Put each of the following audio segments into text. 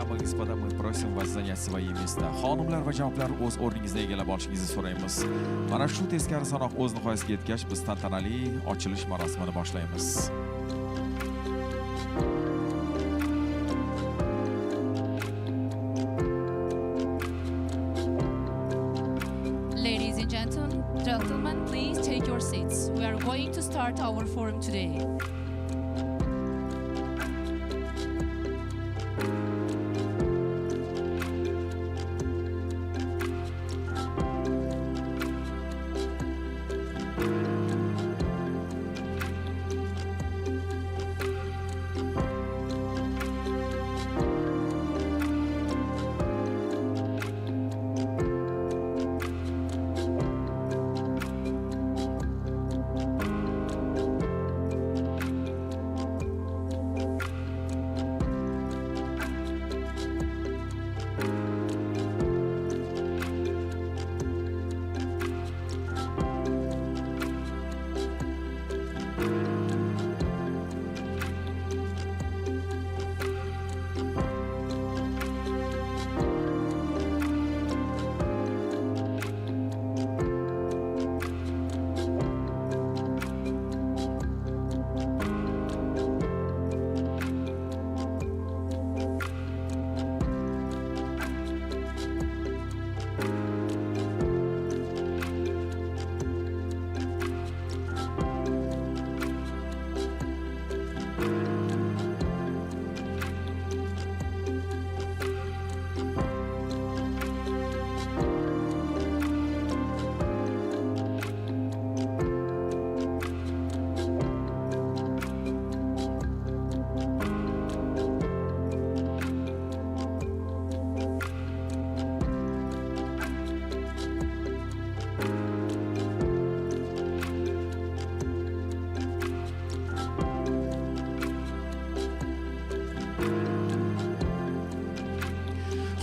Дамы и господа, мы просим вас занять свои места. Xonimlar va janoblar, o'z o'rningizni egallab olishingizni so'raymiz. Mana shu teskari sanoq o'z nihoyasiga yetgach, biz tantanali ochilish marosimini boshlaymiz. Ladies and gentlemen, please take your seats. We are going to start our forum today.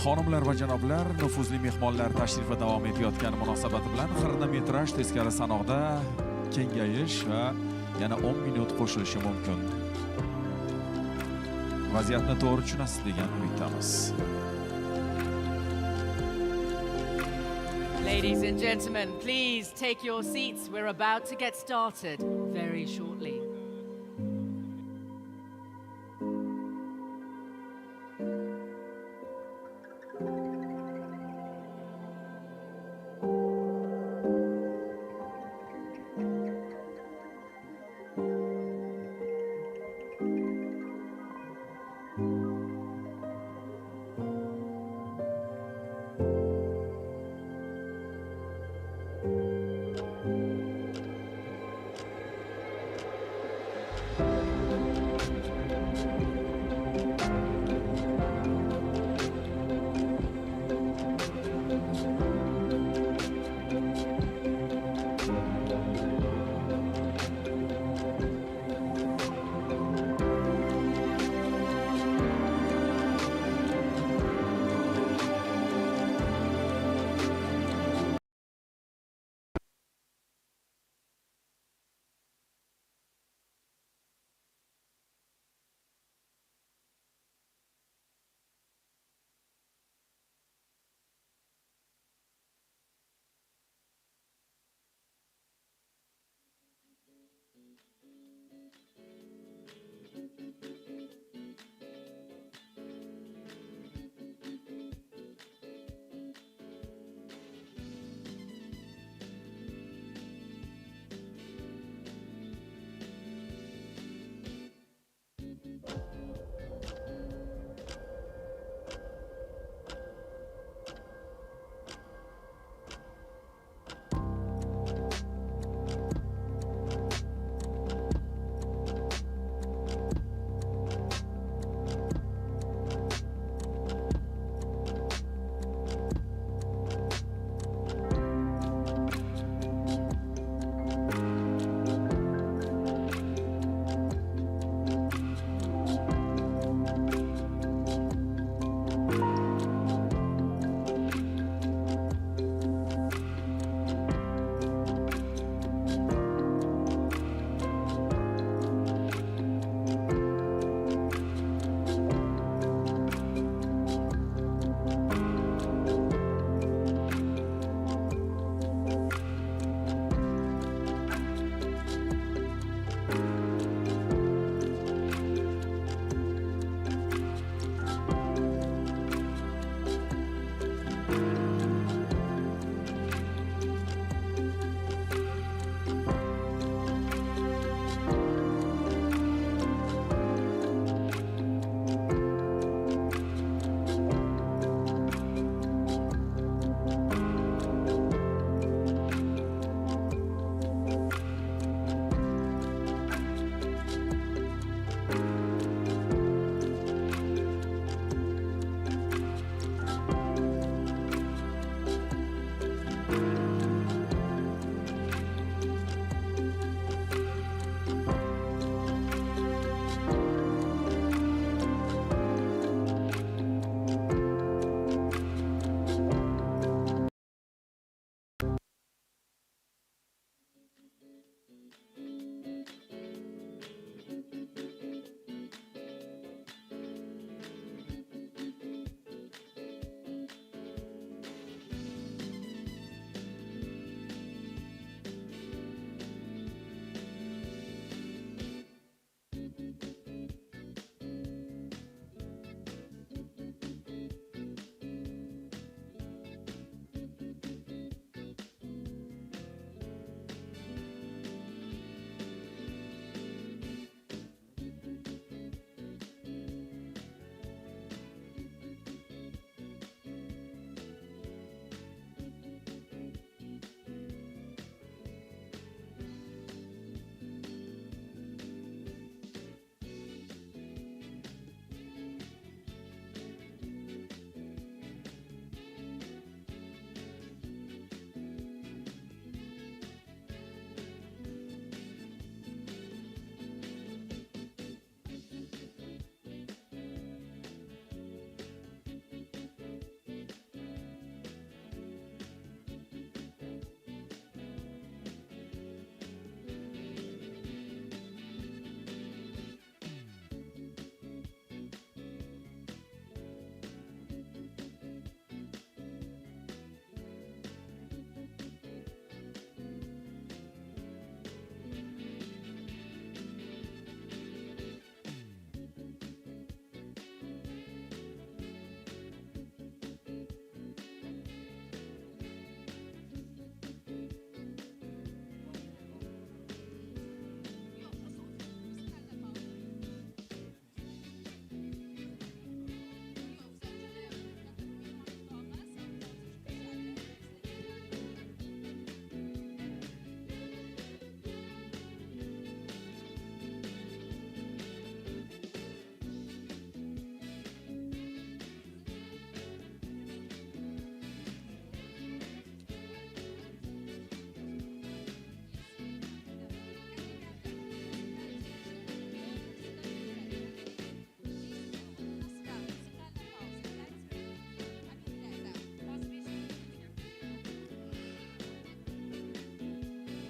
Xonimlar va janoblar, nufuzli mehmonlar tashrifi davom etayotgani munosabati bilan xronometraj teskari sanoqda kengayish va yana 10 minut qo'shilishi mumkin. Vaziyatni to'g'ri tushunasiz degan umiddamiz. Ladies and gentlemen, please take your seats. We're about to get started very shortly.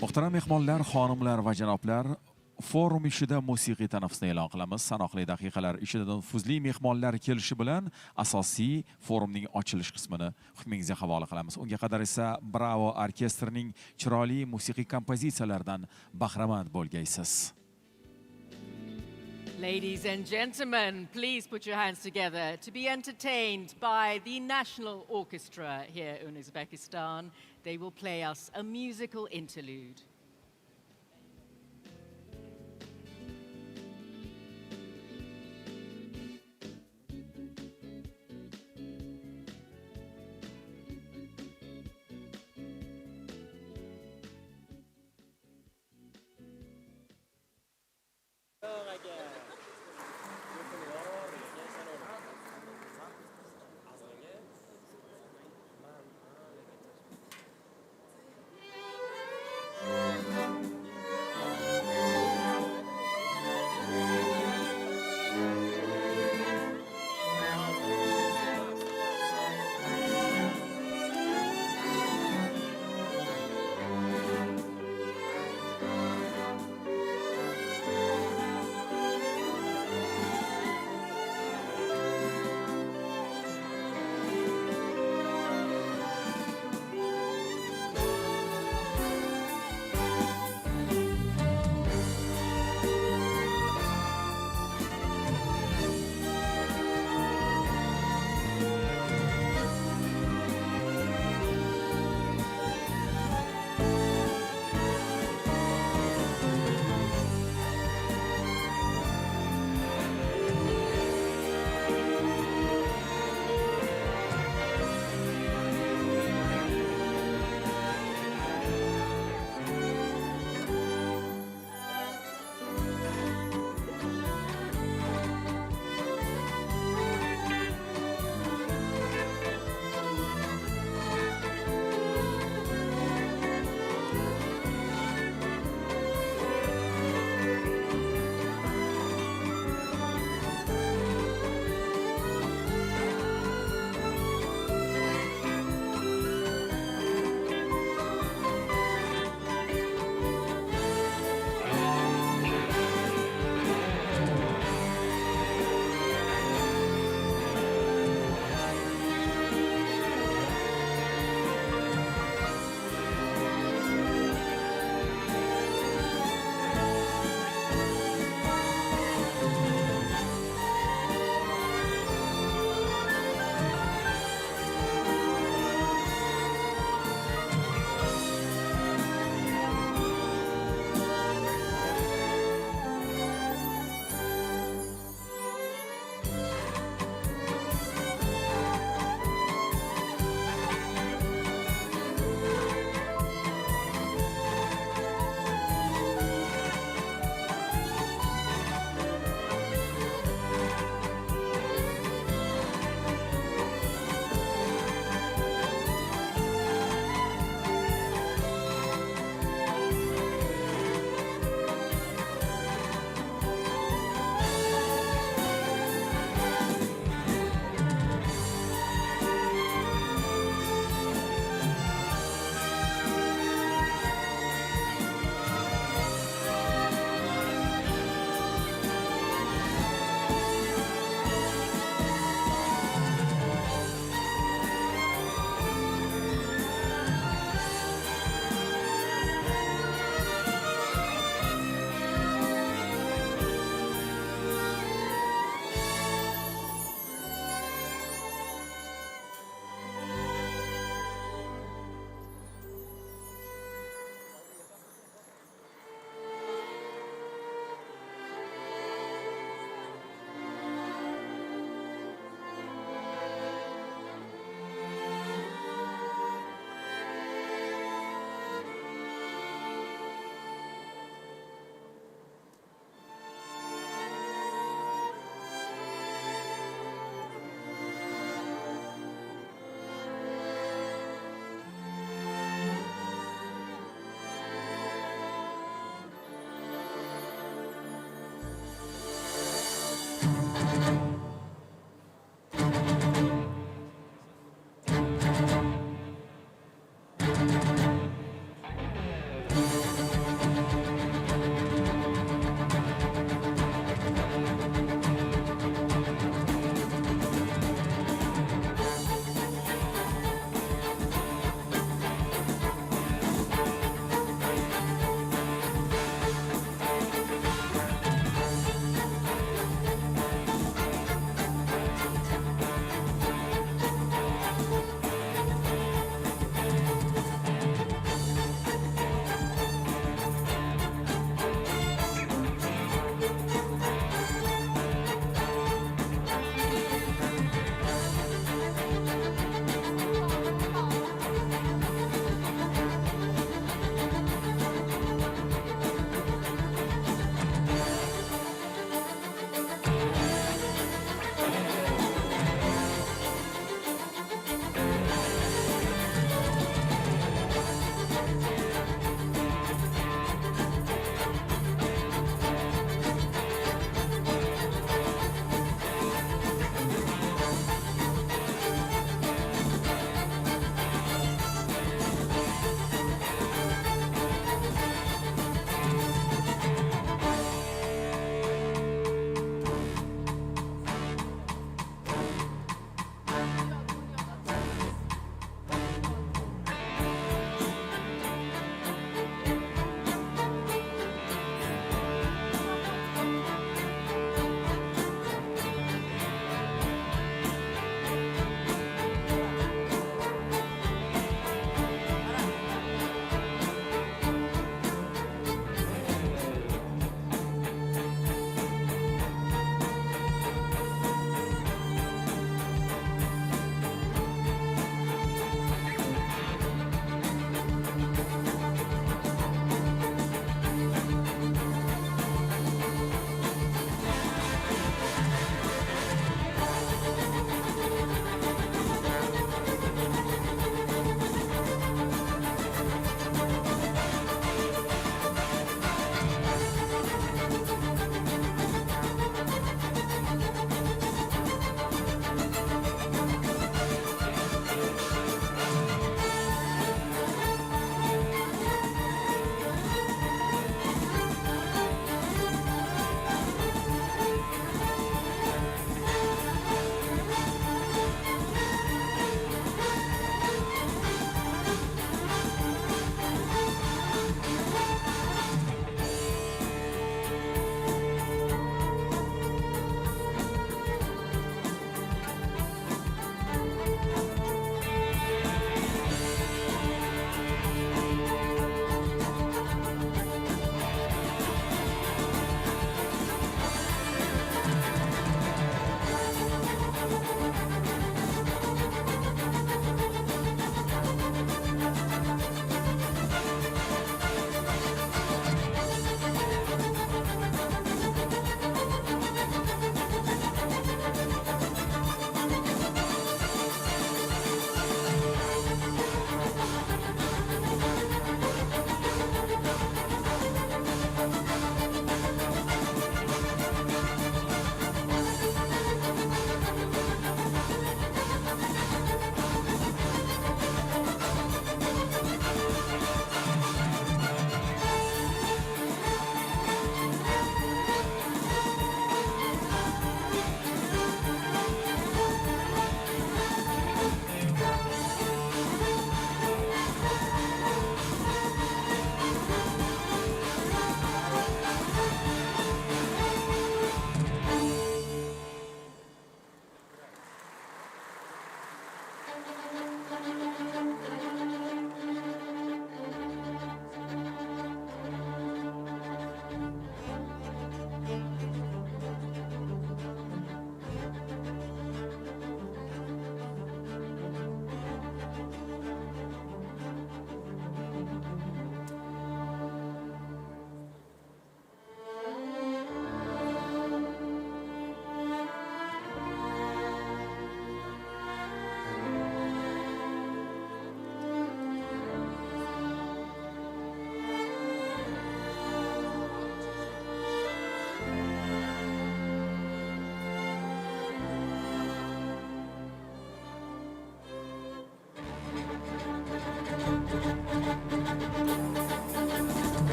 Muhtaram mehmonlar, xonimlar va janoblar, forum ishida musiqiy tanaffusni e'lon qilamiz. Sanoqli daqiqalar ichida nufuzli mehmonlar kelishi bilan asosiy forumning ochilish qismini hukmingizga havola qilamiz. Unga qadar esa Bravo orkestrining chiroyli musiqiy kompozitsiyalaridan bahramand bo'lgaysiz. Ladies and gentlemen, please put your hands together to be entertained by the National Orchestra here in Uzbekistan. They will play us a musical interlude.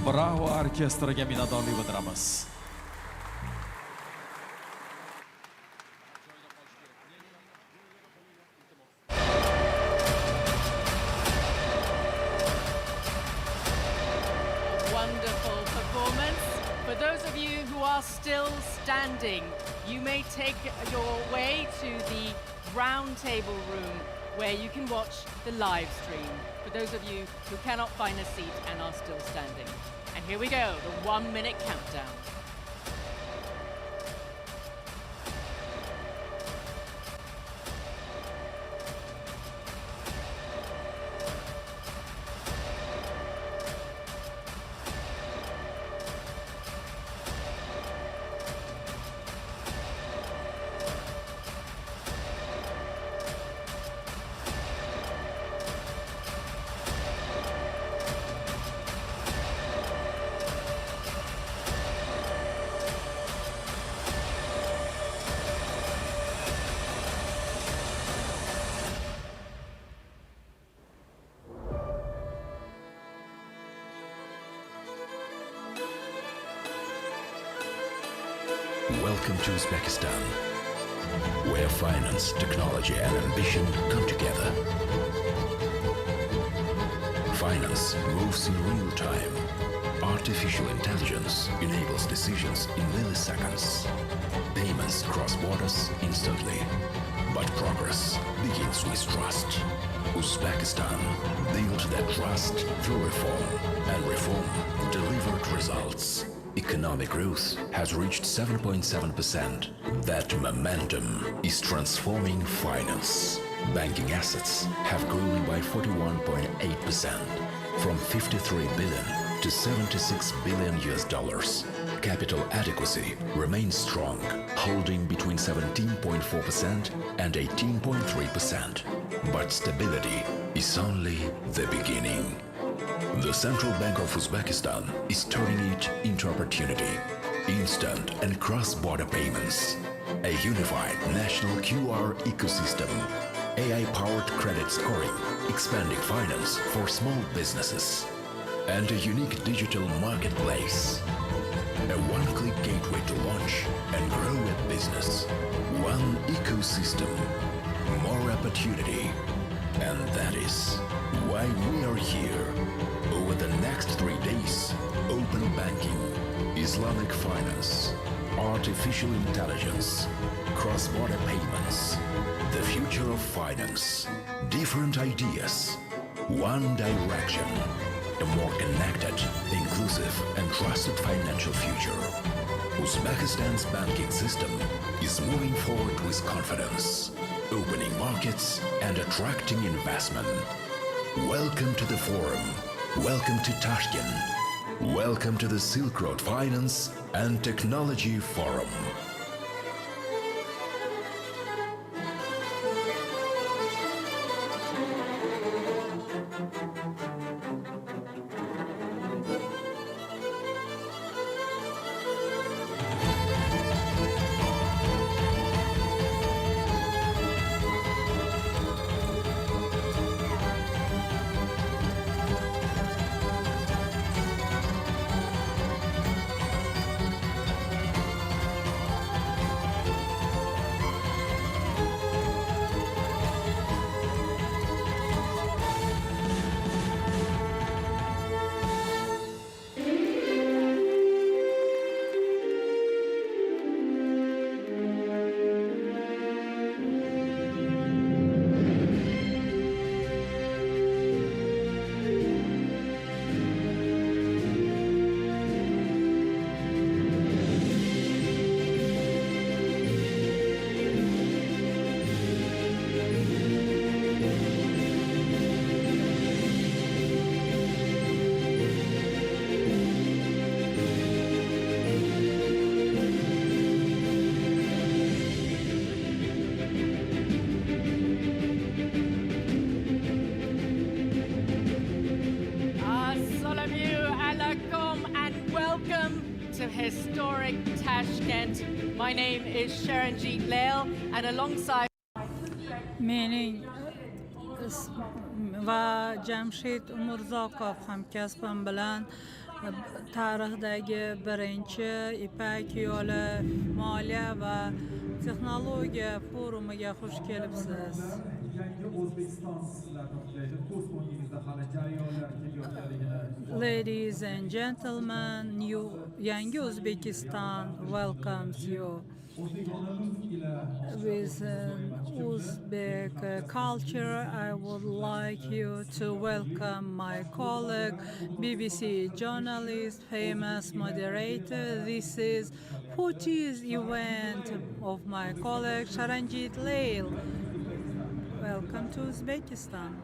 Bravo orkestriga minnatdorlik bildiramiz. Wonderful performance. For those of you who are still standing, you may take your way to the round table room where you can watch the live stream. For those of you who cannot find a seat and are still standing. And here we go, the 1-minute countdown. Welcome to Uzbekistan, where finance, technology and ambition come together. Finance moves in real time. Artificial intelligence enables decisions in milliseconds. Payments cross borders instantly. But progress begins with trust. Uzbekistan built that trust through reform, and reform delivered results. Economic growth has reached 7.7%. That momentum is transforming finance. Banking assets have grown by 41.8%, from 53 billion to 76 billion US dollars. Capital adequacy remains strong, holding between 17.4% and 18.3%. But stability is only the beginning. The Central Bank of Uzbekistan is turning it into opportunity. Instant and cross-border payments, a unified national QR ecosystem, AI-powered credit scoring, expanding finance for small businesses, and a unique digital marketplace. A one-click gateway to launch and grow a business. One ecosystem, more opportunity. And that is why we are here. Over the next 3 days, open banking, Islamic finance, artificial intelligence, cross-border payments, the future of finance, different ideas, one direction, a more connected, inclusive and trusted financial future. Uzbekistan's banking system is moving forward with confidence, opening markets and attracting investment. Welcome to the forum. Welcome to Tashkent. Welcome to the Silk Road Finance and Technology Forum. Historic Tashkent. My name is Sharanjeet Lail, and alongside mening va Jamshid Umurzoqov hamkasbim bilan tarixdagi birinchi ipak yo'li moliya va texnologiya forumiga xush kelibsiz. Ladies and gentlemen, Yangi Uzbekistan welcomes you. With Uzbek culture, I would like you to welcome my colleague, BBC journalist, famous moderator. This is 40th event of my colleague Sharanjit Lail. Welcome to Uzbekistan.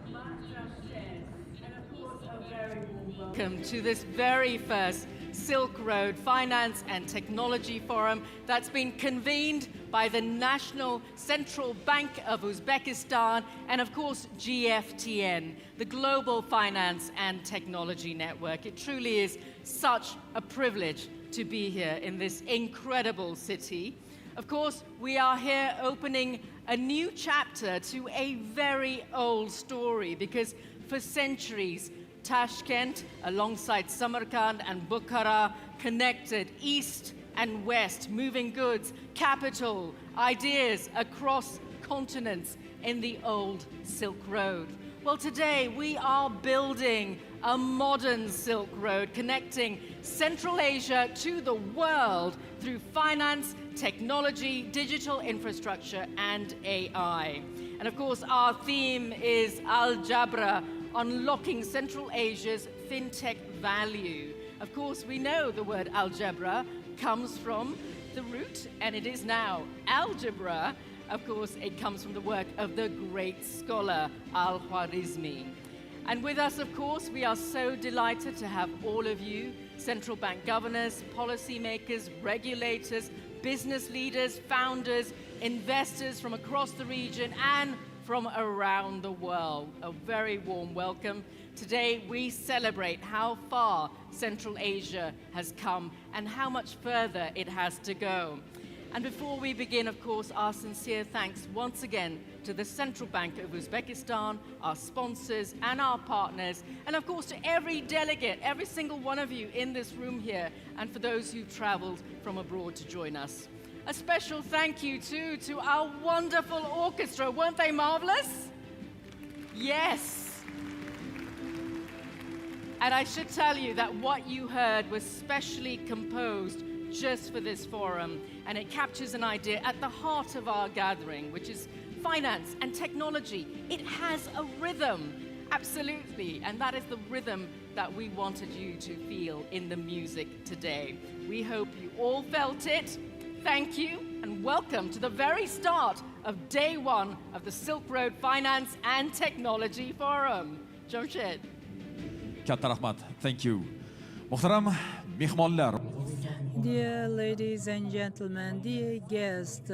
Welcome to this very first Silk Road Finance and Technology Forum that's been convened by the National Central Bank of Uzbekistan and, of course, GFTN, the Global Finance and Technology Network. It truly is such a privilege to be here in this incredible city. Of course, we are here opening a new chapter to a very old story, because for centuries, Tashkent, alongside Samarkand and Bukhara, connected east and west, moving goods, capital, ideas across continents in the old Silk Road. Well, today we are building a modern Silk Road connecting Central Asia to the world through finance, technology, digital infrastructure, and AI. And of course, our theme is Al-Jabra, unlocking Central Asia's fintech value. Of course, we know the word algebra comes from the root, and it is now algebra. Of course, it comes from the work of the great scholar Al-Khwarizmi. And with us, of course, we are so delighted to have all of you, central bank governors, policymakers, regulators, business leaders, founders, investors from across the region and from around the world. A very warm welcome. Today we celebrate how far Central Asia has come and how much further it has to go. And before we begin, of course, our sincere thanks once again to the Central Bank of Uzbekistan, our sponsors and our partners, and of course to every delegate, every single one of you in this room here, and for those who traveled from abroad to join us. A special thank you too to our wonderful orchestra. Weren't they marvelous? Yes. And I should tell you that what you heard was specially composed just for this forum, and it captures an idea at the heart of our gathering, which is finance and technology. It has a rhythm, absolutely, and that is the rhythm that we wanted you to feel in the music today. We hope you all felt it. Thank you, and welcome to the very start of day one of the Silk Road Finance and Technology Forum. Jamshed. Katta rahmat. Thank you. Muhtaram mehmonlar. Dear ladies and gentlemen, dear guests,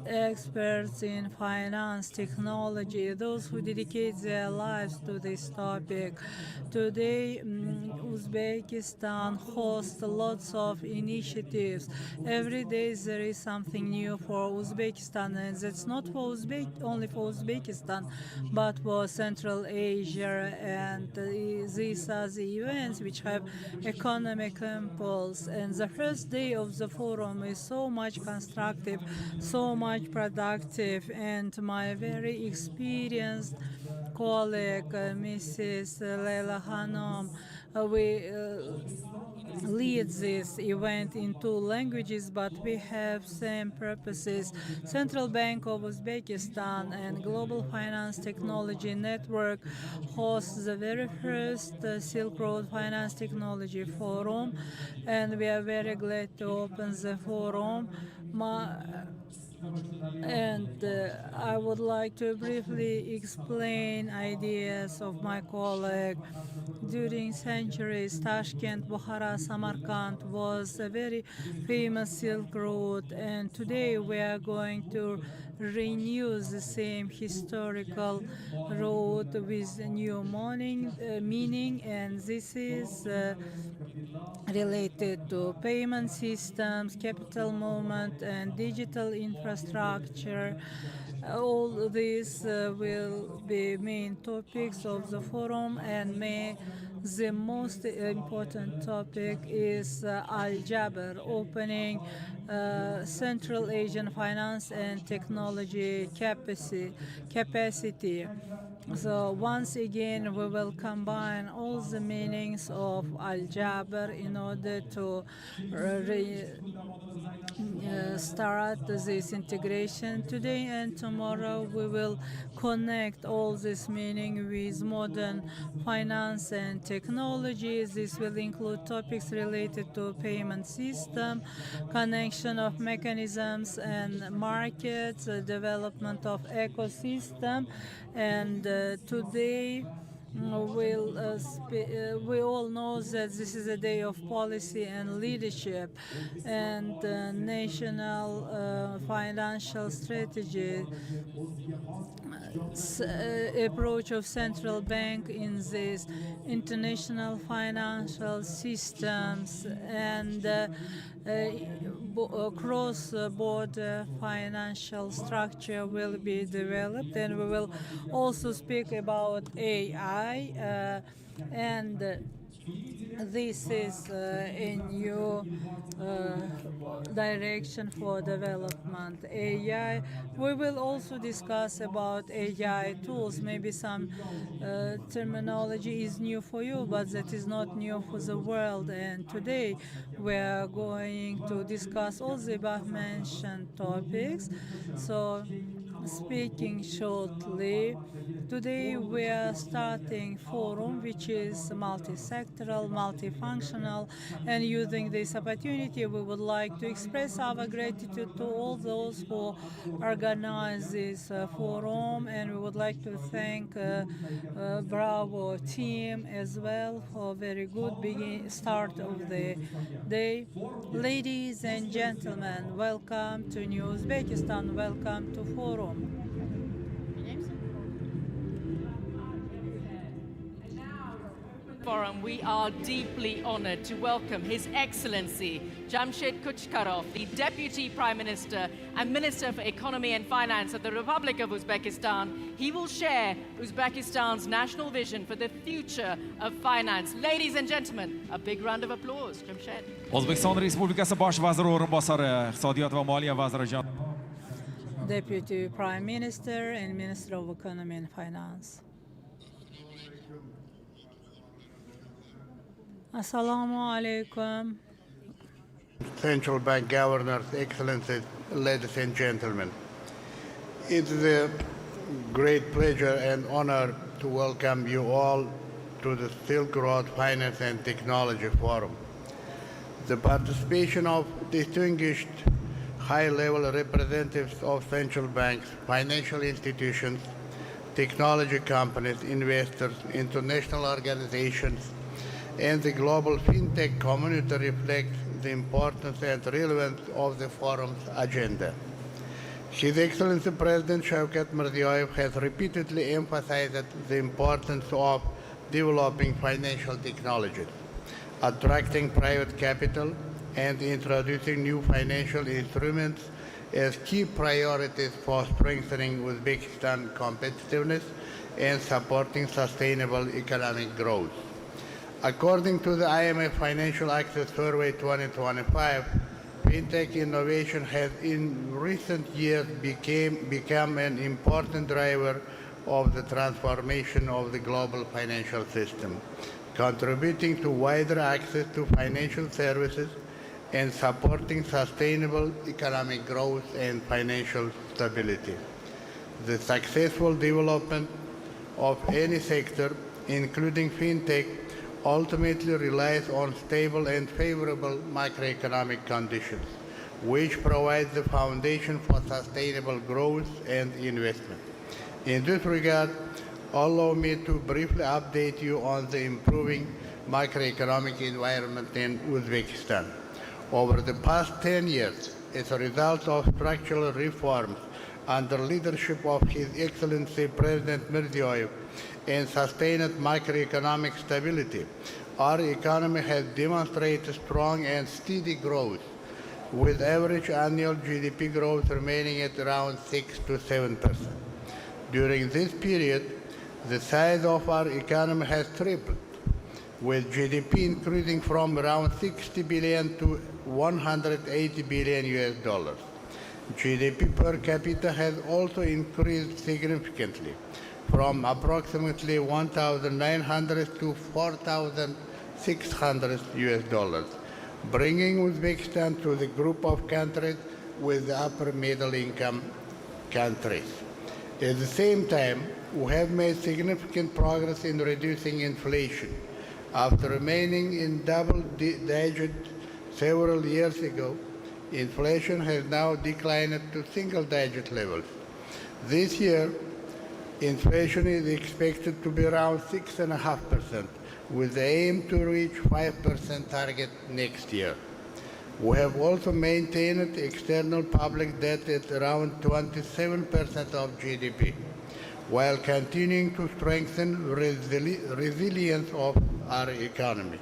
experts in finance, technology, those who dedicate their lives to this topic. Today, Uzbekistan hosts lots of initiatives. Every day there is something new for Uzbekistan, and that's not for only for Uzbekistan, but for Central Asia. And these are the events which have economic impulse. And the first day of the forum is so much constructive, so much productive, and my very experienced colleague, Mrs. Leila Hanum, we lead this event in 2 languages, but we have same purposes. Central Bank of Uzbekistan and Global Finance Technology Network hosts the very first Silk Road Finance Technology Forum, and we are very glad to open the forum. I would like to briefly explain ideas of my colleague. During centuries, Tashkent, Bukhara, Samarkand was a very famous Silk Road, and today we are going to renew the same historical road with a new meaning, and this is related to payment systems, capital movement, and digital infrastructure. All these will be main topics of the forum, and the most important topic is Al-Jaber, opening Central Asian finance and technology capacity. So once again, we will combine all the meanings of Al-Jaber in order to start this integration. Today and tomorrow we will connect all this meaning with modern finance and technology. This will include topics related to payment system, connection of mechanisms and markets, development of ecosystem, and today we all know that this is a day of policy and leadership, and national financial strategy approach of central bank in this international financial systems, and cross-border financial structure will be developed. And we will also speak about AI, and this is a new direction for development. AI, we will also discuss about AI tools. Maybe some terminology is new for you, but that is not new for the world. And today we are going to discuss all the above-mentioned topics. So, speaking shortly, today we are starting forum which is multi-sectoral, multifunctional, and using this opportunity we would like to express our gratitude to all those who organize this forum, and we would like to thank Bravo team as well for a very good start of the day. Ladies and gentlemen, welcome to New Uzbekistan, welcome to forum. Forum, we are deeply honored to welcome His Excellency Jamshed Kuchkarov, the Deputy Prime Minister and Minister for Economy and Finance of the Republic of Uzbekistan. He will share Uzbekistan's national vision for the future of finance. Ladies and gentlemen, a big round of applause. Jamshed. O'zbekiston Respublikasi bosh vaziri o'rinbosari, iqtisodiyot va moliya vaziri Deputy Prime Minister and Minister of Economy and Finance. Assalamu alaikum. Central Bank Governors, Excellencies, ladies and gentlemen. It is a great pleasure and honor to welcome you all to the Silk Road Finance and Technology Forum. The participation of distinguished high-level representatives of central banks, financial institutions, technology companies, investors, international organizations, and the global fintech community reflects the importance and relevance of the forum's agenda. His Excellency President Shavkat Mirziyoyev has repeatedly emphasized the importance of developing financial technologies, attracting private capital, and introducing new financial instruments as key priorities for strengthening Uzbekistan competitiveness and supporting sustainable economic growth. According to the IMF Financial Access Survey 2025, fintech innovation has in recent years become an important driver of the transformation of the global financial system, contributing to wider access to financial services and supporting sustainable economic growth and financial stability. The successful development of any sector, including fintech, ultimately relies on stable and favorable macroeconomic conditions, which provide the foundation for sustainable growth and investment. In this regard, allow me to briefly update you on the improving macroeconomic environment in Uzbekistan. Over the past 10 years, as a result of structural reforms under leadership of His Excellency President Mirziyoyev and sustained macroeconomic stability, our economy has demonstrated strong and steady growth. with average annual GDP growth remaining at around 6 to 7%. During this period, the size of our economy has tripled, with GDP increasing from around 60 billion to 180 billion US dollars. GDP per capita has also increased significantly, from approximately 1,900 to 4,600 US dollars, bringing Uzbekistan to the group of countries with the upper middle income countries. At the same time, we have made significant progress in reducing inflation. After remaining in double-digit several years ago, inflation has now declined to single-digit levels. This year, inflation is expected to be around 6.5%, with the aim to reach 5% target next year. We have also maintained external public debt at around 27% of GDP, while continuing to strengthen resilience of our economy.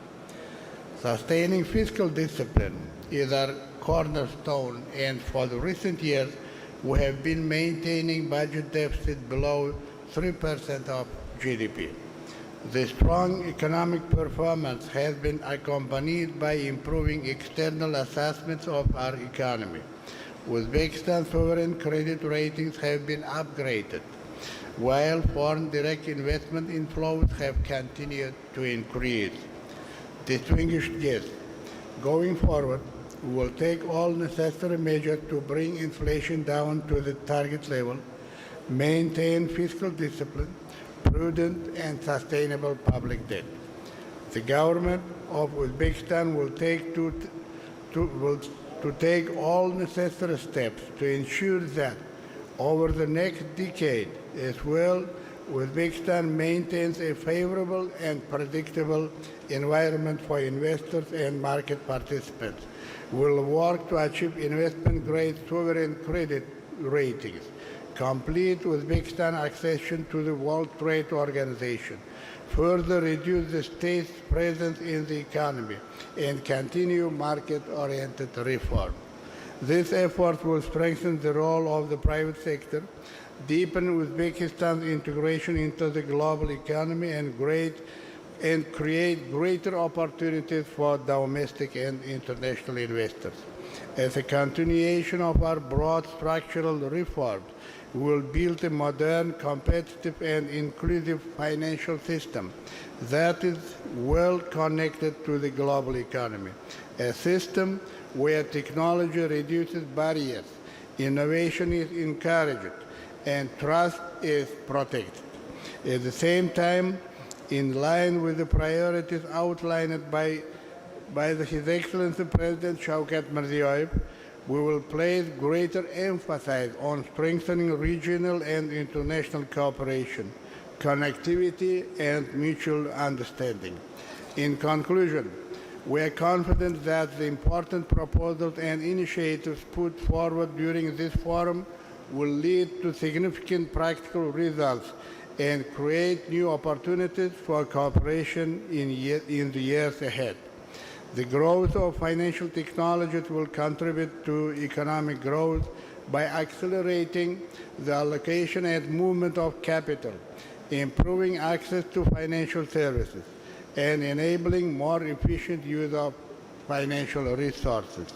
Sustaining fiscal discipline is our cornerstone, and for the recent years, we have been maintaining budget deficit below 3% of GDP. The strong economic performance has been accompanied by improving external assessments of our economy. Uzbekistan's sovereign credit ratings have been upgraded, while foreign direct investment inflows have continued to increase. Distinguished guests, going forward, we will take all necessary measures to bring inflation down to the target level, maintain fiscal discipline, prudent and sustainable public debt. The government of Uzbekistan will take all necessary steps to ensure that over the next decade as well, Uzbekistan maintains a favorable and predictable environment for investors and market participants. We will work to achieve investment-grade sovereign credit ratings, complete Uzbekistan accession to the World Trade Organization, further reduce the state's presence in the economy, and continue market-oriented reform. This effort will strengthen the role of the private sector, deepen Uzbekistan's integration into the global economy, and create greater opportunities for domestic and international investors. As a continuation of our broad structural reforms, we will build a modern, competitive, and inclusive financial system that is well connected to the global economy, a system where technology reduces barriers, innovation is encouraged, and trust is protected. At the same time, in line with the priorities outlined by His Excellency President Shavkat Mirziyoyev, we will place greater emphasis on strengthening regional and international cooperation, connectivity, and mutual understanding. In conclusion, we are confident that the important proposals and initiatives put forward during this forum will lead to significant practical results and create new opportunities for cooperation in the years ahead. The growth of financial technologies will contribute to economic growth by accelerating the allocation and movement of capital, improving access to financial services, and enabling more efficient use of financial resources.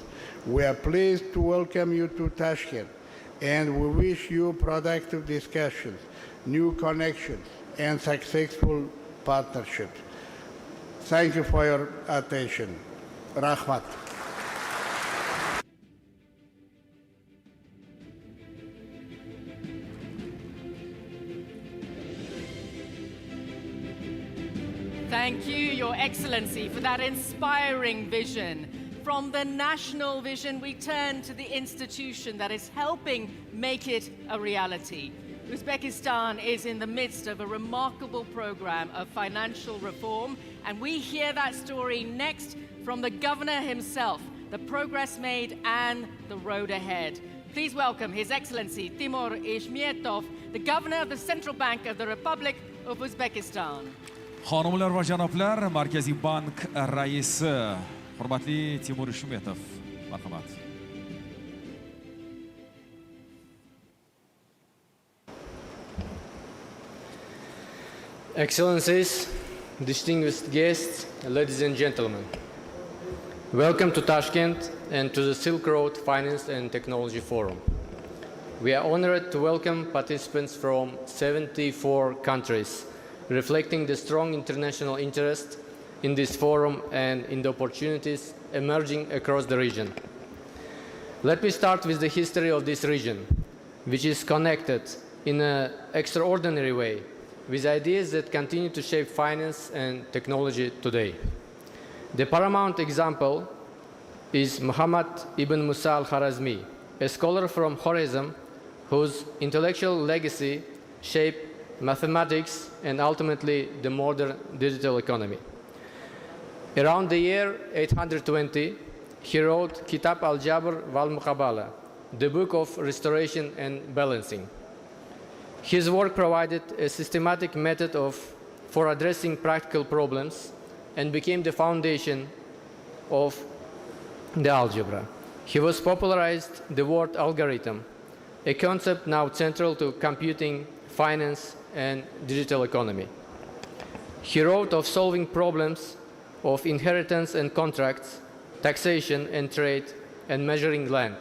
We are pleased to welcome you to Tashkent, and we wish you productive discussions, new connections, and successful partnerships. Thank you for your attention. Rahmat. Thank you, Your Excellency, for that inspiring vision. From the national vision, we turn to the institution that is helping make it a reality. Uzbekistan is in the midst of a remarkable program of financial reform, and we hear that story next from the governor himself, the progress made and the road ahead. Please welcome His Excellency Timur Ishmetov, the governor of the Central Bank of the Republic of Uzbekistan. Xonimlar va janoblar, Markaziy bank raisi hurmatli Timur Ishmetov, marhamat. Excellencies, distinguished guests, ladies and gentlemen. Welcome to Tashkent and to the Silk Road Finance and Technology Forum. We are honored to welcome participants from 74 countries, reflecting the strong international interest in this forum and in the opportunities emerging across the region. Let me start with the history of this region, which is connected in an extraordinary way with ideas that continue to shape finance and technology today. The paramount example is Muhammad ibn Musa al-Kharazmi, a scholar from Khorasan whose intellectual legacy shaped mathematics and ultimately the modern digital economy. Around the year 820, he wrote Kitab al-Jabr wal-Muqabala, the book of restoration and balancing. His work provided a systematic method for addressing practical problems and became the foundation of the algebra. He was popularized the word algorithm, a concept now central to computing, finance, and digital economy. He wrote of solving problems of inheritance and contracts, taxation and trade, and measuring land.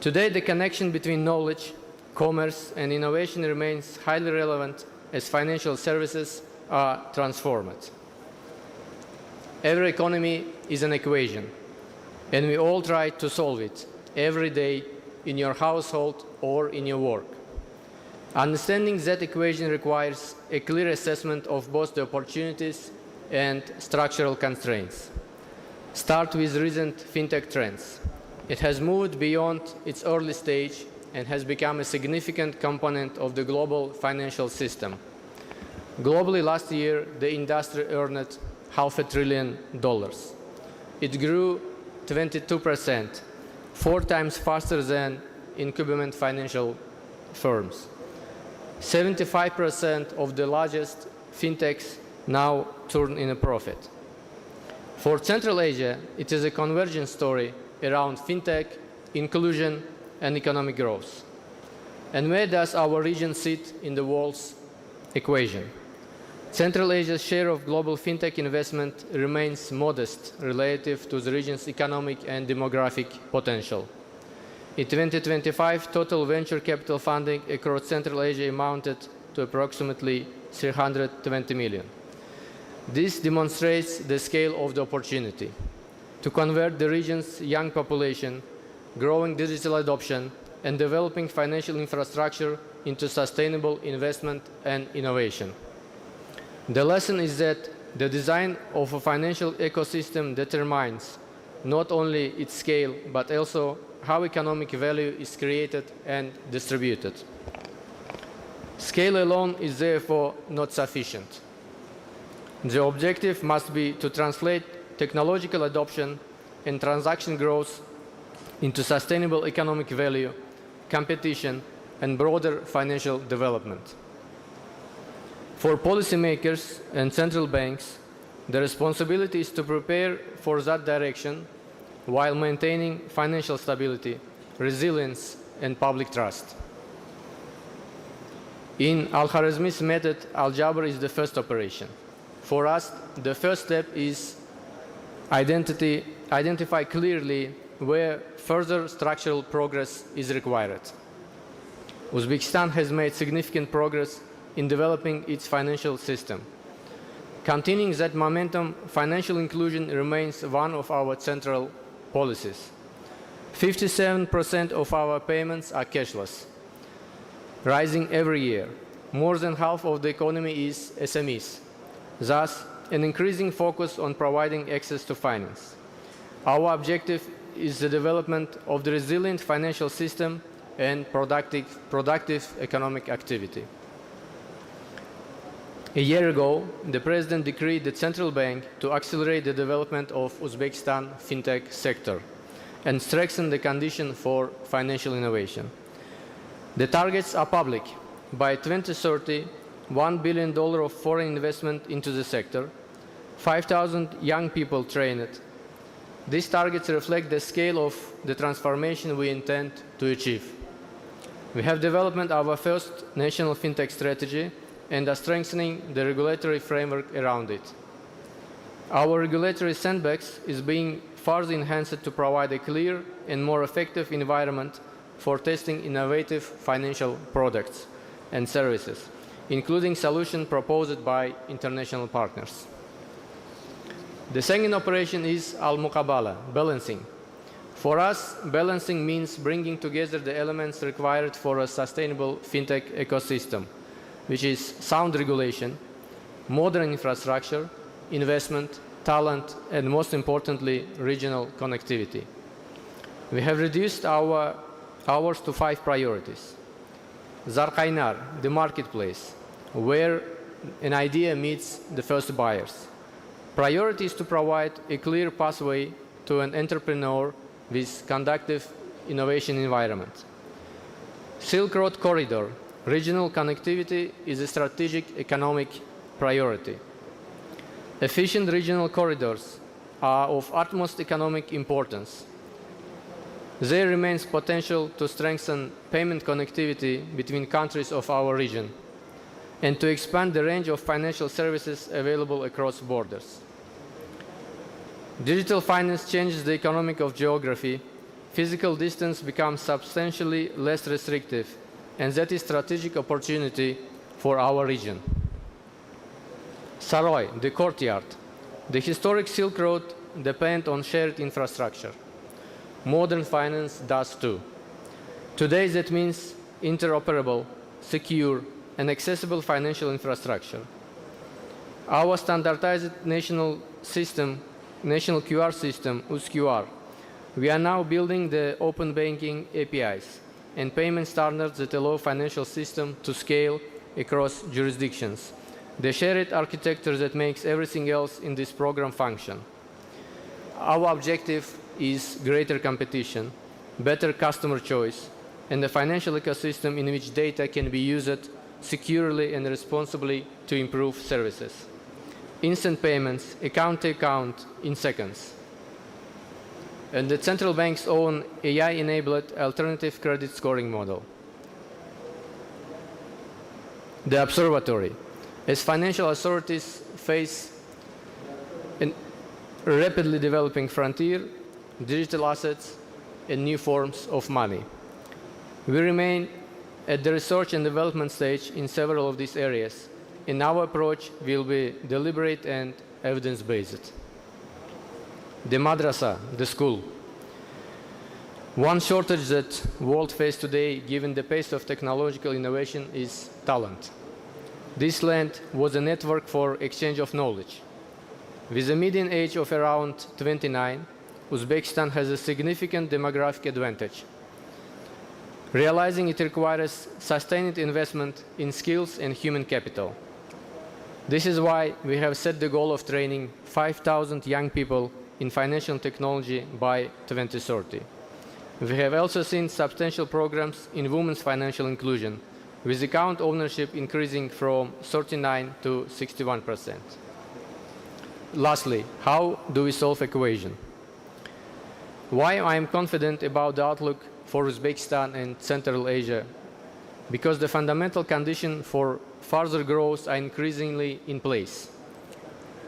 Today, the connection between knowledge, commerce, and innovation remains highly relevant as financial services are transformed. Every economy is an equation, and we all try to solve it every day in your household or in your work. Understanding that equation requires a clear assessment of both the opportunities and structural constraints. Start with recent fintech trends. It has moved beyond its early stage and has become a significant component of the global financial system. Globally, last year, the industry earned $500 billion. It grew 22%, 4 times faster than incumbent financial firms. 75% of the largest fintechs now turn in a profit. For Central Asia, it is a convergence story around fintech, inclusion, and economic growth. And where does our region sit in the world's equation? Central Asia's share of global fintech investment remains modest relative to the region's economic and demographic potential. In 2025, total venture capital funding across Central Asia amounted to approximately $320 million. This demonstrates the scale of the opportunity to convert the region's young population, growing digital adoption, and developing financial infrastructure into sustainable investment and innovation. The lesson is that the design of a financial ecosystem determines not only its scale, but also how economic value is created and distributed. Scale alone is therefore not sufficient. The objective must be to translate technological adoption and transaction growth into sustainable economic value, competition, and broader financial development. For policymakers and central banks, the responsibility is to prepare for that direction while maintaining financial stability, resilience, and public trust. In Al-Kharazmi's method, Al-Jabr is the first operation. For us, the first step is identify clearly where further structural progress is required. Uzbekistan has made significant progress in developing its financial system. Continuing that momentum, financial inclusion remains one of our central policies. 57% of our payments are cashless, rising every year. More than half of the economy is SMEs. Thus, an increasing focus on providing access to finance. Our objective is the development of the resilient financial system and productive economic activity. A year ago, the President decreed the Central Bank to accelerate the development of Uzbekistan fintech sector and strengthen the condition for financial innovation. The targets are public. By 2030, $1 billion of foreign investment into the sector, 5,000 young people trained. These targets reflect the scale of the transformation we intend to achieve. We have developed our first national fintech strategy and are strengthening the regulatory framework around it. Our regulatory sandbox is being further enhanced to provide a clear and more effective environment for testing innovative financial products and services, including solutions proposed by international partners. The second operation is al-muqabala, balancing. For us, balancing means bringing together the elements required for a sustainable fintech ecosystem, which is sound regulation, modern infrastructure, investment, talent, and most importantly, regional connectivity. We have reduced our hours to 5 priorities. Zarqainar, the marketplace, where an idea meets the first buyers. Priority is to provide a clear pathway to an entrepreneur with conducive innovation environment. Silk Road Corridor, regional connectivity is a strategic economic priority. Efficient regional corridors are of utmost economic importance. There remains potential to strengthen payment connectivity between countries of our region and to expand the range of financial services available across borders. Digital finance changes the economic of geography. Physical distance becomes substantially less restrictive, and that is a strategic opportunity for our region. Saroy, the courtyard. The historic Silk Road depends on shared infrastructure. Modern finance does too. Today that means interoperable, secure, and accessible financial infrastructure. Our standardized national QR system, UzQR, we are now building the open banking APIs and payment standards that allow financial system to scale across jurisdictions. The shared architecture that makes everything else in this program function. Our objective is greater competition, better customer choice, and a financial ecosystem in which data can be used securely and responsibly to improve services. Instant payments, account to account, in seconds. And the central bank's own AI-enabled alternative credit scoring model. The observatory. As financial authorities face a rapidly developing frontier, digital assets, and new forms of money. We remain at the research and development stage in several of these areas, and our approach will be deliberate and evidence-based. The madrasa, the school. One shortage that the world faces today, given the pace of technological innovation, is talent. This land was a network for exchange of knowledge. With a median age of around 29, Uzbekistan has a significant demographic advantage. Realizing it requires sustained investment in skills and human capital. This is why we have set the goal of training 5,000 young people in financial technology by 2030. We have also seen substantial programs in women's financial inclusion, with account ownership increasing from 39% to 61%. Lastly, how do we solve equation? Why I am confident about the outlook for Uzbekistan and Central Asia? Because the fundamental conditions for further growth are increasingly in place.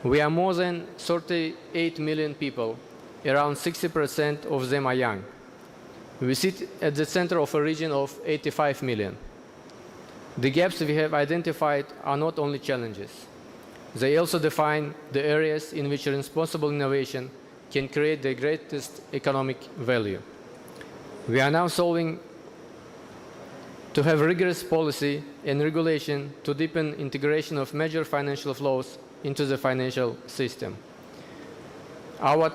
We are more than 38 million people, around 60% of them are young. We sit at the center of a region of 85 million. The gaps we have identified are not only challenges. They also define the areas in which responsible innovation can create the greatest economic value. We are now solving to have rigorous policy and regulation to deepen integration of major financial flows into the financial system. Our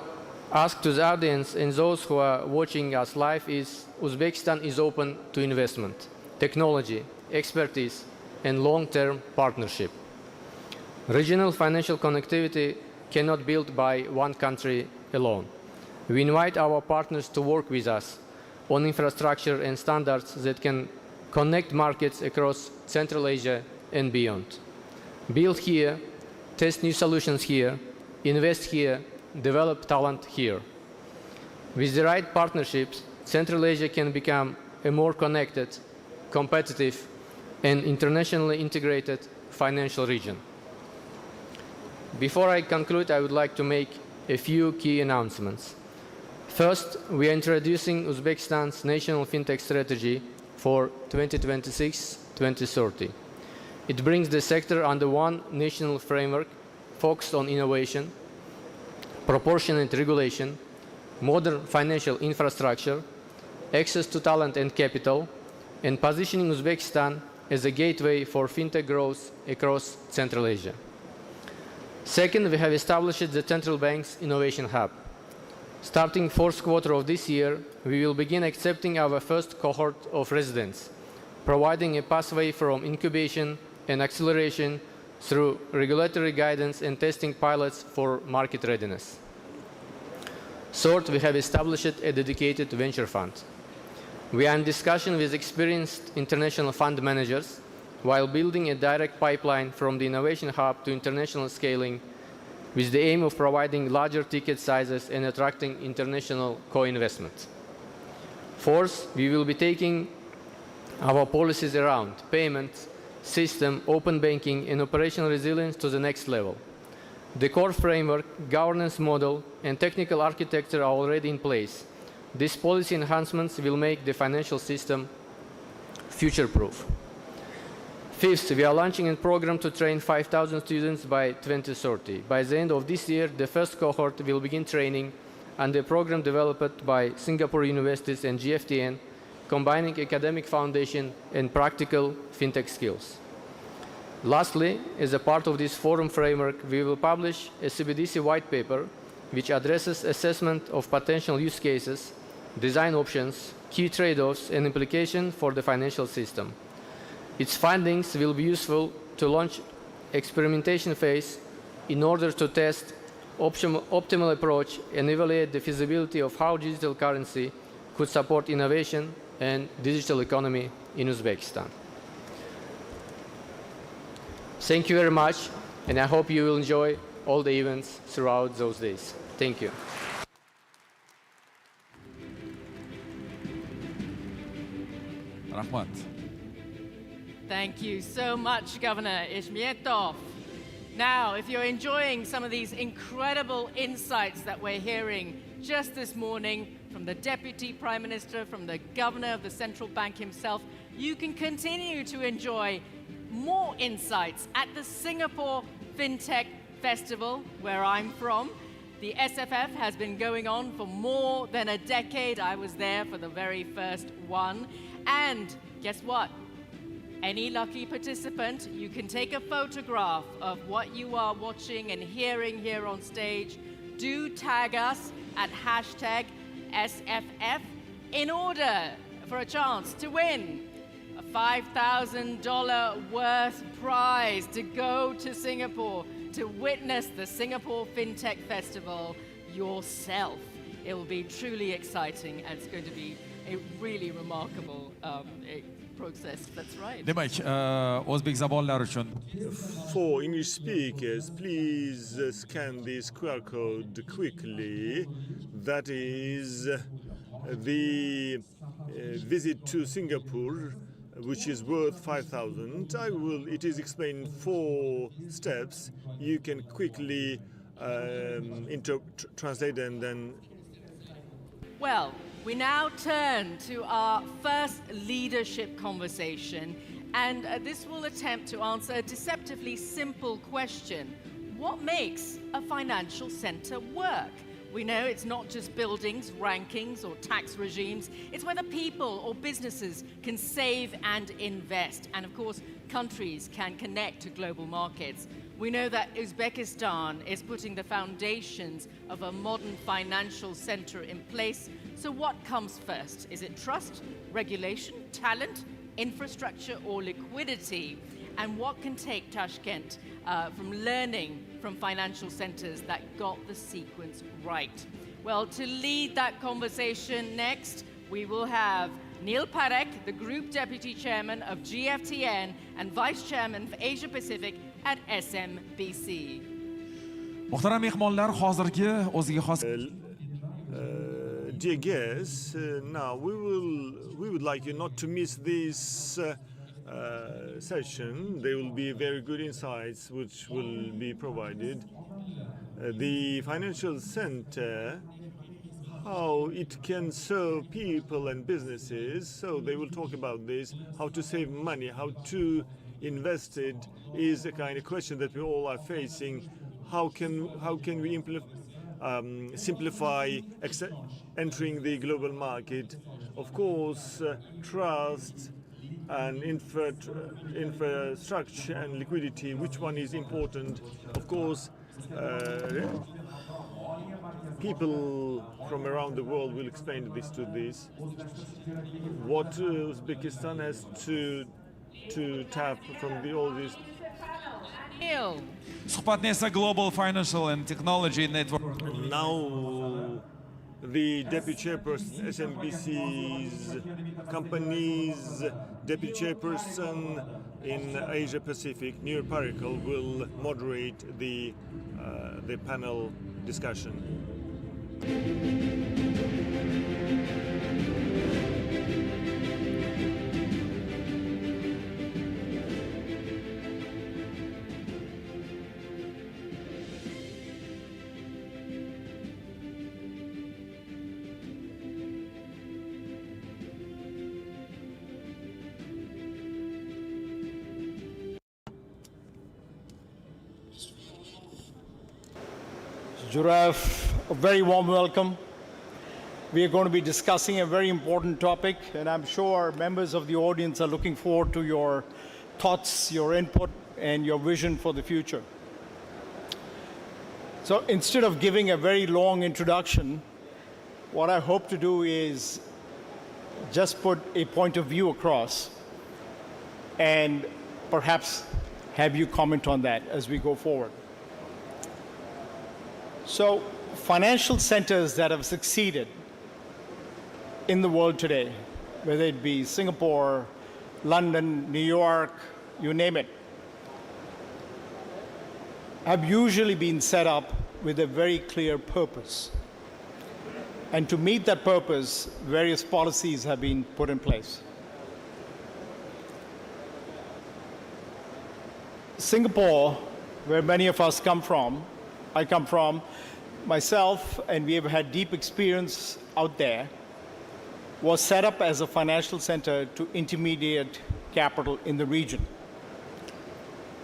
ask to the audience and those who are watching us live is Uzbekistan is open to investment, technology, expertise, and long-term partnership. Regional financial connectivity cannot be built by one country alone. We invite our partners to work with us on infrastructure and standards that can connect markets across Central Asia and beyond. Build here, test new solutions here, invest here, develop talent here. With the right partnerships, Central Asia can become a more connected, competitive, and internationally integrated financial region. Before I conclude, I would like to make a few key announcements. First, we are introducing Uzbekistan's national fintech strategy for 2026-2030. It brings the sector under one national framework focused on innovation, proportionate regulation, modern financial infrastructure, access to talent and capital, and positioning Uzbekistan as a gateway for fintech growth across Central Asia. Second, we have established the Central Bank's Innovation Hub. Starting fourth quarter of this year, we will begin accepting our first cohort of residents, providing a pathway from incubation and acceleration through regulatory guidance and testing pilots for market readiness. Third, we have established a dedicated venture fund. We are in discussion with experienced international fund managers while building a direct pipeline from the Innovation Hub to international scaling with the aim of providing larger ticket sizes and attracting international co-investment. Fourth, we will be taking our policies around payments, system, open banking, and operational resilience to the next level. The core framework, governance model, and technical architecture are already in place. These policy enhancements will make the financial system future-proof. Fifth, we are launching a program to train 5,000 students by 2030. By the end of this year, the first cohort will begin training under a program developed by Singapore universities and GFTN, combining academic foundation and practical fintech skills. Lastly, as a part of this forum framework, we will publish a CBDC white paper which addresses assessment of potential use cases, design options, key trade-offs, and implications for the financial system. Its findings will be useful to launch experimentation phase in order to test optimal approach and evaluate the feasibility of how digital currency could support innovation and digital economy in Uzbekistan. Thank you very much, and I hope you will enjoy all the events throughout those days. Thank you. Rahmat. Thank you so much, Governor Ishmetov. Now, if you're enjoying some of these incredible insights that we're hearing just this morning from the Deputy Prime Minister, from the Governor of the Central Bank himself, you can continue to enjoy more insights at the Singapore FinTech Festival, where I'm from. The SFF has been going on for more than a decade. I was there for the very first one. And guess what? Any lucky participant, you can take a photograph of what you are watching and hearing here on stage. Do tag us at hashtag SFF in order for a chance to win a $5,000 worth prize to go to Singapore to witness the Singapore FinTech Festival yourself. It will be truly exciting, and it's going to be a really remarkable process. That's right. Demak, o'zbek zabonlari uchun For English speakers, please scan this QR code quickly. That is the visit to Singapore, which is worth 5,000. It is explained in 4 steps. You can quickly translate and then. Well, we now turn to our first leadership conversation, and this will attempt to answer a deceptively simple question. What makes a financial center work? We know it's not just buildings, rankings, or tax regimes. It's whether people or businesses can save and invest. And of course, countries can connect to global markets. We know that Uzbekistan is putting the foundations of a modern financial center in place. So what comes first? Is it trust, regulation, talent, infrastructure, or liquidity? And what can take Tashkent from learning from financial centers that got the sequence right? Well, to lead that conversation next, we will have Neil Parek, the Group Deputy Chairman of GFTN and Vice Chairman for Asia Pacific at SMBC. Muhtaram mehmonlar, hozirgi o'ziga xos Dear guests, now we would like you not to miss this session. There will be very good insights which will be provided. The financial center, how it can serve people and businesses. So they will talk about this, how to save money, how to invest it is a kind of question that we all are facing. How can we simplify entering the global market? Of course, trust and infrastructure and liquidity, which one is important? Of course, people from around the world will explain this to this. What Uzbekistan has to tap from all this. Suhbatni esa Global Financial and Technology Network. Now, the deputy chairperson, SMBC's companies, deputy chairperson in Asia Pacific, Near Parakel, will moderate the panel discussion. Juraf, a very warm welcome. We are going to be discussing a very important topic, and I'm sure members of the audience are looking forward to your thoughts, your input, and your vision for the future. So instead of giving a very long introduction, what I hope to do is just put a point of view across and perhaps have you comment on that as we go forward. So financial centers that have succeeded in the world today, whether it be Singapore, London, New York, you name it, have usually been set up with a very clear purpose. And to meet that purpose, various policies have been put in place. Singapore, where many of us come from, I come from, myself, and we have had deep experience out there, was set up as a financial center to intermediate capital in the region.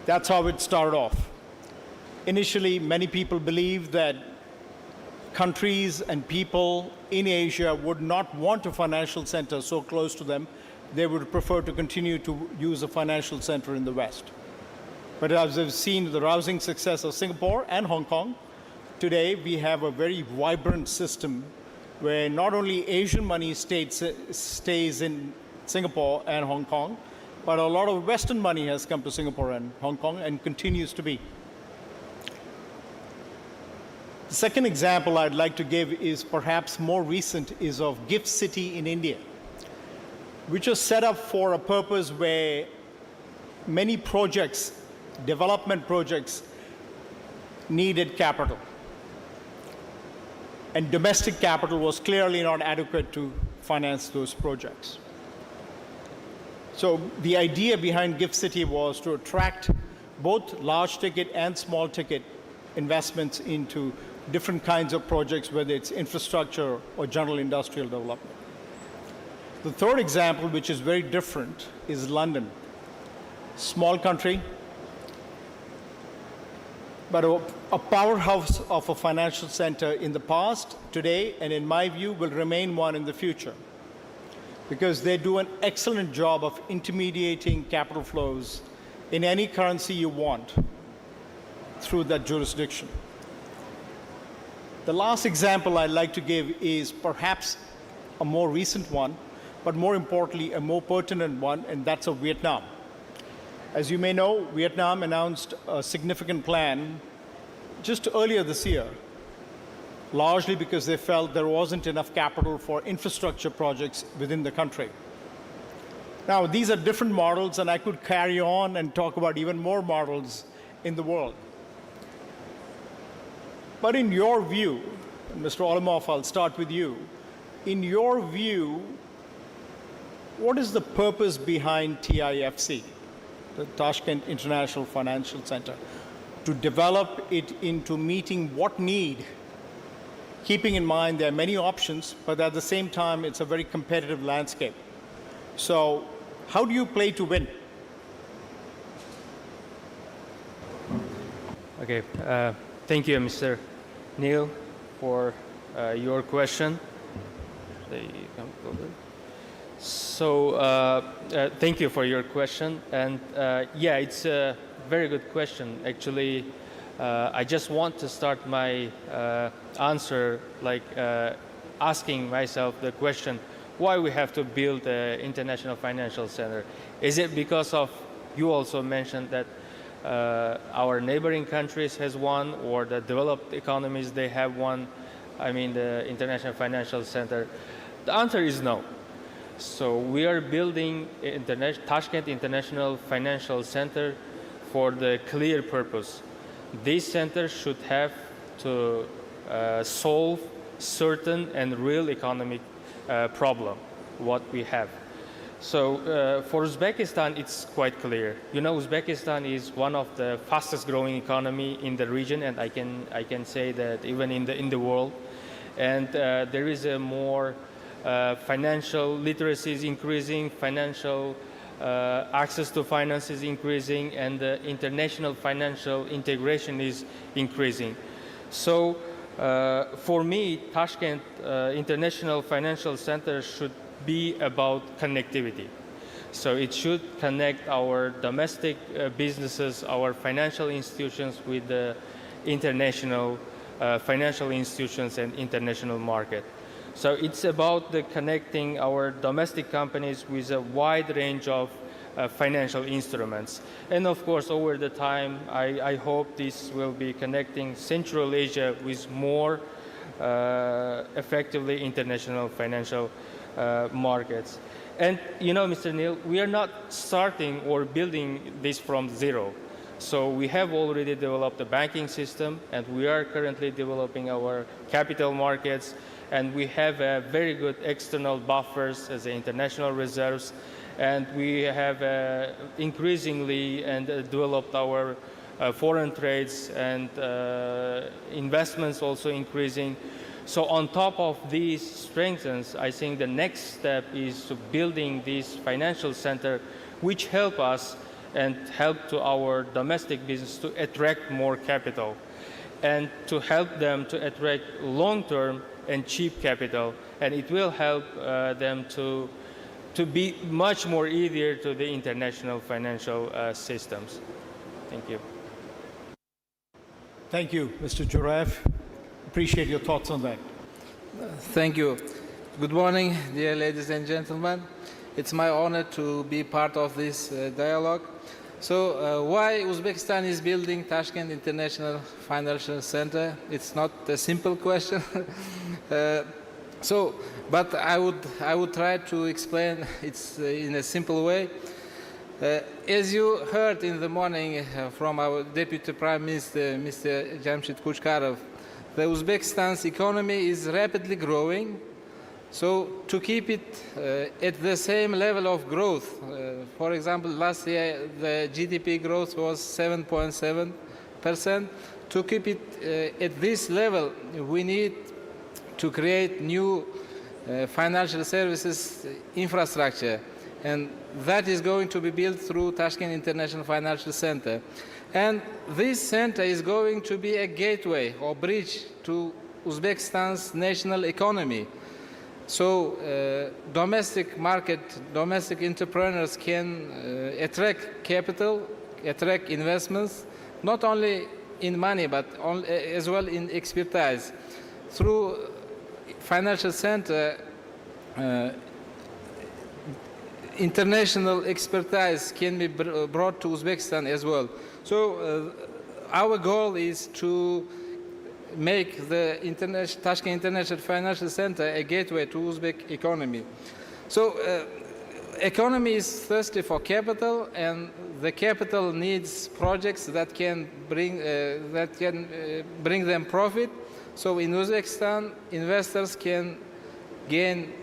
That's how it started off. Initially, many people believed that countries and people in Asia would not want a financial center so close to them. They would prefer to continue to use a financial center in the West. But as we've seen the rousing success of Singapore and Hong Kong, today we have a very vibrant system where not only Asian money stays in Singapore and Hong Kong, but a lot of Western money has come to Singapore and Hong Kong and continues to be. The second example I'd like to give is perhaps more recent, is of Gift City in India, which was set up for a purpose where many projects, development projects, needed capital. And domestic capital was clearly not adequate to finance those projects. So the idea behind Gift City was to attract both large ticket and small ticket investments into different kinds of projects, whether it's infrastructure or general industrial development. The third example, which is very different, is London. Small country, but a powerhouse of a financial center in the past, today, and in my view, will remain one in the future, because they do an excellent job of intermediating capital flows in any currency you want through that jurisdiction. The last example I'd like to give is perhaps a more recent one, but more importantly, a more pertinent one, and that's of Vietnam. As you may know, Vietnam announced a significant plan just earlier this year, largely because they felt there wasn't enough capital for infrastructure projects within the country. Now, these are different models, and I could carry on and talk about even more models in the world. But in your view, Mr. Olimov, I'll start with you. In your view, what is the purpose behind TIFC, the Tashkent International Financial Center? To develop it into meeting what need, keeping in mind there are many options, but at the same time, it's a very competitive landscape. So how do you play to win? Okay, thank you, Mr. Neil, for your question. So thank you for your question. And yeah, it's a very good question. Actually, I just want to start my answer like asking myself the question, why we have to build an international financial center? Is it because of, you also mentioned that our neighboring countries has one, or the developed economies, they have one, I mean the International Financial Center? The answer is no. So we are building Tashkent International Financial Center for the clear purpose. This center should have to solve certain and real economic problem, what we have. So for Uzbekistan, it's quite clear. You know, Uzbekistan is one of the fastest growing economy in the region, and I can say that even in the world. And there is a more financial literacy is increasing, financial access to finance is increasing, and the international financial integration is increasing. So for me, Tashkent International Financial Center should be about connectivity. So it should connect our domestic businesses, our financial institutions with the international financial institutions and international market. So it's about the connecting our domestic companies with a wide range of financial instruments. And of course, over the time, I hope this will be connecting Central Asia with more effectively international financial markets. And you know, Mr. Neil, we are not starting or building this from zero. So we have already developed a banking system, and we are currently developing our capital markets, and we have very good external buffers as the international reserves, and we have increasingly developed our foreign trades and investments also increasing. So on top of these strengths, I think the next step is to building this financial center, which help us and help to our domestic business to attract more capital, and to help them to attract long-term and cheap capital, and it will help them to be much more easier to the international financial systems. Thank you. Thank you, Mr. Juraev. Appreciate your thoughts on that. Thank you. Good morning, dear ladies and gentlemen. It's my honor to be part of this dialogue. So why Uzbekistan is building Tashkent International Financial Center? It's not a simple question. But I would try to explain it in a simple way. As you heard in the morning from our Deputy Prime Minister, Mr. Jamshid Kuchkarov, the Uzbekistan's economy is rapidly growing. So to keep it at the same level of growth, for example, last year the GDP growth was 7.7%. To keep it at this level, we need to create new financial services infrastructure, and that is going to be built through Tashkent International Financial Center. And this center is going to be a gateway or bridge to Uzbekistan's national economy. So domestic market, domestic entrepreneurs can attract capital, attract investments, not only in money, but as well in expertise. Through financial center, international expertise can be brought to Uzbekistan as well. So our goal is to make the Tashkent International Financial Center a gateway to Uzbek economy. So economy is thirsty for capital, and the capital needs projects that can bring them profit. So in Uzbekistan, investors can gain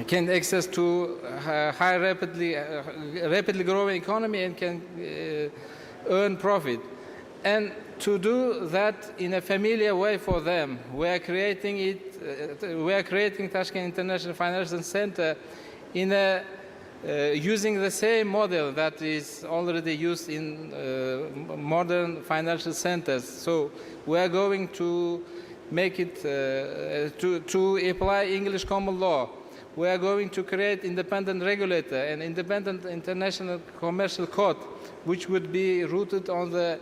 can access to rapidly growing economy and can earn profit. And to do that in a familiar way for them, we are creating Tashkent International Financial Center in a using the same model that is already used in modern financial centers. So we are going to make it to apply English common law. We are going to create independent regulator and independent international commercial code, which would be rooted on the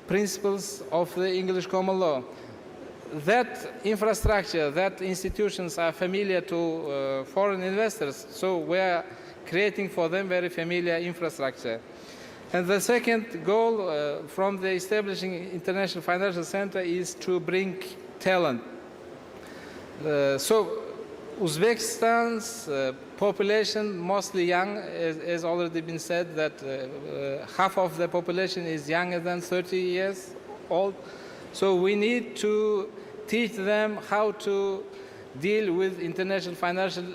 principles of the English common law. That infrastructure, that institutions are familiar to foreign investors, so we are creating for them very familiar infrastructure. And the second goal from the establishing International Financial Center is to bring talent. So Uzbekistan's population, mostly young, has already been said that half of the population is younger than 30 years old. So we need to teach them how to deal with international financial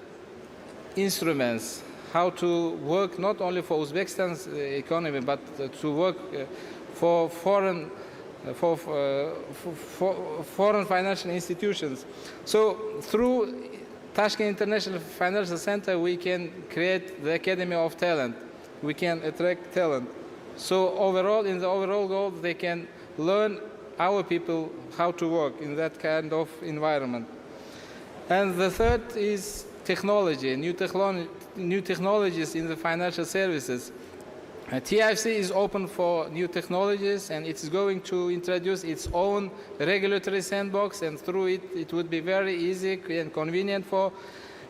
instruments, how to work not only for Uzbekistan's economy, but to work for foreign financial institutions. So through Tashkent International Financial Center, we can create the Academy of Talent. We can attract talent. So overall, in the overall goal, they can learn our people how to work in that kind of environment. And the third is technology, new technologies in the financial services. TIFC is open for new technologies, and it's going to introduce its own regulatory sandbox, and through it, it would be very easy and convenient for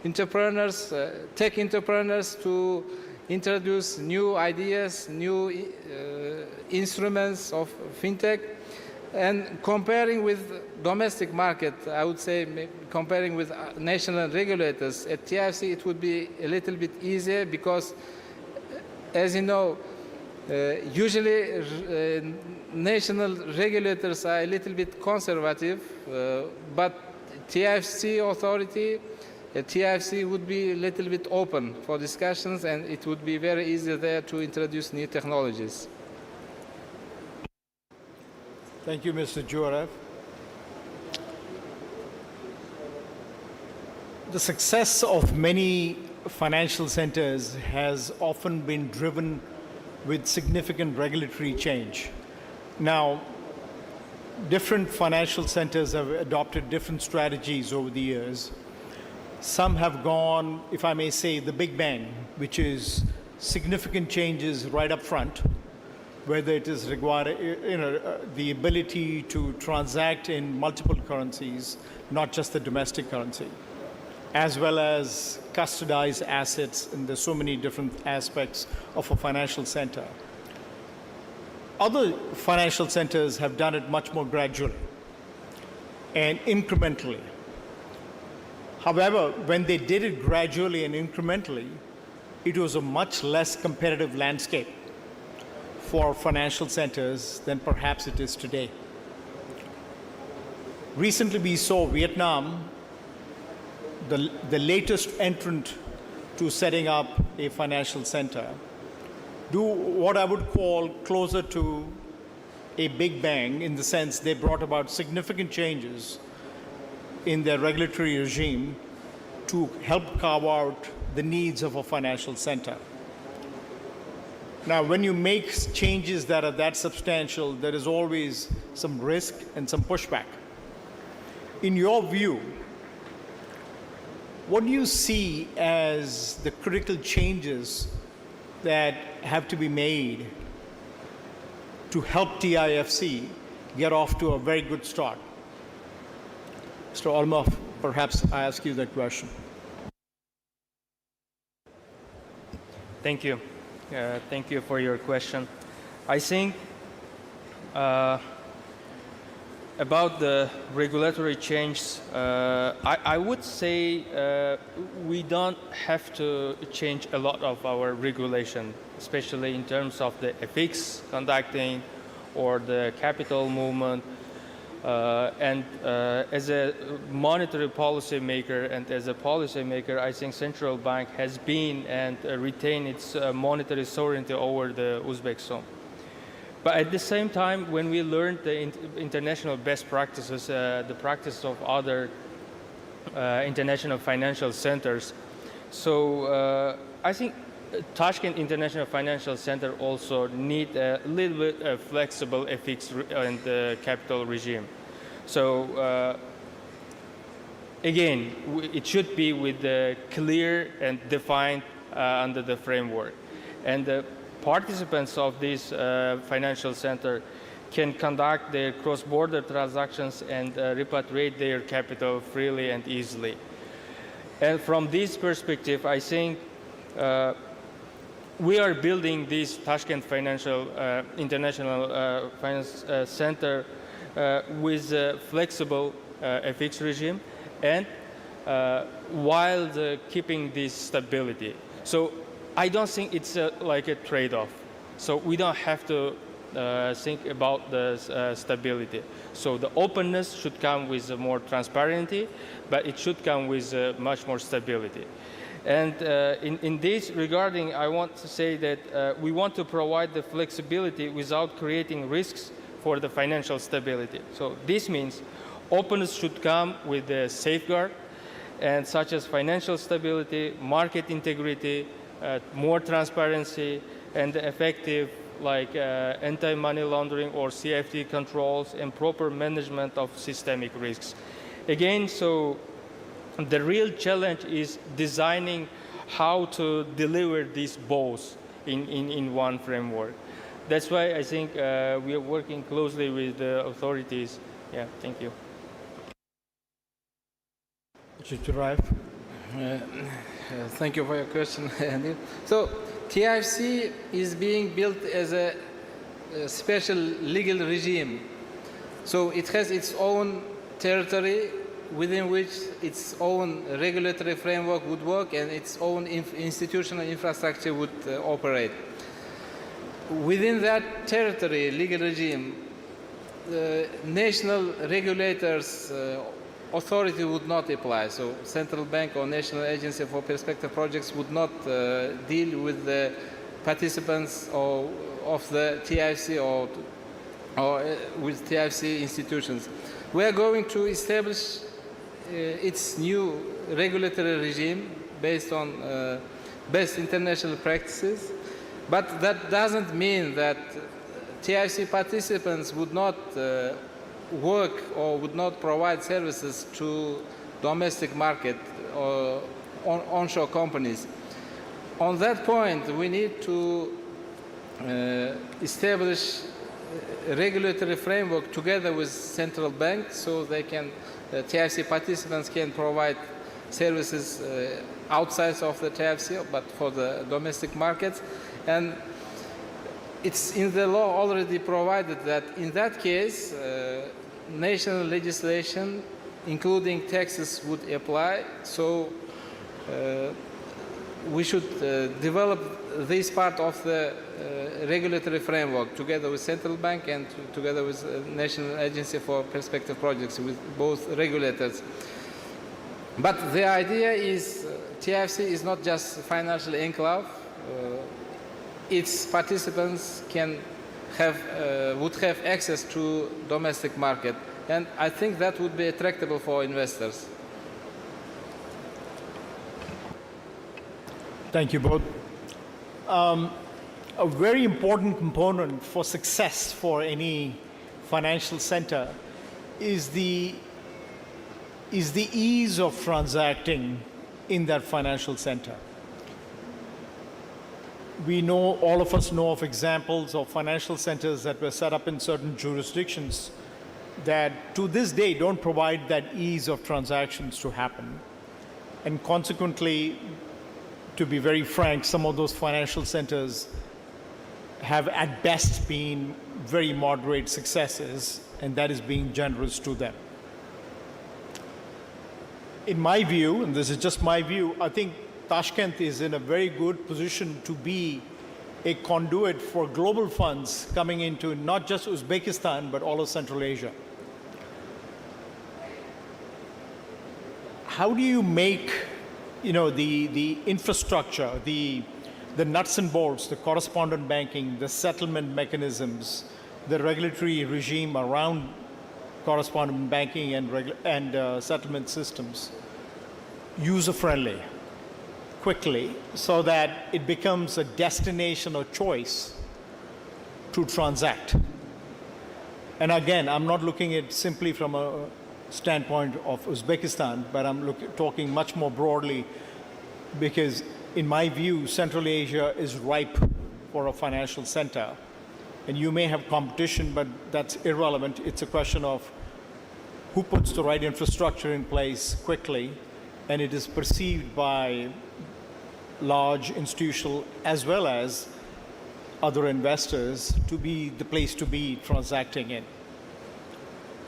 entrepreneurs, tech entrepreneurs, to introduce new ideas, new instruments of fintech. And comparing with domestic market, I would say comparing with national regulators, at TIFC it would be a little bit easier because, as you know, usually national regulators are a little bit conservative, but TIFC authority, TIFC would be a little bit open for discussions, and it would be very easy there to introduce new technologies. Thank you, Mr. Jorav. The success of many financial centers has often been driven with significant regulatory change. Now, different financial centers have adopted different strategies over the years. Some have gone, if I may say, the big bang, which is significant changes right up front, whether it is the ability to transact in multiple currencies, not just the domestic currency, as well as custodize assets, and there's so many different aspects of a financial center. Other financial centers have done it much more gradually and incrementally. However, when they did it gradually and incrementally, it was a much less competitive landscape for financial centers than perhaps it is today. Recently, we saw Vietnam, the latest entrant to setting up a financial center, do what I would call closer to a big bang, in the sense they brought about significant changes in their regulatory regime to help carve out the needs of a financial center. Now, when you make changes that are that substantial, there is always some risk and some pushback. In your view, what do you see as the critical changes that have to be made to help TIFC get off to a very good start? Mr. Olmov, perhaps I ask you that question. Thank you. Thank you for your question. I think about the regulatory change, I would say we don't have to change a lot of our regulation, especially in terms of the FX conducting or the capital movement. As a monetary policy maker and as a policy maker, I think central bank has been and retained its monetary sovereignty over the Uzbek som. But at the same time, when we learned the international best practices, the practice of other international financial centers, so I think Tashkent International Financial Center also need a little bit flexible FX and capital regime. So again, it should be with the clear and defined under the framework. And the participants of this financial center can conduct their cross-border transactions and repatriate their capital freely and easily. And from this perspective, I think we are building this Tashkent International Finance Center with a flexible FX regime and while keeping this stability. So I don't think it's like a trade-off. So we don't have to think about the stability. So the openness should come with more transparency, but it should come with much more stability. And in this regarding, I want to say that we want to provide the flexibility without creating risks for the financial stability. So this means openness should come with a safeguard, and such as financial stability, market integrity, more transparency, and effective like anti-money laundering or CFT controls and proper management of systemic risks. Again, so the real challenge is designing how to deliver these both in one framework. That's why I think we are working closely with the authorities. Yeah, thank you. Thank you for your question. So TFC is being built as a special legal regime. So it has its own territory within which its own regulatory framework would work and its own institutional infrastructure would operate. Within that territory, legal regime, the national regulators' authority would not apply. So central bank or national agency for perspective projects would not deal with the participants of the TFC or with TFC institutions. We are going to establish its new regulatory regime based on best international practices, but that doesn't mean that TFC participants would not work or would not provide services to domestic market or onshore companies. On that point, we need to establish a regulatory framework together with central banks so they can, TFC participants can provide services outside of the TFC, but for the domestic markets. And it's in the law already provided that in that case, national legislation, including taxes, would apply. So we should develop this part of the regulatory framework together with central bank and together with National Agency for Perspective Projects, with both regulators. But the idea is TFC is not just financial enclave. Its participants can have, would have access to domestic market. And I think that would be attractive for investors. Thank you both. A very important component for success for any financial center is the ease of transacting in that financial center. We know, all of us know of examples of financial centers that were set up in certain jurisdictions that to this day don't provide that ease of transactions to happen. And consequently, to be very frank, some of those financial centers have at best been very moderate successes, and that is being generous to them. In my view, and this is just my view, I think Tashkent is in a very good position to be a conduit for global funds coming into not just Uzbekistan, but all of Central Asia. how do you make, the infrastructure, the nuts and bolts, the correspondent banking, the settlement mechanisms, the regulatory regime around correspondent banking and settlement systems user-friendly, quickly, so that it becomes a destination or choice to transact? And again, I'm not looking at simply from a standpoint of Uzbekistan, but I'm talking much more broadly, because in my view, Central Asia is ripe for a financial center. And you may have competition, but that's irrelevant. It's a question of who puts the right infrastructure in place quickly, and it is perceived by large institutional as well as other investors to be the place to be transacting in.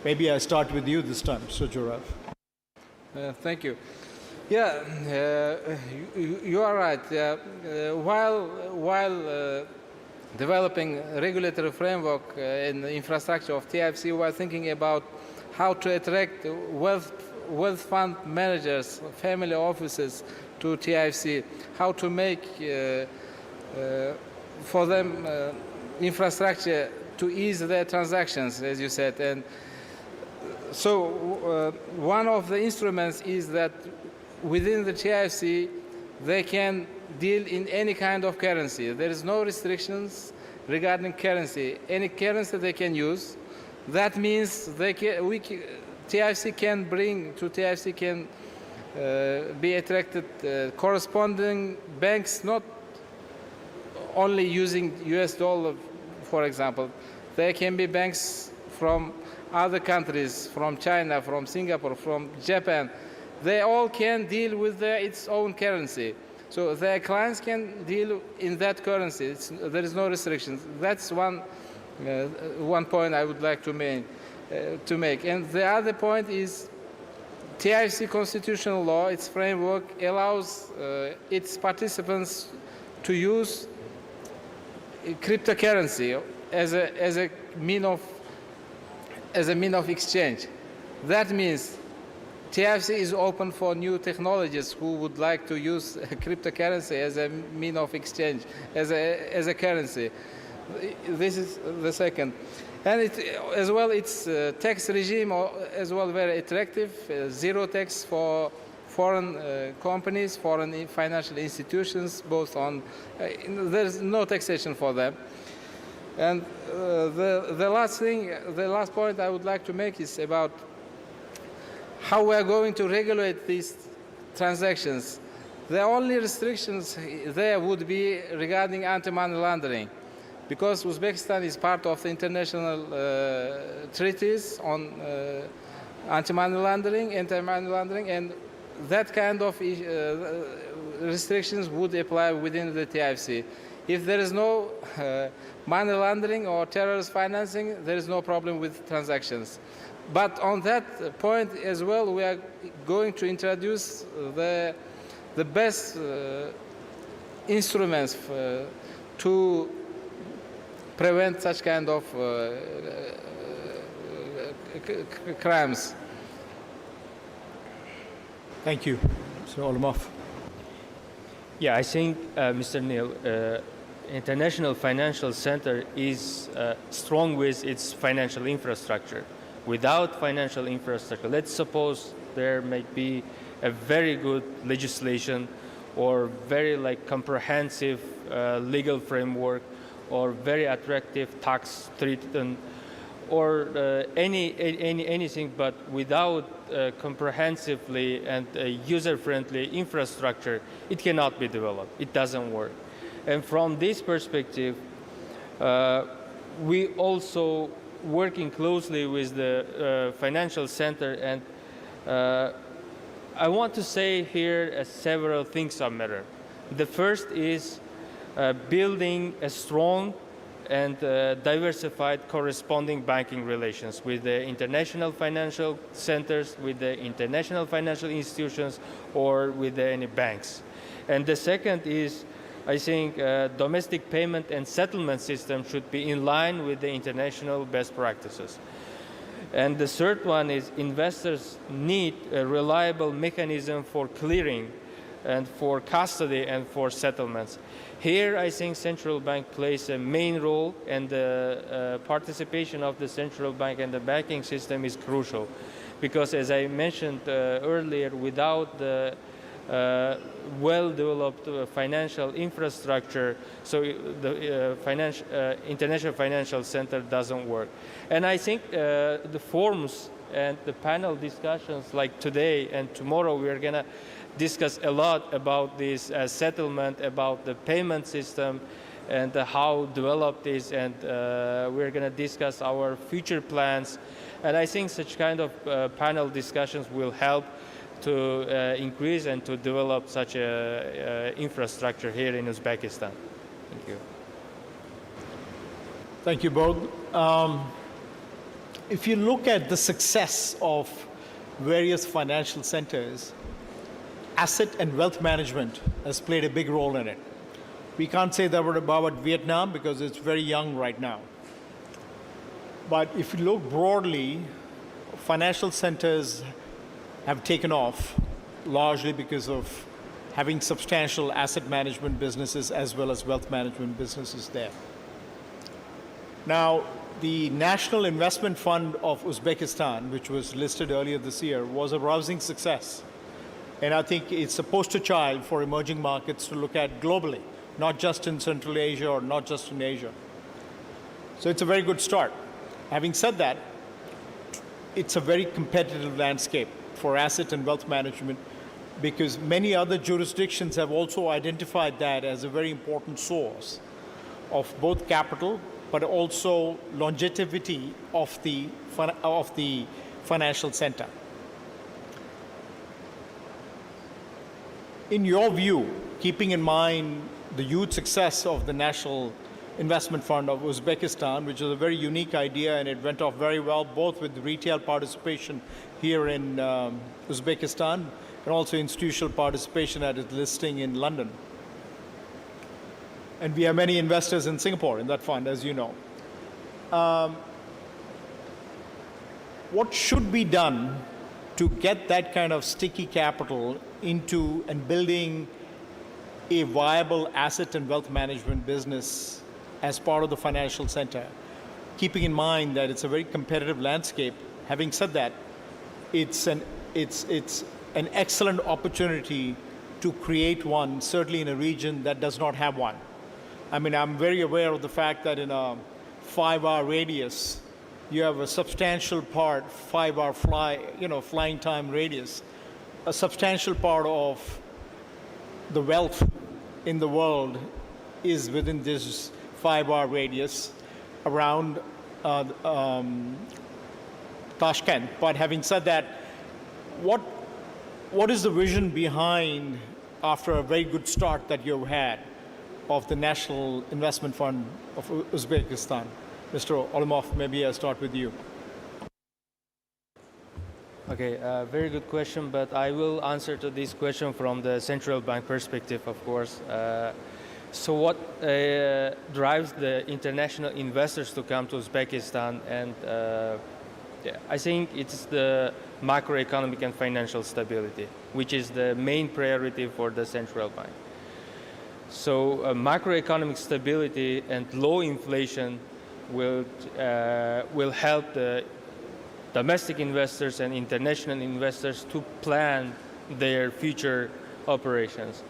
Maybe I start with you this time, Sujurav. Thank you. Yeah, you are right. While developing a regulatory framework in the infrastructure of TIFC, we are thinking about how to attract wealth fund managers, family offices to TIFC, how to make for them infrastructure to ease their transactions, as you said. And so one of the instruments is that within the TIFC, they can deal in any kind of currency. There is no restrictions regarding currency. Any currency they can use. That means TIFC can bring to TIFC can be attracted corresponding banks, not only using US dollar, for example. There can be banks from other countries, from China, from Singapore, from Japan. They all can deal with its own currency. So their clients can deal in that currency. There is no restrictions. That's one point I would like to make. And the other point is TIFC constitutional law, its framework, allows its participants to use cryptocurrency as a mean of exchange. That means TIFC is open for new technologies who would like to use cryptocurrency as a mean of exchange, as a currency. This is the second. And as well, its tax regime as well very attractive, zero tax for foreign companies, foreign financial institutions, both on, there's no taxation for them. And the last point I would like to make is about how we are going to regulate these transactions. The only restrictions there would be regarding anti-money laundering, because Uzbekistan is part of the international treaties on anti-money laundering, and that kind of restrictions would apply within the TIFC. If there is no money laundering or terrorist financing, there is no problem with transactions. But on that point as well, we are going to introduce the best instruments to prevent such kind of crimes. Thank you. Mr. Olmov. Yeah, I think, Mr. Neil, International Financial Center is strong with its financial infrastructure. Without financial infrastructure, let's suppose there might be a very good legislation or very comprehensive legal framework or very attractive tax treatment or anything, but without comprehensively and user-friendly infrastructure, it cannot be developed. It doesn't work. And from this perspective, we also working closely with the financial center, and I want to say here several things that matter. The first is building a strong and diversified corresponding banking relations with the international financial centers, with the international financial institutions, or with any banks. And the second is, I think domestic payment and settlement system should be in line with the international best practices. And the third one is investors need a reliable mechanism for clearing and for custody and for settlements. Here, I think central bank plays a main role, and the participation of the central bank and the banking system is crucial. Because as I mentioned earlier, without the well-developed financial infrastructure, so the international financial center doesn't work. And I think the forums and the panel discussions like today and tomorrow, we are going to discuss a lot about this settlement, about the payment system, and how developed this, and we're going to discuss our future plans. And I think such kind of panel discussions will help to increase and to develop such a infrastructure here in Uzbekistan. Thank you. Thank you both. If you look at the success of various financial centers, asset and wealth management has played a big role in it. We can't say that about Vietnam because it's very young right now. But if you look broadly, financial centers have taken off largely because of having substantial asset management businesses as well as wealth management businesses there. Now, the National Investment Fund of Uzbekistan, which was listed earlier this year, was a rousing success. And I think it's a poster child for emerging markets to look at globally, not just in Central Asia or not just in Asia. So it's a very good start. Having said that, it's a very competitive landscape for asset and wealth management because many other jurisdictions have also identified that as a very important source of both capital but also longevity of the financial center. In your view, keeping in mind the huge success of the National Investment Fund of Uzbekistan, which is a very unique idea, and it went off very well, both with retail participation here in Uzbekistan and also institutional participation at its listing in London. And we have many investors in Singapore in that fund, as you know. What should be done to get that kind of sticky capital into and building a viable asset and wealth management business as part of the financial center, keeping in mind that it's a very competitive landscape? Having said that, it's an excellent opportunity to create one, certainly in a region that does not have one. I mean, I'm very aware of the fact that in a 5-hour radius, you have a substantial part, 5-hour flying time radius, a substantial part of the wealth in the world is within this 5-hour radius around Tashkent. But having said that, what is the vision behind, after a very good start that you've had, of the National Investment Fund of Uzbekistan? Mr. Olimov, maybe I'll start with you. Okay, very good question, but I will answer to this question from the central bank perspective, of course. So what drives the international investors to come to Uzbekistan? And I think it's the macroeconomic and financial stability, which is the main priority for the central bank. So macroeconomic stability and low inflation will help the domestic investors and international investors to plan their future operations.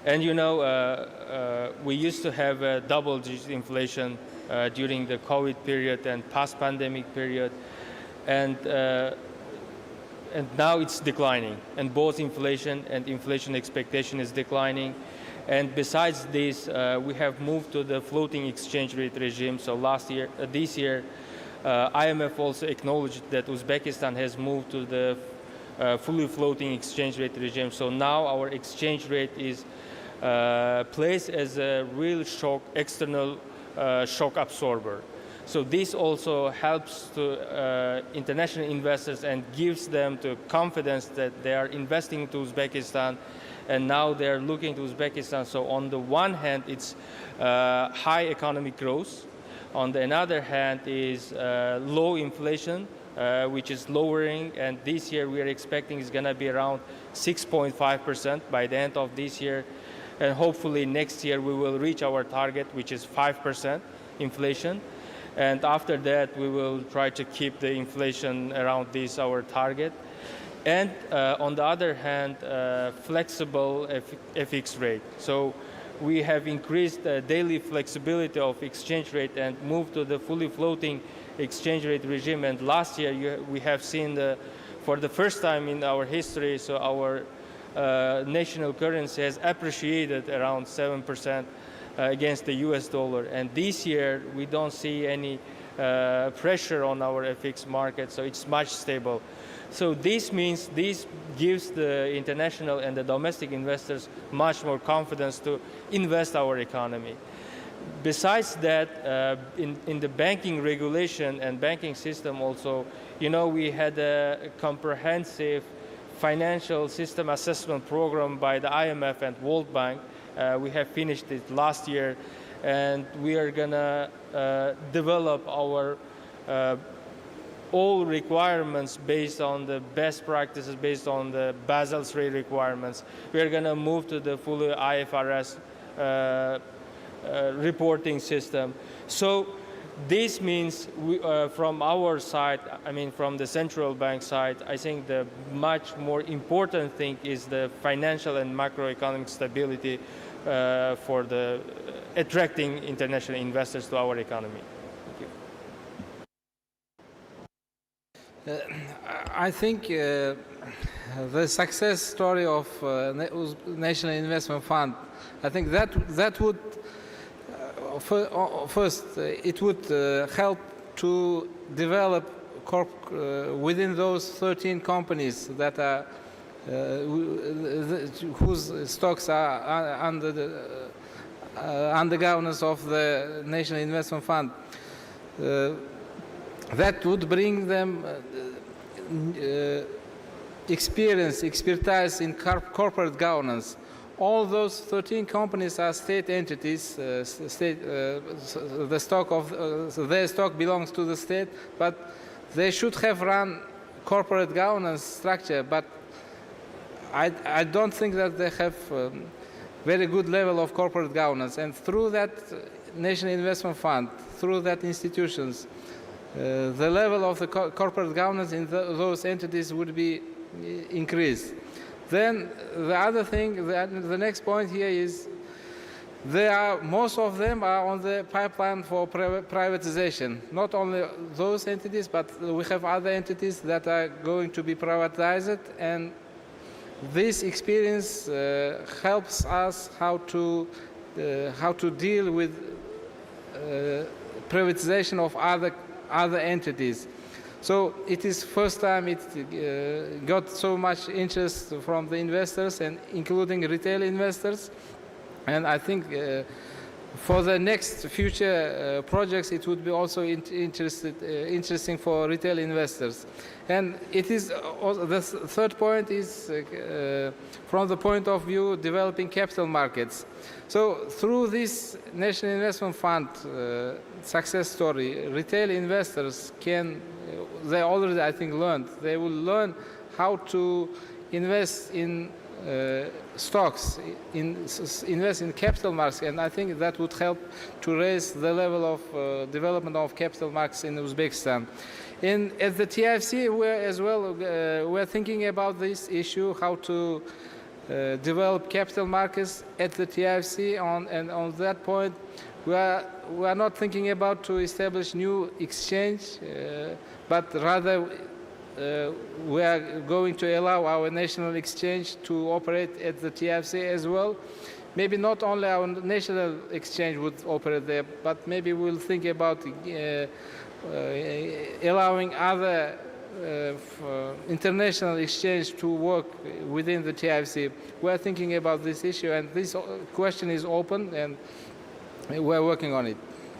And you know, we used to have a double-digit inflation during the COVID period and post-pandemic period, and now it's declining. And both inflation and inflation expectation is declining. And besides this, we have moved to the floating exchange rate regime. So this year, IMF also acknowledged that Uzbekistan has moved to the fully floating exchange rate regime. So now our exchange rate is placed as a real external shock absorber. So this also helps to international investors and gives them the confidence that they are investing into Uzbekistan, and now they're looking to Uzbekistan. So on the one hand, it's high economic growth. On the other hand is low inflation, which is lowering, and this year we are expecting is going to be around 6.5% by the end of this year, and hopefully next year we will reach our target, which is 5% inflation, and after that we will try to keep the inflation around this our target. And on the other hand, flexible FX rate. So we have increased the daily flexibility of exchange rate and moved to the fully floating exchange rate regime. And last year we have seen for the first time in our history, so our national currency has appreciated around 7% against the US dollar. And this year we don't see any pressure on our FX market, so it's much stable. So this means this gives the international and the domestic investors much more confidence to invest our economy. Besides that, in the banking regulation and banking system also, we had a comprehensive financial system assessment program by the IMF and World Bank. We have finished it last year, and we are gonna develop our all requirements based on the best practices, based on the Basel III requirements. We are going to move to the fully IFRS reporting system. So this means from our side, from the central bank side, I think the much more important thing is the financial and macroeconomic stability for the attracting international investors to our economy. I think the success story of National Investment Fund, I think that would first it would help to develop within those 13 companies that are whose stocks are under the governance of the National Investment Fund. That would bring them expertise in corporate governance. All those 13 companies are state entities. The stock of their stock belongs to the state, but they should have run corporate governance structure. But I don't think that they have very good level of corporate governance. And through that National Investment Fund, through that institutions, the level of the corporate governance in those entities would be increased. Then the other thing, the next point here is most of them are on the pipeline for privatization. Not only those entities, but we have other entities that are going to be privatized, and this experience helps us how to deal with privatization of other entities. So it is first time it got so much interest from the investors, and including retail investors. And I think for the next future projects, it would be also interesting for retail investors. And it is the third point is from the point of view developing capital markets. So through this National Investment Fund success story, retail investors they already, I think, learned. They will learn how to invest in stocks, invest in capital markets, and I think that would help to raise the level of development of capital markets in Uzbekistan. And at the TIFC, we're thinking about this issue, how to develop capital markets at the TIFC. And on that point, we are not thinking about to establish new exchange, but rather we are going to allow our national exchange to operate at the TIFC as well. Maybe not only our national exchange would operate there, but maybe we'll think about allowing other international exchange to work within the TIFC. We are thinking about this issue, and this question is open, and we're working on it.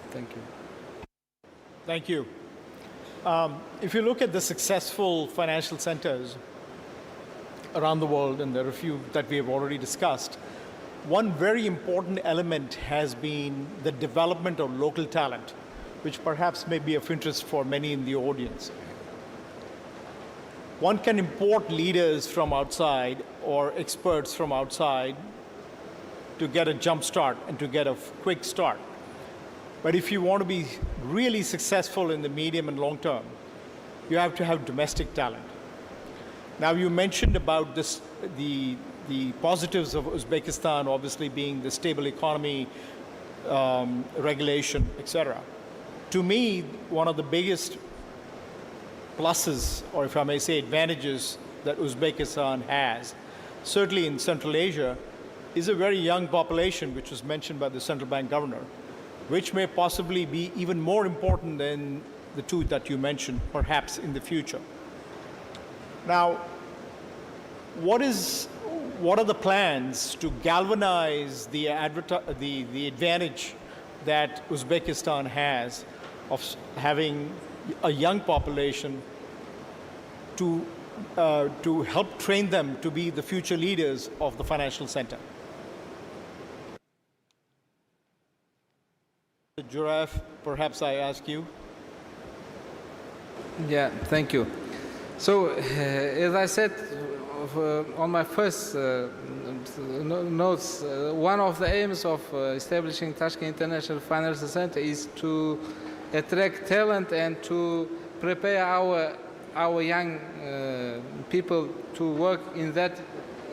Thank you. Thank you. If you look at the successful financial centers around the world, and there are a few that we have already discussed, one very important element has been the development of local talent. which perhaps may be of interest for many in the audience. One can import leaders from outside or experts from outside to get a jump start and to get a quick start. But if you want to be really successful in the medium and long term, you have to have domestic talent. Now, you mentioned about this, the positives of Uzbekistan obviously being the stable economy, regulation, etc. To me, one of the biggest pluses, or if I may say advantages, that Uzbekistan has, certainly in Central Asia, is a very young population, which was mentioned by the central bank governor, which may possibly be even more important than the two that you mentioned, perhaps in the future. Now, what are the plans to galvanize the advantage that Uzbekistan has of having a young population to help train them to be the future leaders of the financial center? Giraffe, perhaps I ask you. Yeah, thank you. So, as I said on my first notes, one of the aims of establishing Tashkent International Financial Center is to attract talent and to prepare our young people to work in that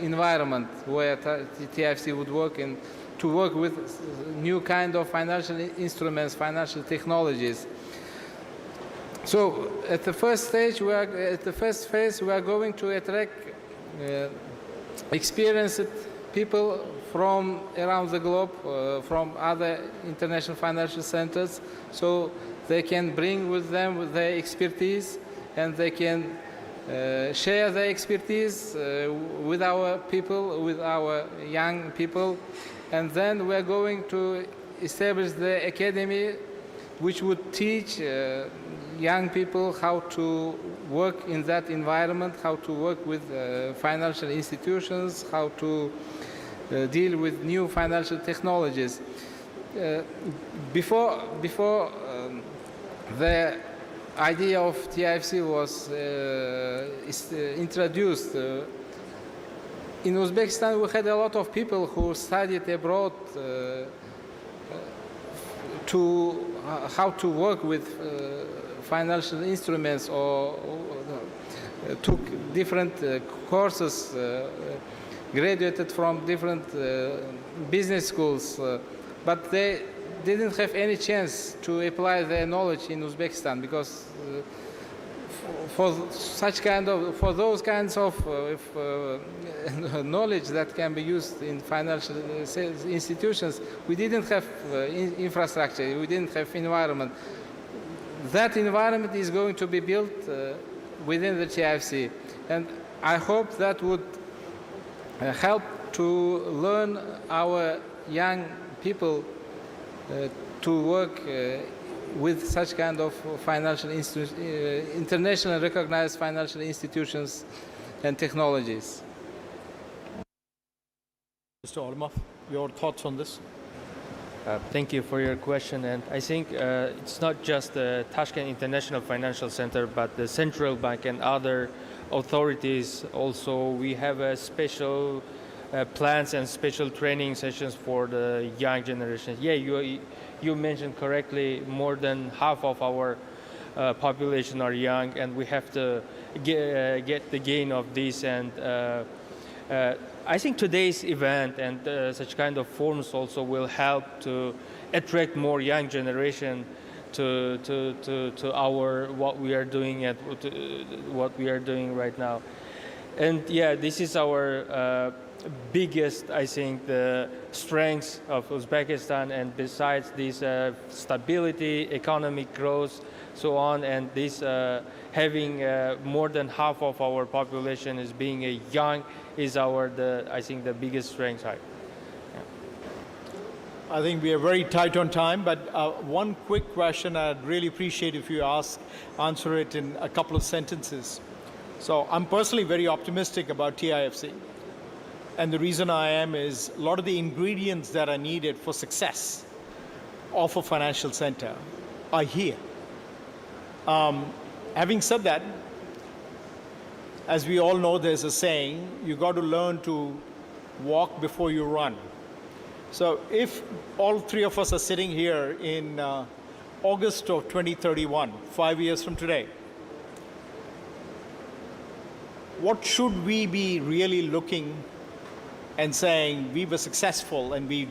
environment where TFC would work, and to work with new kind of financial instruments, financial technologies. So at the first stage, at the first phase, we are going to attract experienced people from around the globe, from other international financial centers, so they can bring with them their expertise, and they can share their expertise with our people, with our young people. And then we're going to establish the academy, which would teach young people how to work in that environment, how to work with financial institutions, how to deal with new financial technologies. Before the idea of TIFC was introduced, in Uzbekistan, we had a lot of people who studied abroad how to work with financial instruments, or took different courses, graduated from different business schools, but they didn't have any chance to apply their knowledge in Uzbekistan, because for those kinds of knowledge that can be used in financial institutions, we didn't have infrastructure, we didn't have environment. That environment is going to be built within the TIFC, and I hope that would help to learn our young people to work with such kind of internationally recognized financial institutions and technologies. Mr. Olimov, your thoughts on this? Thank you for your question, and I think it's not just the Tashkent International Financial Center, but the central bank and other authorities also. We have a special plans and special training sessions for the young generation. Yeah, you mentioned correctly, more than half of our population are young, and we have to get the gain of this. And I think today's event and such kind of forums also will help to attract more young generation to our what we are doing and what we are doing right now. And yeah, this is our biggest, I think, the strengths of Uzbekistan, and besides this stability, economic growth, so on, and this having more than half of our population is being young is I think the biggest strength. I think we are very tight on time, but one quick question I'd really appreciate if you answer it in a couple of sentences. So I'm personally very optimistic about TIFC. And the reason I am is a lot of the ingredients that are needed for success of a financial center are here. Having said that, as we all know, there's a saying, you got to learn to walk before you run. So if all three of us are sitting here in August of 2031, 5 years from today, what should we be really looking and saying we were successful and we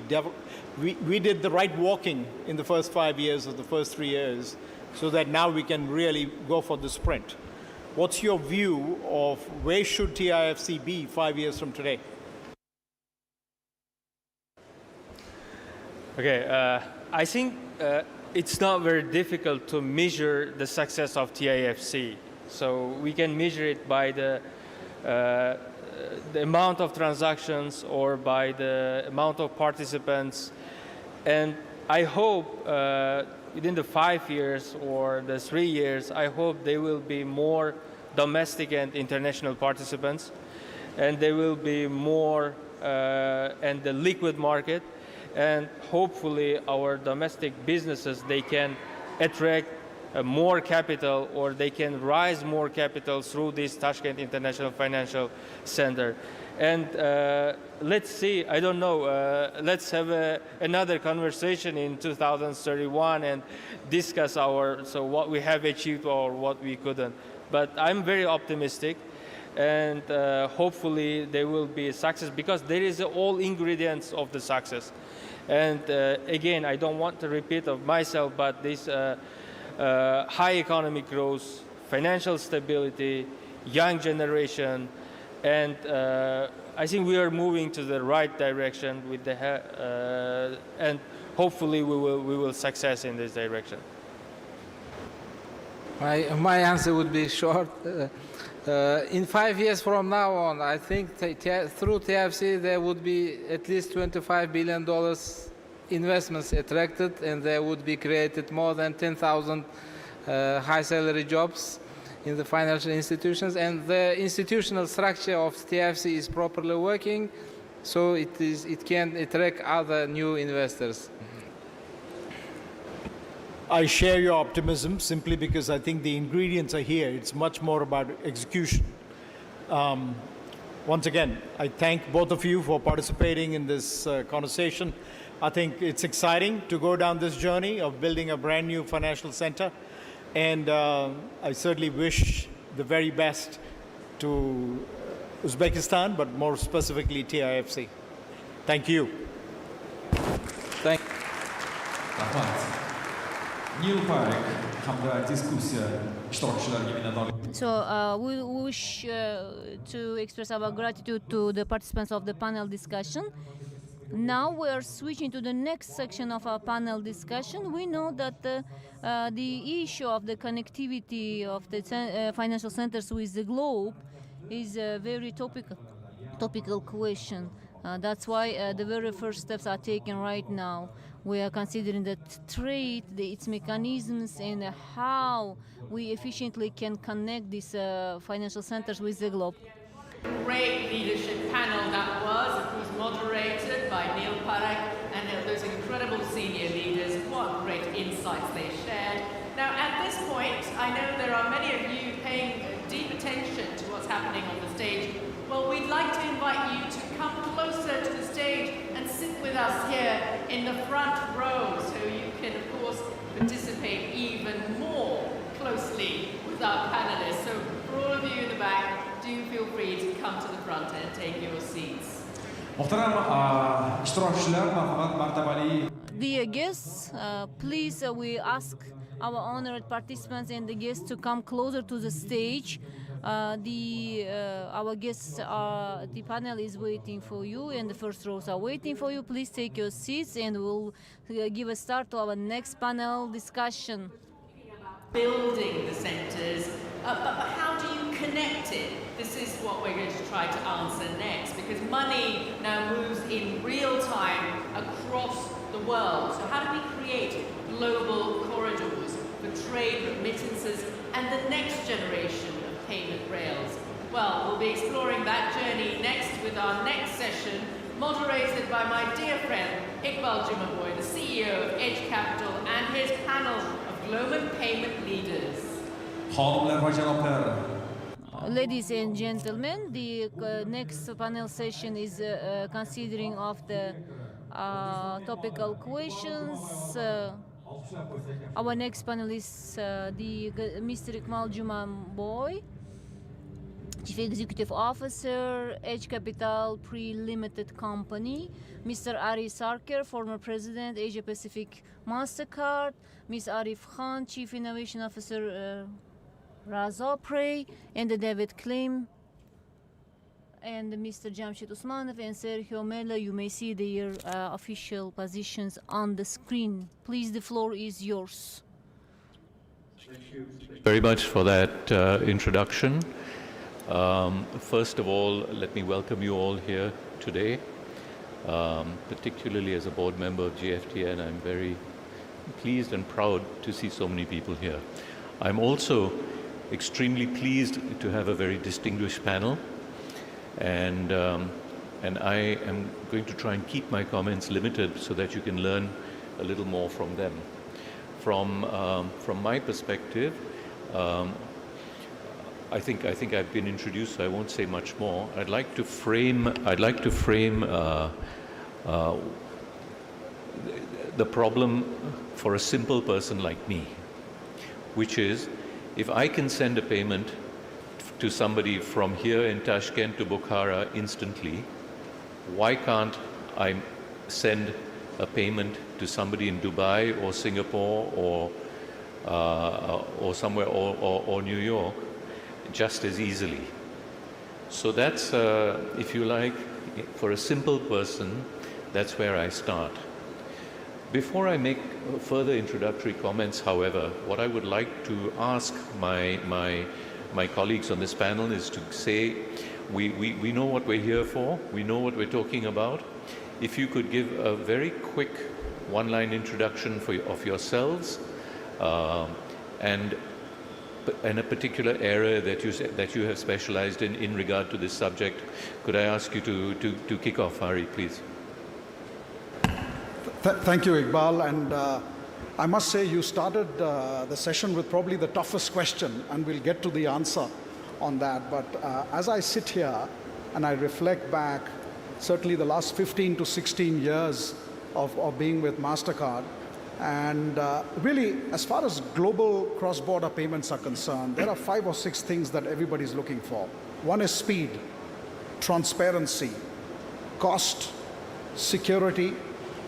did the right walking in the first 5 years or the first 3 years, so that now we can really go for the sprint? What's your view of where should TIFC be 5 years from today? Okay, I think it's not very difficult to measure the success of TIFC. So we can measure it by the amount of transactions or by the amount of participants. And I hope within the 5 years or the 3 years, I hope there will be more domestic and international participants, and there will be more and the liquid market, and hopefully our domestic businesses, they can attract more capital, or they can raise more capital through this Tashkent International Financial Center. And let's see, I don't know, let's have another conversation in 2031 and discuss what we have achieved or what we couldn't. But I'm very optimistic, and hopefully there will be a success, because there is all ingredients of the success. And again, I don't want to repeat of myself, but this high economic growth, financial stability, young generation, and I think we are moving to the right direction with and hopefully we will success in this direction. My answer would be short. In 5 years from now on, I think through TFC there would be at least $25 billion investments attracted, and there would be created more than 10,000 high salary jobs in the financial institutions, and the institutional structure of TFC is properly working, so it can attract other new investors. I share your optimism simply because I think the ingredients are here. It's much more about execution. Once again, I thank both of you for participating in this conversation. I think it's exciting to go down this journey of building a brand new financial center. And I certainly wish the very best to Uzbekistan, but more specifically TIFC. Thank you. Thank So we wish to express our gratitude to the participants of the panel discussion. Now we are switching to the next section of our panel discussion. We know that the issue of the connectivity of the financial centers with the globe is a very topical question. That's why the very first steps are taken right now. We are considering the trade, its mechanisms, and how we efficiently can connect these financial centers with the globe. Great leadership panel that was. It was moderated by Neil Parekh and those incredible senior leaders. What great insights they shared. Now, at this point, I know there are many of you paying deep attention to what's happening on the stage. Well, we'd like to invite you to come closer to the stage and sit with us here in the front row, so you can, of course, participate even more closely with our panelists. So for all of you in the back, do feel free to come to the front and take your seats. Dear guests, please, we ask our honored participants and the guests to come closer to the stage. Our guests the panel is waiting for you, and the first rows are waiting for you. Please take your seats, and we'll give a start to our next panel discussion. Building the centres, but how do you connect it? This is what we're going to try to answer next, because money now moves in real time across the world. So how do we create global corridors for trade, remittances, and the next generation of payment rails? Well, we'll be exploring that journey next with our next session, moderated by my dear friend Iqbal Jumaboy, the CEO of Edge Capital, and his panel of Global payment leaders. Xonimlar va janoblar, Ladies and gentlemen, the next panel session is considering of the topical questions. Our next panelist, Mr. Iqmal Jumanboy, Chief Executive Officer, Edge Capital Pre-Limited Company, Mr. Ari Sarker, former President, Asia Pacific MasterCard, Ms. Arif Khan, Chief Innovation Officer, Razopre, and David Klim, and Mr. Jamshid Usmanov and Sergio Mela. You may see their official positions on the screen. Please, the floor is yours. Thank you very much for that introduction. First of all, let me welcome you all here today, particularly as a board member of GFTN. I'm very pleased and proud to see so many people here. I'm also extremely pleased to have a very distinguished panel, and I am going to try and keep my comments limited so that you can learn a little more from them. From my perspective, I think I've been introduced, so I won't say much more. I'd like to frame the problem for a simple person like me, which is, if I can send a payment to somebody from here in Tashkent to Bukhara instantly, why can't I send a payment to somebody in Dubai or Singapore or somewhere or New York just as easily? So that's, if you like, for a simple person, that's where I start. Before I make further introductory comments, however, what I would like to ask my colleagues on this panel is to say, we know what we're here for, we know what we're talking about. If you could give a very quick one-line introduction of yourselves and a particular area that you have specialized in regard to this subject, could I ask you to kick off, Hari, please? Thank you, Iqbal. And I must say you started the session with probably the toughest question, and we'll get to the answer on that. But as I sit here and I reflect back, certainly the last 15 to 16 years of being with MasterCard, and really, as far as global cross-border payments are concerned, there are 5 or 6 things that everybody's looking for. One is speed, transparency, cost, security,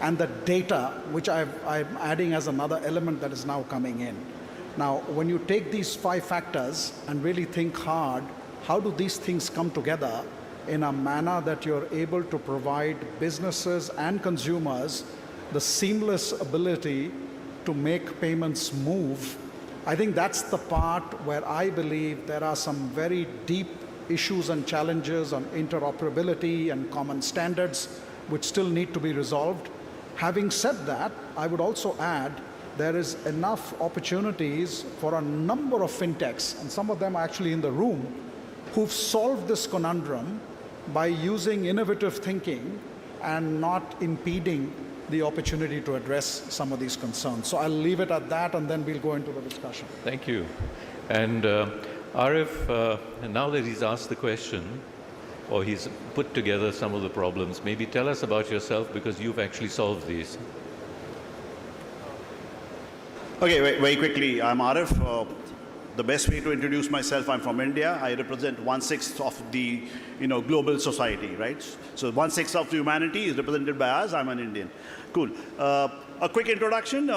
and the data, which I'm adding as another element that is now coming in. Now, when you take these 5 factors and really think hard, how do these things come together in a manner that you're able to provide businesses and consumers the seamless ability to make payments move? I think that's the part where I believe there are some very deep issues and challenges on interoperability and common standards which still need to be resolved. Having said that, I would also add there is enough opportunities for a number of fintechs, and some of them are actually in the room, who've solved this conundrum by using innovative thinking and not impeding the opportunity to address some of these concerns. So I'll leave it at that, and then we'll go into the discussion. Thank you. And Arif, now that he's asked the question, or he's put together some of the problems, maybe tell us about yourself, because you've actually solved these. Okay, very quickly, I'm Arif. The best way to introduce myself, I'm from India. I represent 1/6 of the global society, right? So 1/6 of humanity is represented by us. I'm an Indian. Cool. A quick introduction.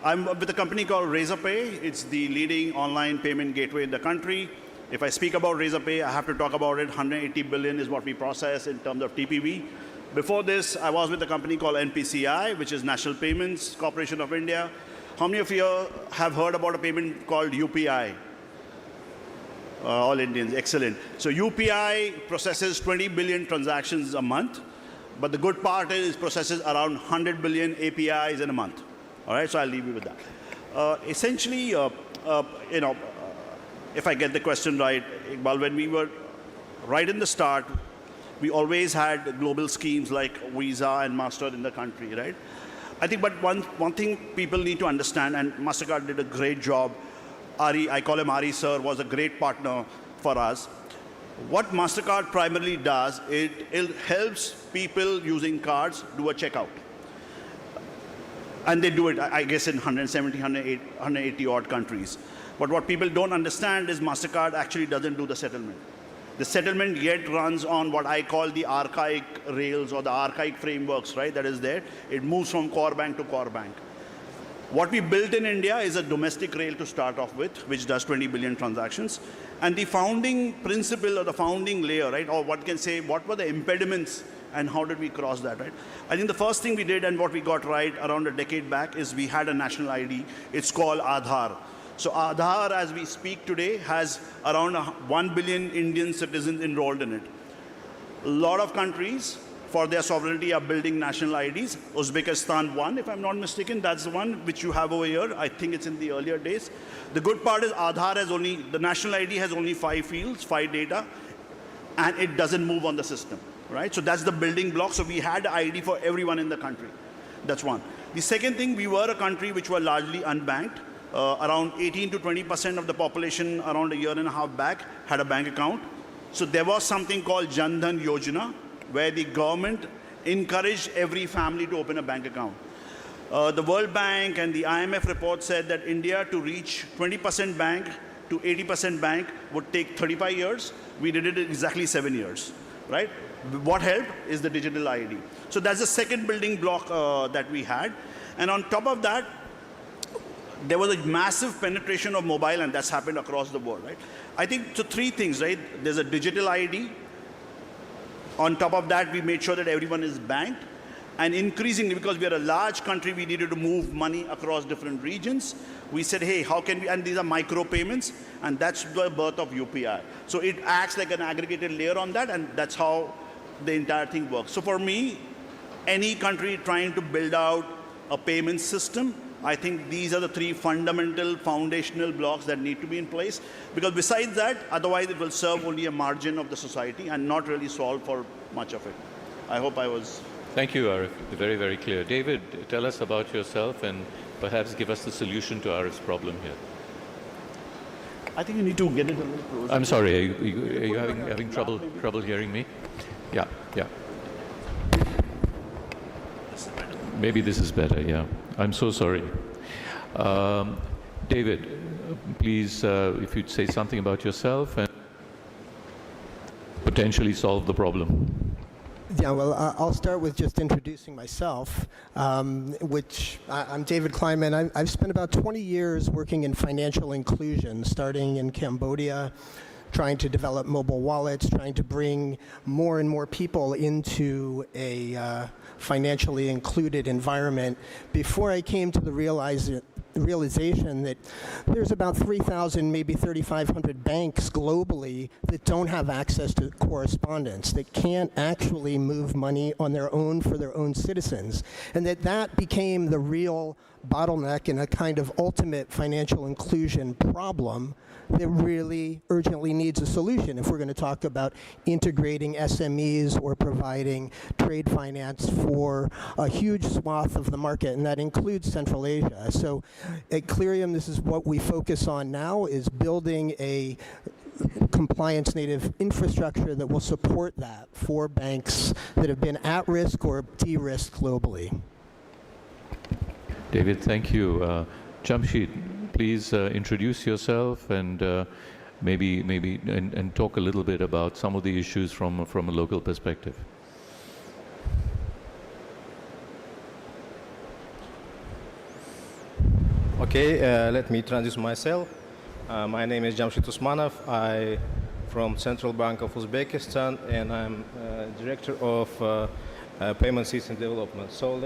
I'm with a company called Razorpay. It's the leading online payment gateway in the country. If I speak about Razorpay, I have to talk about it. 180 billion is what we process in terms of TPV. Before this, I was with a company called NPCI, which is National Payments Corporation of India. How many of you have heard about a payment called UPI? All Indians, excellent. So UPI processes 20 billion transactions a month, but the good part is it processes around 100 billion APIs in a month. All right, so I'll leave you with that. Essentially, if I get the question right, Iqbal, when we were right in the start, we always had global schemes like Visa and Master in the country, right? I think, but one thing people need to understand, and MasterCard did a great job. Ari, I call him Ari sir, was a great partner for us. What MasterCard primarily does, it helps people using cards do a checkout. And they do it, I guess, in 170, 180 odd countries. But what people don't understand is MasterCard actually doesn't do the settlement. The settlement yet runs on what I call the archaic rails or the archaic frameworks, right, that is there. It moves from core bank to core bank. What we built in India is a domestic rail to start off with, which does 20 billion transactions. And the founding principle or the founding layer, right, or what can say, what were the impediments and how did we cross that, right? I think the first thing we did and what we got right around a decade back is we had a national ID. It's called Aadhaar. So Aadhaar, as we speak today, has around 1 billion Indian citizens enrolled in it. A lot of countries, for their sovereignty, are building national IDs. Uzbekistan one, if I'm not mistaken, that's the one which you have over here. I think it's in the earlier days. The good part is Aadhaar has only, the national ID has only 5 fields, 5 data, and it doesn't move on the system, right? So that's the building block. So we had ID for everyone in the country. That's one. The second thing, we were a country which were largely unbanked. Around 18 to 20% of the population around a year and a half back had a bank account. So there was something called Jan Dhan Yojana, where the government encouraged every family to open a bank account. The World Bank and the IMF report said that India to reach 20% bank to 80% bank would take 35 years. We did it in exactly 7 years, right? What helped is the digital ID. So that's the second building block that we had. And on top of that, there was a massive penetration of mobile, and that's happened across the board, right? I think, so 3 things, right? There's a digital ID. On top of that, we made sure that everyone is banked. And increasingly, because we are a large country, we needed to move money across different regions. We said, hey, how can we, and these are micro payments, and that's the birth of UPI. So it acts like an aggregated layer on that, and that's how the entire thing works. So for me, any country trying to build out a payment system, I think these are the 3 fundamental foundational blocks that need to be in place. Because besides that, otherwise it will serve only a margin of the society and not really solve for much of it. I hope I was... Thank you, Arif. Very, very clear. David, tell us about yourself and perhaps give us the solution to Arif's problem here. I think you need to get it a little closer. I'm sorry, are you having trouble hearing me? Yeah. Maybe this is better, yeah. I'm so sorry. David, please, if you'd say something about yourself and potentially solve the problem. Yeah, well, I'll start with just introducing myself, which I'm David Kleinman. I've spent about 20 years working in financial inclusion, starting in Cambodia, trying to develop mobile wallets, trying to bring more and more people into a financially included environment. Before I came to the realization that there's about 3,000, maybe 3,500 banks globally that don't have access to correspondence, that can't actually move money on their own for their own citizens, and that became the real bottleneck and a kind of ultimate financial inclusion problem that really urgently needs a solution if we're going to talk about integrating SMEs or providing trade finance for a huge swath of the market, and that includes Central Asia. So at Clearium, this is what we focus on now, is building a compliance native infrastructure that will support that for banks that have been at risk or de-risked globally. David, thank you. Jamshid, please introduce yourself and maybe talk a little bit about some of the issues from a local perspective. Okay, let me introduce myself. My name is Jamshid Usmanov. I'm from Central Bank of Uzbekistan, and I'm director of payment system development. So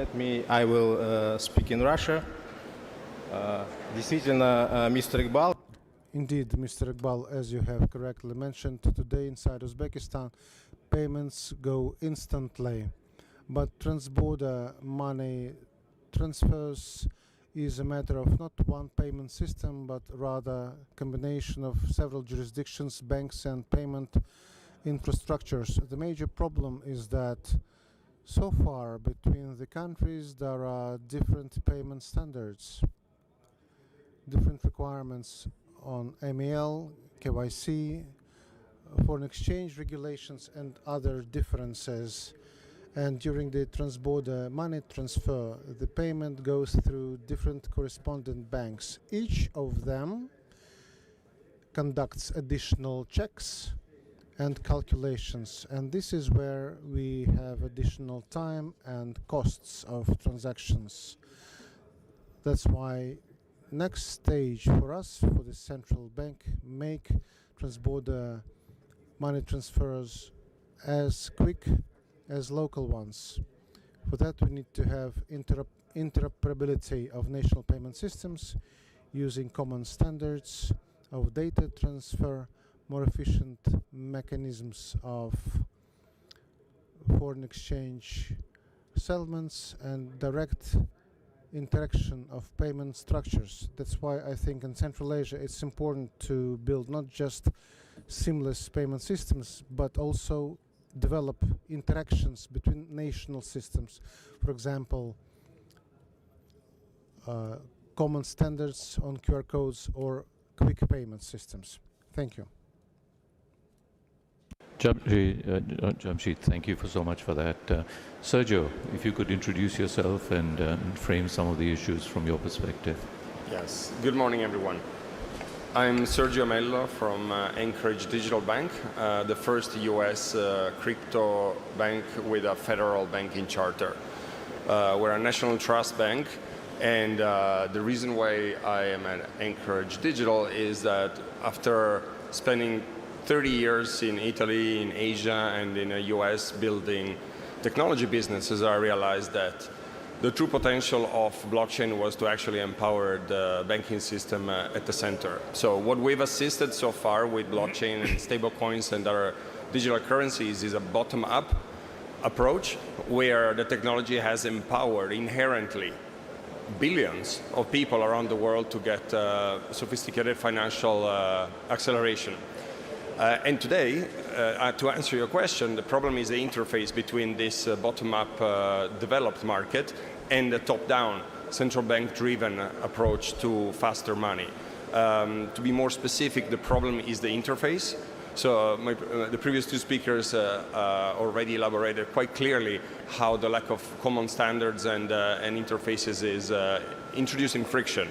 I will speak in Russia. Действительно, Mr. Iqbal. Indeed, Mr. Iqbal, as you have correctly mentioned, today inside Uzbekistan, payments go instantly, but trans-border money transfers is a matter of not one payment system, but rather combination of several jurisdictions, banks, and payment infrastructures. The major problem is that So far, between the countries, there are different payment standards, different requirements on MEL, KYC, foreign exchange regulations, and other differences. And during the transborder money transfer, the payment goes through different correspondent banks. Each of them conducts additional checks and calculations, and this is where we have additional time and costs of transactions. That's why next stage for us, for the central bank, make transborder money transfers as quick as local ones. For that, we need to have interoperability of national payment systems using common standards of data transfer, more efficient mechanisms of foreign exchange settlements, and direct interaction of payment structures. That's why I think in Central Asia it's important to build not just seamless payment systems, but also develop interactions between national systems. For example, common standards on QR codes or quick payment systems. Thank you. Jamshid, thank you so much for that. Sergio, if you could introduce yourself and frame some of the issues from your perspective. Yes, good morning everyone. I'm Sergio Mello from Anchorage Digital Bank, the first US crypto bank with a federal banking charter. We're a national trust bank, and the reason why I am at Anchorage Digital is that after spending 30 years in Italy, in Asia, and in the US building technology businesses, I realized that the true potential of blockchain was to actually empower the banking system at the center. So what we've assisted so far with blockchain and stablecoins and other digital currencies is a bottom-up approach where the technology has empowered inherently billions of people around the world to get sophisticated financial acceleration. And today, to answer your question, the problem is the interface between this bottom-up developed market and the top-down central bank-driven approach to faster money. To be more specific, the problem is the interface. So the previous two speakers already elaborated quite clearly how the lack of common standards and interfaces is introducing friction.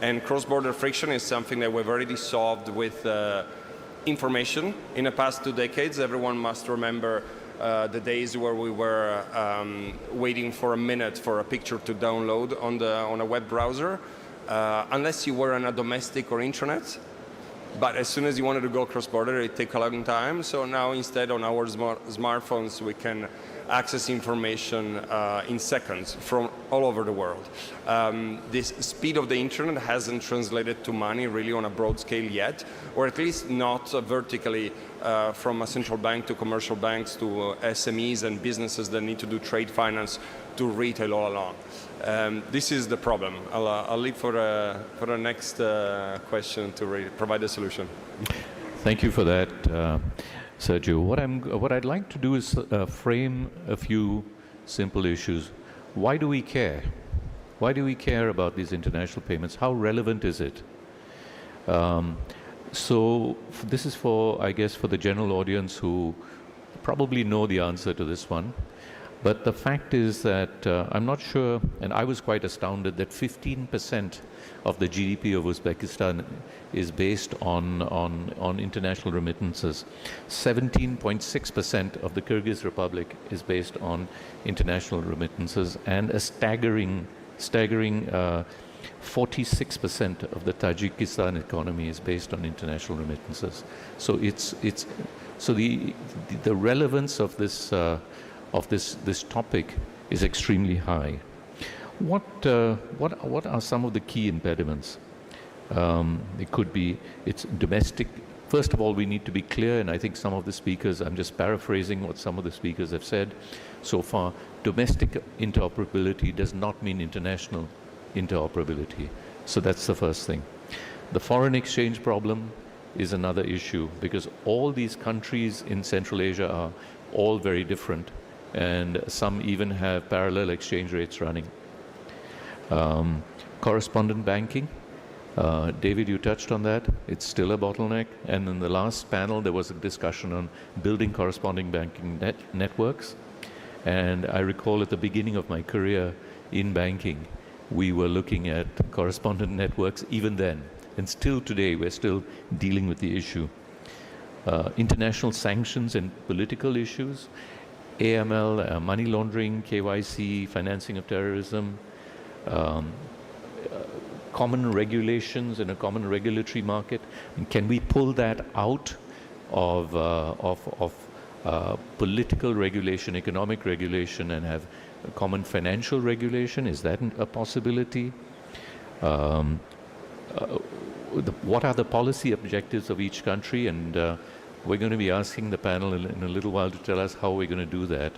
And cross-border friction is something that we've already solved with information. In the past 2 decades, everyone must remember the days where we were waiting for a minute for a picture to download on a web browser, unless you were on a domestic or intranet. But as soon as you wanted to go cross-border, it takes a long time. So now instead on our smartphones, we can access information in seconds from all over the world. This speed of the internet hasn't translated to money really on a broad scale yet, or at least not vertically from a central bank to commercial banks to SMEs and businesses that need to do trade finance to retail all along. This is the problem. I'll leave for the next question to provide a solution. Thank you for that, Sergio. What I'd like to do is frame a few simple issues. Why do we care? Why do we care about these international payments? How relevant is it? So this is for, I guess, for the general audience who probably know the answer to this one. But the fact is that I'm not sure, and I was quite astounded that 15% of the GDP of Uzbekistan is based on international remittances. 17.6% of the Kyrgyz Republic is based on international remittances, and a staggering 46% of the Tajikistan economy is based on international remittances. So the relevance of this topic is extremely high. What are some of the key impediments? It could be it's domestic. First of all, we need to be clear, and I think some of the speakers, I'm just paraphrasing what some of the speakers have said so far. Domestic interoperability does not mean international interoperability. So that's the first thing. The foreign exchange problem is another issue, because all these countries in Central Asia are all very different, and some even have parallel exchange rates running. Correspondent banking, David, you touched on that. It's still a bottleneck. And in the last panel, there was a discussion on building corresponding banking networks. And I recall at the beginning of my career in banking, we were looking at correspondent networks even then. And still today, we're still dealing with the issue. International sanctions and political issues, AML, money laundering, KYC, financing of terrorism, common regulations in a common regulatory market. And can we pull that out of political regulation, economic regulation, and have a common financial regulation? Is that a possibility? What are the policy objectives of each country? And we're going to be asking the panel in a little while to tell us how we're going to do that.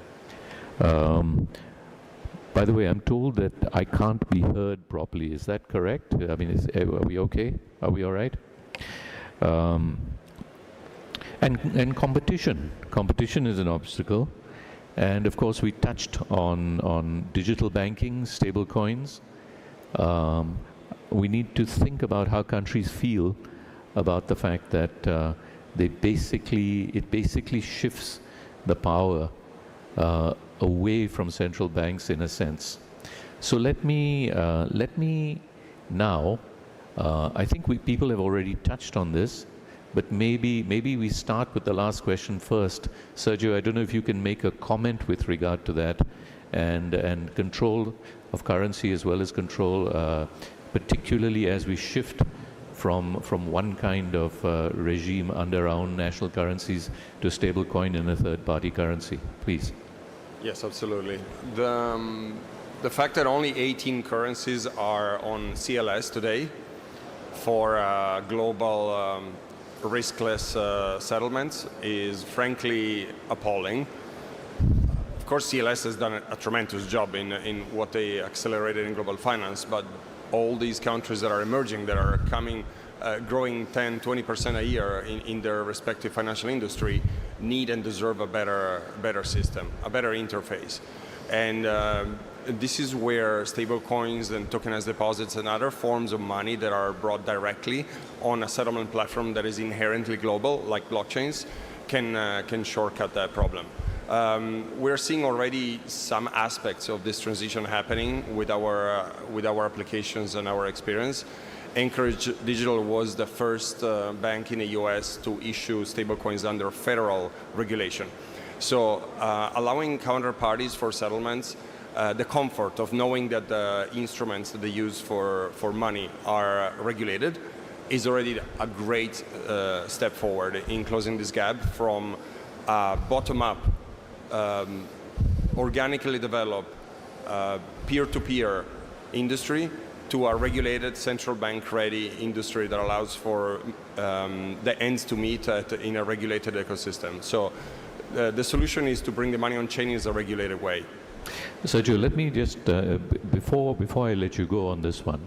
By the way, I'm told that I can't be heard properly. Is that correct? I mean, are we okay? Are we all right? And competition. Competition is an obstacle. And of course, we touched on digital banking, stable coins. We need to think about how countries feel about the fact that it basically shifts the power away from central banks in a sense. So let me now, I think people have already touched on this, but maybe we start with the last question first. Sergio, I don't know if you can make a comment with regard to that, and control of currency as well as control, particularly as we shift from one kind of regime under our own national currencies to a stable coin and a third-party currency. Please. Yes, absolutely. The fact that only 18 currencies are on CLS today for global riskless settlements is frankly appalling. Of course, CLS has done a tremendous job in what they accelerated in global finance, but all these countries that are emerging, that are coming, growing 10, 20% a year in their respective financial industry, need and deserve a better system, a better interface. And this is where stable coins and tokenized deposits and other forms of money that are brought directly on a settlement platform that is inherently global, like blockchains, can shortcut that problem. We're seeing already some aspects of this transition happening with our applications and our experience. Anchorage Digital was the first bank in the US to issue stablecoins under federal regulation. So allowing counterparties for settlements the comfort of knowing that the instruments that they use for money are regulated is already a great step forward in closing this gap from bottom-up, organically developed, peer-to-peer industry to a regulated central bank-ready industry that allows for the ends to meet in a regulated ecosystem. So the solution is to bring the money on chain in a regulated way. Sergio, let me just, before I let you go on this one,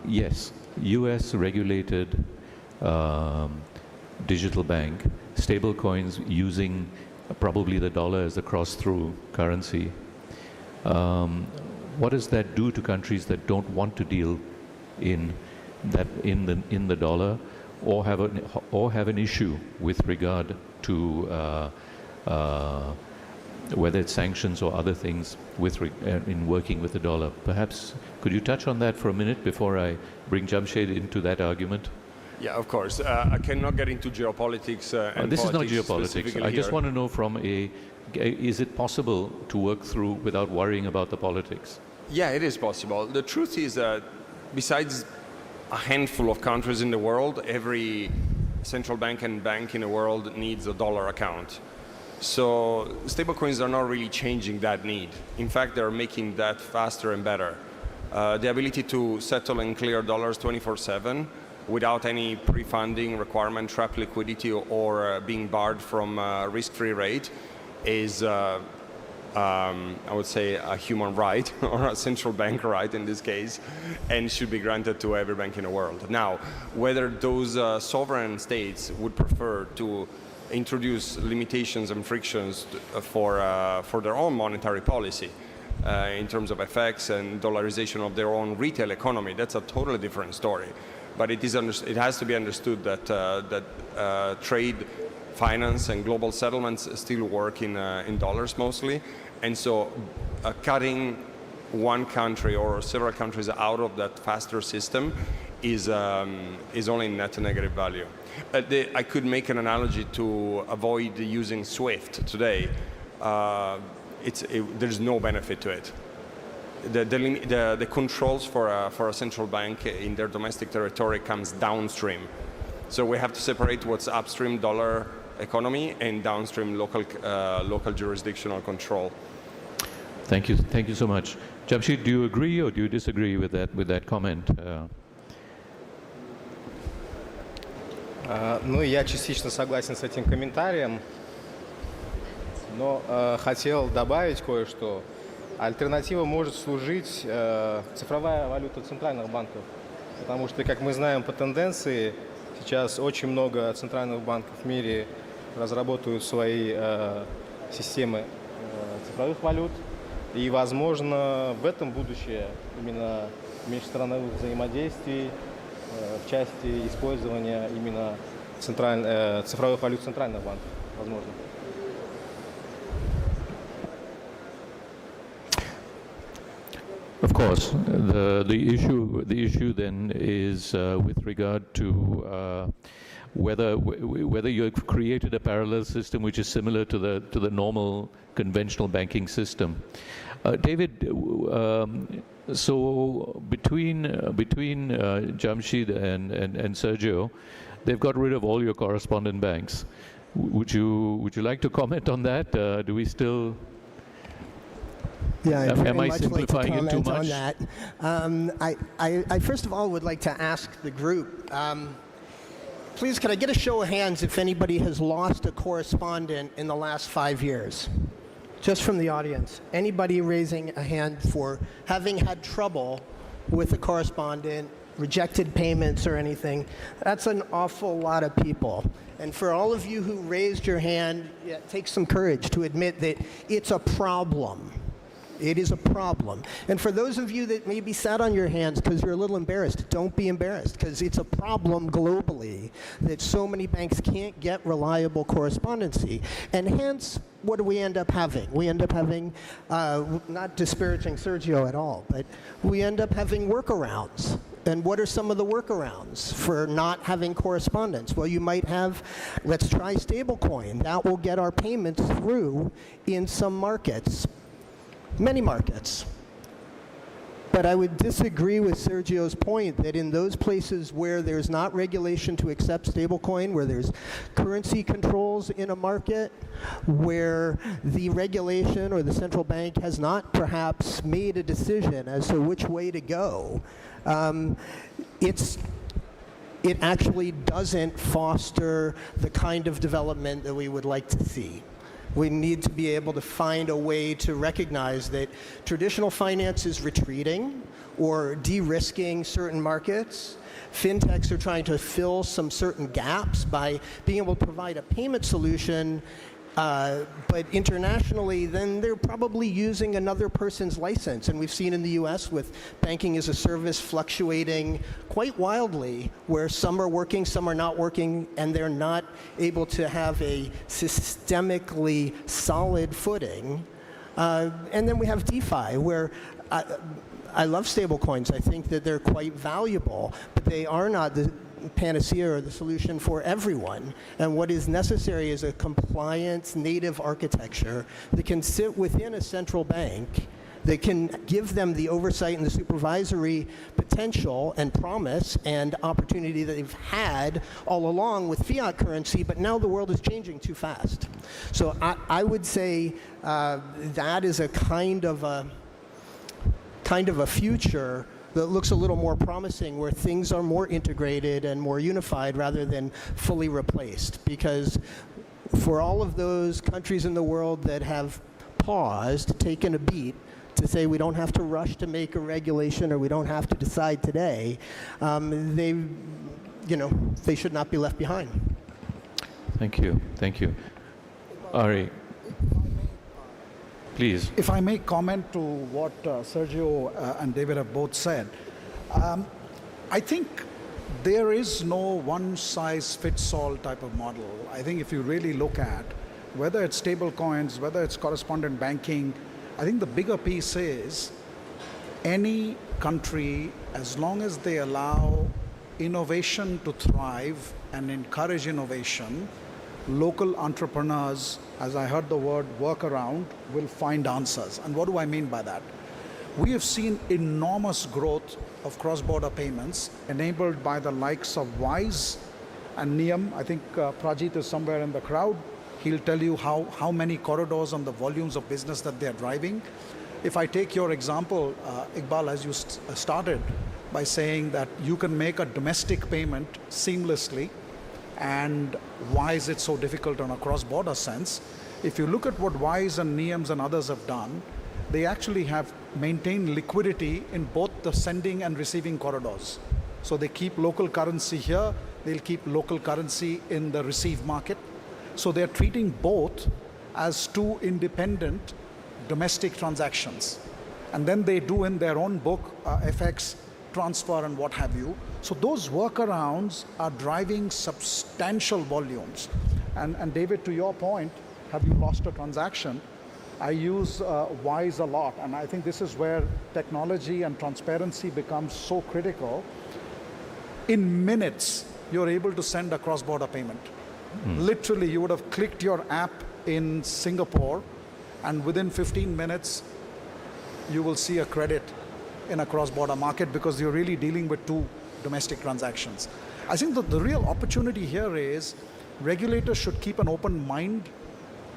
yes, US regulated digital bank, stable coins using probably the dollar as a cross-through currency. What does that do to countries that don't want to deal in the dollar, or have an issue with regard to whether it's sanctions or other things in working with the dollar? Perhaps could you touch on that for a minute before I bring Jamshed into that argument? Yeah, of course. I cannot get into geopolitics and this is not politics geopolitics. I just want to know is it possible to work through without worrying about the politics? Yeah, it is possible. The truth is that besides a handful of countries in the world, every central bank and bank in the world needs a dollar account. So stablecoins are not really changing that need. In fact, they're making that faster and better. The ability to settle and clear dollars 24/7 without any pre-funding requirement, trap liquidity, or being barred from risk-free rate is, I would say, a human right, or a central bank right in this case, and should be granted to every bank in the world. Now, whether those sovereign states would prefer to introduce limitations and frictions for their own monetary policy in terms of FX and dollarization of their own retail economy. That's a totally different story. But it has to be understood that trade, finance, and global settlements still work in dollars mostly, and so cutting one country or several countries out of that faster system is only net negative value. I could make an analogy to avoid using SWIFT today. There's no benefit to it. The controls for a central bank in their domestic territory comes downstream. So we have to separate what's upstream dollar economy and downstream local jurisdictional control. Thank you so much. Jamshid, do you agree or do you disagree with that comment? Ну, я частично согласен с этим комментарием, но хотел добавить кое-что. Альтернатива может служить цифровая валюта центральных банков, потому что, как мы знаем по тенденции, сейчас очень много центральных банков в мире разработают свои системы цифровых валют, и, возможно, в этом будущее именно межстрановых взаимодействий в части использования именно цифровых валют центральных банков, возможно. Of course, the issue then is with regard to whether you've created a parallel system which is similar to the normal conventional banking system. David, so between Jamshid and Sergio, they've got rid of all your correspondent banks. Would you like to comment on that? Do we still? Yeah, I'd very am I much like to simplifying it too comment much? on that. I first of all would like to ask the group, please could I get a show of hands if anybody has lost a correspondent in the last 5 years? Just from the audience. Anybody raising a hand for having had trouble with a correspondent, rejected payments or anything? That's an awful lot of people. And for all of you who raised your hand, yeah, take some courage to admit that it's a problem. It is a problem. And for those of you that maybe sat on your hands because you're a little embarrassed, don't be embarrassed, because it's a problem globally that so many banks can't get reliable correspondency. And hence, what do we end up having? We end up having, not disparaging Sergio at all, but we end up having workarounds. And what are some of the workarounds for not having correspondence? Well, you might have, let's try stablecoin. That will get our payments through in some markets. Many markets. But I would disagree with Sergio's point that in those places where there's not regulation to accept stablecoin, where there's currency controls in a market, where the regulation or the central bank has not perhaps made a decision as to which way to go, it actually doesn't foster the kind of development that we would like to see. We need to be able to find a way to recognize that traditional finance is retreating or de-risking certain markets. Fintechs are trying to fill some certain gaps by being able to provide a payment solution, but internationally, then they're probably using another person's license. And we've seen in the US with banking as a service fluctuating quite wildly, where some are working, some are not working, and they're not able to have a systemically solid footing. And then we have DeFi, where I love stablecoins. I think that they're quite valuable, but they are not the panacea or the solution for everyone. And what is necessary is a compliance native architecture that can sit within a central bank, that can give them the oversight and the supervisory potential and promise and opportunity that they've had all along with fiat currency, but now the world is changing too fast. So I would say that is a kind of a future that looks a little more promising, where things are more integrated and more unified rather than fully replaced. Because for all of those countries in the world that have paused, taken a beat to say we don't have to rush to make a regulation or we don't have to decide today, they should not be left behind. Thank you. Thank you. Ari, please. If I may comment to what Sergio and David have both said, I think there is no one-size-fits-all type of model. I think if you really look at whether it's stable coins, whether it's correspondent banking, I think the bigger piece is any country, as long as they allow innovation to thrive and encourage innovation, local entrepreneurs, as I heard the word workaround, will find answers. And what do I mean by that? We have seen enormous growth of cross-border payments enabled by the likes of Wise and Niyam. I think Prajit is somewhere in the crowd. He'll tell you how many corridors and the volumes of business that they're driving. If I take your example, Iqbal, as you started by saying that you can make a domestic payment seamlessly, and why is it so difficult on a cross-border sense? If you look at what Wise and Niyams and others have done, they actually have maintained liquidity in both the sending and receiving corridors. So they keep local currency here, they'll keep local currency in the receive market. So they're treating both as two independent domestic transactions. And then they do in their own book FX transfer and what have you. So those workarounds are driving substantial volumes. And David, to your point, have you lost a transaction? I use Wise a lot, and I think this is where technology and transparency becomes so critical. In minutes, you're able to send a cross-border payment. Literally, you would have clicked your app in Singapore, and within 15 minutes, you will see a credit in a cross-border market because you're really dealing with two domestic transactions. I think that the real opportunity here is regulators should keep an open mind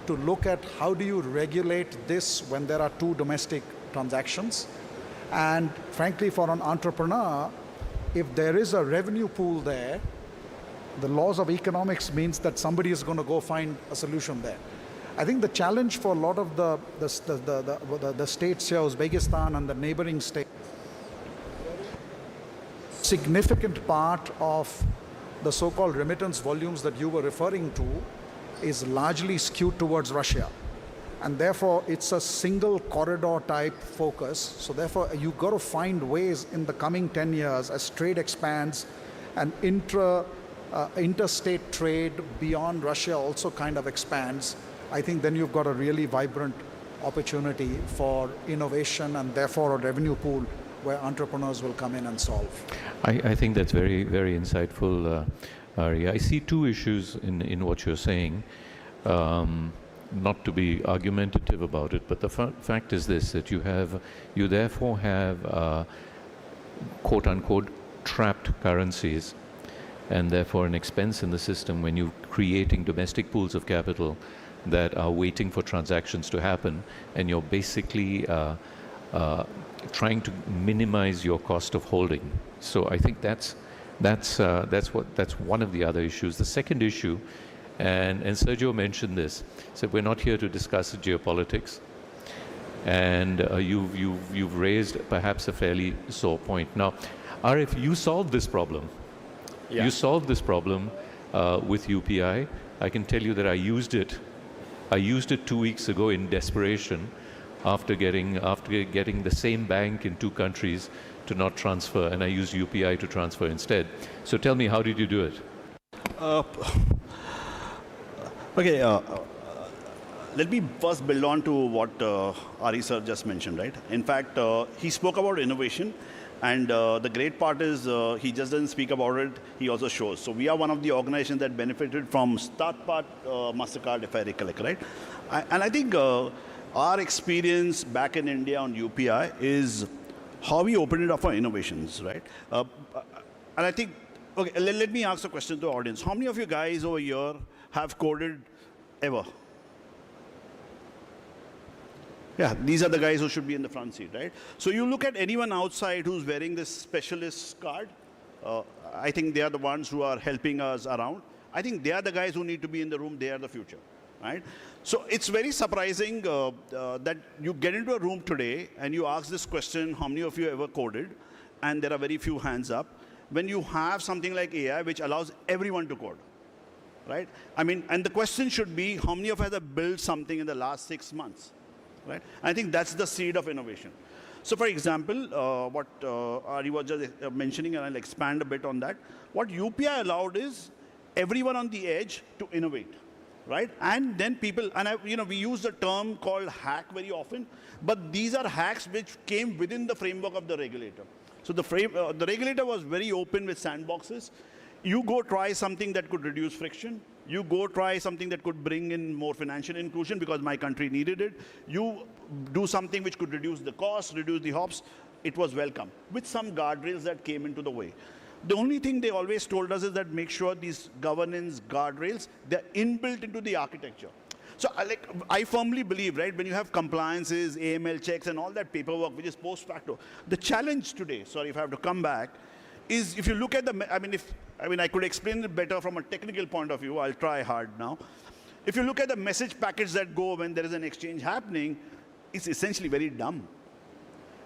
to look at how do you regulate this when there are two domestic transactions. And frankly, for an entrepreneur, if there is a revenue pool there, the laws of economics means that somebody is going to go find a solution there. I think the challenge for a lot of the states here, Uzbekistan and the neighboring states, significant part of the so-called remittance volumes that you were referring to is largely skewed towards Russia. And therefore, it's a single corridor type focus. So therefore, you've got to find ways in the coming 10 years as trade expands and interstate trade beyond Russia also kind of expands. I think then you've got a really vibrant opportunity for innovation and therefore a revenue pool where entrepreneurs will come in and solve. I think that's very, very insightful, Ari. I see two issues in what you're saying. Not to be argumentative about it, but the fact is this, that you therefore have quote unquote trapped currencies, and therefore an expense in the system when you're creating domestic pools of capital that are waiting for transactions to happen, and you're basically trying to minimize your cost of holding. So I think that's one of the other issues. The second issue, and Sergio mentioned this, said we're not here to discuss geopolitics, and you've raised perhaps a fairly sore point. Now, Arif, you solved this problem. Yeah. You solved this problem with UPI. I can tell you that I used it 2 weeks ago in desperation after getting the same bank in two countries to not transfer, and I used UPI to transfer instead. So tell me, how did you do it? Okay, let me first build on to what Ari sir just mentioned, right? In fact, he spoke about innovation, and the great part is he just doesn't speak about it, he also shows. So we are one of the organizations that benefited from Start Part MasterCard, if I recollect, right? And I think our experience back in India on UPI is how we open it up for innovations, right? And I think, okay, let me ask a question to the audience. How many of you guys over here have coded ever? Yeah, these are the guys who should be in the front seat, right? So you look at anyone outside who's wearing this specialist card, I think they are the ones who are helping us around. I think they are the guys who need to be in the room, they are the future, right? So it's very surprising that you get into a room today and you ask this question, how many of you ever coded? And there are very few hands up. When you have something like AI, which allows everyone to code, right? I mean, and the question should be, how many of us have built something in the last 6 months, right? I think that's the seed of innovation. So for example, what Ari was just mentioning, and I'll expand a bit on that, what UPI allowed is everyone on the edge to innovate, right? And then people, and we use the term called hack very often, but these are hacks which came within the framework of the regulator. So the regulator was very open with sandboxes. You go try something that could reduce friction. You go try something that could bring in more financial inclusion because my country needed it. You do something which could reduce the cost, reduce the hops. It was welcome, with some guardrails that came into the way. The only thing they always told us is that make sure these governance guardrails, they're inbuilt into the architecture. So I firmly believe, right, when you have compliances, AML checks, and all that paperwork, which is post facto, the challenge today, sorry if I have to come back, is if you look at the, I could explain it better from a technical point of view. I'll try hard now. If you look at the message packets that go when there is an exchange happening, it's essentially very dumb.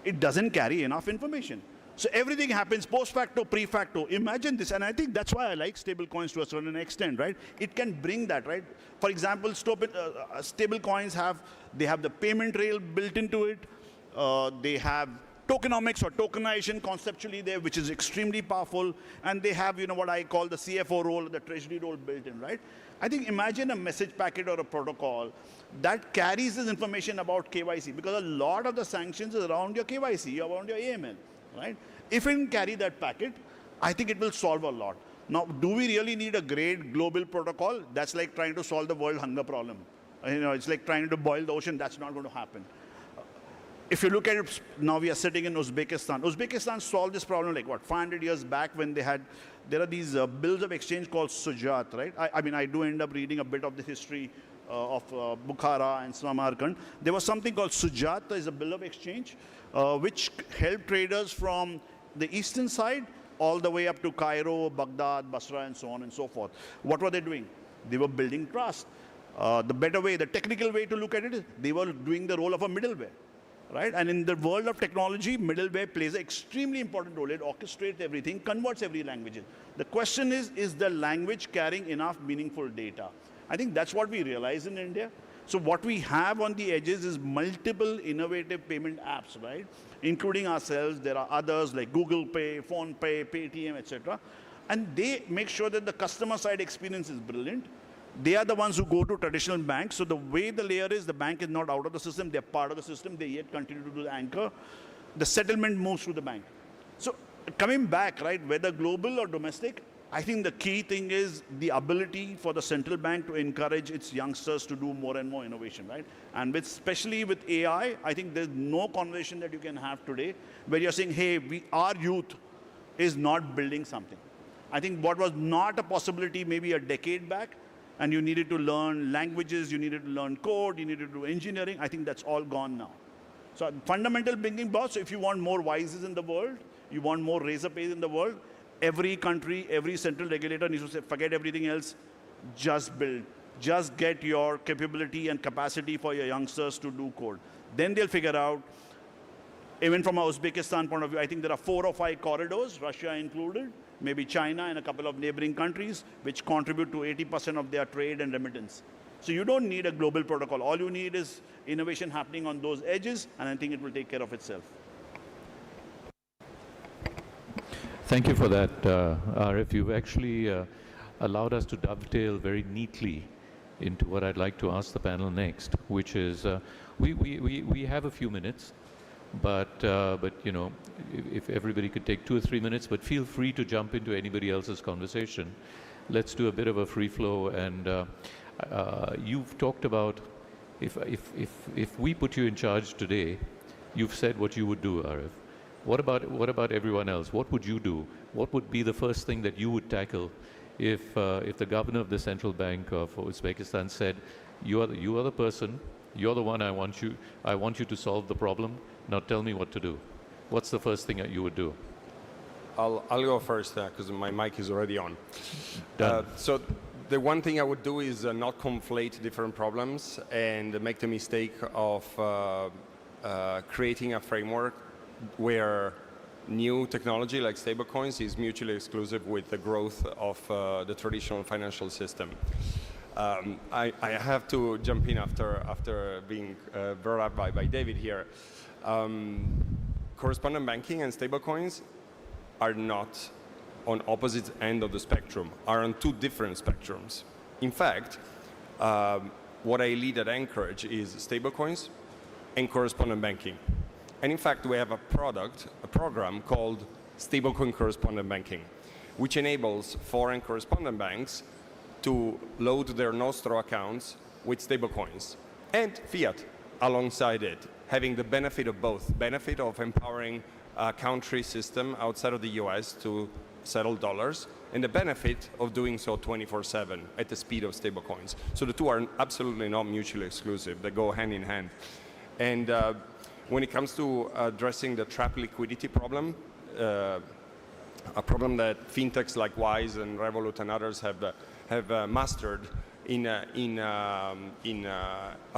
It doesn't carry enough information. So everything happens post facto, pre facto. Imagine this, and I think that's why I like stable coins to a certain extent, right? It can bring that, right? For example, stable coins have the payment rail built into it. They have tokenomics or tokenization conceptually there, which is extremely powerful, and they have what I call the CFO role, the treasury role built in, right? I think imagine a message packet or a protocol that carries this information about KYC, because a lot of the sanctions is around your KYC, around your AML, right? If it can carry that packet, I think it will solve a lot. Now, do we really need a great global protocol? That's like trying to solve the world hunger problem. It's like trying to boil the ocean. That's not going to happen. If you look at it, now we are sitting in Uzbekistan. Uzbekistan solved this problem like, 500 years back when there are these bills of exchange called Sujat, right? I do end up reading a bit of the history of Bukhara and Samarkand. There was something called Sujat, is a bill of exchange, which helped traders from the eastern side all the way up to Cairo, Baghdad, Basra, and so on and so forth. What were they doing? They were building trust. The technical way to look at it is they were doing the role of a middleware. Right? And in the world of technology, middleware plays an extremely important role. It orchestrates everything, converts every language. The question is the language carrying enough meaningful data? I think that's what we realize in India. So what we have on the edges is multiple innovative payment apps, right? Including ourselves. There are others like Google Pay, Phone Pay, Paytm, etc. And they make sure that the customer side experience is brilliant. They are the ones who go to traditional banks. So the way the layer is, the bank is not out of the system. They're part of the system. They yet continue to do the anchor. The settlement moves through the bank. So coming back, right, whether global or domestic, I think the key thing is the ability for the central bank to encourage its youngsters to do more and more innovation, right? And especially with AI, I think there's no conversation that you can have today where you're saying, hey, our youth is not building something. I think what was not a possibility maybe a decade back, and you needed to learn languages, you needed to learn code, you needed to do engineering, I think that's all gone now. So fundamental building blocks, so if you want more Wises in the world, you want more Razorpays in the world, every country, every central regulator needs to say, forget everything else, just build. Just get your capability and capacity for your youngsters to do code. Then they'll figure out, even from a Uzbekistan point of view, I think there are 4 or 5 corridors, Russia included, maybe China and a couple of neighboring countries, which contribute to 80% of their trade and remittance. So you don't need a global protocol. All you need is innovation happening on those edges, and I think it will take care of itself. Thank you for that, Arif. You've actually allowed us to dovetail very neatly into what I'd like to ask the panel next, which is, we have a few minutes. But if everybody could take 2 or 3 minutes, but feel free to jump into anybody else's conversation. Let's do a bit of a free flow. And you've talked about if we put you in charge today, you've said what you would do, Arif. What about everyone else? What would you do? What would be the first thing that you would tackle if the governor of the central bank of Uzbekistan said, you are the person, you're the one I want you to solve the problem. Now tell me what to do. What's the first thing that you would do? I'll go first because my mic is already on. So the one thing I would do is not conflate different problems and make the mistake of creating a framework where new technology like stablecoins is mutually exclusive with the growth of the traditional financial system. I have to jump in after being brought up by David here. Correspondent banking and stablecoins are not on opposite end of the spectrum, are on two different spectrums. In fact, what I lead at Anchorage is stablecoins and correspondent banking. And in fact, we have a program called Stablecoin Correspondent Banking, which enables foreign correspondent banks to load their Nostro accounts with stablecoins and fiat alongside it, having the benefit of both, benefit of empowering a country system outside of the US to settle dollars, and the benefit of doing so 24/7 at the speed of stablecoins. So the two are absolutely not mutually exclusive. They go hand in hand. And when it comes to addressing the trap liquidity problem, a problem that fintechs like Wise and Revolut and others have mastered in a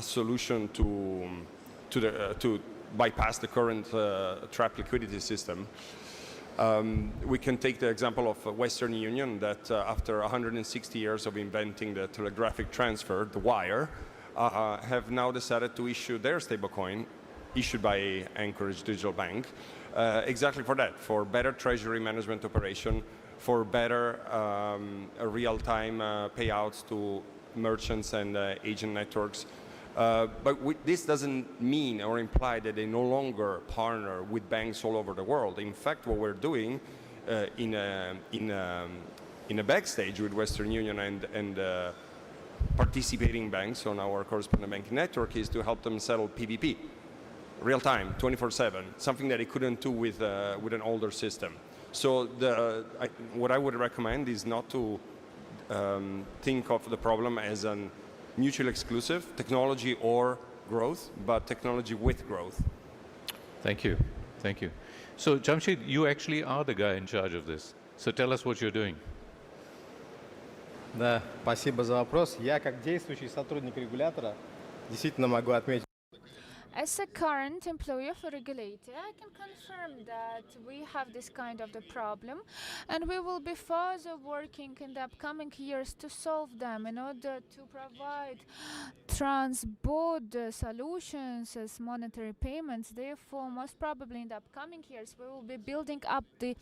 solution to bypass the current trap liquidity system. We can take the example of Western Union that after 160 years of inventing the telegraphic transfer, the wire, have now decided to issue their stablecoin, issued by Anchorage Digital Bank, exactly for that, for better treasury management operation, for better real-time payouts to merchants and agent networks. But this doesn't mean or imply that they no longer partner with banks all over the world. In fact, what we're doing in a backstage with Western Union and participating banks on our correspondent banking network is to help them settle PVP, real time, 24/7, something that they couldn't do with an older system. So what I would recommend is not to think of the problem as an mutually exclusive technology or growth, but technology with growth. Thank you. Thank you. So, Jamshid, you actually are the guy in charge of this. So tell us what you're doing. Да, спасибо за вопрос. Я, как действующий сотрудник регулятора, действительно могу отметить. As a current employee of a regulator, I can confirm that we have this kind of the problem, and we will be further working in the upcoming years to solve them in order to provide trans-border solutions as monetary payments. Therefore, most probably in the upcoming years, we will be building up the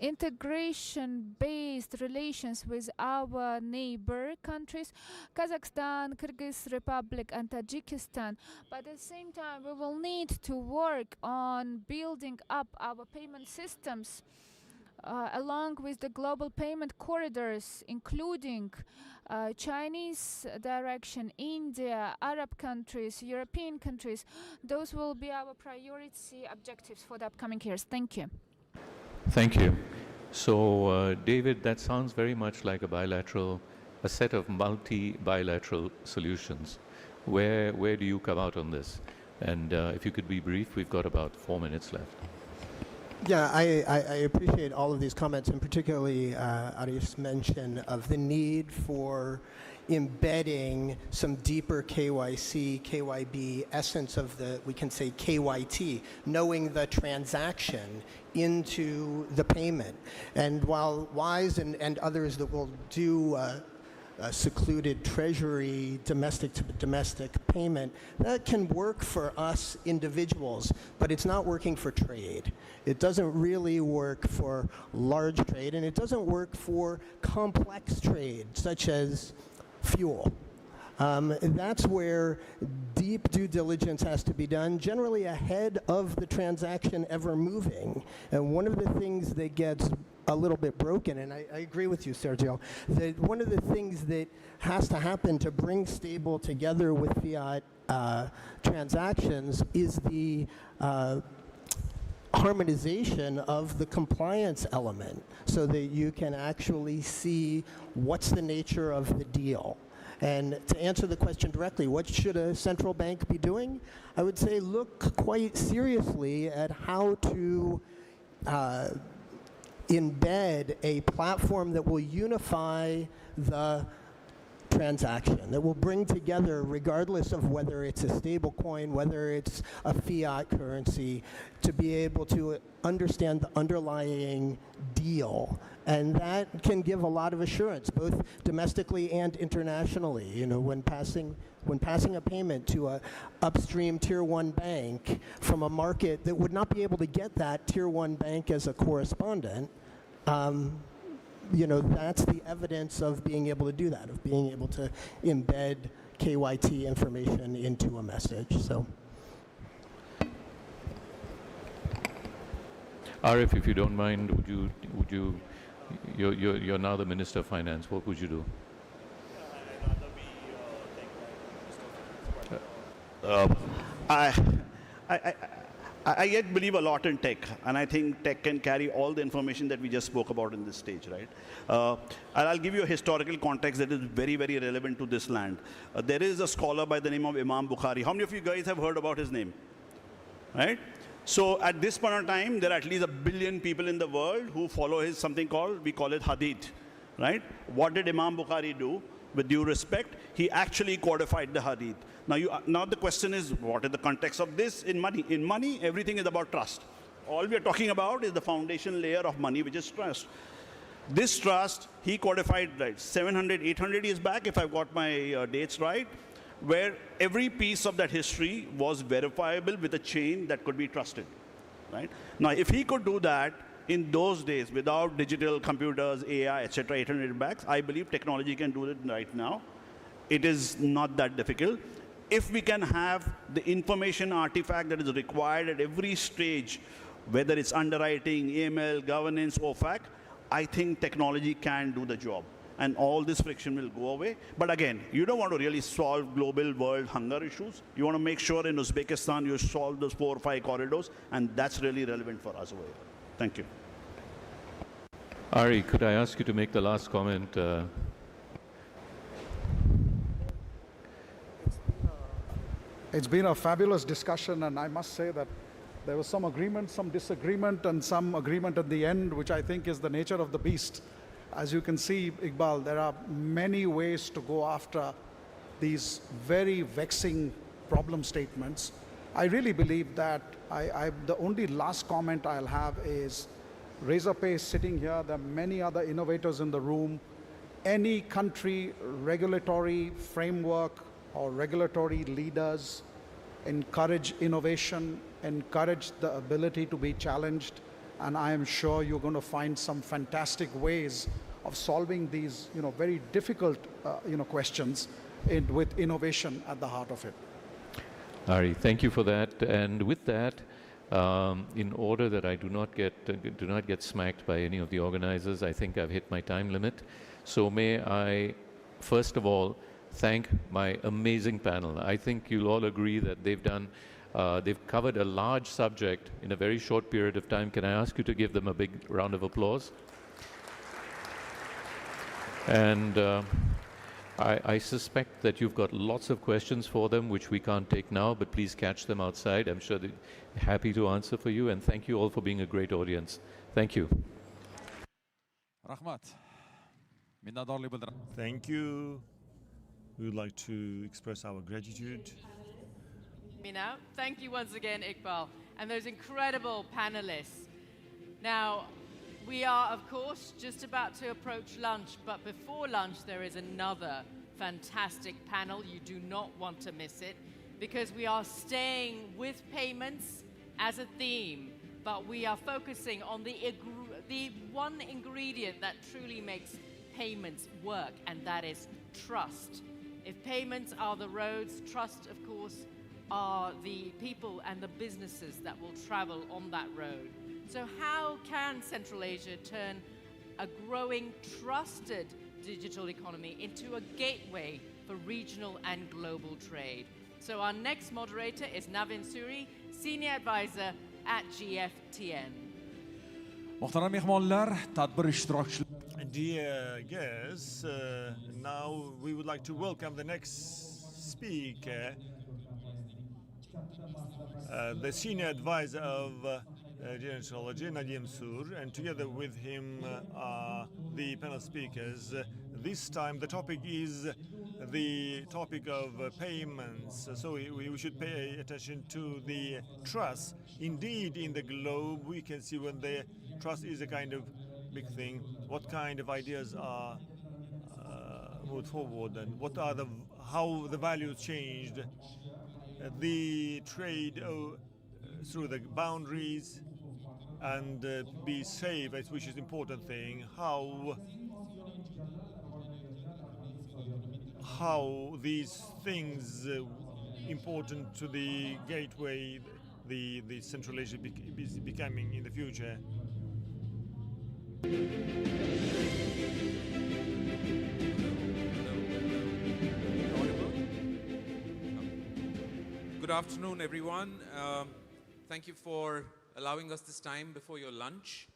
integration-based relations with our neighbor countries, Kazakhstan, Kyrgyz Republic, and Tajikistan. But at the same time, we will need to work on building up our payment systems along with the global payment corridors, including Chinese direction, India, Arab countries, European countries. Those will be our priority objectives for the upcoming years. Thank you. Thank you. So, David, that sounds very much like a set of multi-bilateral solutions. Where do you come out on this? And if you could be brief, we've got about 4 minutes left. Yeah, I appreciate all of these comments, and particularly Arif's mention of the need for embedding some deeper KYC, KYB essence of the, we can say KYT, knowing the transaction into the payment. And while Wise and others that will do secluded treasury, domestic to domestic payment, that can work for us individuals, but it's not working for trade. It doesn't really work for large trade, and it doesn't work for complex trade, such as fuel. That's where deep due diligence has to be done, generally ahead of the transaction ever moving. And one of the things that gets a little bit broken, and I agree with you, Sergio, that one of the things that has to happen to bring stable together with fiat transactions is the harmonization of the compliance element, so that you can actually see what's the nature of the deal. And to answer the question directly, what should a central bank be doing? I would say look quite seriously at how to embed a platform that will unify the transaction that will bring together, regardless of whether it's a stable coin, whether it's a fiat currency, to be able to understand the underlying deal. And that can give a lot of assurance, both domestically and internationally. You know, when passing a payment to a upstream tier 1 bank from a market that would not be able to get that tier 1 bank as a correspondent, you know, that's the evidence of being able to do that, of being able to embed KYT information into a message. So, Arif, if you don't mind, would you you're now the Minister of Finance. What would you do? I yet believe a lot in tech, and I think tech can carry all the information that we just spoke about in this stage, right? And I'll give you a historical context that is very, very relevant to this land. There is a scholar by the name of Imam Bukhari. How many of you guys have heard about his name? Right? So at this point in time, there are at least 1 billion people in the world who follow his something called, we call it hadith, right? What did Imam Bukhari do? With due respect, he actually codified the hadith. Now the question is, what is the context of this in money? In money, everything is about trust. All we are talking about is the foundation layer of money, which is trust. This trust, he codified, right, 700, 800 years back, if I've got my dates right, where every piece of that history was verifiable with a chain that could be trusted, right? Now, if he could do that in those days without digital computers, AI, etc., 800 backs, I believe technology can do it right now. It is not that difficult. If we can have the information artifact that is required at every stage, whether it's underwriting, AML, governance, OFAC, I think technology can do the job. And all this friction will go away. But again, you don't want to really solve global world hunger issues. You want to make sure in Uzbekistan you solve those 4 or 5 corridors, and that's really relevant for us over here. Thank you. Ari, could I ask you to make the last comment? It's been a fabulous discussion, and I must say that there was some agreement, some disagreement, and some agreement at the end, which I think is the nature of the beast. As you can see, Iqbal, there are many ways to go after these very vexing problem statements. I really believe that the only last comment I'll have is Razorpay is sitting here. There are many other innovators in the room. Any country regulatory framework or regulatory leaders encourage innovation, encourage the ability to be challenged, and I am sure you're going to find some fantastic ways of solving these, very difficult, questions with innovation at the heart of it. Ari, thank you for that. And with that, in order that I do not get smacked by any of the organizers, I think I've hit my time limit. So may I, first of all, thank my amazing panel. I think you'll all agree that they've covered a large subject in a very short period of time. Can I ask you to give them a big round of applause? And I suspect that you've got lots of questions for them, which we can't take now, but please catch them outside. I'm sure they're happy to answer for you. And thank you all for being a great audience. Thank you. Rahmat. Thank you. We would like to express our gratitude. Now, thank you once again, Iqbal, and those incredible panelists. Now, we are, of course, just about to approach lunch, but before lunch, there is another fantastic panel. You do not want to miss it, because we are staying with payments as a theme, but we are focusing on the one ingredient that truly makes payments work, and that is trust. If payments are the roads, trust, of course, are the people and the businesses that will travel on that road. So how can Central Asia turn a growing, trusted digital economy into a gateway for regional and global trade? So our next moderator is Navin Suri, Senior Advisor at GFTN. Muhtaram mehmonlar, tadbir ishtirokchilari. Dear guests, now we would like to welcome the next speaker, the Senior Advisor of Gerontology, Nadim Sur, and together with him are the panel speakers. This time the topic is the topic of payments. So we should pay attention to the trust. Indeed, in the globe, we can see when the trust is a kind of big thing, what kind of ideas are moved forward and what are how the values changed. The trade through the boundaries and be safe, which is important thing. How these things important to the gateway, the Central Asia is becoming in the future. Good afternoon, everyone. Thank you for allowing us this time before your lunch.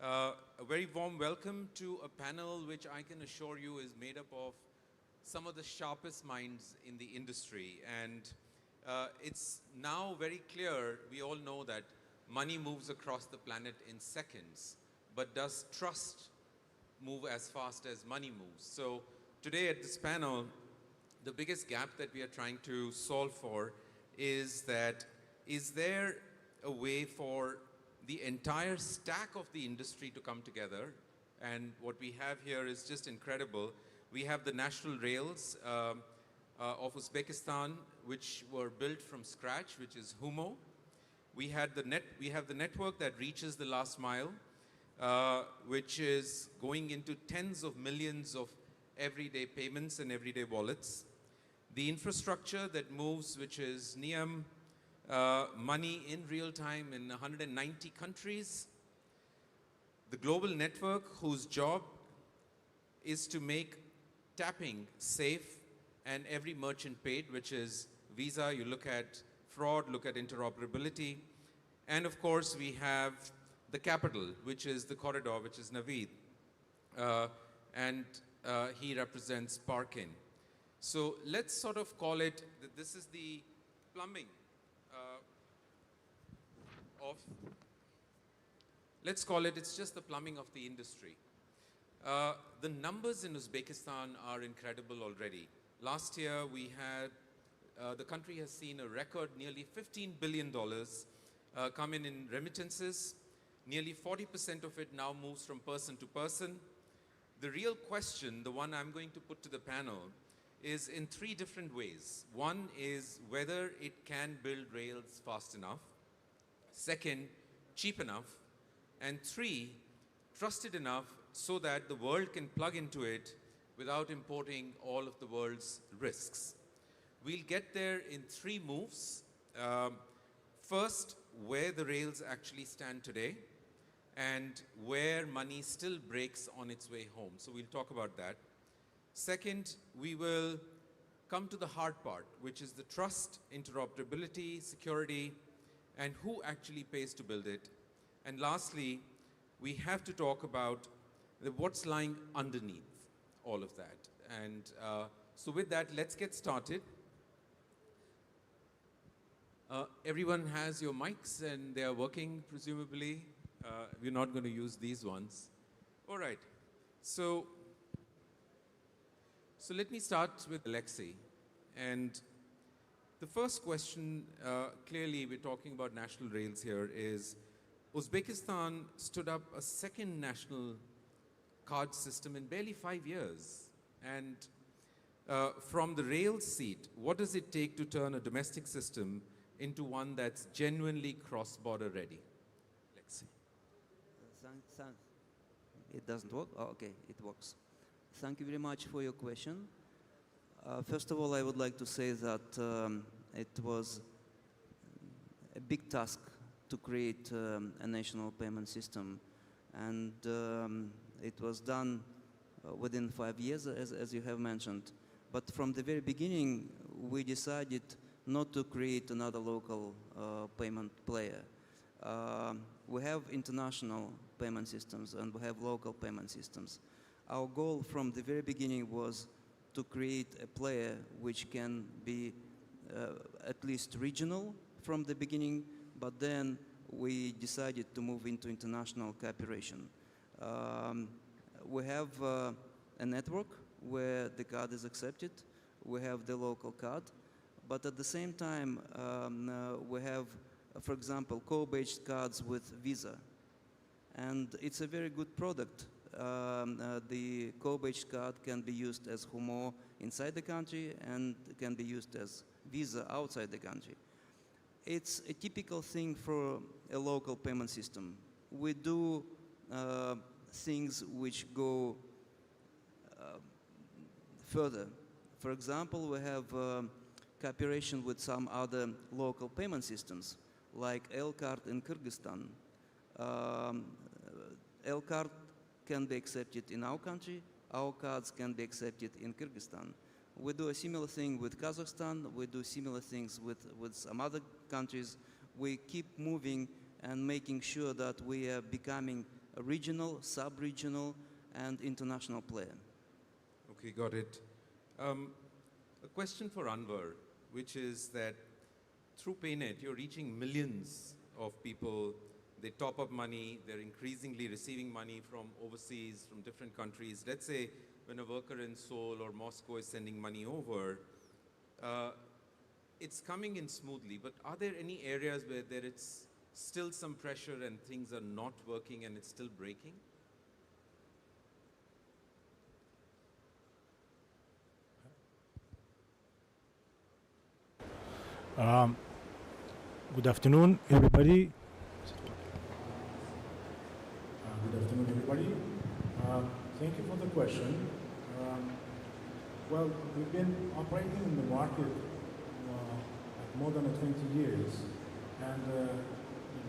A very warm welcome to a panel which I can assure you is made up of some of the sharpest minds in the industry. And it's now very clear, we all know that money moves across the planet in seconds, but does trust move as fast as money moves? So today at this panel, the biggest gap that we are trying to solve for is that, is there a way for the entire stack of the industry to come together? And what we have here is just incredible. We have the national rails of Uzbekistan, which were built from scratch, which is HUMO. We have the network that reaches the last mile, which is going into tens of millions of everyday payments and everyday wallets. The infrastructure that moves, which is NIAM, money in real time in 190 countries. The global network whose job is to make tapping safe and every merchant paid, which is Visa. You look at fraud, look at interoperability. And of course, we have the capital, which is the corridor, which is Naveed. He represents Parkin. So let's sort of call it that this is the plumbing let's call it, it's just the plumbing of the industry. The numbers in Uzbekistan are incredible already. Last year we had, the country has seen a record nearly $15 billion come in remittances. Nearly 40% of it now moves from person to person. The real question, the one I'm going to put to the panel, is in three different ways. One is whether it can build rails fast enough. Second, cheap enough. And three, trusted enough so that the world can plug into it without importing all of the world's risks. We'll get there in three moves. First, where the rails actually stand today and where money still breaks on its way home. So we'll talk about that. Second, we will come to the hard part, which is the trust, interoperability, security, and who actually pays to build it. And lastly, we have to talk about what's lying underneath all of that. And so with that, let's get started. Everyone has your mics and they are working, presumably. We're not going to use these ones. All right. So let me start with Alexei. And the first question, clearly we're talking about national rails here, is Uzbekistan stood up a second national card system in barely 5 years. And from the rail seat, what does it take to turn a domestic system into one that's genuinely cross-border ready? Alexei. It doesn't work? Oh, okay, it works. Thank you very much for your question. First of all, I would like to say that it was a big task to create a national payment system. And it was done within 5 years, as you have mentioned. But from the very beginning, we decided not to create another local payment player. We have international payment systems and we have local payment systems. Our goal from the very beginning was to create a player which can be at least regional from the beginning, but then we decided to move into international cooperation. We have a network where the card is accepted. we have the local card. But at the same time, we have, for example, co-based cards with Visa. And it's a very good product. The co-based card can be used as Humo inside the country and can be used as Visa outside the country. It's a typical thing for a local payment system. We do things which go further. For example, we have cooperation with some other local payment systems, like L-Card in Kyrgyzstan. L-Card can be accepted in our country, our cards can be accepted in Kyrgyzstan. We do a similar thing with Kazakhstan, we do similar things with some other countries. We keep moving and making sure that we are becoming a regional, sub-regional, and international player. Okay, got it. A question for Anwar, which is that through PayNet, you're reaching millions of people. They top up money, they're increasingly receiving money from overseas, from different countries. Let's say when a worker in Seoul or Moscow is sending money over, it's coming in smoothly, but are there any areas where there is still some pressure and things are not working and it's still breaking? Good afternoon, everybody. Thank you for the question. Well, we've been operating in the market more than 20 years, and the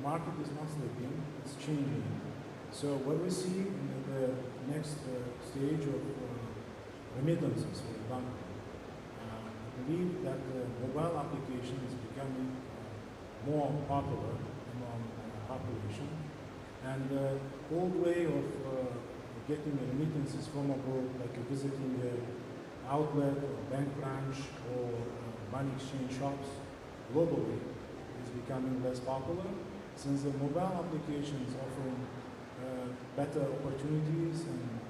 market is not sleeping, it's changing. So what we see in the next stage of remittances, for example, I believe that the mobile application is becoming more popular among the population, and the old way of getting remittances from abroad, like visiting an outlet or bank branch or money exchange shops globally, is becoming less popular, since the mobile application is offering better opportunities and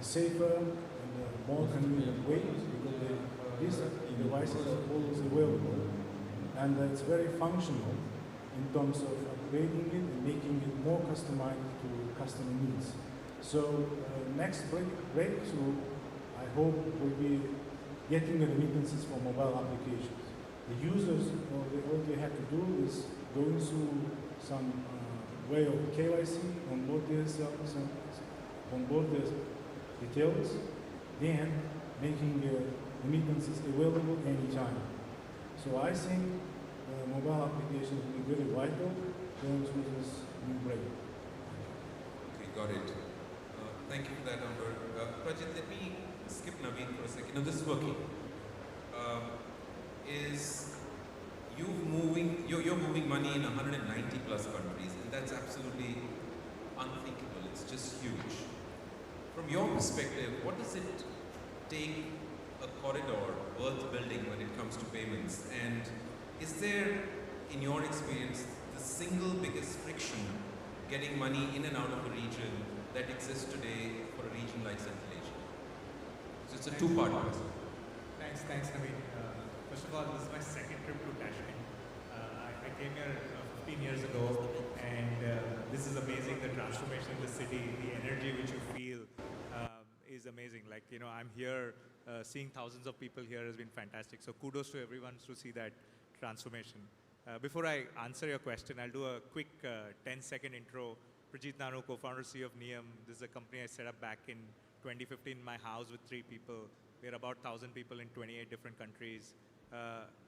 safer and more convenient ways, because these devices are always available, and it's very functional in terms of upgrading it and making it more customized to customer needs. So next breakthrough, I hope, will be getting the remittances for mobile applications. The users, all they have to do is going through some way of KYC, onboard their details, then making remittances available anytime. So I think mobile applications will be very vital going through this new break. Okay, got it. Thank you for that, Amber. Prajit, let me skip Naveen for a second. Now, this is working. You're moving money in 190 plus countries, and that's absolutely unthinkable. It's just huge. From your perspective, what does it take a corridor worth building when it comes to payments? And is there, in your experience, the single biggest friction getting money in and out of a region that exists today for a region like Central Asia? So it's a two-part question. Thanks, Naveen. First of all, this is my second trip to Tashkent. I came here 15 years ago, and this is amazing. The transformation in the city, the energy which you feel is amazing. Like, I'm here, seeing thousands of people here has been fantastic. So kudos to everyone to see that transformation. Before I answer your question, I'll do a quick 10-second intro. Prajit Nanu, co-founder, CEO of Niyam. This is a company I set up back in 2015 in my house with 3 people. We're about 1,000 people in 28 different countries.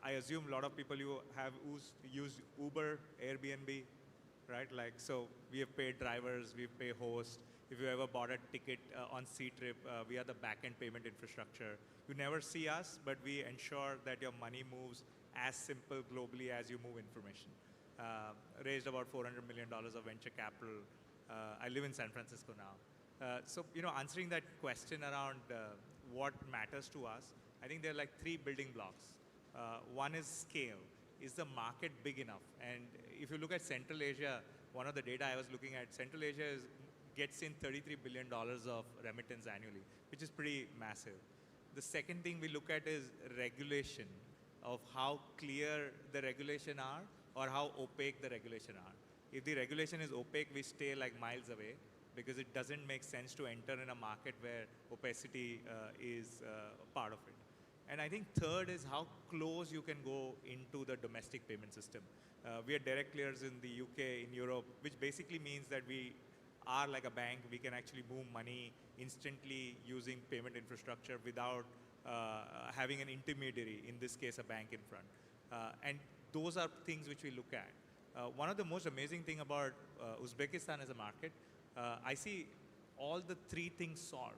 I assume a lot of people you have used Uber, Airbnb, right? Like, so we have paid drivers, we've paid hosts. If you ever bought a ticket on C-Trip, we are the back-end payment infrastructure. You never see us, but we ensure that your money moves as simple globally as you move information. Raised about $400 million of venture capital. I live in San Francisco now. So, answering that question around what matters to us, I think there are like 3 building blocks. One is scale. Is the market big enough? And if you look at Central Asia, one of the data I was looking at, Central Asia gets in $33 billion of remittance annually, which is pretty massive. The second thing we look at is regulation, of how clear the regulation are or how opaque the regulation are. If the regulation is opaque, we stay like miles away because it doesn't make sense to enter in a market where opacity is part of it. And I think third is how close you can go into the domestic payment system. We are direct clears in the UK, in Europe, which basically means that we are like a bank. We can actually move money instantly using payment infrastructure without having an intermediary, in this case a bank in front. And those are things which we look at. One of the most amazing thing about Uzbekistan as a market, I see all the three things solved,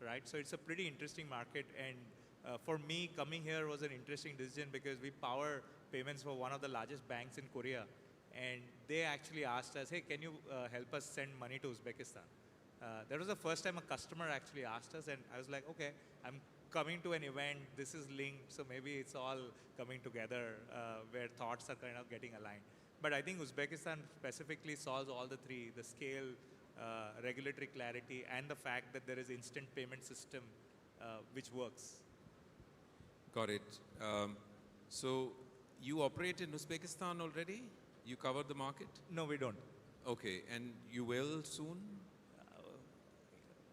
right? So it's a pretty interesting market, and for me, coming here was an interesting decision because we power payments for one of the largest banks in Korea, and they actually asked us, hey, can you help us send money to Uzbekistan? That was the first time a customer actually asked us, and I was like, okay, I'm coming to an event, this is linked, so maybe it's all coming together where thoughts are kind of getting aligned. But I think Uzbekistan specifically solves all the three: the scale, regulatory clarity, and the fact that there is instant payment system which works. Got it. So you operate in Uzbekistan already? You cover the market? No, we don't. Okay, and you will soon?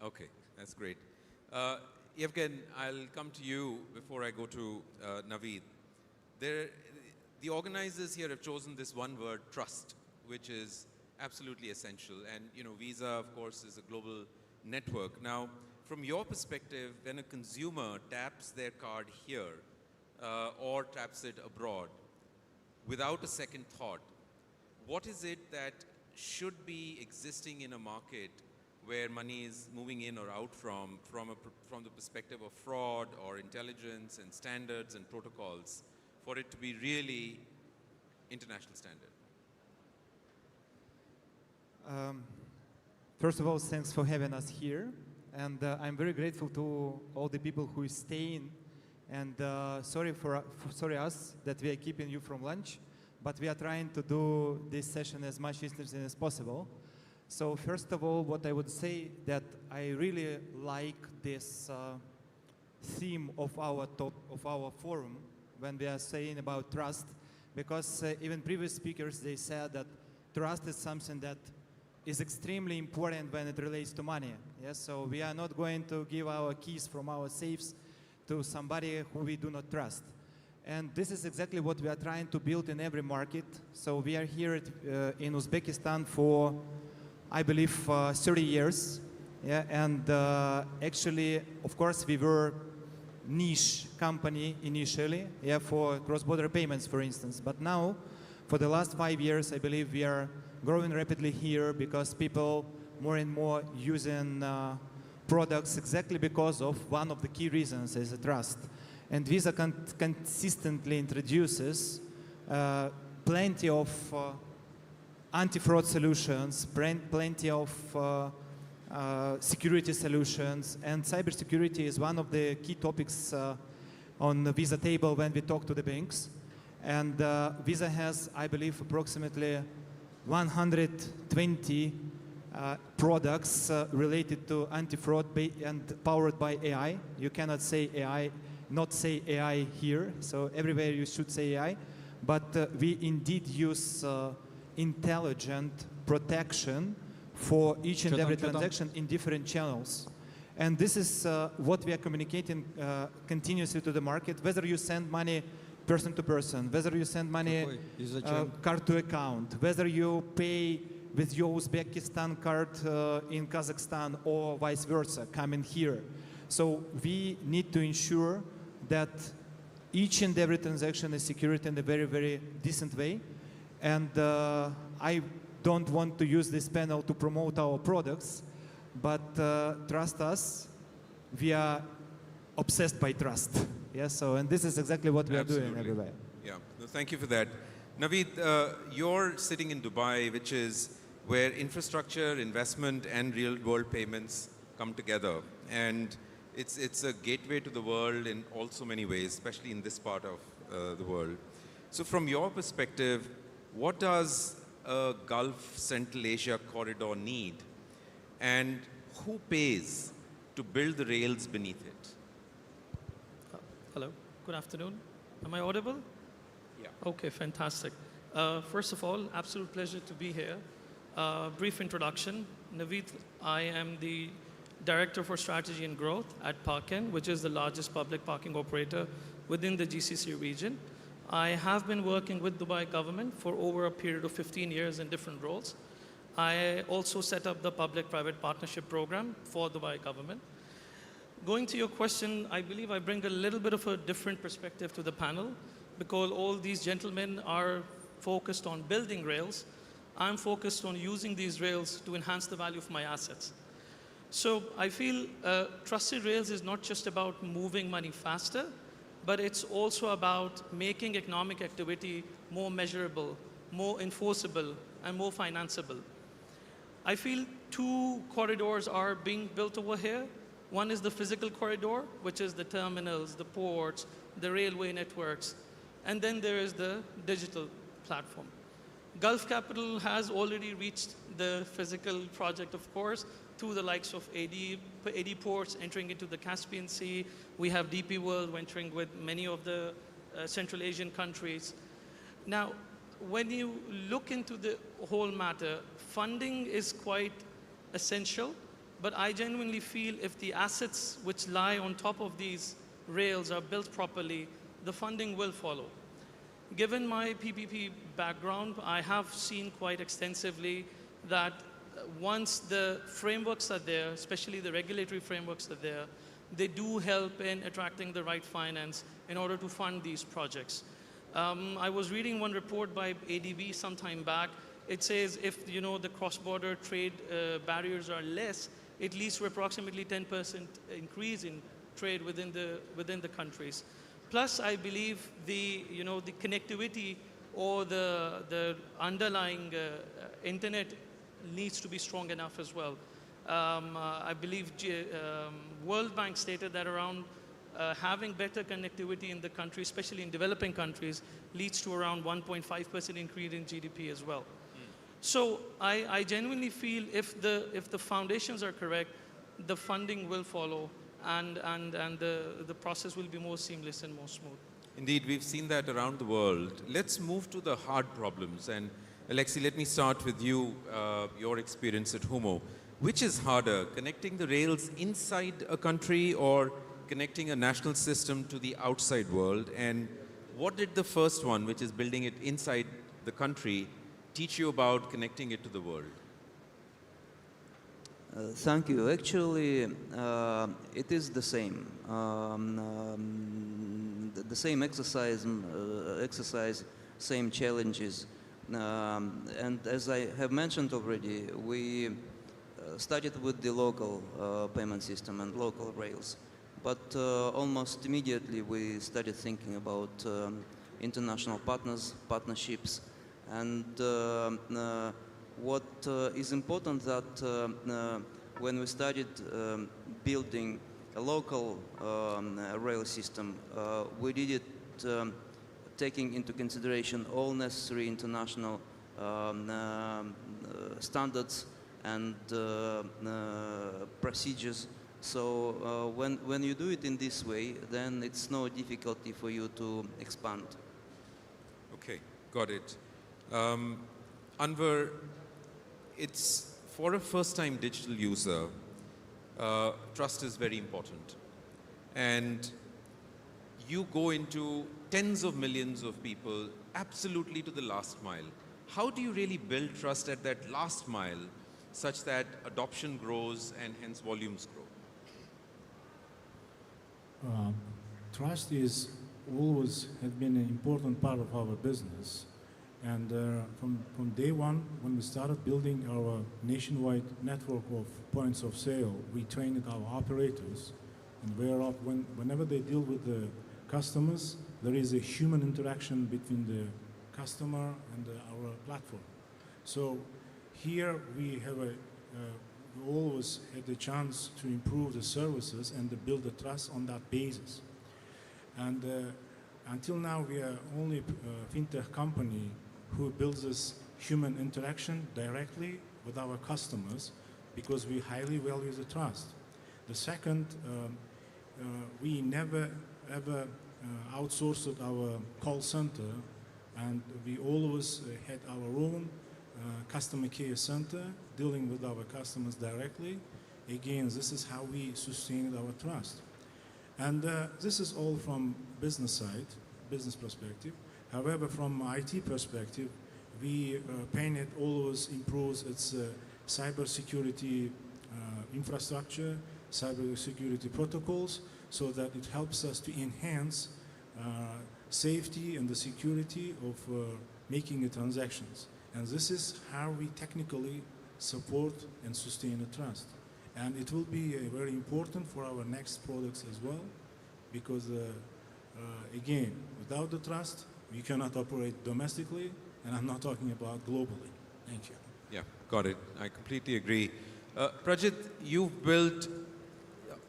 Okay, that's great. Yevgen, I'll come to you before I go to Naveed. The organizers here have chosen this one word, trust, which is absolutely essential. And you know, Visa, of course, is a global network. Now, from your perspective, when a consumer taps their card here or taps it abroad, without a second thought, what is it that should be existing in a market where money is moving in or out from the perspective of fraud or intelligence and standards and protocols, for it to be really international standard? First of all, thanks for having us here. And I'm very grateful to all the people who is staying. And sorry us that we are keeping you from lunch, but we are trying to do this session as much interesting as possible. So first of all, what I would say that I really like this theme of our forum when we are saying about trust, because even previous speakers, they said that trust is something that is extremely important when it relates to money. Yes, so we are not going to give our keys from our safes to somebody who we do not trust. And this is exactly what we are trying to build in every market. So we are here in Uzbekistan for, I believe, 30 years. Yeah, and actually, of course, we were niche company initially, yeah, for cross-border payments, for instance. But now, for the last 5 years, I believe we are growing rapidly here because people more and more using products exactly because of one of the key reasons is trust. And Visa consistently introduces plenty of anti-fraud solutions, plenty of security solutions, and cybersecurity is one of the key topics on the Visa table when we talk to the banks. And Visa has, I believe, approximately 120 products related to anti-fraud and powered by AI. You cannot say AI, not say AI here, so everywhere you should say AI. But we indeed use intelligent protection for each and every transaction in different channels. And this is what we are communicating continuously to the market, whether you send money person to person, whether you send money card to account, whether you pay with your Uzbekistan card in Kazakhstan or vice versa, coming here. So we need to ensure that each and every transaction is secured in a very, very decent way. And I don't want to use this panel to promote our products, but trust us, we are obsessed by trust. Yeah, so, and this is exactly what we are doing everywhere. Yeah, no, thank you for that. Naveed, you're sitting in Dubai, which is where infrastructure, investment, and real-world payments come together. And it's a gateway to the world in also many ways, especially in this part of the world. So from your perspective, what does a Gulf Central Asia corridor need? And who pays to build the rails beneath it? Hello, good afternoon. Am I audible? Yeah. Okay, fantastic. First of all, absolute pleasure to be here. Brief introduction. Naveed, I am the Director for Strategy and Growth at Parkin, which is the largest public parking operator within the GCC region. I have been working with Dubai government for over a period of 15 years in different roles. I also set up the public-private partnership program for Dubai government. Going to your question, I believe I bring a little bit of a different perspective to the panel because all these gentlemen are focused on building rails. I'm focused on using these rails to enhance the value of my assets. So I feel trusted rails is not just about moving money faster, but it's also about making economic activity more measurable, more enforceable, and more financeable. I feel two corridors are being built over here. One is the physical corridor, which is the terminals, the ports, the railway networks, and then there is the digital platform. Gulf Capital has already reached the physical project, of course, through the likes of AD ports entering into the Caspian Sea. We have DP World entering with many of the Central Asian countries. Now, when you look into the whole matter, funding is quite essential, but I genuinely feel if the assets which lie on top of these rails are built properly, the funding will follow. Given my PPP background, I have seen quite extensively that once the frameworks are there, especially the regulatory frameworks are there, they do help in attracting the right finance in order to fund these projects. I was reading one report by ADB some time back. It says if the cross-border trade barriers are less, it leads to approximately 10% increase in trade within the countries. Plus, I believe the connectivity or the underlying internet needs to be strong enough as well. I believe World Bank stated that around having better connectivity in the country, especially in developing countries, leads to around 1.5% increase in GDP as well. So I genuinely feel if the foundations are correct, the funding will follow and the process will be more seamless and more smooth. Indeed, we've seen that around the world. Let's move to the hard problems. And Alexi, let me start with you, your experience at Humo. Which is harder, connecting the rails inside a country or connecting a national system to the outside world? And what did the first one, which is building it inside the country, teach you about connecting it to the world? Thank you. Actually, it is the same. The same exercise, same challenges. And as I have mentioned already, we started with the local payment system and local rails. But almost immediately we started thinking about international partnerships. And what is important that when we started building a local rail system, we did it taking into consideration all necessary international standards and procedures. So when you do it in this way, then it's no difficulty for you to expand. Okay, got it. Anwar, it's for a first-time digital user, trust is very important. And you go into tens of millions of people absolutely to the last mile. How do you really build trust at that last mile such that adoption grows and hence volumes grow? Trust is always has been an important part of our business. And from day one, when we started building our nationwide network of points of sale, we trained our operators. And whenever they deal with the customers, there is a human interaction between the customer and our platform. So here we have we always had the chance to improve the services and to build the trust on that basis. And until now, we are only a fintech company who builds this human interaction directly with our customers because we highly value the trust. The second, we never ever outsourced our call center, and we always had our own customer care center dealing with our customers directly. Again, this is how we sustained our trust. And this is all from business side, business perspective. However, from IT perspective, PayNet always improves its cybersecurity infrastructure, cybersecurity protocols, so that it helps us to enhance safety and the security of making transactions. And this is how we technically support and sustain the trust. And it will be very important for our next products as well, because again, without the trust, we cannot operate domestically, and I'm not talking about globally. Thank you. Yeah, got it. I completely agree. Prajit, you've built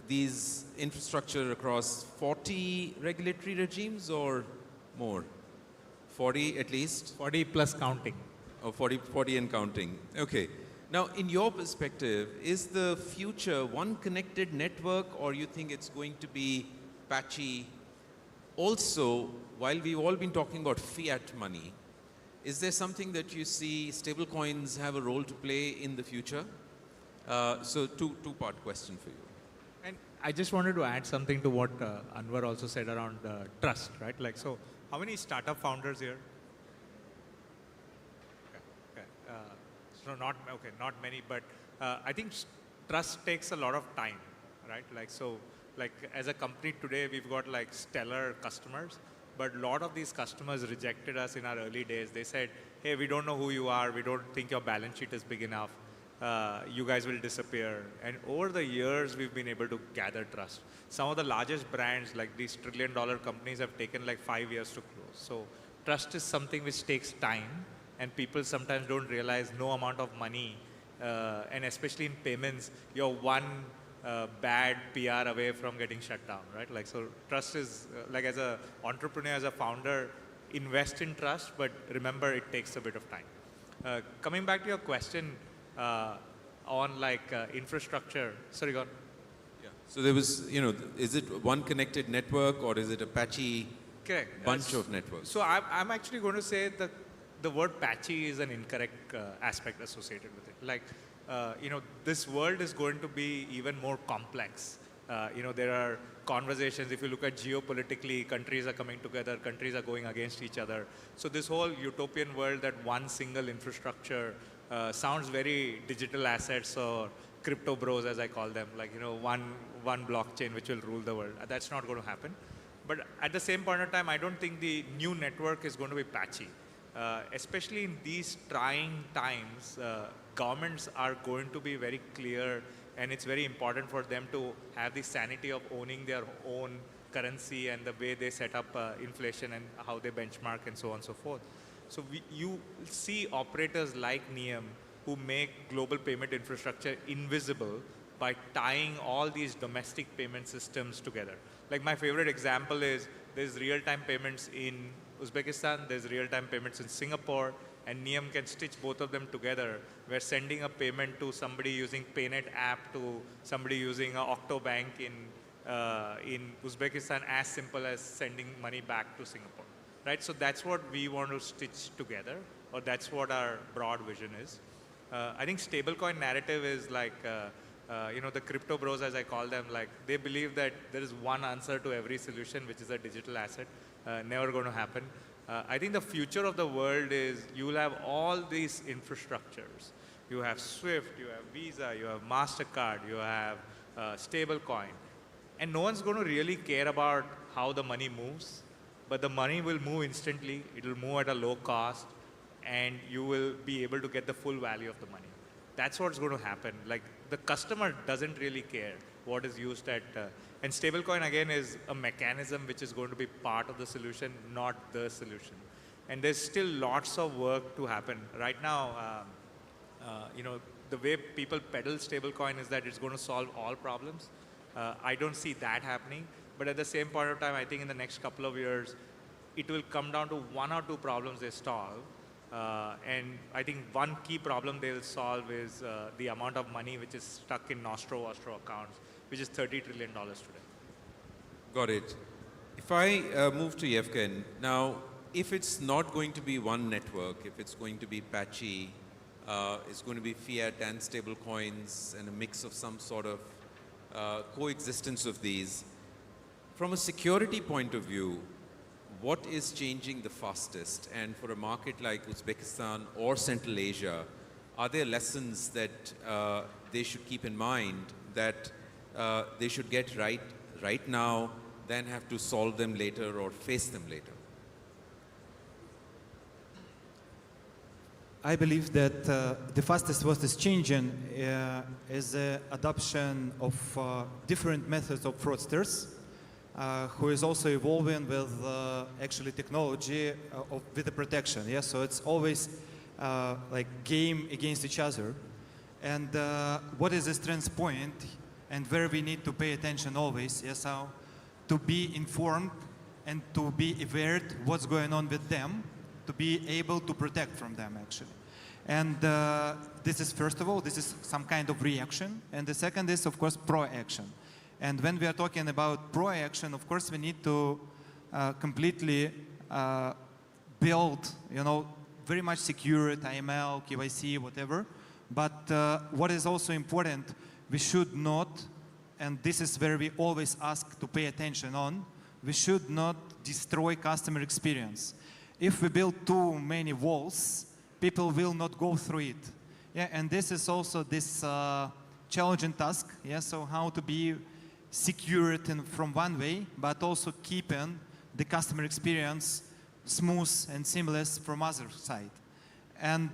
these infrastructure across 40 regulatory regimes or more? 40 at least? 40 plus counting. Oh, 40 and counting. Okay. Now, in your perspective, is the future one connected network, or you think it's going to be patchy? Also, while we've all been talking about fiat money, is there something that you see stablecoins have a role to play in the future? So two-part question for you. And I just wanted to add something to what Anwar also said around trust, right? Like, so how many startup founders here? Okay. So not many, but I think trust takes a lot of time, right? Like, so like as a company today, we've got like stellar customers, but a lot of these customers rejected us in our early days. They said, hey, we don't know who you are. We don't think your balance sheet is big enough. You guys will disappear. And over the years, we've been able to gather trust. Some of the largest brands, like these trillion-dollar companies, have taken like 5 years to close. So trust is something which takes time, and people sometimes don't realize no amount of money, and especially in payments, you're one bad PR away from getting shut down, right? Like, so trust is, like as an entrepreneur, as a founder, invest in trust, but remember it takes a bit of time. Coming back to your question, on like infrastructure. Sorry, go on. Yeah. So there was, is it one connected network, or is it a patchy bunch of networks? So I'm actually going to say that the word patchy is an incorrect aspect associated with it. Like, this world is going to be even more complex. There are conversations, if you look at geopolitically, countries are coming together, countries are going against each other. So this whole utopian world that one single infrastructure sounds very digital assets or crypto bros, as I call them, like, one blockchain which will rule the world. That's not going to happen. But at the same point in time, I don't think the new network is going to be patchy. Especially in these trying times, governments are going to be very clear, and it's very important for them to have the sanity of owning their own currency and the way they set up inflation and how they benchmark and so on and so forth. So you see operators like Niem who make global payment infrastructure invisible by tying all these domestic payment systems together. Like, my favorite example is there's real-time payments in Uzbekistan, there's real-time payments in Singapore, and Niem can stitch both of them together. We're sending a payment to somebody using PayNet app to somebody using a Octobank in Uzbekistan, as simple as sending money back to Singapore, right? So that's what we want to stitch together, or that's what our broad vision is. I think stablecoin narrative is like, the crypto bros, as I call them, like, they believe that there is one answer to every solution, which is a digital asset. Never going to happen. I think the future of the world is you will have all these infrastructures. You have SWIFT, you have Visa, you have MasterCard, you have stablecoin. And no one's going to really care about how the money moves, but the money will move instantly. It will move at a low cost, and you will be able to get the full value of the money. That's what's going to happen. Like, the customer doesn't really care what is used at, and stablecoin again is a mechanism which is going to be part of the solution, not the solution. And there's still lots of work to happen. Right now, the way people peddle stablecoin is that it's going to solve all problems. I don't see that happening. But at the same point of time, I think in the next couple of years, it will come down to one or two problems they solve. And I think one key problem they'll solve is the amount of money which is stuck in nostro accounts, which is $30 trillion today. Got it. If If I move to Yevgen, now, if it's not going to be one network, if it's going to be patchy, it's going to be fiat and stable coins and a mix of some sort of coexistence of these, from a security point of view, what is changing the fastest? And for a market like Uzbekistan or Central Asia, are there lessons that they should keep in mind that they should get right now, then have to solve them later or face them later? I believe that the fastest what is changing is the adoption of different methods of fraudsters, who is also evolving with actually technology with the protection. Yeah, so it's always like game against each other. And what is the strength point and where we need to pay attention always? Yes, how to be informed and to be aware what's going on with them, to be able to protect from them actually. And this is, first of all, this is some kind of reaction. And the second is, of course, pro-action. And when we are talking about pro-action, of course, we need to completely build, you know, very much secure IML, KYC, whatever. But what is also important, we should not, and this is where we always ask to pay attention on, we should not destroy customer experience. If we build too many walls, people will not go through it. Yeah, and this is also this challenging task. Yeah, so how to be secure from one way, but also keeping the customer experience smooth and seamless from other side. And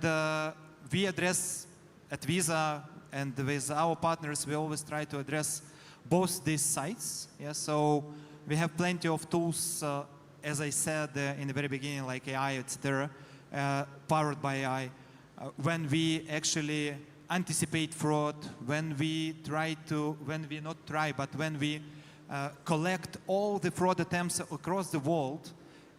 we address at Visa and with our partners, we always try to address both these sides. Yeah, so we have plenty of tools, as I said in the very beginning, like AI, etc., powered by AI, when we actually anticipate fraud, when we collect all the fraud attempts across the world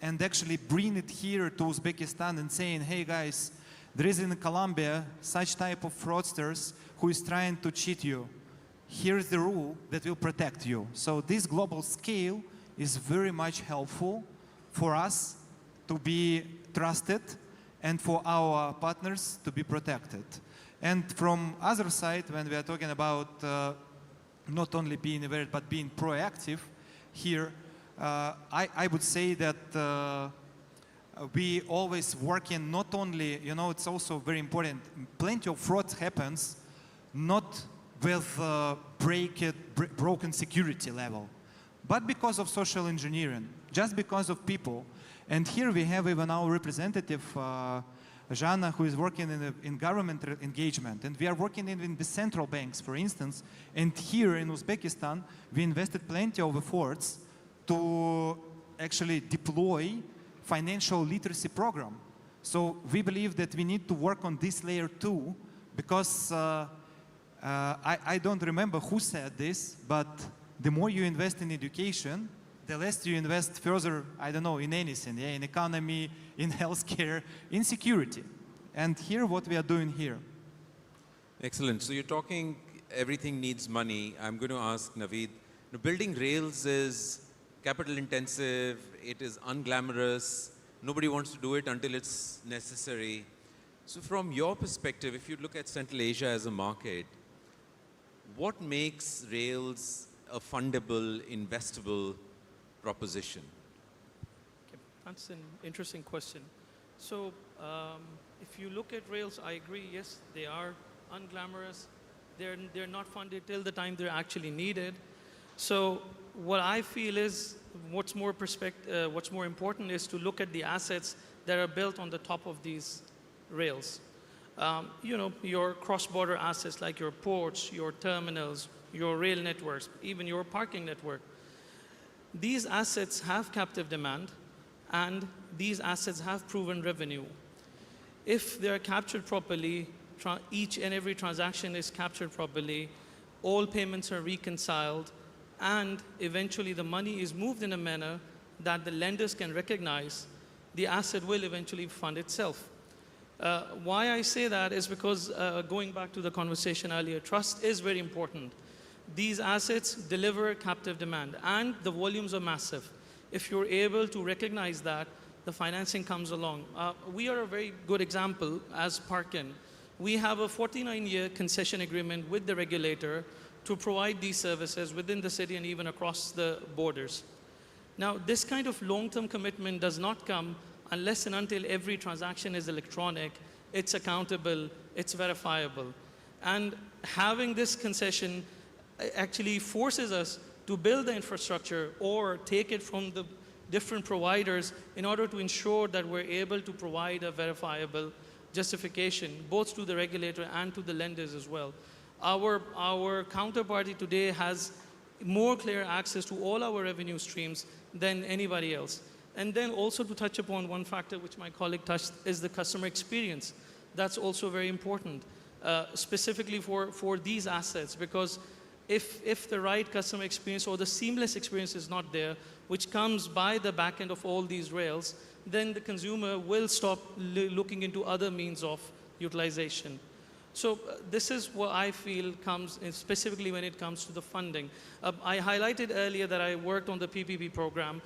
and actually bring it here to Uzbekistan and saying, hey guys, there is in Colombia such type of fraudsters who is trying to cheat you. Here's the rule that will protect you. So this global scale is very much helpful for us to be trusted and for our partners to be protected. And from other side, when we are talking about not only being aware, but being proactive here, I would say that we always working not only, you know, it's also very important, plenty of fraud happens not with broken security level, but because of social engineering, just because of people. And here we have even our representative, Jana, who is working in government engagement. And we are working in the central banks, for instance. And here in Uzbekistan, we invested plenty of efforts to actually deploy financial literacy program. So we believe that we need to work on this layer too, because I don't remember who said this, but the more you invest in education, the less you invest further, I don't know, in anything, yeah, in economy, in healthcare, in security. And here, what we are doing here. Excellent. So you're talking everything needs money. I'm going to ask Naveed. Now, building rails is capital intensive, it is unglamorous, nobody wants to do it until it's necessary. So from your perspective, if you look at Central Asia as a market, what makes rails a fundable, investable proposition? Okay, that's an interesting question. So if you look at rails, I agree, yes, they are unglamorous. They're not funded till the time they're actually needed. So what I feel is what's more important is to look at the assets that are built on the top of these rails. You know, your cross-border assets like your ports, your terminals, your rail networks, even your parking network. These assets have captive demand, and these assets have proven revenue. If they're captured properly, each and every transaction is captured properly, all payments are reconciled, and eventually the money is moved in a manner that the lenders can recognize, the asset will eventually fund itself. Why I say that is because, going back to the conversation earlier, trust is very important. These assets deliver captive demand, and the volumes are massive. if you're able to recognize that, the financing comes along. We are a very good example as Parkin. We have a 49-year concession agreement with the regulator to provide these services within the city and even across the borders. Now, this kind of long-term commitment does not come unless and until every transaction is electronic, it's accountable, it's verifiable. And having this concession actually forces us to build the infrastructure or take it from the different providers in order to ensure that we're able to provide a verifiable justification, both to the regulator and to the lenders as well. Our counterparty today has more clear access to all our revenue streams than anybody else. And then also to touch upon one factor which my colleague touched is the customer experience. That's also very important, specifically for these assets, because if the right customer experience or the seamless experience is not there, which comes by the back end of all these rails, then the consumer will stop looking into other means of utilization. So this is what I feel comes in specifically when it comes to the funding. I highlighted earlier that I worked on the PPP program.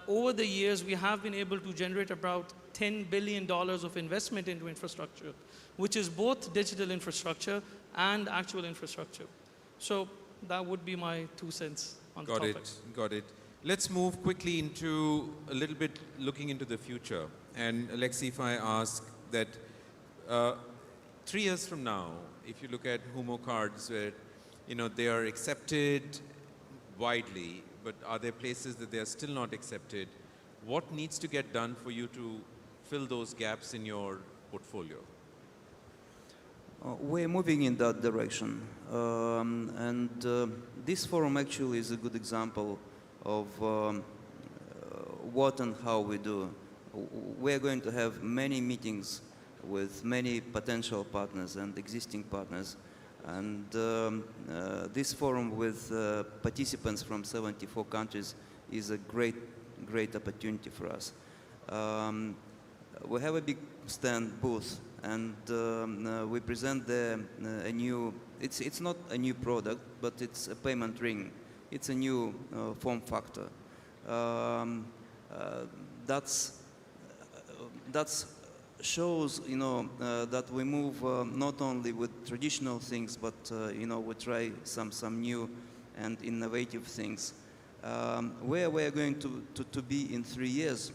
Over the years, we have been able to generate about $10 billion of investment into infrastructure, which is both digital infrastructure and actual infrastructure. So that would be my 2 cents on the topic. Got it. Let's move quickly into a little bit looking into the future. And Alexei, if I ask that 3 years from now, if you look at Humo cards where, they are accepted widely, but are there places that they are still not accepted? What needs to get done for you to fill those gaps in your portfolio? We're moving in that direction. This forum actually is a good example of what and how we do. We're going to have many meetings with many potential partners and existing partners. And this forum with participants from 74 countries is a great opportunity for us. We have a big stand booth, and we present a new, it's not a new product, but it's a payment ring. It's a new form factor. That's shows, that we move not only with traditional things, but, we try some new and innovative things. Where we're going to be in 3 years,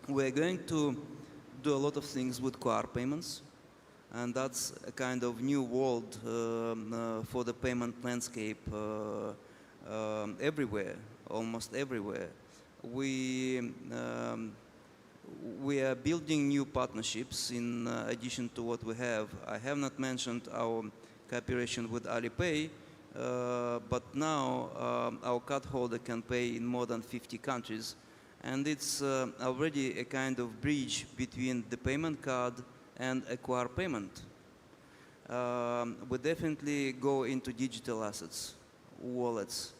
we're going to do a lot of things with QR payments, and that's a kind of new world for the payment landscape everywhere, almost everywhere. We are building new partnerships in addition to what we have. I have not mentioned our cooperation with Alipay, but now our card holder can pay in more than 50 countries. And it's already a kind of bridge between the payment card and a QR payment. We definitely go into digital assets, wallets,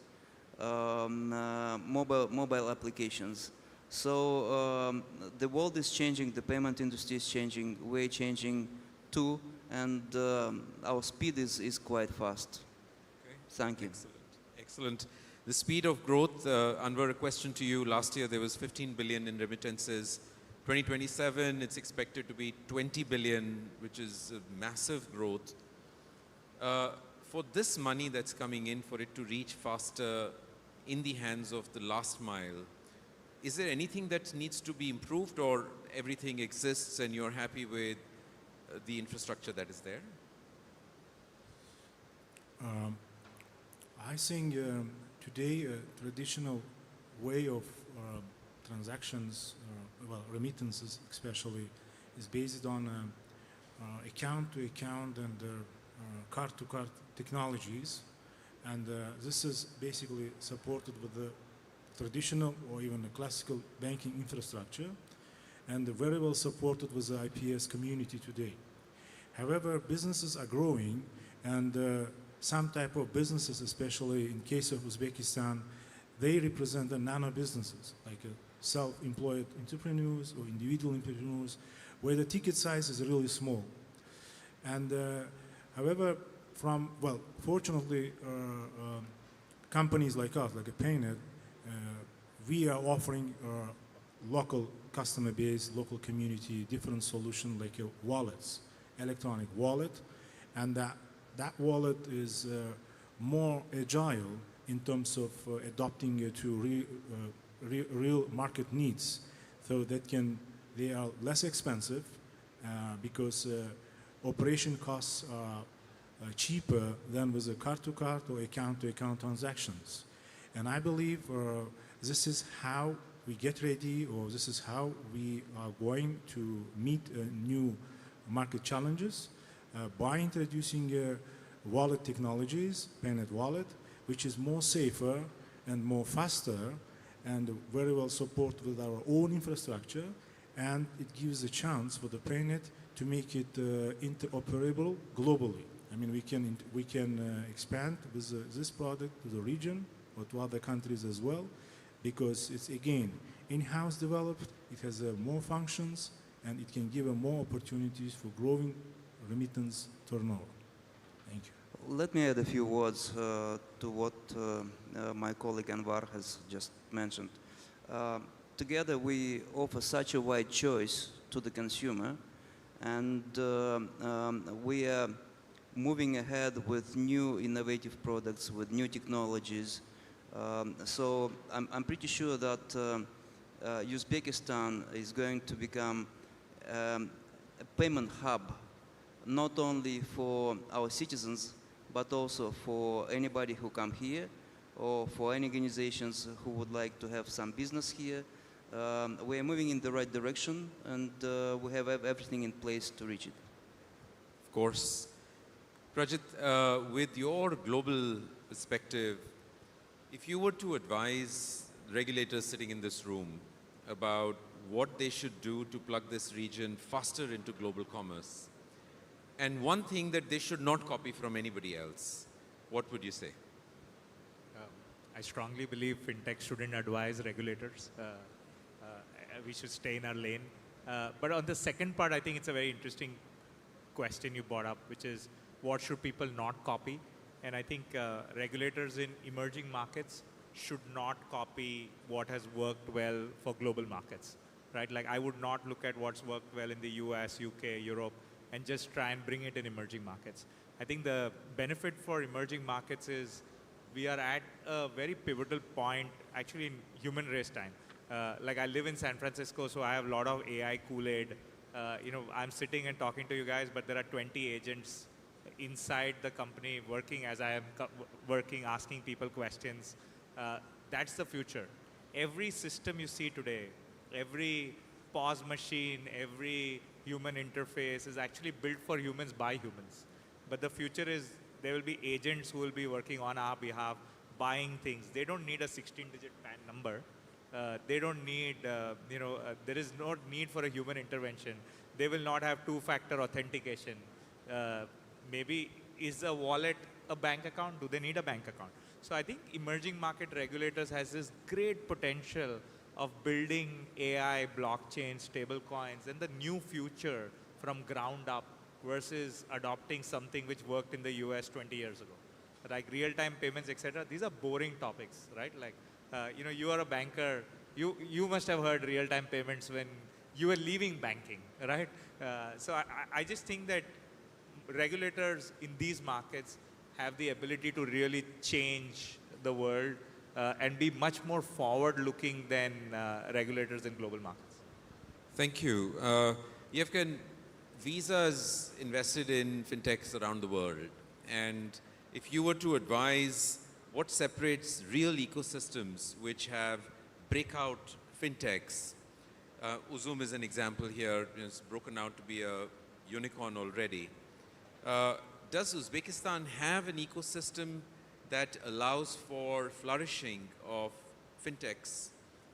mobile applications. So the world is changing, the payment industry is changing, we're changing too, and our speed is quite fast. Okay. Thank you. Excellent. The speed of growth, Anwar, a question to you. Last year there was 15 billion in remittances. 2027, it's expected to be 20 billion, which is a massive growth. For this money that's coming in, for it to reach faster in the hands of the last mile, is there anything that needs to be improved, or everything exists and you're happy with the infrastructure that is there? I think today a traditional way of transactions, remittances especially, is based on account-to-account and card-to-card technologies. And this is basically supported with the traditional or even the classical banking infrastructure, and very well supported with the IPS community today. However, businesses are growing, and some type of businesses, especially in case of Uzbekistan, they represent the nano businesses, like self-employed entrepreneurs or individual entrepreneurs, where the ticket size is really small. And however, fortunately, companies like us, like a Paynet, we are offering local customer base, local community, different solution like wallets, electronic wallet, and that wallet is more agile in terms of adapting to real market needs. So they are less expensive because operation costs are cheaper than with a card-to-card or account-to-account transactions. And I believe this is how we get ready, or this is how we are going to meet new market challenges by introducing wallet technologies, paynet wallet, which is more safer and more faster and very well supported with our own infrastructure, and it gives a chance for the paynet to make it interoperable globally. I mean, we can expand with this product to the region or to other countries as well, because it's again in-house developed. It has more functions, and it can give more opportunities for growing remittance turnover. Thank you. Let me add a few words to what my colleague Anwar has just mentioned. Together we offer such a wide choice to the consumer, and we are moving ahead with new innovative products, with new technologies. So I'm pretty sure that Uzbekistan is going to become a payment hub, not only for our citizens, but also for anybody who come here, or for any organizations who would like to have some business here. We are moving in the right direction, and we have everything in place to reach it. Of course. Rajat, with your global perspective, if you were to advise regulators sitting in this room about what they should do to plug this region faster into global commerce, and one thing that they should not copy from anybody else, what would you say? I strongly believe fintech shouldn't advise regulators. We should stay in our lane. But on the second part, I think it's a very interesting question you brought up, which is what should people not copy? And I think regulators in emerging markets should not copy what has worked well for global markets, right? Like, I would not look at what's worked well in the US, UK, Europe, and just try and bring it in emerging markets. I think the benefit for emerging markets is we are at a very pivotal point, actually, in human race time. Like, I live in San Francisco, so I have a lot of AI Kool-Aid. You know, I'm sitting and talking to you guys, but there are 20 agents inside the company working as I am working, asking people questions. That's the future. Every system you see today, every POS machine, every human interface is actually built for humans by humans. But the future is there will be agents who will be working on our behalf, buying things. They don't need a 16-digit PAN number. They don't need, there is no need for a human intervention. They will not have two-factor authentication. Maybe is a wallet a bank account? Do they need a bank account? So I think emerging market regulators has this great potential of building AI, blockchain, stable coins, and the new future from ground up versus adopting something which worked in the US 20 years ago. Like real-time payments, etc. These are boring topics, right? Like, you are a banker. You must have heard real-time payments when you were leaving banking, right? So I just think that regulators in these markets have the ability to really change the world and be much more forward-looking than regulators in global markets. Thank you. Yevgen, Visa's invested in fintechs around the world. And if you were to advise what separates real ecosystems which have breakout fintechs, Uzum is an example here. It's broken out to be a unicorn already. Does Uzbekistan have an ecosystem that allows for flourishing of fintechs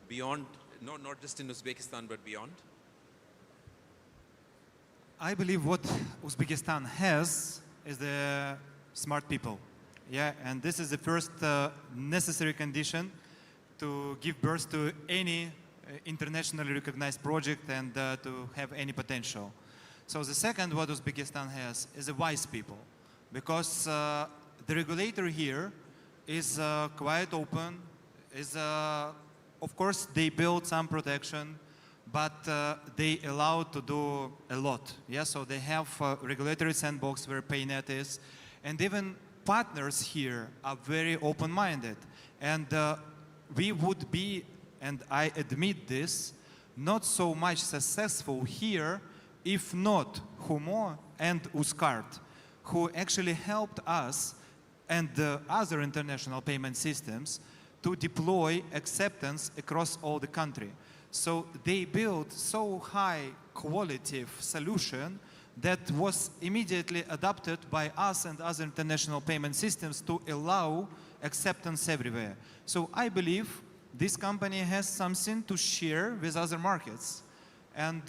beyond, not just in Uzbekistan, but beyond? I believe what Uzbekistan has is the smart people. Yeah, and this is the first necessary condition to give birth to any internationally recognized project and to have any potential. So the second what Uzbekistan has is a wise people, because the regulator here is quite open, is of course, they build some protection, but they allow to do a lot. Yeah, so they have a regulatory sandbox where PayNet is, and even partners here are very open-minded. And we would be, and I admit this, not so much successful here if not Humo and Uzcard, who actually helped us and other international payment systems to deploy acceptance across all the country. So they built so high quality solution that was immediately adopted by us and other international payment systems to allow acceptance everywhere. So I believe this company has something to share with other markets. And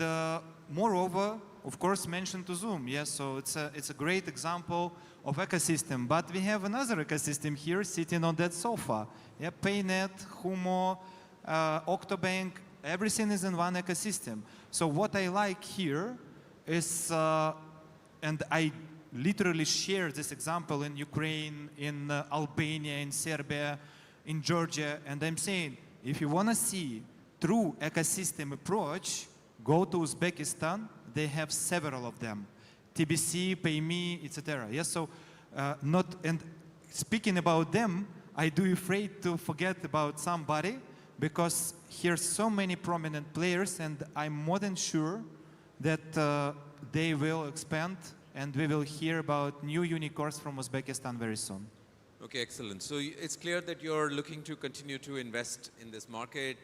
moreover, of course, mentioned to Zoom. Yes, so it's a great example of ecosystem. But we have another ecosystem here sitting on that sofa. Yeah, PayNet, Humo, Octobank, everything is in one ecosystem. So what I like here is, and I literally share this example in Ukraine, in Albania, in Serbia, in Georgia, and I'm saying, if you want to see true ecosystem approach, go to Uzbekistan. They have several of them, TBC, PayMe, etc. Yes, so and speaking about them, I do afraid to forget about somebody because here's so many prominent players, and I'm more than sure that they will expand, and we will hear about new unicorns from Uzbekistan very soon. Okay, excellent. So it's clear that you're looking to continue to invest in this market.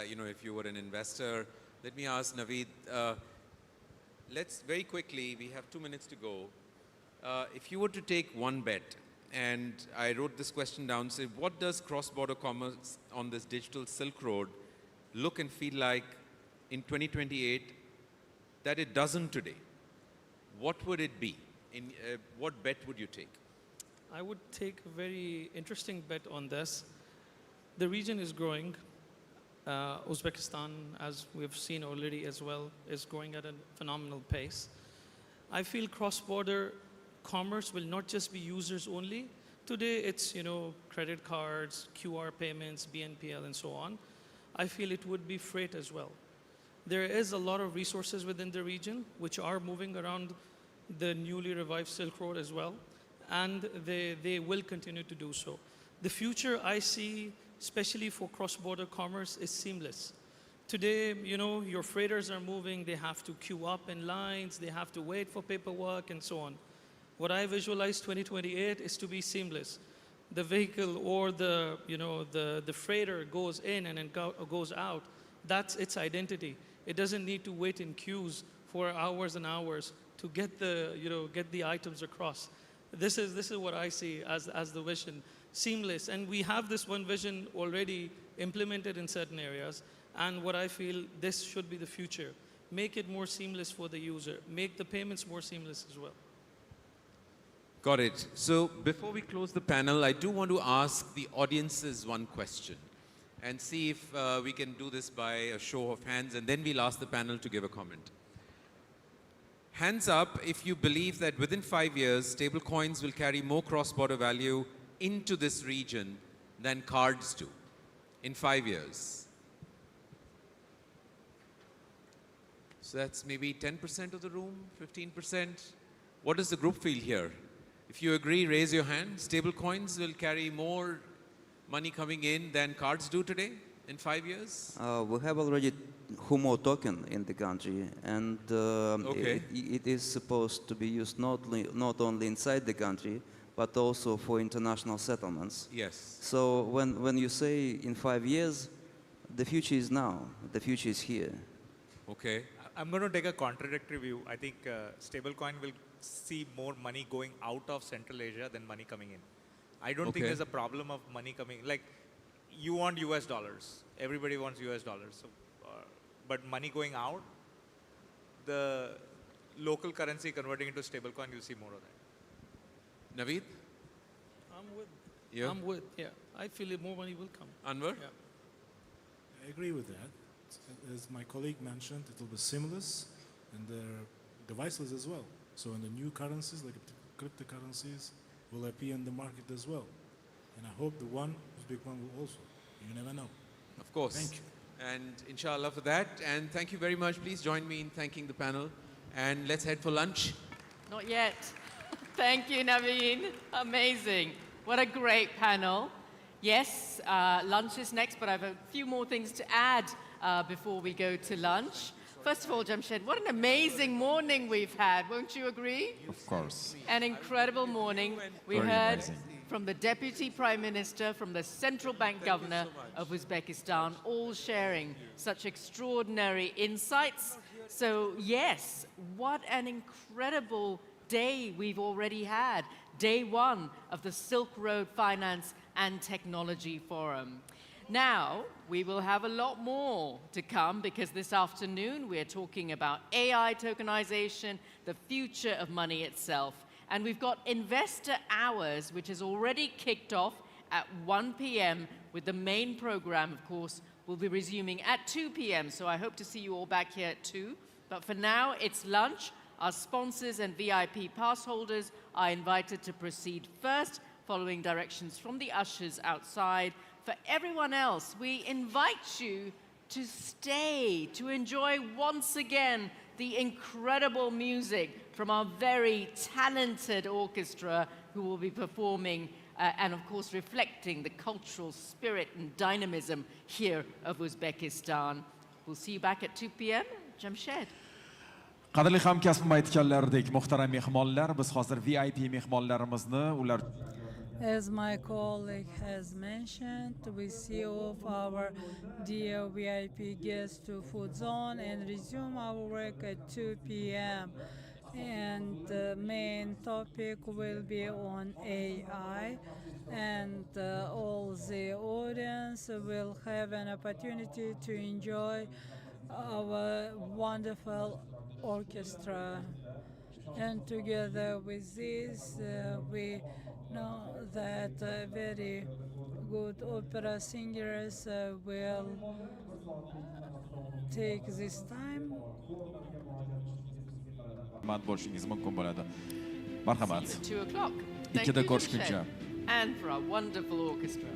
You know, if you were an investor, let me ask Naveed. Let's very quickly, we have 2 minutes to go. If you were to take one bet, and I wrote this question down, say, what does cross-border commerce on this digital Silk Road look and feel like in 2028 that it doesn't today? What would it be? What bet would you take? I would take a very interesting bet on this. The region is growing. Uzbekistan, as we've seen already as well, is growing at a phenomenal pace. I feel cross-border commerce will not just be users only. Today it's, you know, credit cards, QR payments, BNPL, and so on. I feel it would be freight as well. There is a lot of resources within the region which are moving around the newly revived Silk Road as well, and they will continue to do so. The future I see, especially for cross-border commerce, is seamless. Today, you know, your freighters are moving, they have to queue up in lines, they have to wait for paperwork, and so on. What I visualize 2028 is to be seamless. The vehicle or the, you know, the freighter goes in and then goes out. That's its identity. It doesn't need to wait in queues for hours and hours to get the, you know, get the items across. This is what I see as the vision, seamless. And we have this one vision already implemented in certain areas. And what I feel this should be the future. Make it more seamless for the user. Make the payments more seamless as well. Got it. So before we close the panel, I do want to ask the audiences one question and see if we can do this by a show of hands, and then we'll ask the panel to give a comment. Hands up if you believe that within 5 years, stablecoins will carry more cross-border value into this region than cards do in 5 years. So that's maybe 10% of the room, 15%. What does the group feel here? If you agree, raise your hand. Stablecoins will carry more money coming in than cards do today in 5 years? We have already Humo token in the country, and it is supposed to be used not only inside the country, but also for international settlements. Yes. So when you say in 5 years, the future is now, the future is here. Okay. I'm going to take a contradictory view. I think stablecoin will see more money going out of Central Asia than money coming in. I don't think there's a problem of money coming. Like, you want US dollars. Everybody wants US dollars. So, but money going out, the local currency converting into stablecoin, you'll see more of that. Naveed? I'm with, yeah. I feel more money will come. Anwar? Yeah. I agree with that. As my colleague mentioned, it will be seamless and deviceless as well. So in the new currencies, like cryptocurrencies, will appear in the market as well. And I hope the big one will also. You never know. Of course. Thank you. And inshallah for that. And thank you very much. Please join me in thanking the panel. And let's head for lunch. Not yet. Thank you, Naveen. Amazing. What a great panel. Yes, lunch is next, but I have a few more things to add before we go to lunch. First of all, Jamshed, what an amazing morning we've had. Won't you agree? Of course. An incredible morning. We Very heard amazing. from the Deputy Prime Minister, from the Central Bank Governor of Uzbekistan, all sharing such extraordinary insights. So yes, what an incredible day we've already had. Day one of the Silk Road Finance and Technology Forum. Now, we will have a lot more to come because this afternoon we're talking about AI tokenization, the future of money itself. And we've got Investor Hours, which has already kicked off at 1 p.m. with the main program, of course, will be resuming at 2 p.m. So I hope to see you all back here at 2. But for now, it's lunch. Our sponsors and VIP pass holders are invited to proceed first, following directions from the ushers outside. For everyone else, we invite you to stay, to enjoy once again the incredible music from our very talented orchestra who will be performing and of course reflecting the cultural spirit and dynamism here of Uzbekistan. We'll see you back at 2 p.m. Jamshed. Qadrli hamkasbim aytganlaridek, muhtaram mehmonlar, biz hozir VIP mehmonlarimizni ular As my colleague has mentioned, we see off our dear VIP guests to Food Zone and resume our work at 2 p.m. And the main topic will be on AI, and all the audience will have an opportunity to enjoy our wonderful orchestra. And together with this, we know that very good opera singers will take this time. bo'lishingiz mumkin bo'ladi. Marhamat. 2 o'clock. Thank 2da you, ko'rishguncha. Jamshed. And for our wonderful orchestra.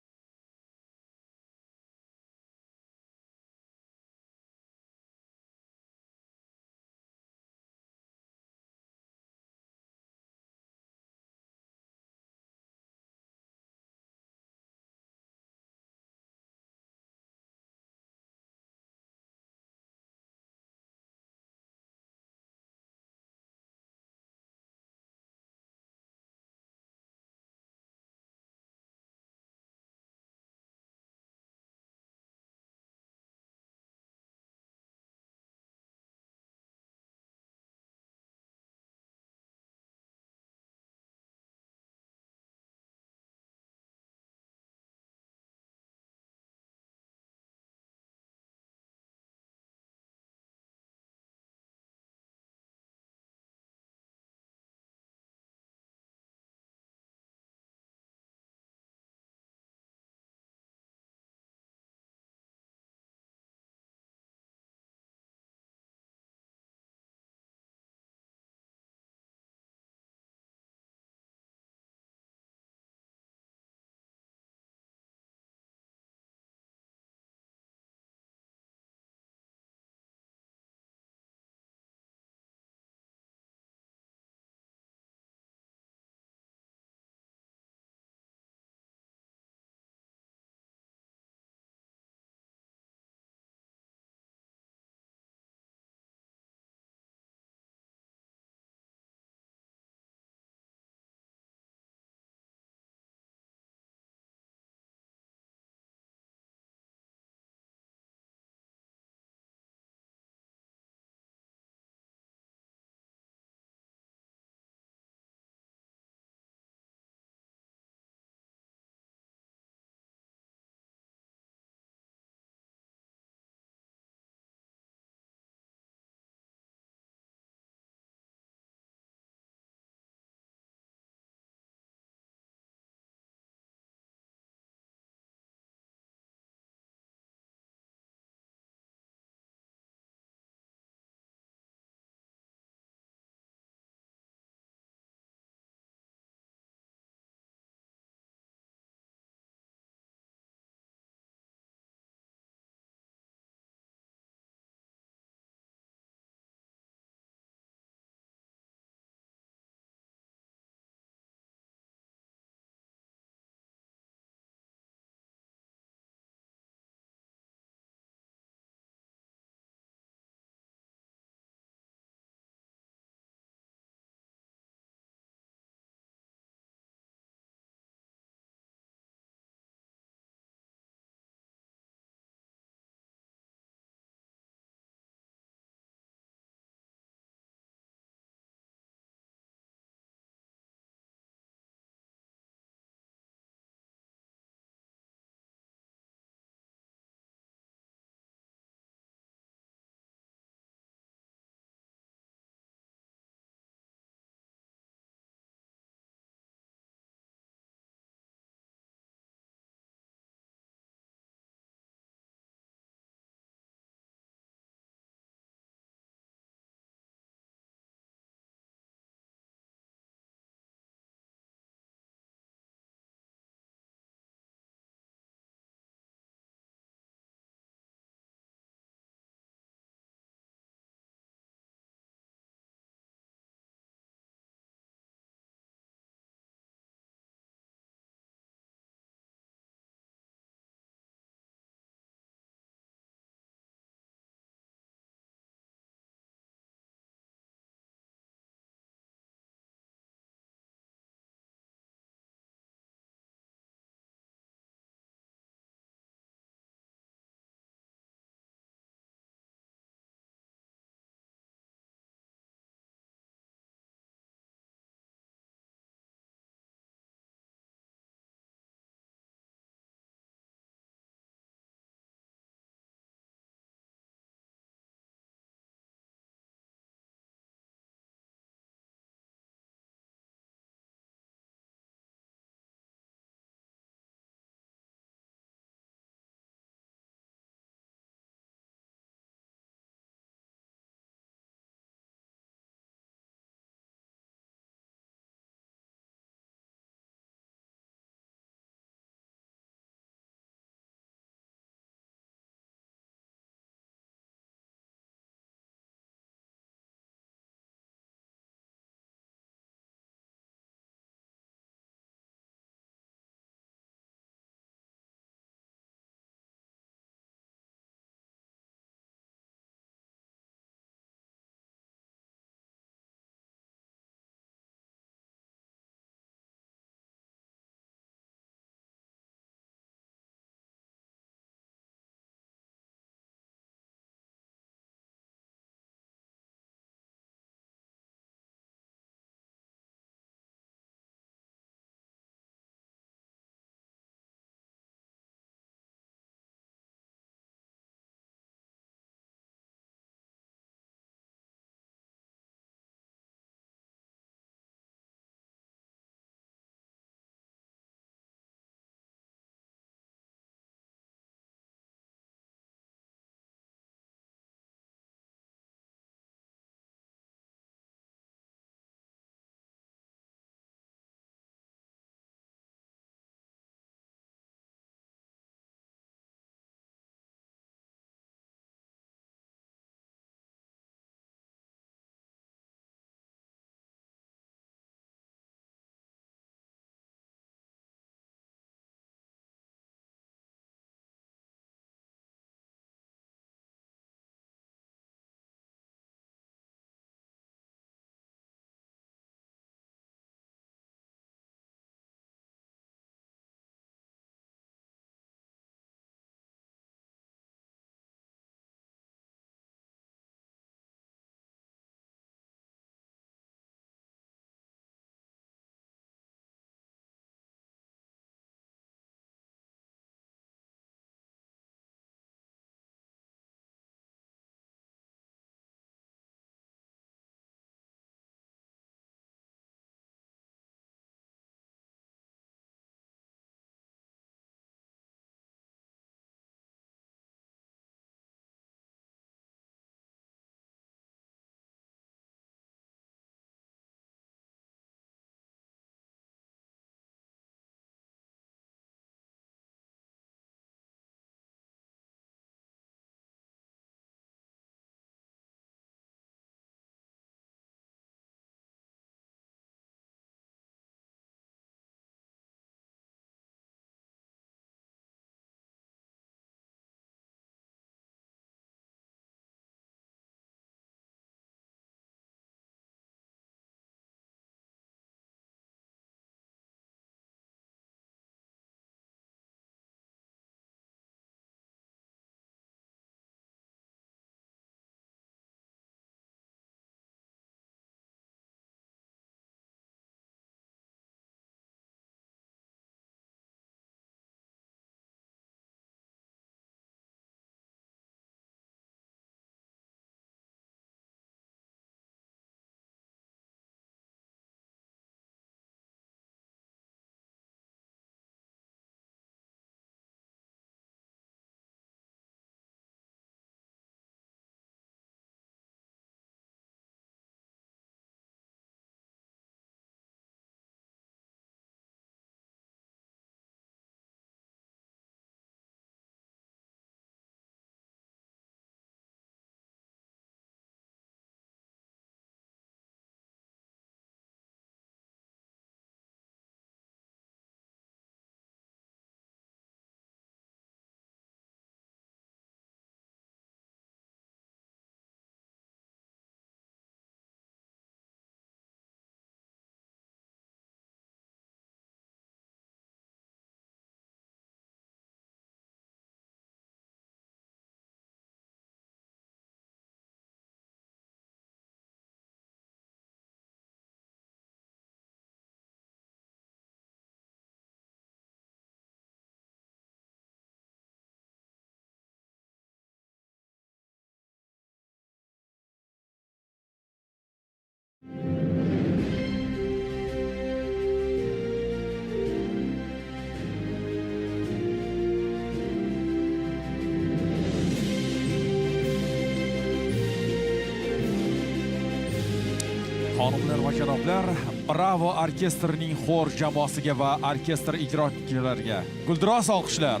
Xonimlar va janoblar, Bravo orkestrining xor jamoasiga va orkestr ijrochilariga gulduros olqishlar.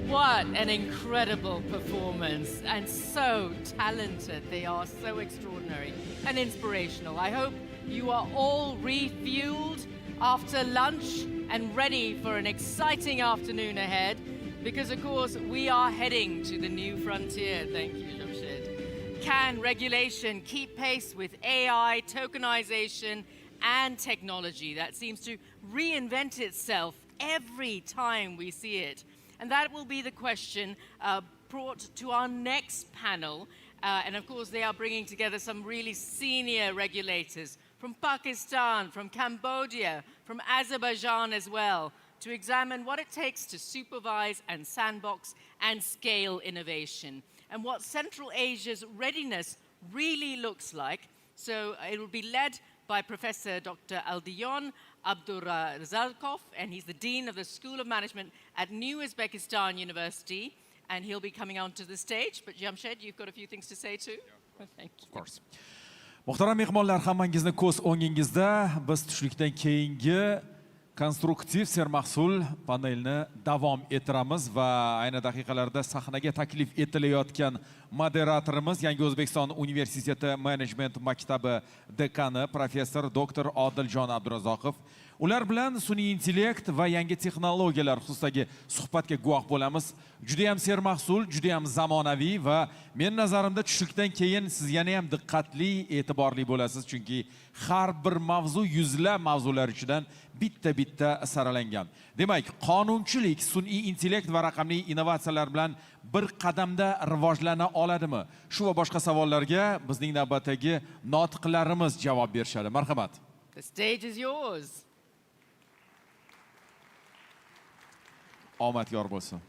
What an incredible performance, and so talented. They are so extraordinary and inspirational. I hope you are all refueled after lunch and ready for an exciting afternoon ahead, because of course we are heading to the new frontier. Thank you, Jamshed. Can regulation keep pace with AI, tokenization, and technology that seems to reinvent itself every time we see it? And that will be the question brought to our next panel. And of course, they are bringing together some really senior regulators from Pakistan, from Cambodia, from Azerbaijan as well, to examine what it takes to supervise and sandbox and scale innovation, and what Central Asia's readiness really looks like. So it will be led by Professor Dr. Aldiyon Abdurazakov, and he's the Dean of the School of Management at New Uzbekistan University, and he'll be coming onto the stage. But Jamshed, you've got a few things to say too? Yeah. Thank you. Of course. Muhtaram mehmonlar, hammangizni ko'z o'ngingizda biz tushlikdan keyingi konstruktiv sermahsul panelni davom ettiramiz va ayni daqiqalarda sahnaga taklif etilayotgan moderatorimiz Yangi O'zbekiston Universiteti Management maktabi dekani professor doktor Odiljon Abdurazokov. Ular bilan sun'iy intellekt va yangi texnologiyalar xususidagi suhbatga guvoh bo'lamiz. Juda ham sermahsul, juda ham zamonaviy va men nazarimda tushlikdan keyin siz yana ham diqqatli, e'tiborli bo'lasiz, chunki har bir mavzu yuzlab mavzular ichidan bitta saralangan. Demak, qonunchilik, sun'iy intellekt va raqamli innovatsiyalar bilan bir qadamda rivojlana oladimi? Shu va boshqa savollarga bizning navbatdagi notiqlarimiz javob berishadi. Marhamat. The stage is yours. Omad yor bo'lsin.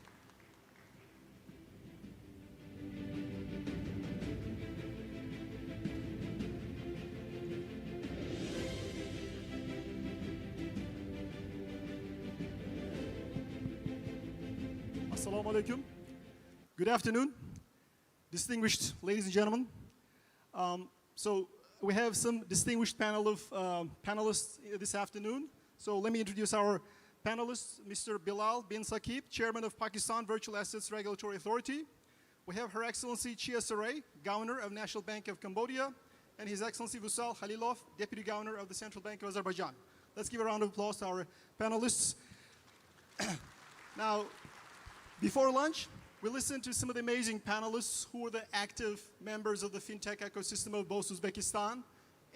Assalamu alaikum. Good afternoon, distinguished ladies and gentlemen. So we have some distinguished panel of panelists this afternoon. So let me introduce our panelists, Mr. Bilal bin Saqib, Chairman of Pakistan Virtual Assets Regulatory Authority. We have Her Excellency Chia Saray, Governor of National Bank of Cambodia, and His Excellency Vusal Khalilov, Deputy Governor of the Central Bank of Azerbaijan. Let's give a round of applause to our panelists. Now, before lunch, we listened to some of the amazing panelists who were the active members of the fintech ecosystem of both Uzbekistan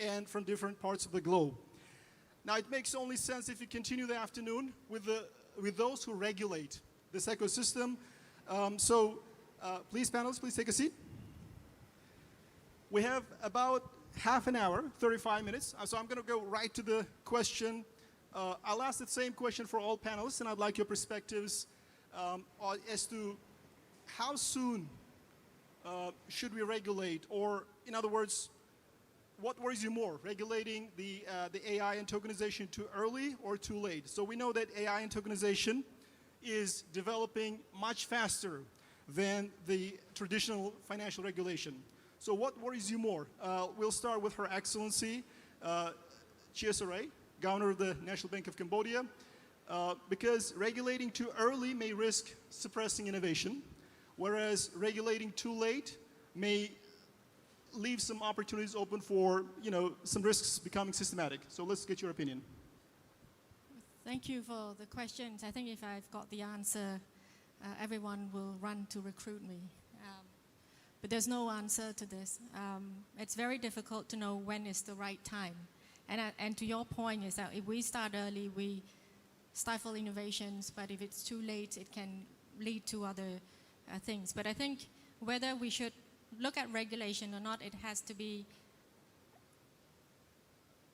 and from different parts of the globe. Now, it makes only sense if you continue the afternoon with those who regulate this ecosystem. Please, panelists, please take a seat. We have about half an hour, 35 minutes. So I'm going to go right to the question. I'll ask the same question for all panelists, and I'd like your perspectives as to how soon should we regulate, or in other words, what worries you more, regulating the AI and tokenization too early or too late? So we know that AI and tokenization is developing much faster than the traditional financial regulation. So what worries you more? We'll start with Her Excellency Chia Saray, Governor of the National Bank of Cambodia, because regulating too early may risk suppressing innovation, whereas regulating too late may leave some opportunities open for, some risks becoming systematic. So let's get your opinion. Thank you for the questions. I think if I've got the answer, everyone will run to recruit me. But there's no answer to this. It's very difficult to know when is the right time. And to your point is that if we start early, we stifle innovations, but if it's too late, it can lead to other things. But I think whether we should look at regulation or not, it has to be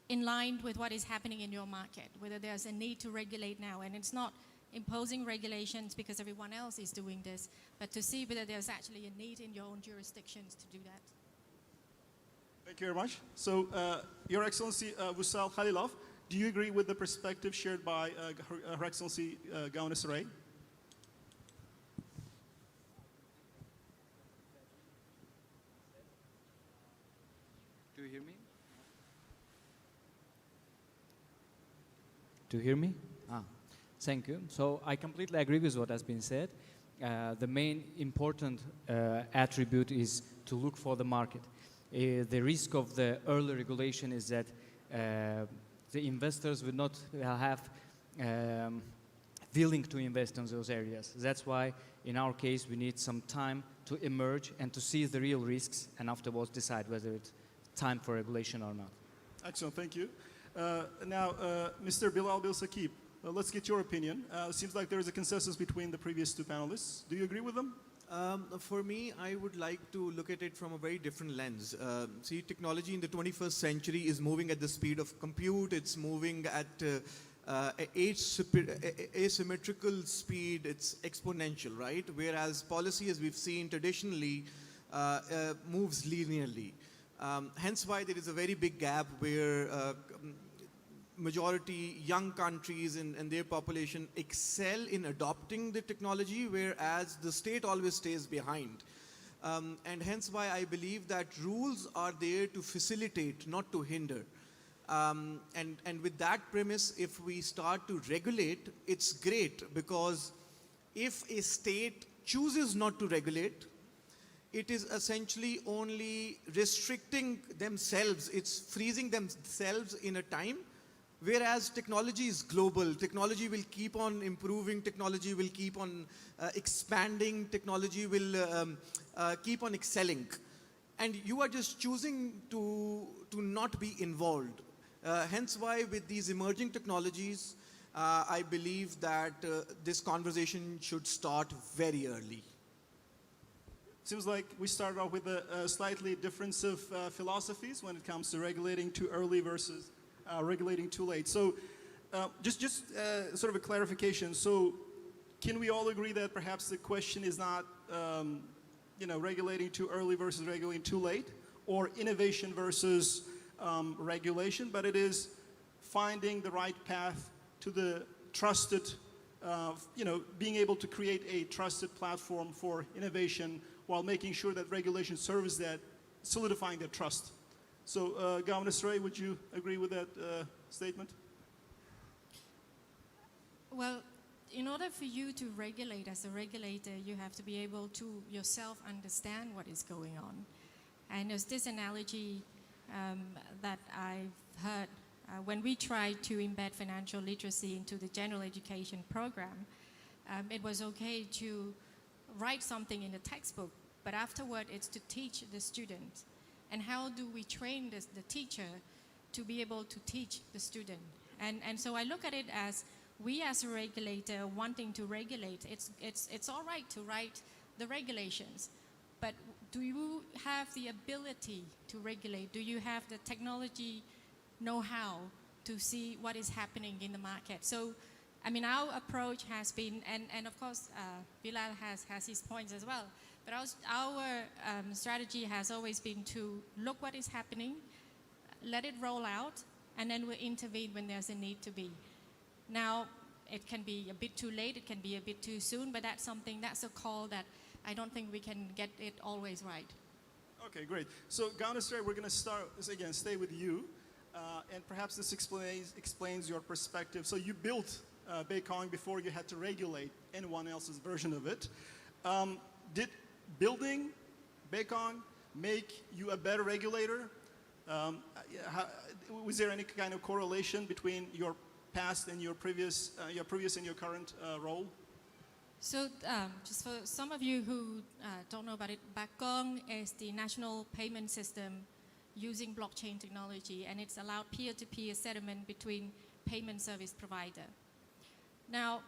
in line with what is happening in your market, whether there's a need to regulate now. And it's not imposing regulations because everyone else is doing this, but to see whether there's actually a need in your own jurisdictions to do that. Thank you very much. So, Your Excellency Vusal Khalilov, do you agree with the perspective shared by Her Excellency Governor Saray? Do you hear me? Do you hear me? Thank you. So I completely agree with what has been said. The main important attribute is to look for the market. The risk of the early regulation is that the investors will not have willing to invest in those areas. That's why, in our case, we need some time to emerge and to see the real risks and afterwards decide whether it's time for regulation or not. Excellent, thank you. Now, Mr. Bilal Bilsakib, let's get your opinion. Seems like there is a consensus between the previous two panelists. Do you agree with them? For me, I would like to look at it from a very different lens. See, technology in the 21st century is moving at the speed of compute. It's moving at asymmetrical speed. It's exponential, right? Whereas policy, as we've seen traditionally, moves linearly. Hence why there is a very big gap where majority young countries and their population excel in adopting the technology, whereas the state always stays behind. And hence why I believe that rules are there to facilitate, not to hinder. And with that premise, if we start to regulate, it's great, because if a state chooses not to regulate, it is essentially only restricting themselves. It's freezing themselves in a time. Whereas technology is global, technology will keep on improving, technology will keep on expanding, technology will keep on excelling. And you are just choosing to not be involved. Hence why with these emerging technologies, I believe that this conversation should start very early. Seems like we started off with a slightly difference of philosophies when it comes to regulating too early versus regulating too late. So just sort of a clarification. So can we all agree that perhaps the question is not regulating too early versus regulating too late, or innovation versus regulation, but it is finding the right path to the trusted, being able to create a trusted platform for innovation while making sure that regulation serves that, solidifying that trust. So, Governor Saray, would you agree with that statement? Well, in order for you to regulate as a regulator, you have to be able to yourself understand what is going on. And there's this analogy that I've heard when we tried to embed financial literacy into the general education program. It was okay to write something in the textbook, but afterward it's to teach the student. And how do we train the teacher to be able to teach the student? And so I look at it as we as a regulator wanting to regulate. It's all right to write the regulations, but do you have the ability to regulate? Do you have the technology know-how to see what is happening in the market? So, I mean, our approach has been, and of course, Bilal has his points as well, but our strategy has always been to look what is happening, let it roll out, and then we'll intervene when there's a need to be. Now, it can be a bit too late, it can be a bit too soon, but that's a call that I don't think we can get it always right. Okay, great. So, Governor Saray, we're going to start, again, stay with you, and perhaps this explains your perspective. So you built Beikong before you had to regulate anyone else's version of it. Did building Beikong make you a better regulator? Was there any kind of correlation between your past and your previous and your current role? So just for some of you who don't know about it, Bakong is the national payment system using blockchain technology, and it's allowed peer-to-peer settlement between payment service provider. Now,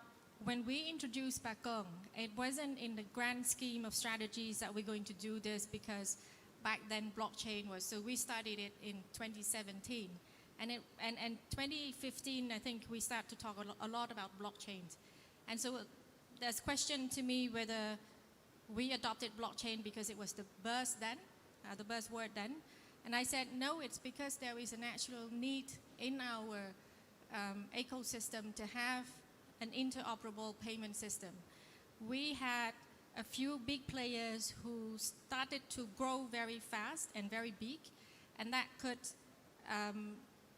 when we introduced Bakong, it wasn't in the grand scheme of strategies that we're going to do this because back then blockchain was, so we started it in 2017. And 2015, I think we started to talk a lot about blockchains. And so there's a question to me whether we adopted blockchain because it was the buzz then, the buzzword then. And I said, no, it's because there is an actual need in our ecosystem to have an interoperable payment system. We had a few big players who started to grow very fast and very big, and that could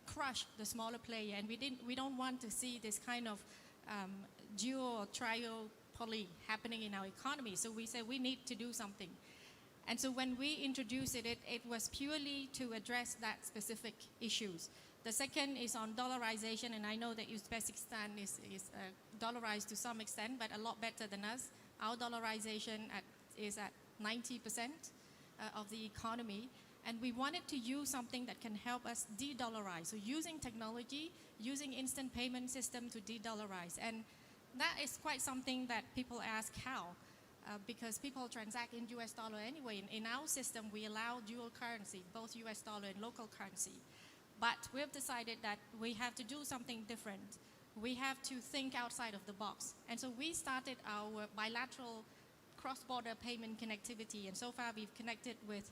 crush the smaller player. And we don't want to see this kind of duo or triopoly happening in our economy. So we said we need to do something. And so when we introduced it, it was purely to address that specific issues. The second is on dollarization, and I know that Uzbekistan is dollarized to some extent, but a lot better than us. Our dollarization is at 90% of the economy, and we wanted to use something that can help us de-dollarize. So using technology, using instant payment system to de-dollarize. And that is quite something that people ask how, because people transact in US dollar anyway. In our system, we allow dual currency, both US dollar and local currency. But we've decided that we have to do something different. We have to think outside of the box. And so we started our bilateral cross-border payment connectivity. And so far we've connected with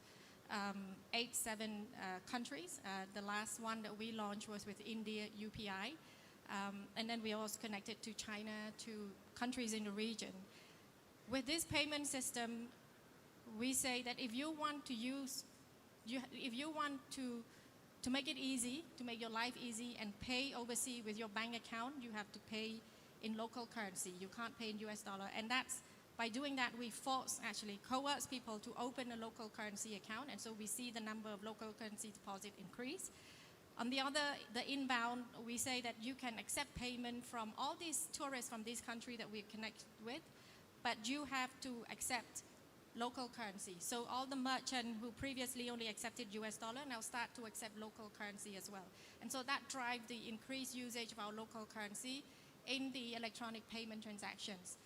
7 countries. The last one that we launched was with India UPI. And then we also connected to China, to countries in the region. With this payment system, we say that if you want to use, if you want to make it easy, to make your life easy and pay overseas with your bank account, you have to pay in local currency. You can't pay in US dollar. And that's, by doing that, we coerce people to open a local currency account. And so we see the number of local currency deposit increase. On the other, the inbound, we say that you can accept payment from all these tourists from this country that we connect with, but you have to accept local currency. So all the merchants who previously only accepted US dollar now start to accept local currency as well. And so that drives the increased usage of our local currency in the electronic payment transactions.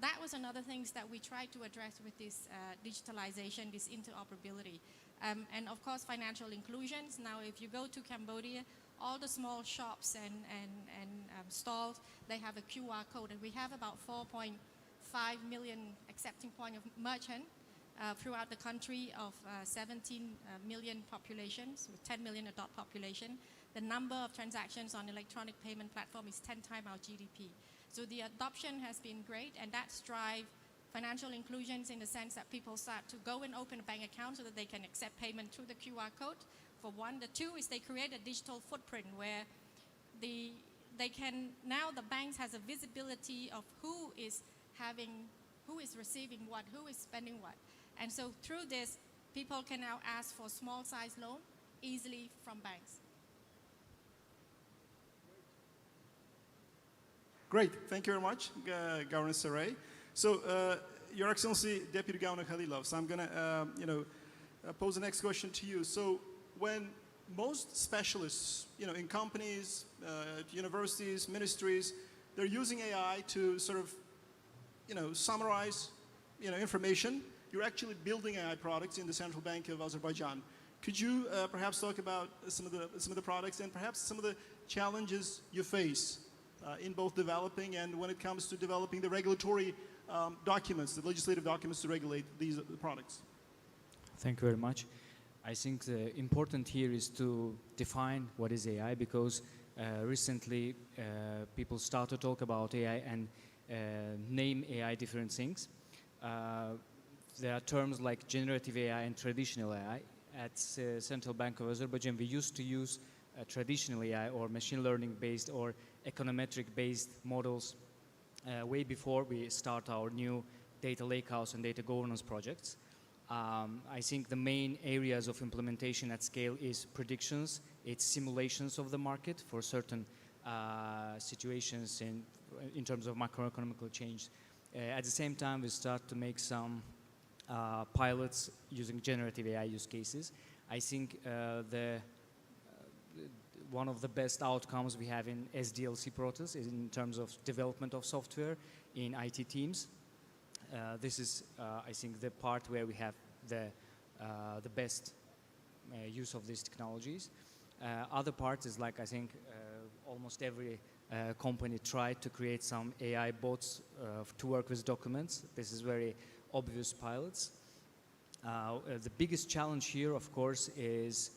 That was another thing that we tried to address with this digitalization, this interoperability. And of course, financial inclusions. Now, if you go to Cambodia, all the small shops and stalls, they have a QR code. And we have about 4.5 million accepting point of merchant throughout the country of 17 million populations, with 10 million adult population. The number of transactions on electronic payment platform is 10 times our GDP. So the adoption has been great, and that's drive financial inclusions in the sense that people start to go and open a bank account so that they can accept payment through the QR code, for one. The two is they create a digital footprint where they can, now the banks has a visibility of who is receiving what, who is spending what. And so through this, people can now ask for small size loan easily from banks. Great, thank you very much, Governor Saray. So, Your Excellency, Deputy Governor Khalilov, so I'm going to, pose the next question to you. So, when most specialists, in companies, universities, ministries, they're using AI to sort of, summarize, information, you're actually building AI products in the Central Bank of Azerbaijan. Could you perhaps talk about some of the products and perhaps some of the challenges you face in both developing and when it comes to developing the regulatory documents, the legislative documents to regulate these products? Thank you very much. I think the important here is to define what is AI, because recently people start to talk about AI and name AI different things. There are terms like generative AI and traditional AI. At Central Bank of Azerbaijan, we used to use traditional AI or machine learning based or econometric based models way before we start our new data lakehouse and data governance projects. I think the main areas of implementation at scale is predictions, it's simulations of the market for certain situations in terms of macroeconomic change. At the same time, we start to make some pilots using generative AI use cases. I think one of the best outcomes we have in SDLC process is in terms of development of software in IT teams. This is, I think, the part where we have the best use of these technologies. Other parts is like, I think, almost every company tried to create some AI bots to work with documents. This is very obvious pilots. The biggest challenge here, of course, is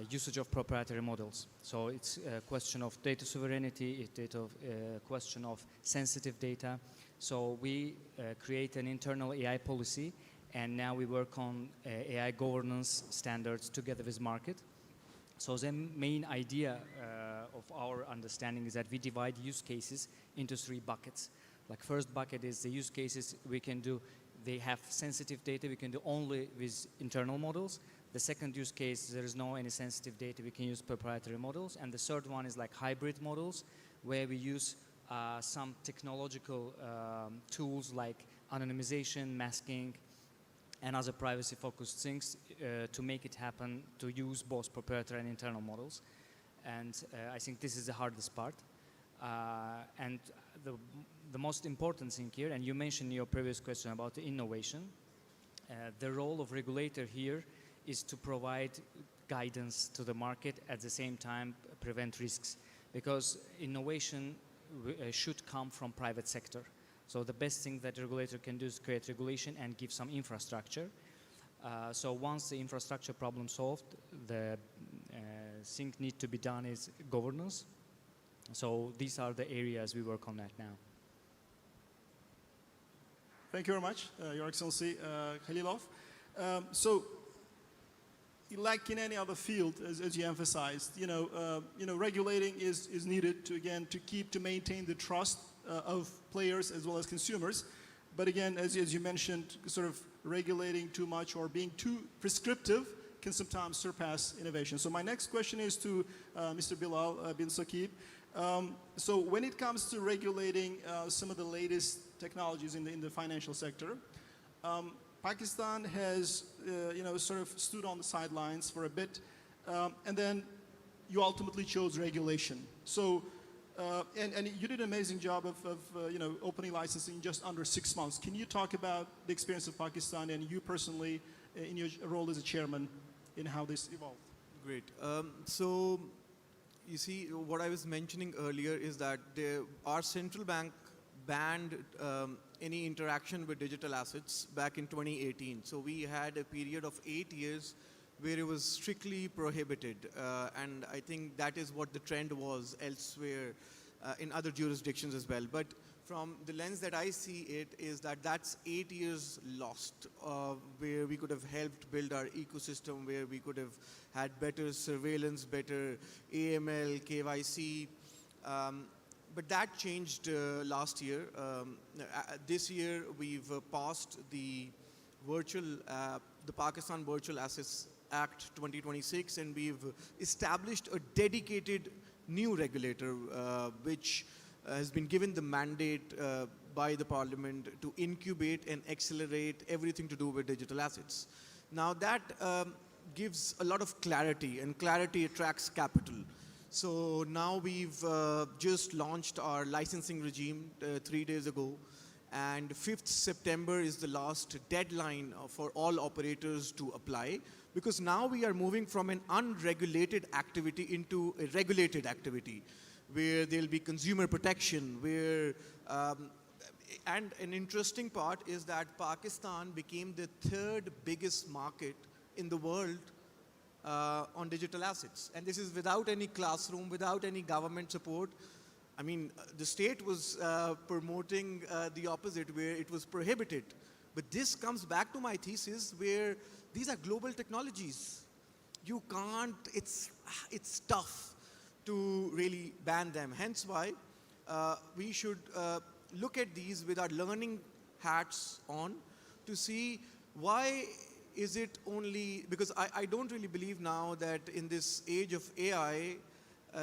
usage of proprietary models. So it's a question of data sovereignty, it's a question of sensitive data. So we create an internal AI policy, and now we work on AI governance standards together with market. So the main idea of our understanding is that we divide use cases into 3 buckets. Like first bucket is the use cases we can do, they have sensitive data we can do only with internal models. The second use case, there is no any sensitive data, we can use proprietary models. And the third one is like hybrid models, where we use some technological tools like anonymization, masking, and other privacy-focused things to make it happen to use both proprietary and internal models. And I think this is the hardest part. And the most important thing here, and you mentioned in your previous question about the innovation, the role of regulator here is to provide guidance to the market, at the same time prevent risks. Because innovation should come from private sector. So the best thing that the regulator can do is create regulation and give some infrastructure. So once the infrastructure problem solved, the thing need to be done is governance. So these are the areas we work on that now. Thank you very much, Your Excellency Khalilov. So, like in any other field, as you emphasized, regulating is needed to maintain the trust of players as well as consumers. But again, as you mentioned, sort of regulating too much or being too prescriptive can sometimes surpass innovation. So my next question is to Mr. Bilal bin Saqib. So when it comes to regulating some of the latest technologies in the financial sector, Pakistan has, sort of stood on the sidelines for a bit, and then you ultimately chose regulation. So, and you did an amazing job of opening licensing just under 6 months. Can you talk about the experience of Pakistan and you personally in your role as a chairman in how this evolved? Great. So, you see, what I was mentioning earlier is that our central bank banned any interaction with digital assets back in 2018. So we had a period of 8 years where it was strictly prohibited. And I think that is what the trend was elsewhere in other jurisdictions as well. But from the lens that I see it is that that's 8 years lost, where we could have helped build our ecosystem, where we could have had better surveillance, better AML, KYC. But that changed last year. This year, we've passed the Pakistan Virtual Assets Act 2026, and we've established a dedicated new regulator, which has been given the mandate by the parliament to incubate and accelerate everything to do with digital assets. Now that gives a lot of clarity, and clarity attracts capital. So now we've just launched our licensing regime 3 days ago, and 5th September is the last deadline for all operators to apply, because now we are moving from an unregulated activity into a regulated activity, where there'll be consumer protection, and an interesting part is that Pakistan became the 3rd biggest market in the world on digital assets. And this is without any classroom, without any government support. I mean, the state was promoting the opposite, where it was prohibited. But this comes back to my thesis, where these are global technologies. You can't, it's tough to really ban them. Hence why we should look at these with our learning hats on to see why is it only, because I don't really believe now that in this age of AI,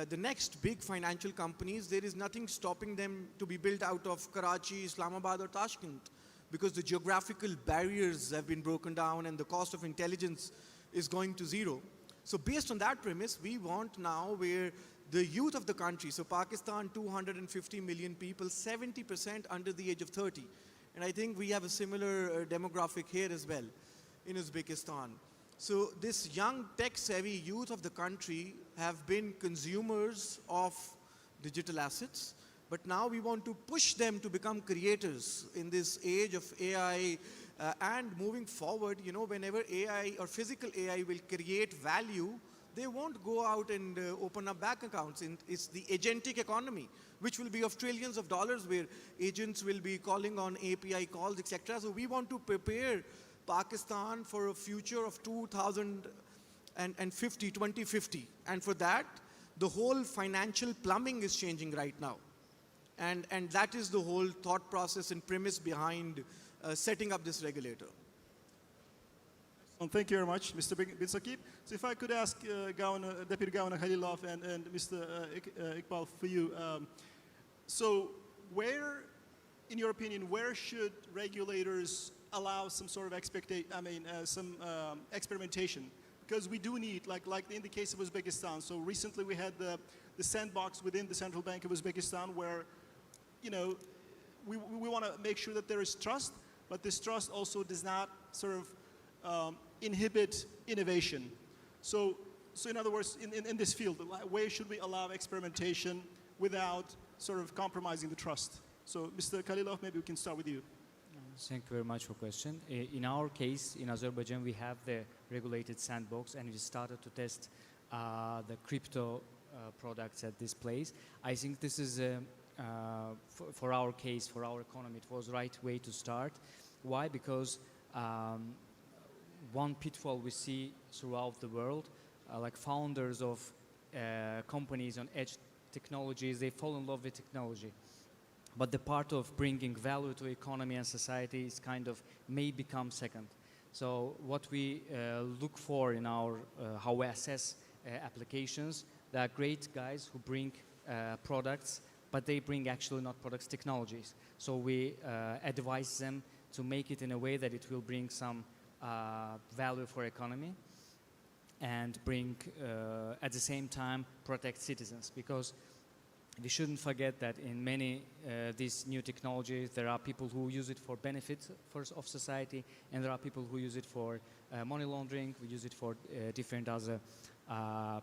the next big financial companies, there is nothing stopping them to be built out of Karachi, Islamabad or Tashkent, because the geographical barriers have been broken down and the cost of intelligence is going to zero. So based on that premise, we want now where the youth of the country, so Pakistan, 250 million people, 70% under the age of 30. And I think we have a similar demographic here as well in Uzbekistan. So this young tech-savvy youth of the country have been consumers of digital assets, but now we want to push them to become creators in this age of AI. And moving forward, you know, whenever AI or physical AI will create value, they won't go out and open up bank accounts. It's the agentic economy, which will be of trillions of dollars, where agents will be calling on API calls, etc. So we want to prepare Pakistan for a future of 2050. And for that, the whole financial plumbing is changing right now. And that is the whole thought process and premise behind setting up this regulator. Well, thank you very much, Mr. Bin Saqib. So if I could ask Deputy Governor Khalilov and Mr. Iqbal for you. So where, in your opinion, where should regulators allow some sort of experimentation? Because we do need, like in the case of Uzbekistan, so recently we had the sandbox within the Central Bank of Uzbekistan where, you know, we want to make sure that there is trust, but this trust also does not sort of inhibit innovation. So in other words, in this field, where should we allow experimentation without sort of compromising the trust? So Mr. Khalilov, maybe we can start with you. Thank you very much for the question. In our case, in Azerbaijan, we have the regulated sandbox, and we started to test the crypto products at this place. I think this is, for our case, for our economy, it was the right way to start. Why? Because one pitfall we see throughout the world, like founders of companies on edge technologies, they fall in love with technology. But the part of bringing value to economy and society is kind of may become second. So what we look for in our, how we assess applications, there are great guys who bring products, but they bring actually not products, technologies. So we advise them to make it in a way that it will bring some value for economy and bring, at the same time, protect citizens. Because we shouldn't forget that in many these new technologies, there are people who use it for benefit of society, and there are people who use it for money laundering, who use it for different other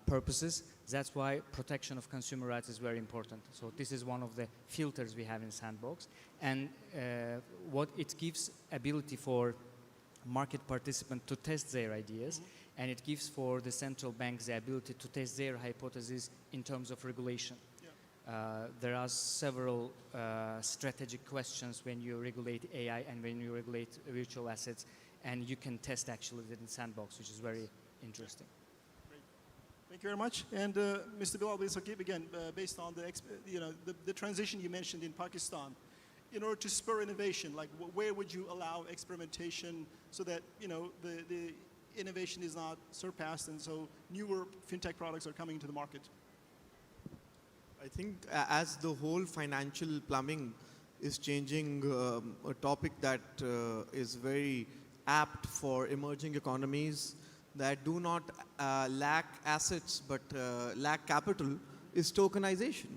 purposes. That's why protection of consumer rights is very important. So this is one of the filters we have in Sandbox. And what it gives ability for market participants to test their ideas, and it gives for the central banks the ability to test their hypotheses in terms of regulation. There are several strategic questions when you regulate AI and when you regulate virtual assets, and you can test actually that in Sandbox, which is very interesting. Great. Thank you very much. And Mr. Bilal Bin Saqib, again, based on the transition you mentioned in Pakistan, in order to spur innovation, like where would you allow experimentation so that the innovation is not surpassed and so newer fintech products are coming into the market? I think as the whole financial plumbing is changing, a topic that is very apt for emerging economies that do not lack assets but lack capital is tokenization.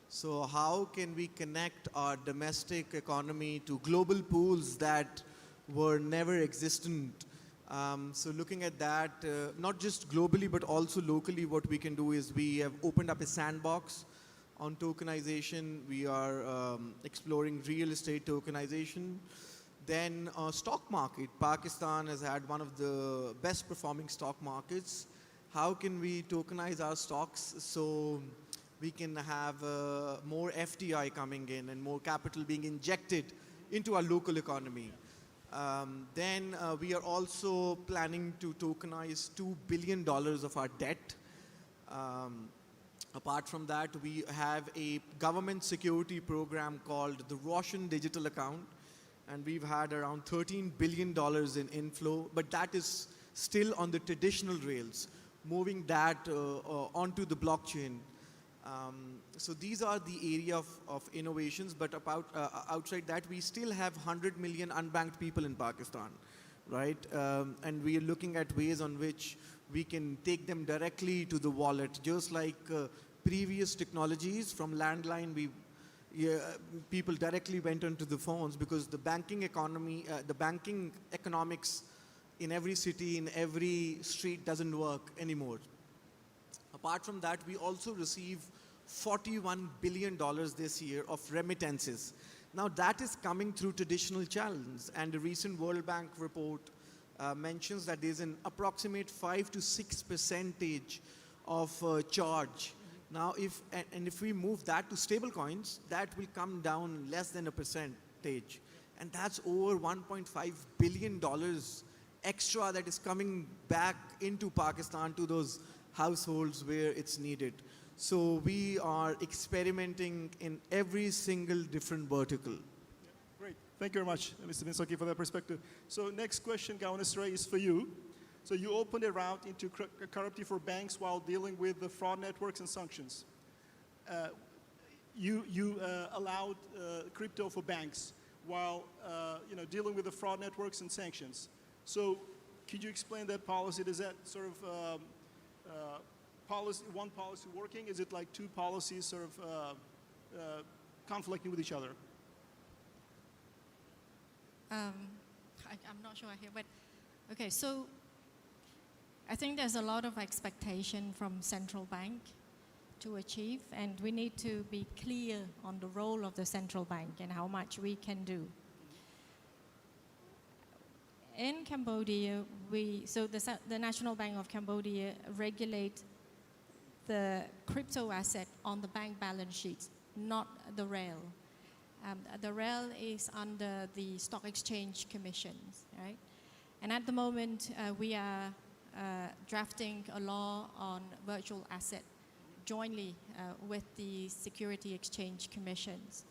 So how can we connect our domestic economy to global pools that were never existent? So looking at that, not just globally, but also locally, what we can do is we have opened up a sandbox on tokenization. We are exploring real estate tokenization. Then stock market. Pakistan has had one of the best performing stock markets. How can we tokenize our stocks so we can have more FDI coming in and more capital being injected into our local economy? Then we are also planning to tokenize $2 billion of our debt. Apart from that, we have a government security program called the Roshan Digital Account, and we've had around $13 billion in inflow, but that is still on the traditional rails. Moving that onto the blockchain So these are the area of innovations, but about, outside that, we still have 100 million unbanked people in Pakistan, right? And we are looking at ways on which we can take them directly to the wallet, just like previous technologies from landline, people directly went onto the phones because the banking economy, the banking economics in every city, in every street doesn't work anymore. Apart from that, we also receive $41 billion this year of remittances. Now that is coming through traditional channels, and a recent World Bank report mentions that there's an approximate 5 to 6% of charge. Now if we move that to stable coins, that will come down less than a percentage. And that's over $1.5 billion extra that is coming back into Pakistan to those households where it's needed. So we are experimenting in every single different vertical. Great. Thank you very much, Mr. Binsaki, for that perspective. So next question, Governor Ray, is for you. So you opened a route into corruption for banks while dealing with the fraud networks and sanctions. You allowed crypto for banks while dealing with the fraud networks and sanctions. So could you explain that policy? Does that sort of one policy working? Is it like two policies sort of conflicting with each other? I'm not sure I hear, but okay, so I think there's a lot of expectation from central bank to achieve, and we need to be clear on the role of the central bank and how much we can do. In Cambodia, the National Bank of Cambodia regulate the crypto asset on the bank balance sheets, not the rail. The rail is under the Stock Exchange Commissions, right? And at the moment, we are drafting a law on virtual asset jointly with the Security Exchange Commissions.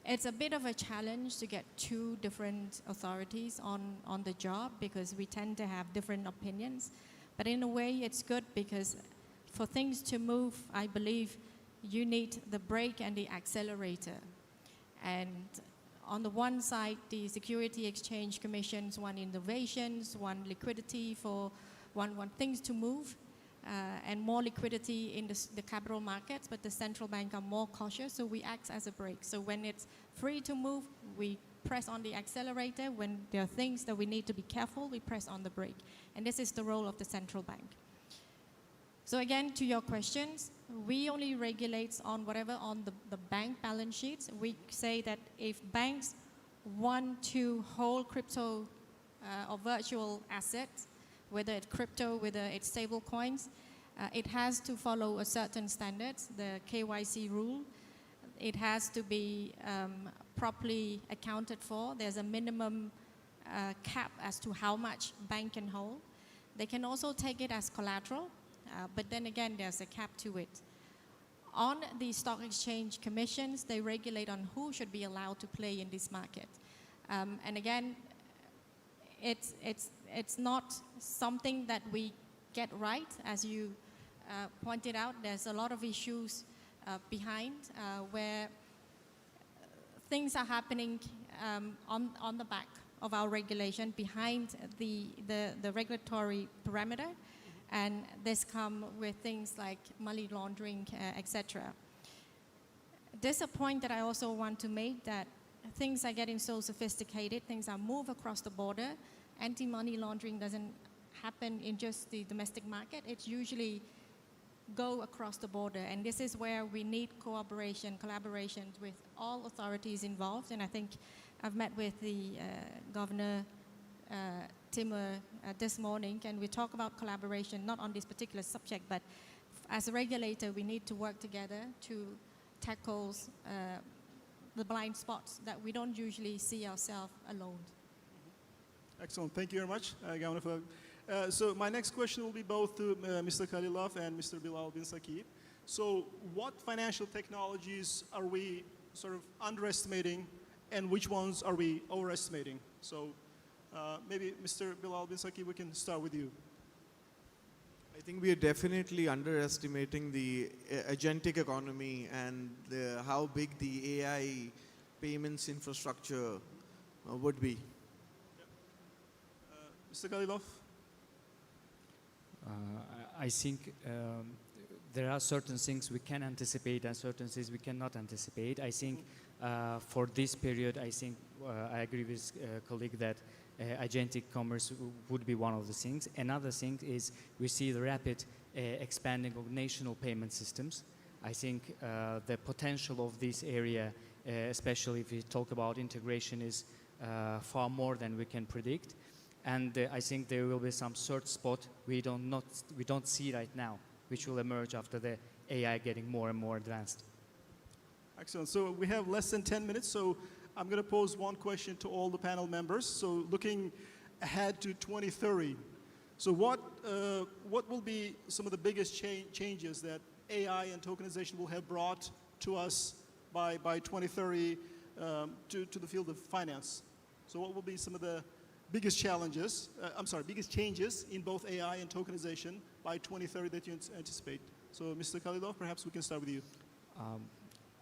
It's a bit of a challenge to get two different authorities on the job because we tend to have different opinions. But in a way, it's good because for things to move, I believe you need the brake and the accelerator. And on the one side, the Security Exchange Commissions want innovations, want liquidity want things to move, and more liquidity in the capital markets, but the central bank are more cautious, so we act as a brake. So when it's free to move, we press on the accelerator. When there are things that we need to be careful, we press on the brake. And this is the role of the central bank. So again, to your questions, we only regulate on whatever on the bank balance sheets. We say that if banks want to hold crypto or virtual assets, whether it's crypto, whether it's stable coins, it has to follow a certain standards, the KYC rule. It has to be properly accounted for. There's a minimum cap as to how much bank can hold. They can also take it as collateral, but then again, there's a cap to it. On the Stock Exchange Commissions, they regulate on who should be allowed to play in this market. And again, it's not something that we get right. As you pointed out, there's a lot of issues behind where things are happening on the back of our regulation, behind the regulatory parameter, and this come with things like money laundering, etc. There's a point that I also want to make, that things are getting so sophisticated, things are moved across the border. Anti-money laundering doesn't happen in just the domestic market. It's usually go across the border, and this is where we need cooperation, collaboration with all authorities involved. And I think I've met with the Governor Timur this morning, and we talk about collaboration, not on this particular subject, but as a regulator, we need to work together to tackle the blind spots that we don't usually see ourselves alone. Excellent. Thank you very much, Governor. So my next question will be both to Mr. Khalilov and Mr. Bilal Binsaki. So what financial technologies are we sort of underestimating, and which ones are we overestimating? So maybe Mr. Bilal Binsaki, we can start with you. I think we are definitely underestimating the agentic economy and how big the AI payments infrastructure would be. Mr. Khalilov? I think there are certain things we can anticipate and certain things we cannot anticipate. I think for this period, I think I agree with colleague that agentic commerce would be one of the things. Another thing is we see the rapid expanding of national payment systems. I think the potential of this area, especially if we talk about integration, is far more than we can predict. And I think there will be some third spot we don't see right now, which will emerge after the AI getting more and more advanced. Excellent. So we have less than 10 minutes, so I'm going to pose one question to all the panel members. So looking ahead to 2030, so what will be some of the biggest changes that AI and tokenization will have brought to us by 2030 to the field of finance? So what will be some of the biggest challenges, biggest changes in both AI and tokenization by 2030 that you anticipate? So Mr. Khalilov, perhaps we can start with you.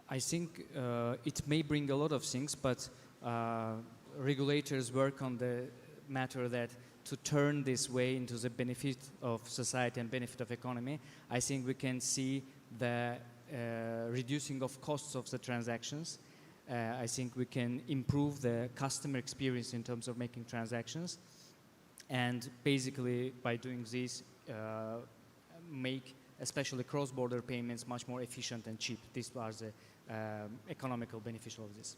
I think it may bring a lot of things, but regulators work on the matter that to turn this way into the benefit of society and benefit of economy. I think we can see the reducing of costs of the transactions. I think we can improve the customer experience in terms of making transactions. And basically, by doing this, make especially cross-border payments much more efficient and cheap. These are the economical beneficial of this.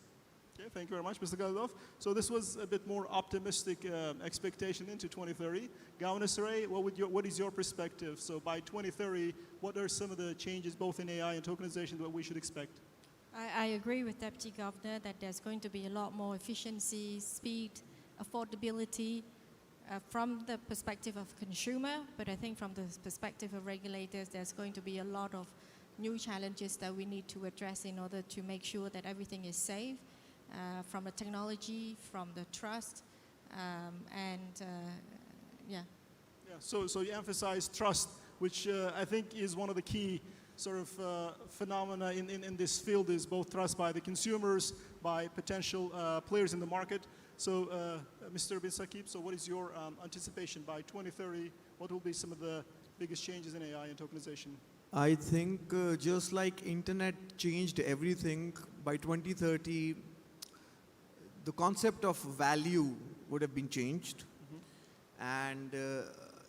Okay, thank you very much, Mr. Khalilov. So this was a bit more optimistic expectation into 2030. Governor Saray, what is your perspective? So by 2030, what are some of the changes both in AI and tokenization that we should expect? I agree with Deputy Governor that there's going to be a lot more efficiency, speed, affordability from the perspective of consumer, but I think from the perspective of regulators, there's going to be a lot of new challenges that we need to address in order to make sure that everything is safe, from the technology, from the trust, yeah. Yeah, so you emphasize trust, which I think is one of the key sort of phenomena in this field, is both trust by the consumers, by potential players in the market. So Mr. Bin Sakib, so what is your anticipation by 2030? What will be some of the biggest changes in AI and tokenization? I think just like internet changed everything, by 2030, the concept of value would have been changed. And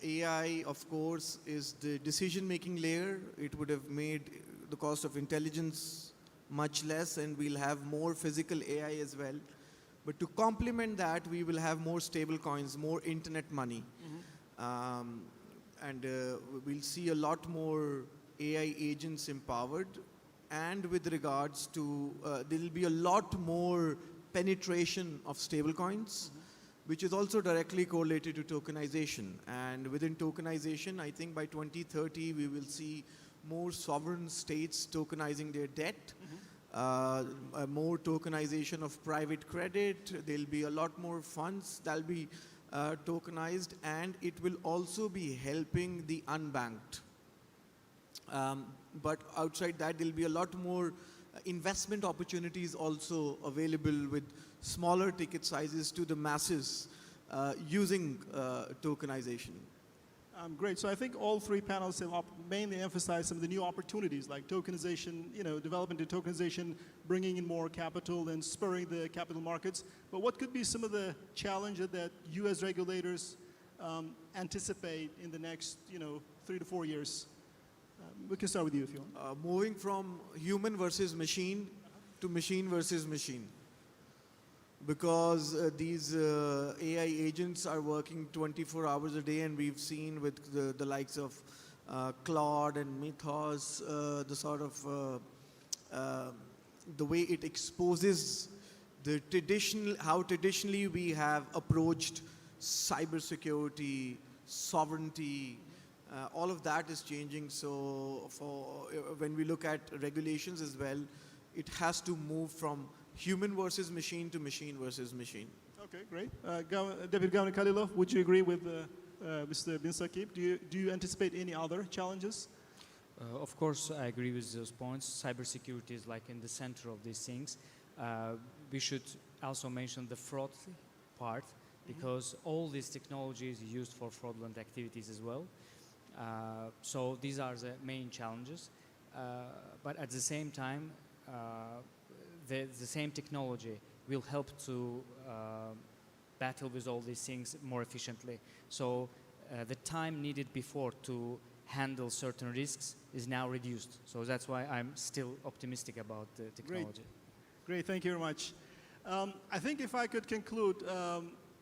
AI, of course, is the decision-making layer. It would have made the cost of intelligence much less, and we'll have more physical AI as well. But to complement that, we will have more stable coins, more internet money. And we'll see a lot more AI agents empowered. And with regards to, there'll be a lot more penetration of stable coins, which is also directly correlated to tokenization. And within tokenization, I think by 2030, we will see more sovereign states tokenizing their debt, more tokenization of private credit. There'll be a lot more funds that'll be tokenized, and it will also be helping the unbanked. But outside that, there'll be a lot more investment opportunities also available with smaller ticket sizes to the masses using tokenization. Great. So I think all three panels have mainly emphasized some of the new opportunities like tokenization, development in tokenization, bringing in more capital and spurring the capital markets. But what could be some of the challenges that you as regulators anticipate in the next, 3 to 4 years? We can start with you if you want. Moving from human versus machine to machine versus machine. Because these AI agents are working 24 hours a day, and we've seen with the likes of Claude and Mythos, the sort of the way it exposes the how traditionally we have approached cybersecurity, sovereignty. All of that is changing. So when we look at regulations as well, it has to move from human versus machine to machine versus machine. Okay, great. Deputy Governor Khalilov, would you agree with Mr. Bin Sakib, do you anticipate any other challenges? Of course, I agree with those points. Cybersecurity is like in the center of these things. We should also mention the fraud part, because all this technology is used for fraudulent activities as well. So these are the main challenges. But at the same time, the same technology will help to battle with all these things more efficiently. So the time needed before to handle certain risks is now reduced. So that's why I'm still optimistic about the technology. Great, thank you very much. I think if I could conclude,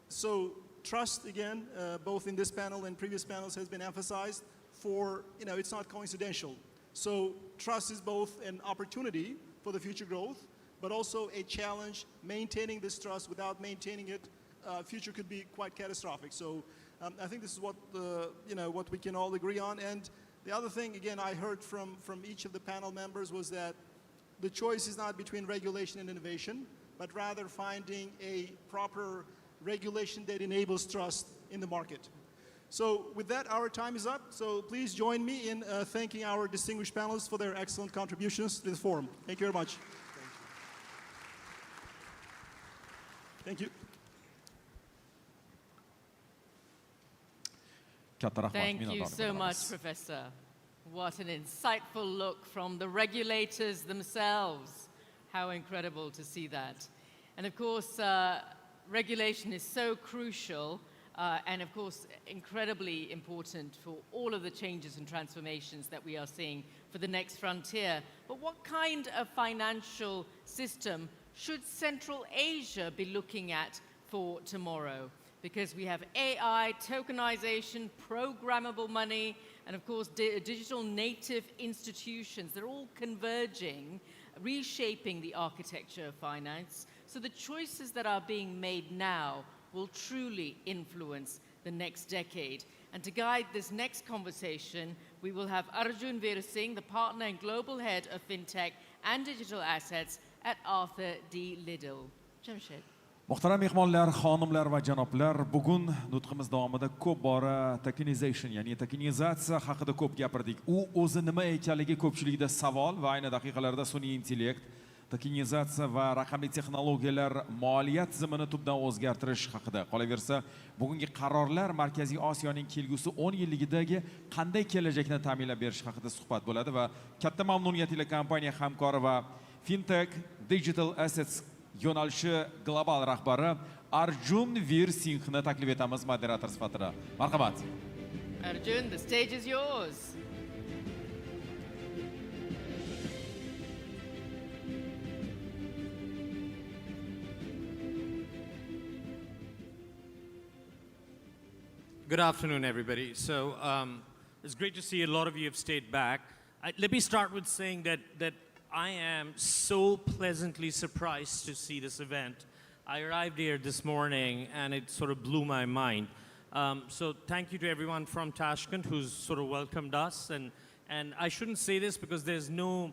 so trust again, both in this panel and previous panels has been emphasized for, it's not coincidental. So trust is both an opportunity for the future growth, but also a challenge. Maintaining this trust, without maintaining it, future could be quite catastrophic. So I think this is what what we can all agree on. And the other thing, again, I heard from each of the panel members was that the choice is not between regulation and innovation, but rather finding a proper regulation that enables trust in the market. So with that, our time is up. So please join me in thanking our distinguished panelists for their excellent contributions to the forum. Thank you very much. Thank you. Thank you so much, Professor. What an insightful look from the regulators themselves. How incredible to see that. And of course, regulation is so crucial and of course, incredibly important for all of the changes and transformations that we are seeing for the next frontier. But what kind of financial system should Central Asia be looking at for tomorrow? Because we have AI, tokenization, programmable money, and of course, digital native institutions. They're all converging, reshaping the architecture of finance. So the choices that are being made now will truly influence the next decade. And to guide this next conversation, we will have Arjun Veer Singh, the partner and global head of fintech and digital assets at Arthur D. Liddell. Jamshed. Muhtaram mehmonlar, xonimlar va janoblar, bugun nutqimiz davomida ko'p bora tokenization, ya'ni tokenizatsiya haqida ko'p gapirdik. U o'zi nima ekanligi ko'pchilikda savol va ayni daqiqalarda sun'iy intellekt, tokenizatsiya va raqamli texnologiyalar moliyat tizimini tubdan o'zgartirish haqida. Qolaversa, bugungi qarorlar Markaziy Osiyoning kelgusi 10 yilligidagi qanday kelajakni ta'minlab berish haqida suhbat bo'ladi va katta mamnuniyat ila kompaniya hamkori va fintech digital assets yo'nalishi global rahbari Arjun Veer Singhni taklif etamiz moderator sifatida. Marhamat. Arjun, the stage is yours. Good afternoon, everybody. So it's great to see a lot of you have stayed back. Let me start with saying that I am so pleasantly surprised to see this event. I arrived here this morning and it sort of blew my mind. So thank you to everyone from Tashkent who's sort of welcomed us. And I shouldn't say this because there's no,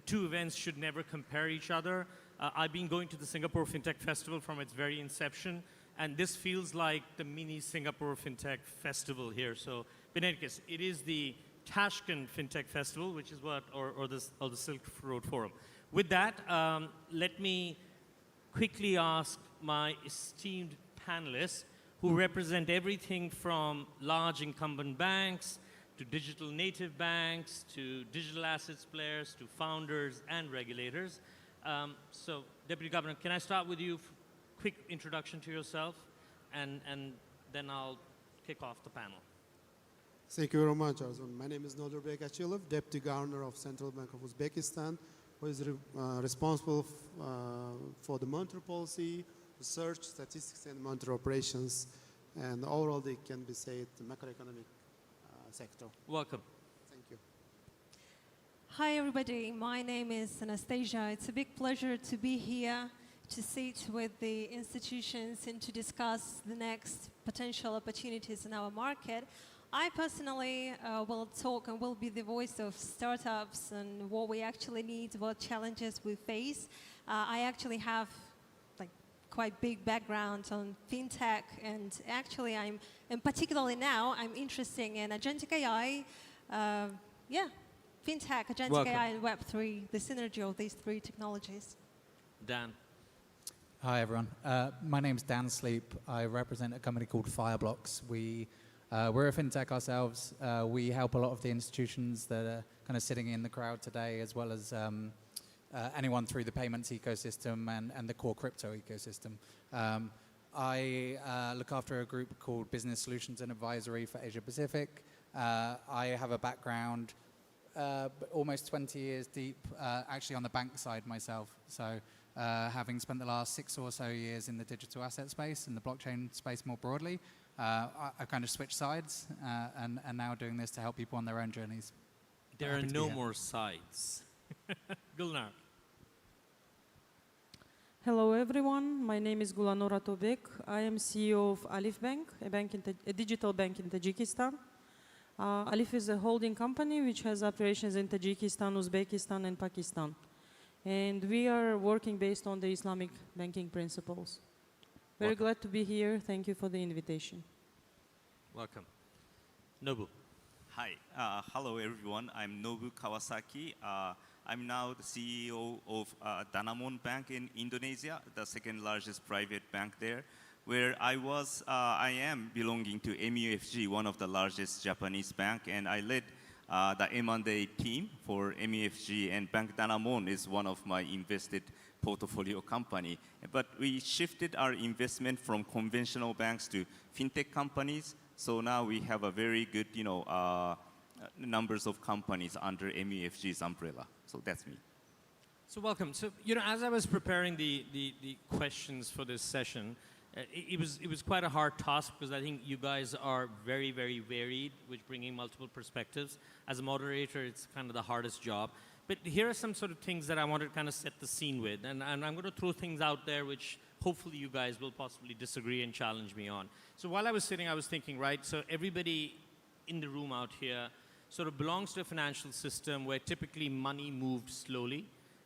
two events should never compare each other. I've been going to the Singapore FinTech Festival from its very inception, and this feels like the mini Singapore FinTech Festival here. So in any case, it is the Tashkent FinTech Festival, which is what, or the Silk Road Forum. With that, let me quickly ask my esteemed panelists, who represent everything from large incumbent banks, to digital native banks, to digital assets players, to founders and regulators. So, Deputy Governor, can I start with you? Quick introduction to yourself, and then I'll kick off the panel. Thank you very much, Arjun. My name is Nodirbek Achilov, Deputy Governor of Central Bank of Uzbekistan, who is responsible for the monetary policy, research, statistics, and monetary operations, and overall, they can be said the macroeconomic sector. Welcome. Thank you. Hi, everybody. My name is Anastasia. It's a big pleasure to be here to sit with the institutions and to discuss the next potential opportunities in our market. I personally will talk and will be the voice of startups and what we actually need, what challenges we face. I actually have like quite big background on fintech, and actually and particularly now, I'm interested in agentic AI, fintech, agentic Welcome. AI, and Web3, the synergy of these three technologies. Dan. Hi, everyone. My name's Dan Sleep. I represent a company called Fireblocks. We're a fintech ourselves. We help a lot of the institutions that are kind of sitting in the crowd today, as well as anyone through the payments ecosystem and the core crypto ecosystem. I look after a group called Business Solutions and Advisory for Asia Pacific. I have a background almost 20 years deep, actually on the bank side myself. So having spent the last 6 or so years in the digital asset space and the blockchain space more broadly, I kind of switched sides and now doing this to help people on their own journeys. There are no more sides. Gulnar. Hello everyone, my name is Gulanora Tobek. I am CEO of Alif Bank, a digital bank in Tajikistan. Alif is a holding company which has operations in Tajikistan, Uzbekistan and Pakistan. And we are working based on the Islamic banking principles. Very glad to be here. Thank you for the invitation. Welcome. Nobu. Hi. Hello, everyone. I'm Nobu Kawasaki. I'm now the CEO of Danamon Bank in Indonesia, the second largest private bank there, where I am belonging to MUFG, one of the largest Japanese bank, and I led the M&A team for MUFG, and Bank Danamon is one of my invested portfolio company. But we shifted our investment from conventional banks to fintech companies. So now we have a very good, numbers of companies under MUFG's umbrella. So that's me. So welcome. So, as I was preparing the questions for this session, it was quite a hard task because I think you guys are very, very varied, with bringing multiple perspectives. As a moderator, it's kind of the hardest job. But here are some sort of things that I want to kind of set the scene with. And I'm going to throw things out there which hopefully you guys will possibly disagree and challenge me on. So while I was sitting, I was thinking, right, so everybody in the room out here sort of belongs to a financial system where typically money moved slowly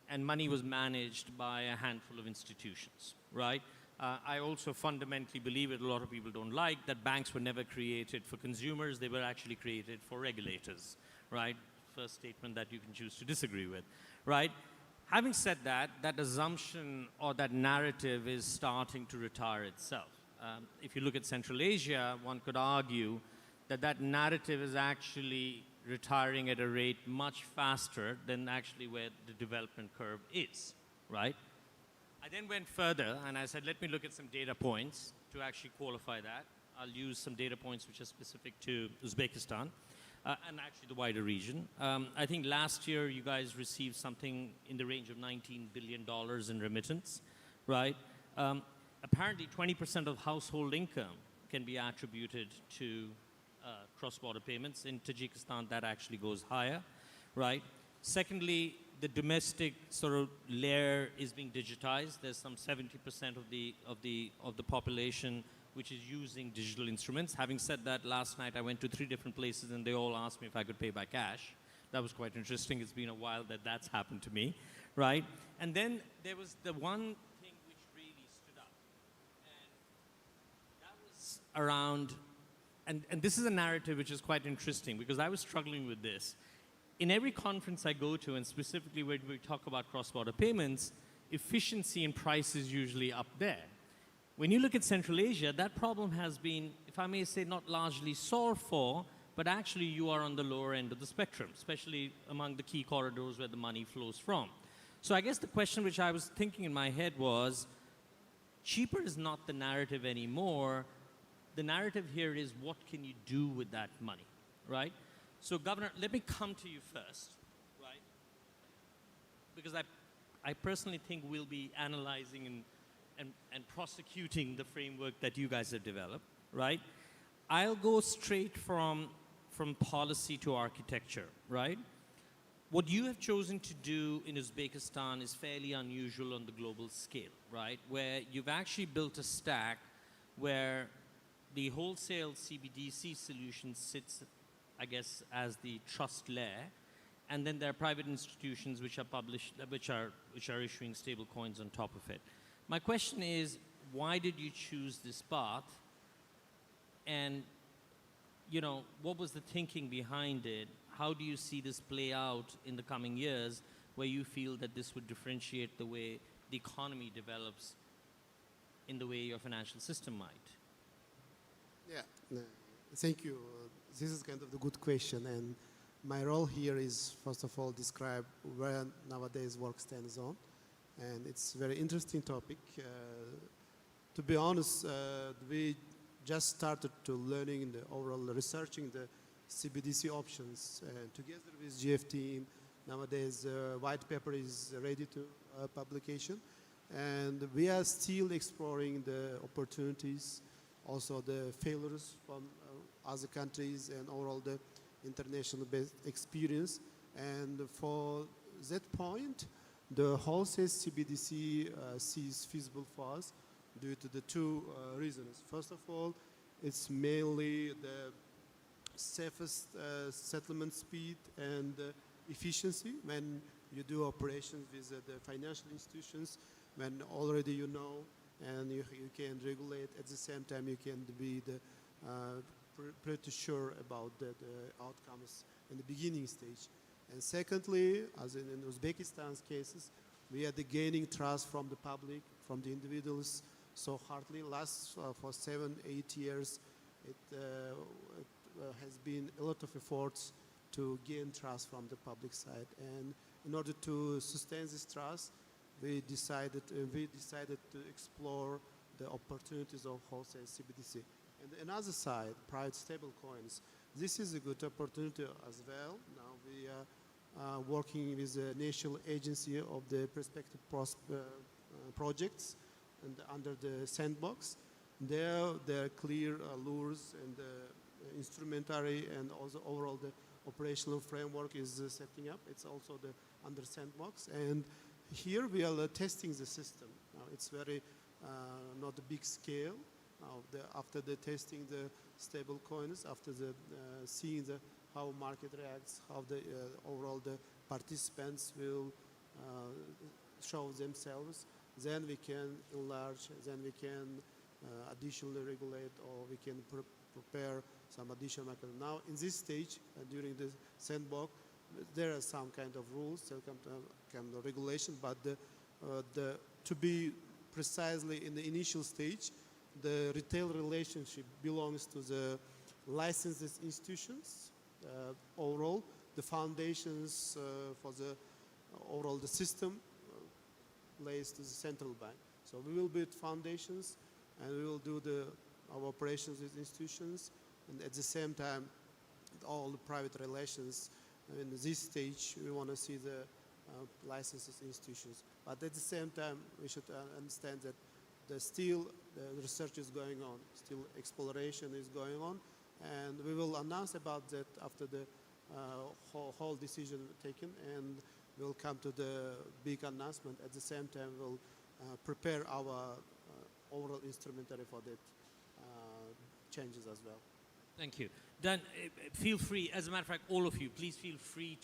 and money was managed by a handful of institutions, right? I also fundamentally believe it, a lot of people don't like, that banks were never created for consumers, they were actually created for regulators, right? First statement that you can choose to disagree with, right? Having said that, that assumption or that narrative is starting to retire itself. If you look at Central Asia, one could argue that that narrative is actually retiring at a rate much faster than actually where the development curve is, right? I then went further and I said, let me look at some data points to actually qualify that. I'll use some data points which are specific to Uzbekistan and actually the wider region. I think last year you guys received something in the range of $19 billion in remittance, right? Apparently 20% of household income can be attributed to cross-border payments. In Tajikistan, that actually goes higher, right? Secondly, the domestic sort of layer is being digitized. There's some 70% of the population which is using digital instruments. Having said that, last night I went to 3 different places and they all asked me if I could pay by cash. That was quite interesting. It's been a while that that's happened to me, right? And then there was the one thing which really stood up, and that was around, and this is a narrative which is quite interesting because I was struggling with this. In every conference I go to, and specifically when we talk about cross-border payments, efficiency and price is usually up there. When you look at Central Asia, that problem has been, if I may say, not largely solved for, but actually you are on the lower end of the spectrum, especially among the key corridors where the money flows from. So I guess the question which I was thinking in my head was, cheaper is not the narrative anymore. The narrative here is, what can you do with that money, right? So, Governor, let me come to you first, right? Because I personally think we'll be analyzing and prosecuting the framework that you guys have developed, right? I'll go straight from policy to architecture, right? What you have chosen to do in Uzbekistan is fairly unusual on the global scale, right? Where you've actually built a stack where the wholesale CBDC solution sits, I guess, as the trust layer, and then there are private institutions which are issuing stable coins on top of it. My question is, why did you choose this path? And, you know, what was the thinking behind it? How do you see this play out in the coming years, where you feel that this would differentiate the way the economy develops in the way your financial system might? Yeah, thank you. This is kind of the good question, and my role here is, first of all, describe where nowadays work stands on, and it's a very interesting topic. To be honest, we just started to learning the overall researching the CBDC options together with GFTN. Nowadays, white paper is ready to publication, and we are still exploring the opportunities, also the failures from other countries, and overall the international based experience. And for that point, the wholesale CBDC sees feasible for us due to the two reasons. First of all, it's mainly the safest settlement speed and efficiency when you do operations with the financial institutions, when already you know and you can regulate. At the same time, you can be the pretty sure about the outcomes in the beginning stage. And secondly, as in Uzbekistan's cases, we are gaining trust from the public, from the individuals so hardly. Last for 7-8 years, it has been a lot of efforts to gain trust from the public side. And in order to sustain this trust, we decided to explore the opportunities of wholesale CBDC. And another side, private stable coins. This is a good opportunity as well. Now we are working with the National Agency of the Prospective Projects and under the sandbox. There are clear rules and instrumentary, and also overall the operational framework is setting up. It's also under sandbox. And here we are testing the system. Now it's very not a big scale. Now after the testing the stable coins, after the seeing how market reacts, how the overall the participants will show themselves, then we can enlarge, then we can additionally regulate, or we can prepare some additional mechanism. Now in this stage, during the sandbox, there are some kind of rules, some kind of regulation, but to be precisely in the initial stage, the retail relationship belongs to the licensed institutions. Overall, the foundations for the overall the system lays to the central bank. So we will build foundations, and we will do our operations with institutions, and at the same time, all the private relations. In this stage, we want to see the licensed institutions. But at the same time, we should understand that the research is going on, still exploration is going on, and we will announce about that after the whole decision taken, and we'll come to the big announcement. At the same time, we'll prepare our overall instrumentary for that changes as well. Thank you. Dan, feel free, as a matter of fact, all of you, please feel free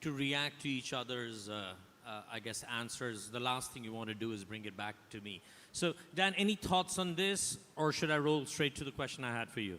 to react to each other's, I guess, answers. The last thing you want to do is bring it back to me. So, Dan, any thoughts on this, or should I roll straight to the question I had for you?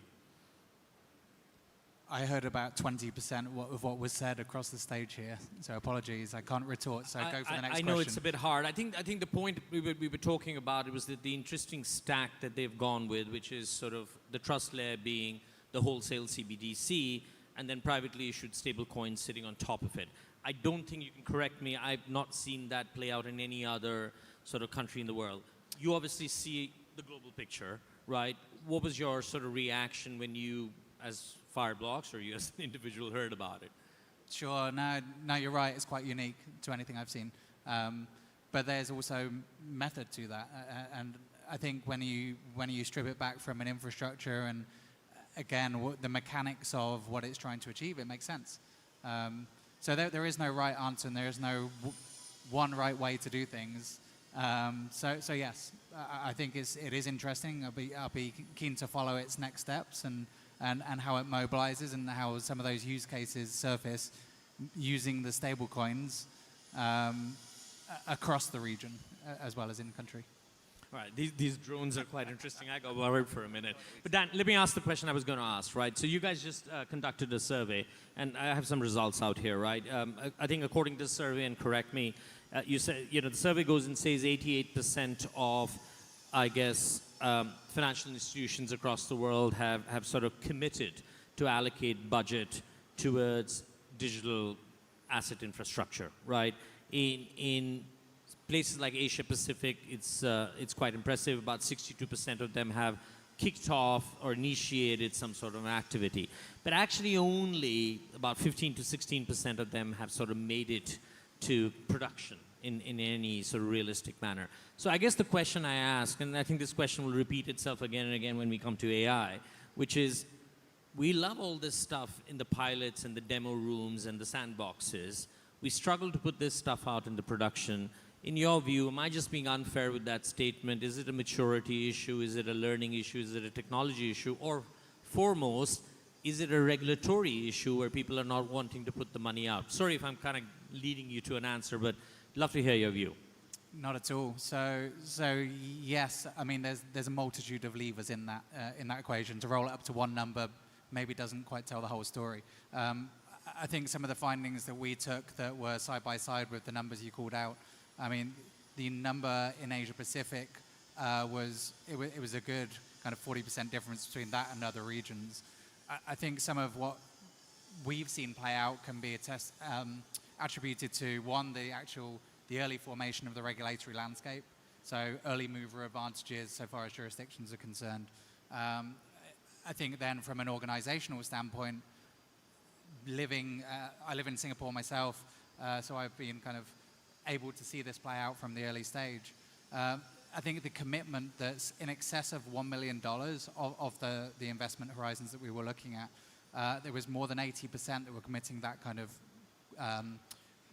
I heard about 20% of what was said across the stage here, so apologies, I can't retort, so go for the next question. I know it's a bit hard. I think the point we were talking about, it was the interesting stack that they've gone with, which is sort of the trust layer being the wholesale CBDC, and then privately issued stable coins sitting on top of it. I don't think you can correct me, I've not seen that play out in any other sort of country in the world. You obviously see the global picture, right? What was your sort of reaction when you, as Fireblocks, or you as an individual, heard about it? Sure, no, you're right, it's quite unique to anything I've seen. But there's also method to that, and I think when you strip it back from an infrastructure and again the mechanics of what it's trying to achieve, it makes sense. So there is no right answer, and there is no one right way to do things. So yes, I think it is interesting. I'll be keen to follow its next steps and how it mobilizes, and how some of those use cases surface using the stable coins across the region as well as in country. All right, these drones are quite interesting. I got worried for a minute. But Dan, let me ask the question I was going to ask, right? So you guys just conducted a survey, and I have some results out here, right? I think according to the survey, and correct me, you said, the survey goes and says 88% of, I guess, financial institutions across the world have sort of committed to allocate budget towards digital asset infrastructure, right? In places like Asia Pacific, it's quite impressive. About 62% of them have kicked off or initiated some sort of activity. But actually only about 15 to 16% of them have sort of made it to production in any sort of realistic manner. So I guess the question I ask, and I think this question will repeat itself again and again when we come to AI, which is, we love all this stuff in the pilots and the demo rooms and the sandboxes. We struggle to put this stuff out into production. In your view, am I just being unfair with that statement? Is it a maturity issue? Is it a learning issue? Is it a technology issue? Or foremost, is it a regulatory issue where people are not wanting to put the money out? Sorry if I'm kind of leading you to an answer, but love to hear your view. Not at all. So yes, I mean, there's a multitude of levers in that equation. To roll it up to one number maybe doesn't quite tell the whole story. I think some of the findings that we took that were side by side with the numbers you called out, I mean, the number in Asia Pacific was a good kind of 40% difference between that and other regions. I think some of what we've seen play out can be attributed to, one, the early formation of the regulatory landscape, so early mover advantages so far as jurisdictions are concerned. I think then from an organizational standpoint, I live in Singapore myself, so I've been kind of able to see this play out from the early stage. I think the commitment that's in excess of $1 million of the investment horizons that we were looking at, there was more than 80% that were committing that kind of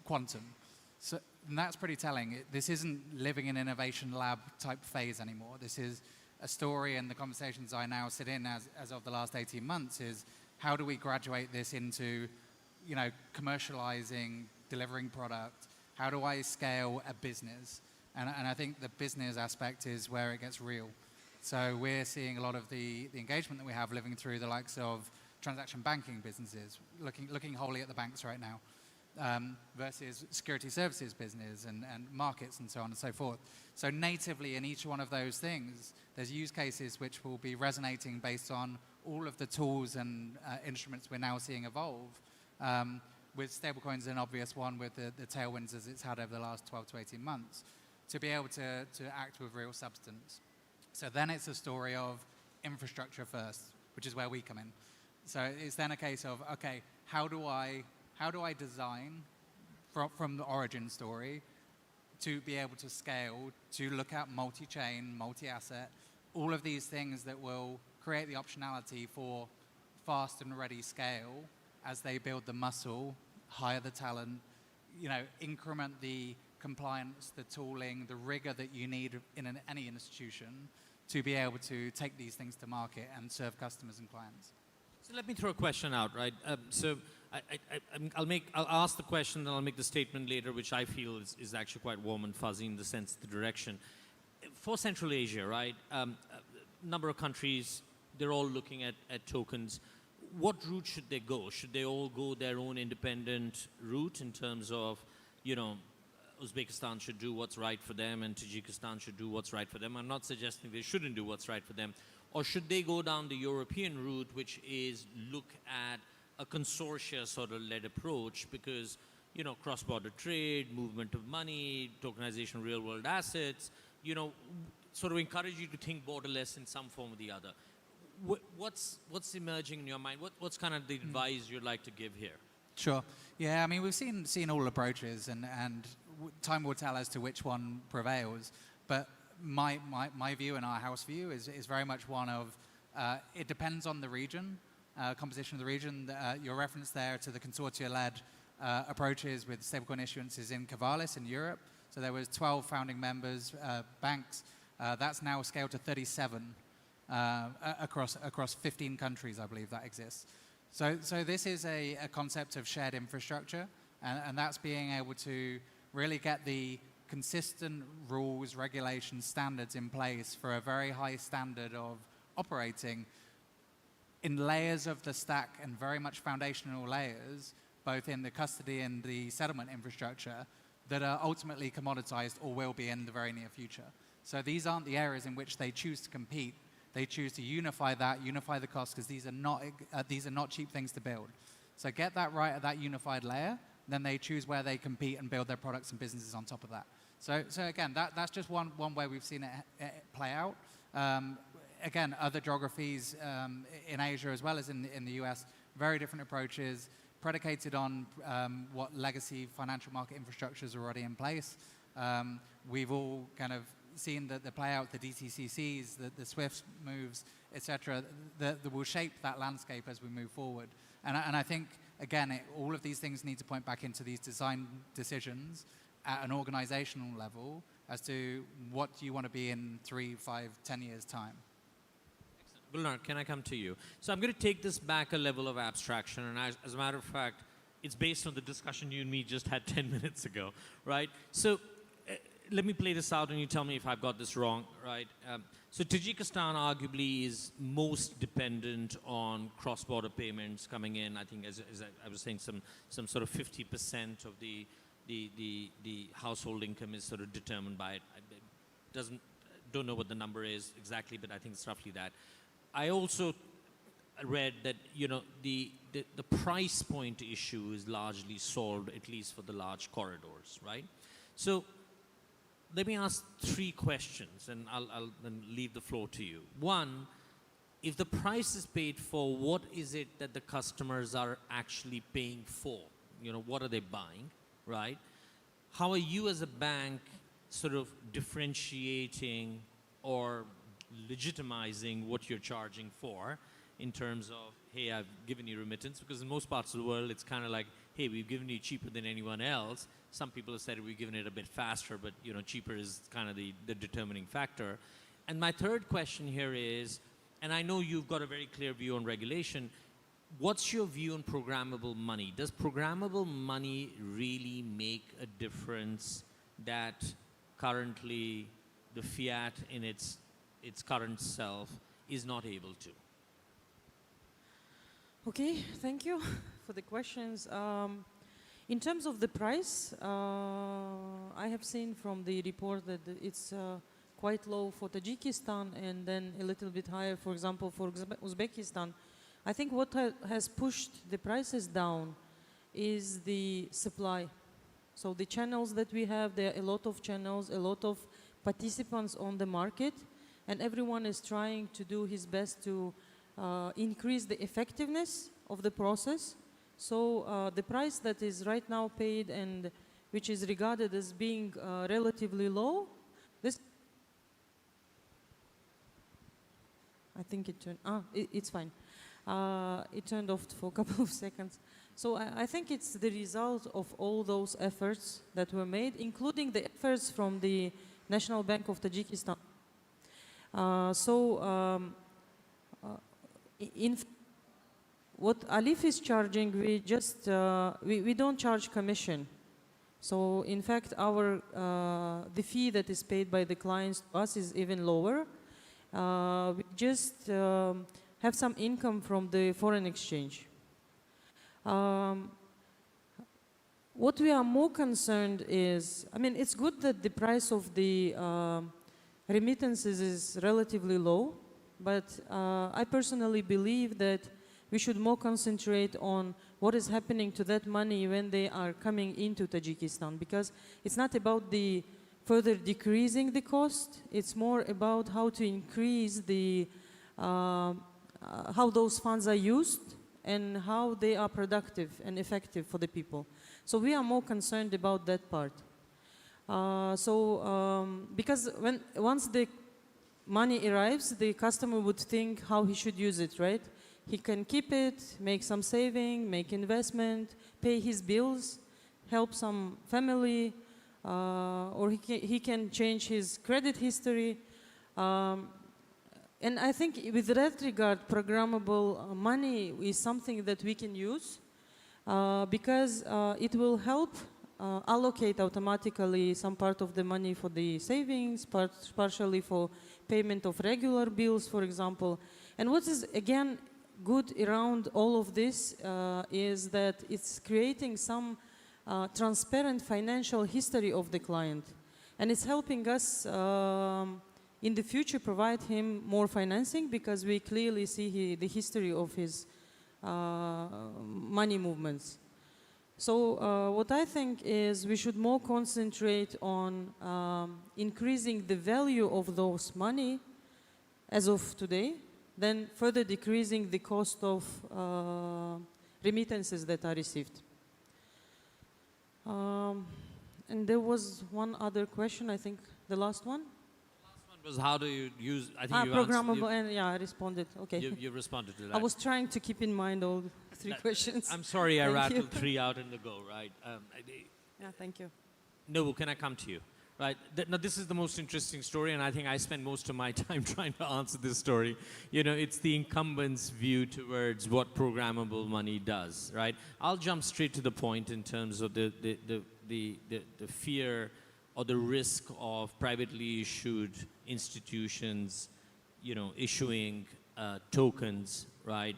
quantum. So, and that's pretty telling. This isn't living in innovation lab type phase anymore. This is a story, and the conversations I now sit in as of the last 18 months is, how do we graduate this into, commercializing, delivering product? How do I scale a business? And I think the business aspect is where it gets real. So we're seeing a lot of the engagement that we have living through the likes of transaction banking businesses, looking wholly at the banks right now, versus security services business and markets and so on and so forth. So natively in each one of those things, there's use cases which will be resonating based on all of the tools and instruments we're now seeing evolve, with stablecoins an obvious one with the tailwinds as it's had over the last 12 to 18 months, to be able to act with real substance. So then it's a story of infrastructure first, which is where we come in. So it's then a case of, okay, how do I design from the origin story to be able to scale, to look at multi-chain, multi-asset, all of these things that will create the optionality for fast and ready scale as they build the muscle, hire the talent, increment the compliance, the tooling, the rigor that you need in any institution to be able to take these things to market and serve customers and clients. So let me throw a question out, right? I'll ask the question, then I'll make the statement later, which I feel is actually quite warm and fuzzy in the sense, the direction. For Central Asia, right? A number of countries, they're all looking at tokens. What route should they go? Should they all go their own independent route in terms of, Uzbekistan should do what's right for them and Tajikistan should do what's right for them? I'm not suggesting they shouldn't do what's right for them. Or should they go down the European route, which is look at a consortia sort of led approach, because, cross-border trade, movement of money, tokenization of real-world assets, sort of encourage you to think borderless in some form or the other. What's emerging in your mind? What's kind of the advice you'd like to give here? Sure. Yeah, I mean, we've seen all approaches, and time will tell as to which one prevails. But my view and our house view is very much one of, it depends on the region, composition of the region. Your reference there to the consortia-led approaches with stablecoin issuances in Cavalis in Europe. So there was 12 founding members, banks. That's now scaled to 37 across 15 countries, I believe that exists. So this is a concept of shared infrastructure, and that's being able to really get the consistent rules, regulations, standards in place for a very high standard of operating in layers of the stack and very much foundational layers, both in the custody and the settlement infrastructure, that are ultimately commoditized or will be in the very near future. So these aren't the areas in which they choose to compete. They choose to unify the costs, because these are not cheap things to build. So get that right at that unified layer, then they choose where they compete and build their products and businesses on top of that. So again, that's just one way we've seen it play out. Again, other geographies in Asia as well as in the US, very different approaches, predicated on what legacy financial market infrastructures are already in place. We've all kind of seen the play out, the DTCCs, the SWIFT moves, etc., that will shape that landscape as we move forward. And I think, again, all of these things need to point back into these design decisions at an organizational level as to what you want to be in 3, 5, 10 years' time. Gulnar, can I come to you? So I'm going to take this back a level of abstraction, and as a matter of fact, it's based on the discussion you and me just had 10 minutes ago, right? So let me play this out and you tell me if I've got this wrong, right? So Tajikistan arguably is most dependent on cross-border payments coming in. I think, as I was saying, some sort of 50% of the household income is sort of determined by it. Don't know what the number is exactly, but I think it's roughly that. I also read that, you know, the price point issue is largely solved, at least for the large corridors, right? So let me ask 3 questions, and I'll then leave the floor to you. One, if the price is paid for, what is it that the customers are actually paying for? You know, what are they buying, right? How are you as a bank sort of differentiating or legitimizing what you're charging for in terms of, hey, I've given you remittance? Because in most parts of the world, it's kind of like, hey, we've given you cheaper than anyone else. Some people have said we've given it a bit faster, but, you know, cheaper is kind of the determining factor. And my third question here is, and I know you've got a very clear view on regulation, what's your view on programmable money? Does programmable money really make a difference that currently the fiat in its current self is not able to? Okay, thank you for the questions. In terms of the price, I have seen from the report that it's quite low for Tajikistan and then a little bit higher, for example, for Uzbekistan. I think what has pushed the prices down is the supply. So the channels that we have, there are a lot of channels, a lot of participants on the market, and everyone is trying to do his best to increase the effectiveness of the process. So the price that is right now paid and which is regarded as being relatively low, this, I think it turned, it's fine. It turned off for a couple of seconds. So I think it's the result of all those efforts that were made, including the efforts from the National Bank of Tajikistan. What Alif is charging, we just, we don't charge commission. So in fact, the fee that is paid by the clients to us is even lower. We just have some income from the foreign exchange. What we are more concerned is, I mean, it's good that the price of the remittances is relatively low, but I personally believe that we should more concentrate on what is happening to that money when they are coming into Tajikistan, because it's not about the further decreasing the cost, it's more about how to increase the, how those funds are used and how they are productive and effective for the people. So we are more concerned about that part. Because once the money arrives, the customer would think how he should use it, right? He can keep it, make some saving, make investment, pay his bills, help some family, or he can change his credit history. And I think with that regard, programmable money is something that we can use because it will help allocate automatically some part of the money for the savings, partially for payment of regular bills, for example. And what is, again, good around all of this is that it's creating some transparent financial history of the client. And it's helping us in the future provide him more financing because we clearly see the history of his money movements. So what I think is we should more concentrate on increasing the value of those money as of today, than further decreasing the cost of remittances that are received. And there was one other question, I think the last one. Was how do you use, I think you programmable, and yeah, I responded, okay. You responded to that. I was trying to keep in mind all three questions. I'm sorry I Thank rattled you. 3 out in the go, right? Yeah, thank you. Nobu, can I come to you? Right, now this is the most interesting story, and I think I spend most of my time trying to answer this story. You know, it's the incumbent's view towards what programmable money does, right? I'll jump straight to the point in terms of the fear or the risk of privately issued institutions, you know, issuing tokens, right?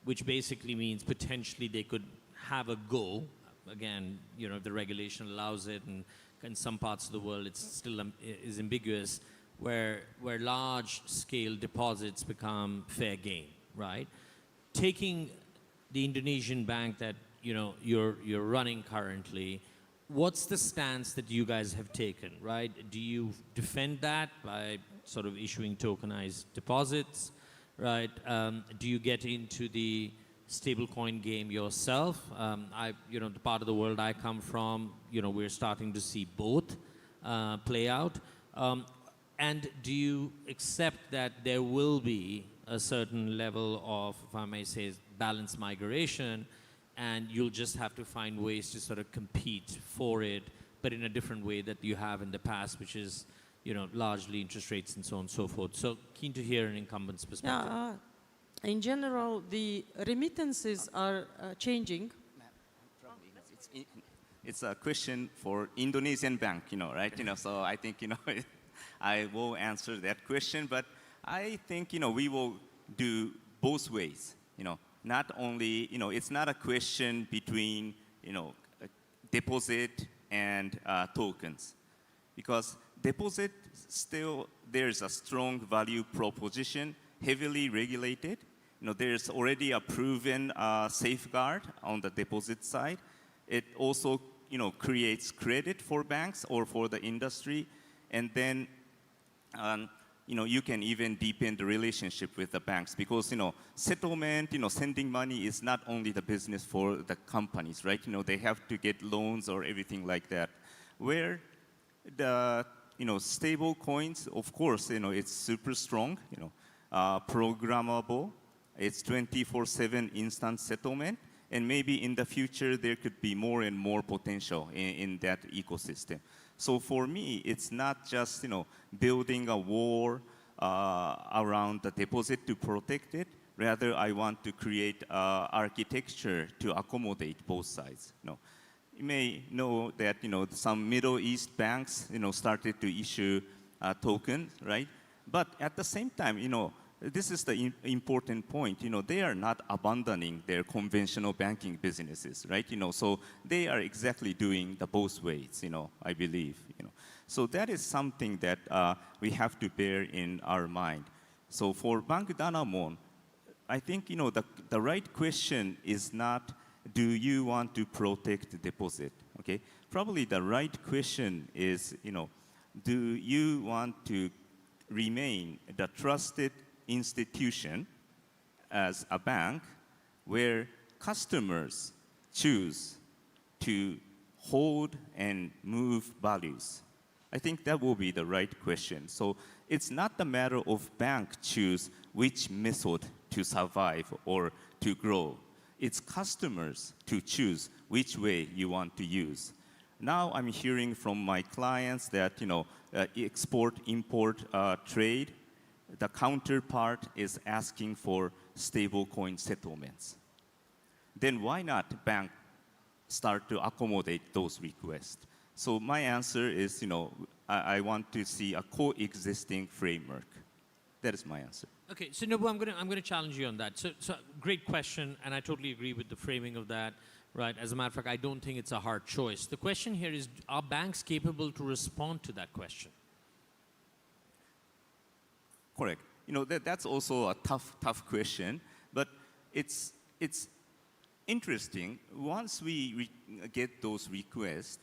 Which basically means potentially they could have a go. Again, you know, if the regulation allows it, and in some parts of the world it's still is ambiguous, where large-scale deposits become fair game, right? Taking the Indonesian bank that, you know, you're running currently, what's the stance that you guys have taken, right? Do you defend that by sort of issuing tokenized deposits, right? Do you get into the stablecoin game yourself? You know, the part of the world I come from, you know, we're starting to see both play out. And do you accept that there will be a certain level of, if I may say, balanced migration, and you'll just have to find ways to sort of compete for it, but in a different way that you have in the past, which is, you know, largely interest rates and so on and so forth. So keen to hear an incumbent's perspective. Yeah, in general, the remittances are changing. It's a question for Indonesian bank, you know, right? You know, so I think, you know, I will answer that question, but I think, you know, we will do both ways, you know. Not only, you know, it's not a question between, you know, deposit and tokens. Because deposit, still, there's a strong value proposition, heavily regulated. You know, there's already a proven safeguard on the deposit side. It also, you know, creates credit for banks or for the industry. And then, you know, you can even deepen the relationship with the banks because, you know, settlement, you know, sending money is not only the business for the companies, right? You know, they have to get loans or everything like that. Where the, you know, stable coins, of course, you know, it's super strong, you know, programmable. It's 24/7 instant settlement. And maybe in the future, there could be more and more potential in that ecosystem. So for me, it's not just, you know, building a wall around the deposit to protect it. Rather, I want to create architecture to accommodate both sides. You know, you may know that, you know, some Middle East banks, you know, started to issue tokens, right? But at the same time, you know, this is the important point. You know, they are not abandoning their conventional banking businesses, right? You know, so they are exactly doing the both ways, you know, I believe, you know. So that is something that we have to bear in our mind. So for Bank Danamon, I think, you know, the right question is not, do you want to protect the deposit, okay? Probably the right question is, you know, do you want to remain the trusted institution as a bank where customers choose to hold and move values? I think that will be the right question. So it's not the matter of bank choose which method to survive or to grow. It's customers to choose which way you want to use. Now I'm hearing from my clients that, you know, export-import trade, the counterpart is asking for stable coin settlements. Then why not bank start to accommodate those requests. So my answer is, I want to see a coexisting framework. That is my answer. Okay, so Nobu, I'm gonna challenge you on that. So great question, and I totally agree with the framing of that. Right. As a matter of fact, I don't think it's a hard choice. The question here is, are banks capable to respond to that question? Correct. That's also a tough question, but it's interesting. Once we get those requests,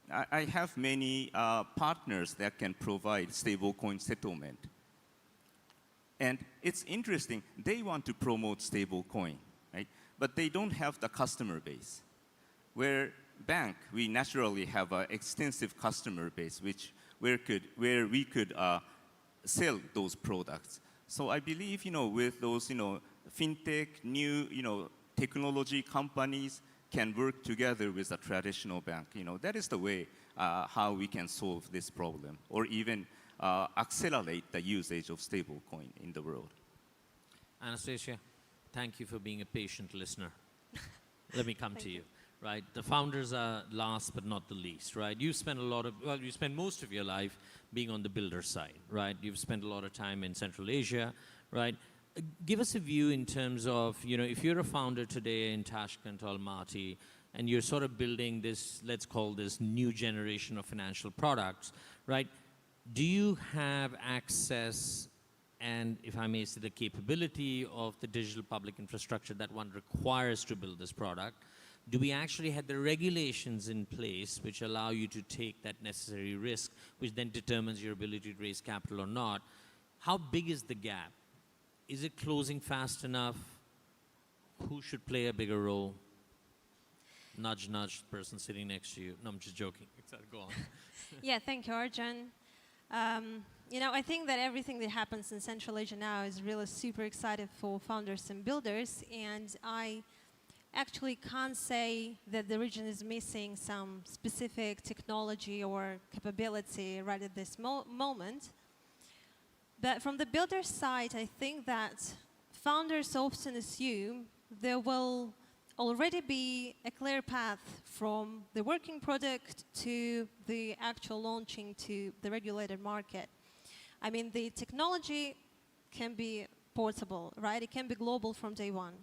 I have many partners that can provide stablecoin settlement. And it's interesting, they want to promote stablecoin, right? But they don't have the customer base. Where bank, we naturally have an extensive customer base, where we could sell those products. So I believe, with those, fintech, new, technology companies can work together with a traditional bank. That is the way how we can solve this problem, or even accelerate the usage of stablecoin in the world. Anastasia, thank you for being a patient listener. Let me come to you. Right, the founders are last but not the least, right? You spend you spend most of your life being on the builder side, right? You've spent a lot of time in Central Asia, right? Give us a view in terms of, if you're a founder today in Tashkent, Almaty, and you're sort of building this, let's call this new generation of financial products, right? Do you have access and, if I may say, the capability of the digital public infrastructure that one requires to build this product? Do we actually have the regulations in place which allow you to take that necessary risk, which then determines your ability to raise capital or not? How big is the gap? Is it closing fast enough? Who should play a bigger role? Nudge, nudge, person sitting next to you. No, I'm just joking. Go on. Yeah, thank you, Arjun. I think that everything that happens in Central Asia now is really super exciting for founders and builders, and I actually can't say that the region is missing some specific technology or capability right at this moment. But from the builder side, I think that founders often assume there will already be a clear path from the working product to the actual launching to the regulated market. I mean, the technology can be portable, right? It can be global from day one.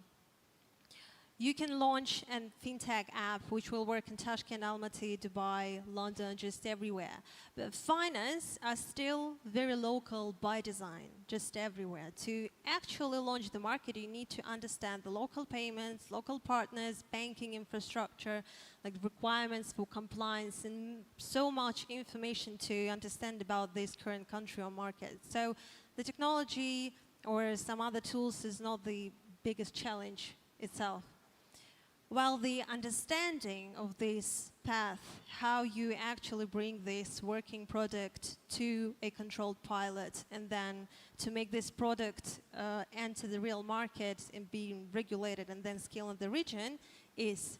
You can launch a fintech app which will work in Tashkent, Almaty, Dubai, London, just everywhere. But finance are still very local by design, just everywhere. To actually launch the market, you need to understand the local payments, local partners, banking infrastructure, like requirements for compliance, and so much information to understand about this current country or market. So the technology or some other tools is not the biggest challenge itself. While the understanding of this path, how you actually bring this working product to a controlled pilot and then to make this product enter the real market and being regulated and then scale in the region is.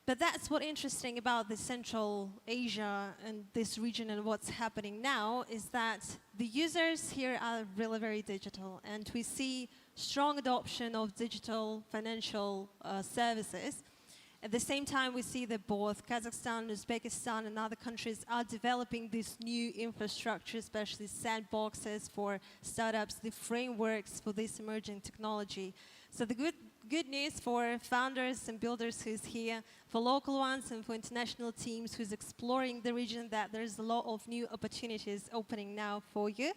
But that's what's interesting about the Central Asia and this region and what's happening now is that the users here are really very digital, and we see strong adoption of digital financial services. At the same time, we see that both Kazakhstan, Uzbekistan, and other countries are developing this new infrastructure, especially sandboxes for startups, the frameworks for this emerging technology. So the good news for founders and builders who's here, for local ones and for international teams who's exploring the region, that there's a lot of new opportunities opening now for you,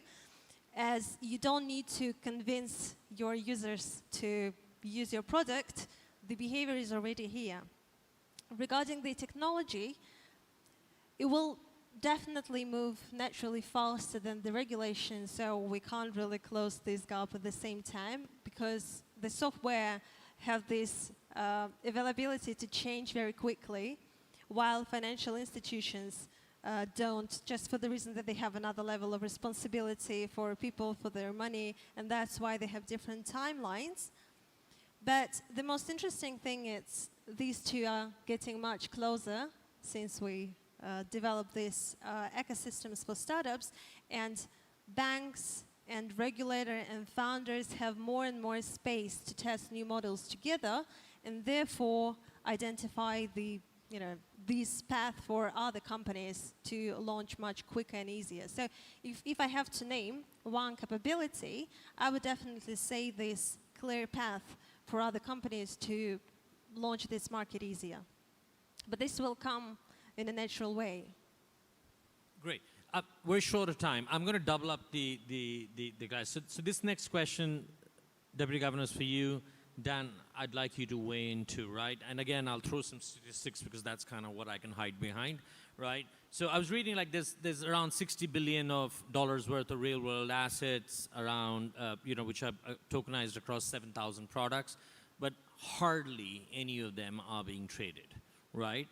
as you don't need to convince your users to use your product. The behavior is already here. Regarding the technology, it will definitely move naturally faster than the regulation, so we can't really close this gap at the same time, because the software have this availability to change very quickly, while financial institutions don't, just for the reason that they have another level of responsibility for people, for their money, and that's why they have different timelines. But the most interesting thing is these two are getting much closer since we developed these ecosystems for startups, and banks and regulator and founders have more and more space to test new models together, and therefore identify the, this path for other companies to launch much quicker and easier. So if I have to name one capability, I would definitely say this clear path for other companies to launch this market easier. But this will come in a natural way. Great. We're short of time. I'm going to double up the guys. So this next question, Deputy Governor, is for you. Dan, I'd like you to weigh in too, right? And again, I'll throw some statistics because that's kind of what I can hide behind, right? So I was reading like there's around $60 billion worth of real-world assets around, which are tokenized across 7,000 products, but hardly any of them are being traded, right?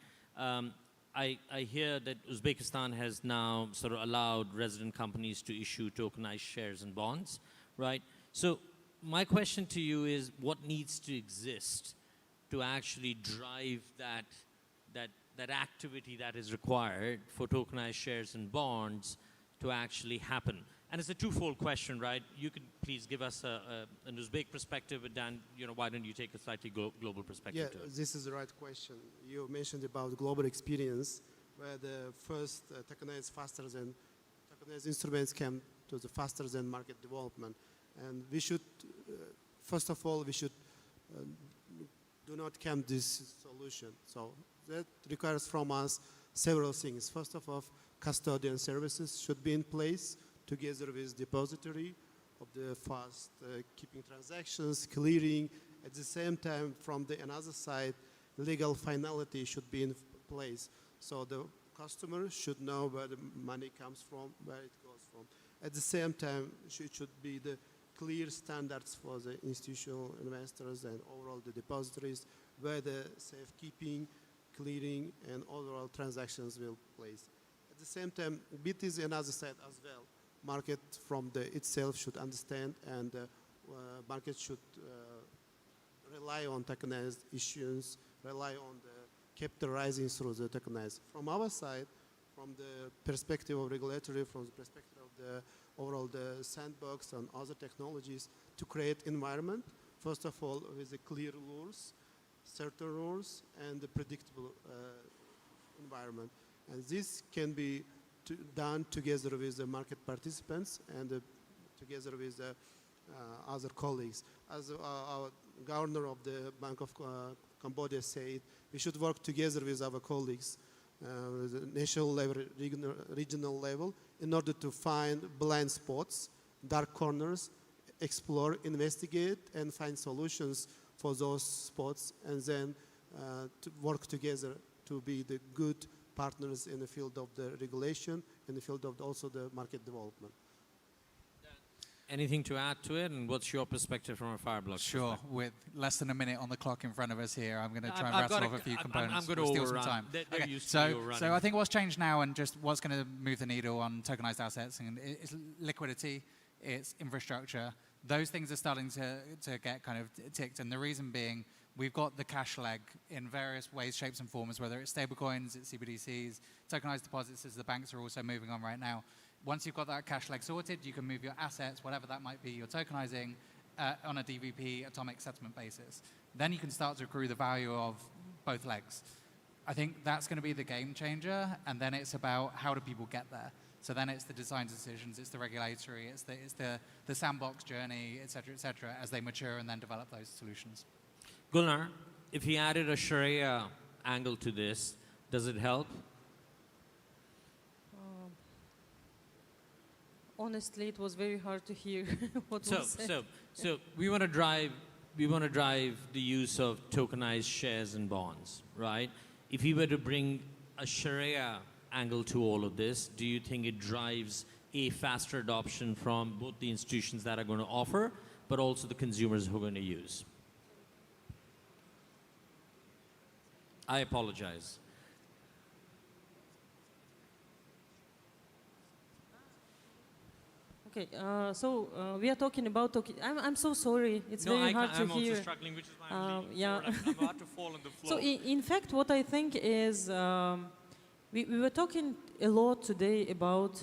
I hear that Uzbekistan has now sort of allowed resident companies to issue tokenized shares and bonds, right? So my question to you is, what needs to exist to actually drive that activity that is required for tokenized shares and bonds to actually happen? And it's a twofold question, right? You could please give us an Uzbek perspective, but Dan, why don't you take a slightly global perspective to it? This is the right question. You mentioned about global experience, where the first tokenized instruments came to the faster than market development. And we should, first of all, we should do not camp this solution. So that requires from us several things. First of all, custodian services should be in place together with depository of the fast keeping transactions, clearing. At the same time, from the another side, legal finality should be in place. So the customer should know where the money comes from, where it goes from. At the same time, it should be the clear standards for the institutional investors and overall the depositories, where the safekeeping, clearing, and overall transactions will place. At the same time, BIT is another side as well. Market from the itself should understand, and market should rely on tokenized issuance, rely on the capital rising through the tokenized. From our side, from the perspective of regulatory, from the perspective of the overall the sandbox and other technologies, to create environment, first of all, with the clear rules, certain rules, and the predictable environment. And this can be done together with the market participants and together with the other colleagues. As our governor of the Bank of Cambodia said, we should work together with our colleagues, the national level, regional level, in order to find blind spots, dark corners, explore, investigate, and find solutions for those spots, and then to work together to be the good partners in the field of the regulation, in the field of also the market development. Anything to add to it, and what's your perspective from a Fireblocks Sure. perspective? With less than a minute on the clock in front of us here, I'm going to try and rattle off a few components. I'm going to steal some overrun. time. They're used to you overrunning. So I think what's changed now, and just what's going to move the needle on tokenized assets, and it's liquidity, it's infrastructure. Those things are starting to get kind of ticked, and the reason being, we've got the cash leg in various ways, shapes, and forms, whether it's stablecoins, it's CBDCs, tokenized deposits, as the banks are also moving on right now. Once you've got that cash leg sorted, you can move your assets, whatever that might be, you're tokenizing on a DVP atomic settlement basis. Then you can start to accrue the value of both legs. I think that's going to be the game changer, and then it's about how do people get there. So then it's the design decisions, it's the regulatory, it's the sandbox journey, et cetera, as they mature and then develop those solutions. Gulnar, if he added a Sharia angle to this, does it help? Honestly, it was very hard to hear what was said. So we want to drive the use of tokenized shares and bonds, right? If we were to bring a Sharia angle to all of this, do you think it drives a faster adoption from both the institutions that are going to offer, but also the consumers who are going to use? I apologize. Okay, we are talking about I'm so sorry. It's very hard to hear. I'm also struggling, which is why I'm leaning yeah. forward. I'm about to fall on the floor. So in fact, what I think is we were talking a lot today about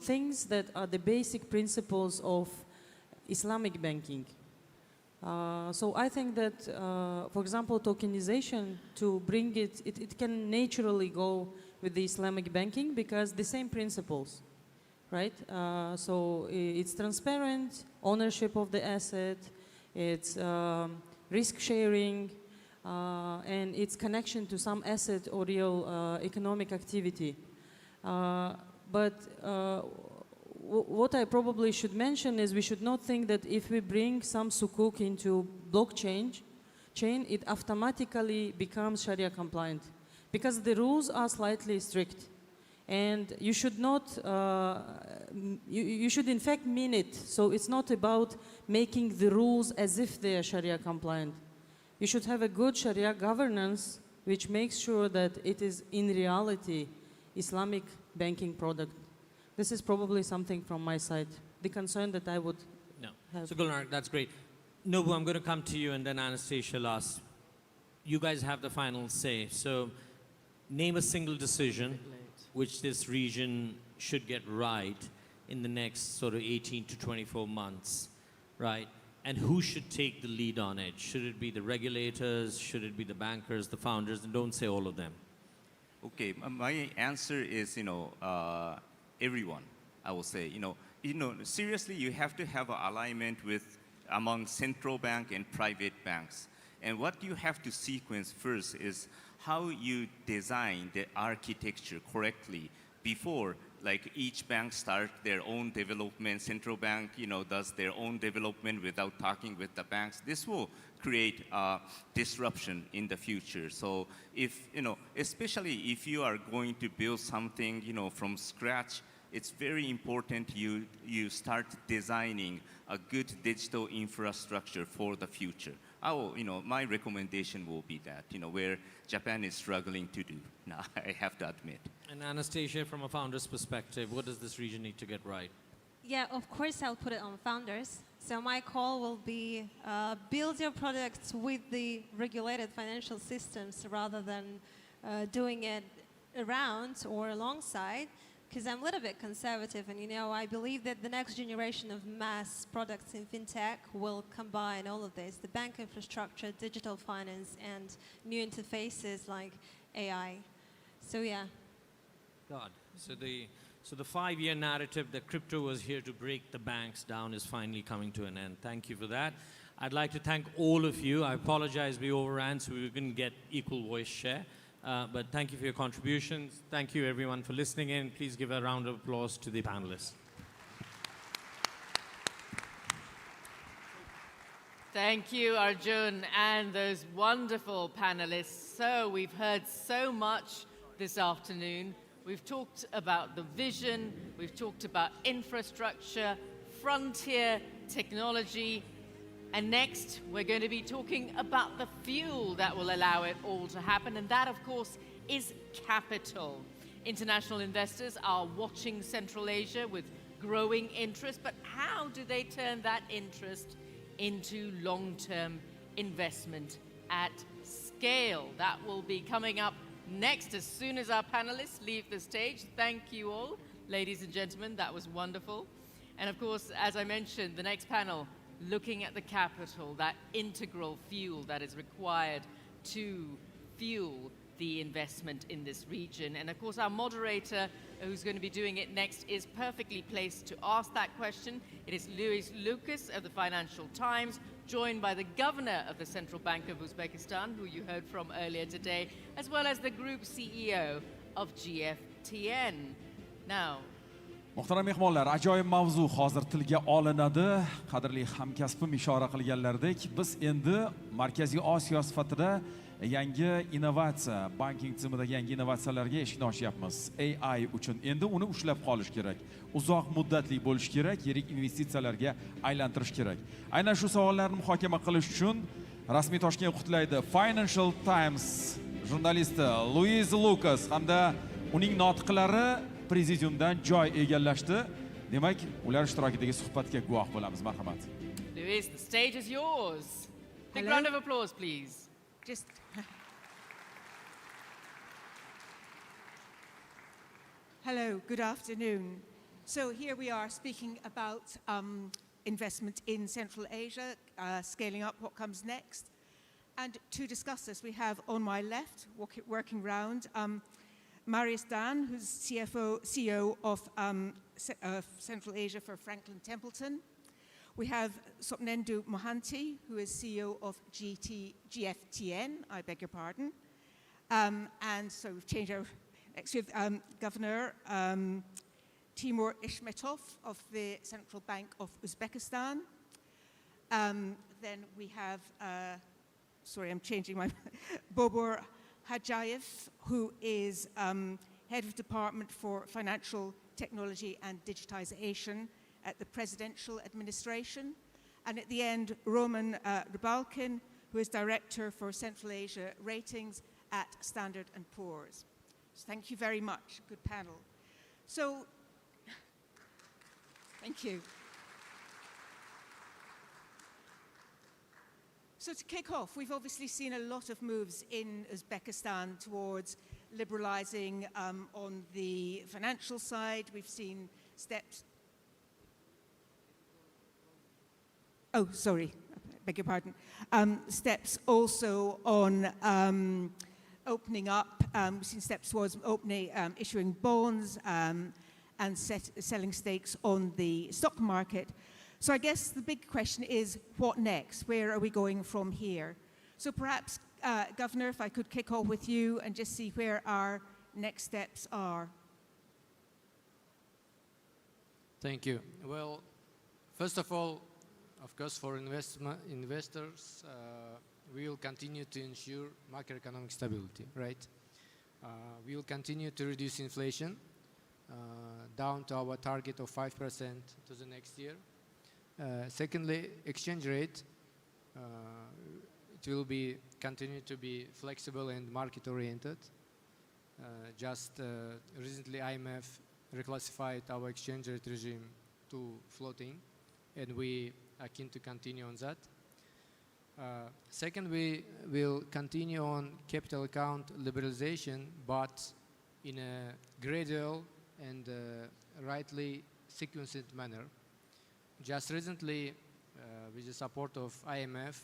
things that are the basic principles of Islamic banking. So I think that, for example, tokenization, to bring it can naturally go with the Islamic banking because the same principles, right? So it's transparent, ownership of the asset, it's risk sharing, and its connection to some asset or real economic activity. But what I probably should mention is we should not think that if we bring some sukuk into blockchain, it automatically becomes Sharia compliant, because the rules are slightly strict. And you should not, you should in fact mean it. So it's not about making the rules as if they are Sharia compliant. You should have a good Sharia governance which makes sure that it is in reality Islamic banking product. This is probably something from my side, the concern that I would have. So Gulnar, that's great. Nobu, I'm going to come to you and then Anastasia last. You guys have the final say. So name a single decision which this region should get right in the next sort of 18 to 24 months, right? And who should take the lead on it? Should it be the regulators? Should it be the bankers, the founders? And don't say all of them. Okay, my answer is, everyone, I will say. Seriously, you have to have an alignment among central bank and private banks. And what you have to sequence first is how you design the architecture correctly before, like, each bank start their own development. Central bank, does their own development without talking with the banks. This will create disruption in the future. So if, especially if you are going to build something, from scratch, it's very important you start designing a good digital infrastructure for the future. My recommendation will be that, where Japan is struggling to do now, I have to admit. And Anastasia, from a founder's perspective, what does this region need to get right? Yeah, of course I'll put it on founders. So my call will be build your products with the regulated financial systems rather than doing it around or alongside, because I'm a little bit conservative, and I believe that the next generation of mass products in fintech will combine all of this, the bank infrastructure, digital finance, and new interfaces like AI. So yeah. God. So the 5-year narrative that crypto was here to break the banks down is finally coming to an end. Thank you for that. I'd like to thank all of you. I apologize we overran, so we couldn't get equal voice share. But thank you for your contributions. Thank you everyone for listening in. Please give a round of applause to the panelists. Thank you, Arjun, and those wonderful panelists. So we've heard so much this afternoon. We've talked about the vision, we've talked about infrastructure, frontier technology, and next we're going to be talking about the fuel that will allow it all to happen, and that, of course, is capital. International investors are watching Central Asia with growing interest, but how do they turn that interest into long-term investment at scale? That will be coming up next as soon as our panelists leave the stage. Thank you all, ladies and gentlemen. That was wonderful. And of course, as I mentioned, the next panel, looking at the capital, that integral fuel that is required to fuel the investment in this region. And of course, our moderator, who's going to be doing it next, is perfectly placed to ask that question. It is Luis Lucas of the Financial Times, joined by the governor of the Central Bank of Uzbekistan, who you heard from earlier today, as well as the group CEO of GFTN. Now, Muhtaram mehmonlar, ajoyib mavzu hozir tilga olinadi. Qadrli hamkasbim ishora qilganlaridek, biz endi Markaziy Osiyo sifatida yangi innovatsiya, banking tizimidagi yangi innovatsiyalarga eshikni ochyapmiz. AI uchun endi uni ushlab qolish kerak. Uzoq muddatli bo'lish kerak, yirik investitsiyalarga aylantirish kerak. Aynan shu savollarni muhokama qilish uchun rasmiy Toshkent qutlaydi Financial Times jurnalisti Luis Lucas hamda uning notiqlari prezidiumdan joy egallashdi. Demak, ular ishtirokidagi suhbatga guvoh bo'lamiz. Marhamat. Luis, the stage is yours. Big round of applause, please. Just Hello, good afternoon. So here we are speaking about investment in Central Asia, scaling up what comes next. And to discuss this, we have on my left, working round, Marius Dan, who's CEO of Central Asia for Franklin Templeton. We have Sopnendu Mohanty, who is CEO of GFTN, I beg your pardon. And so we've changed our, next we have Governor Timur Ishmetov of the Central Bank of Uzbekistan. Then we have, sorry, I'm changing my, Bobor Hajayev, who is Head of Department for Financial Technology and Digitization at the Presidential Administration. And at the end, Roman Rybalkin, who is Director for Central Asia Ratings at Standard & Poor's. So thank you very much, good panel. So, thank you. So to kick off, we've obviously seen a lot of moves in Uzbekistan towards liberalizing on the financial side. We've seen steps. Oh, sorry, beg your pardon. Steps also on opening up. We've seen steps towards opening, issuing bonds and selling stakes on the stock market. So I guess the big question is, what next? Where are we going from here? So perhaps, Governor, if I could kick off with you and just see where our next steps are. Thank you. Well, first of all, of course, for investors, we will continue to ensure macroeconomic stability, right? We will continue to reduce inflation down to our target of 5% to the next year. Secondly, exchange rate, it will be continue to be flexible and market-oriented. Just recently, IMF reclassified our exchange rate regime to floating, and we are keen to continue on that. Second, we will continue on capital account liberalization, but in a gradual and rightly sequenced manner. Just recently, with the support of IMF,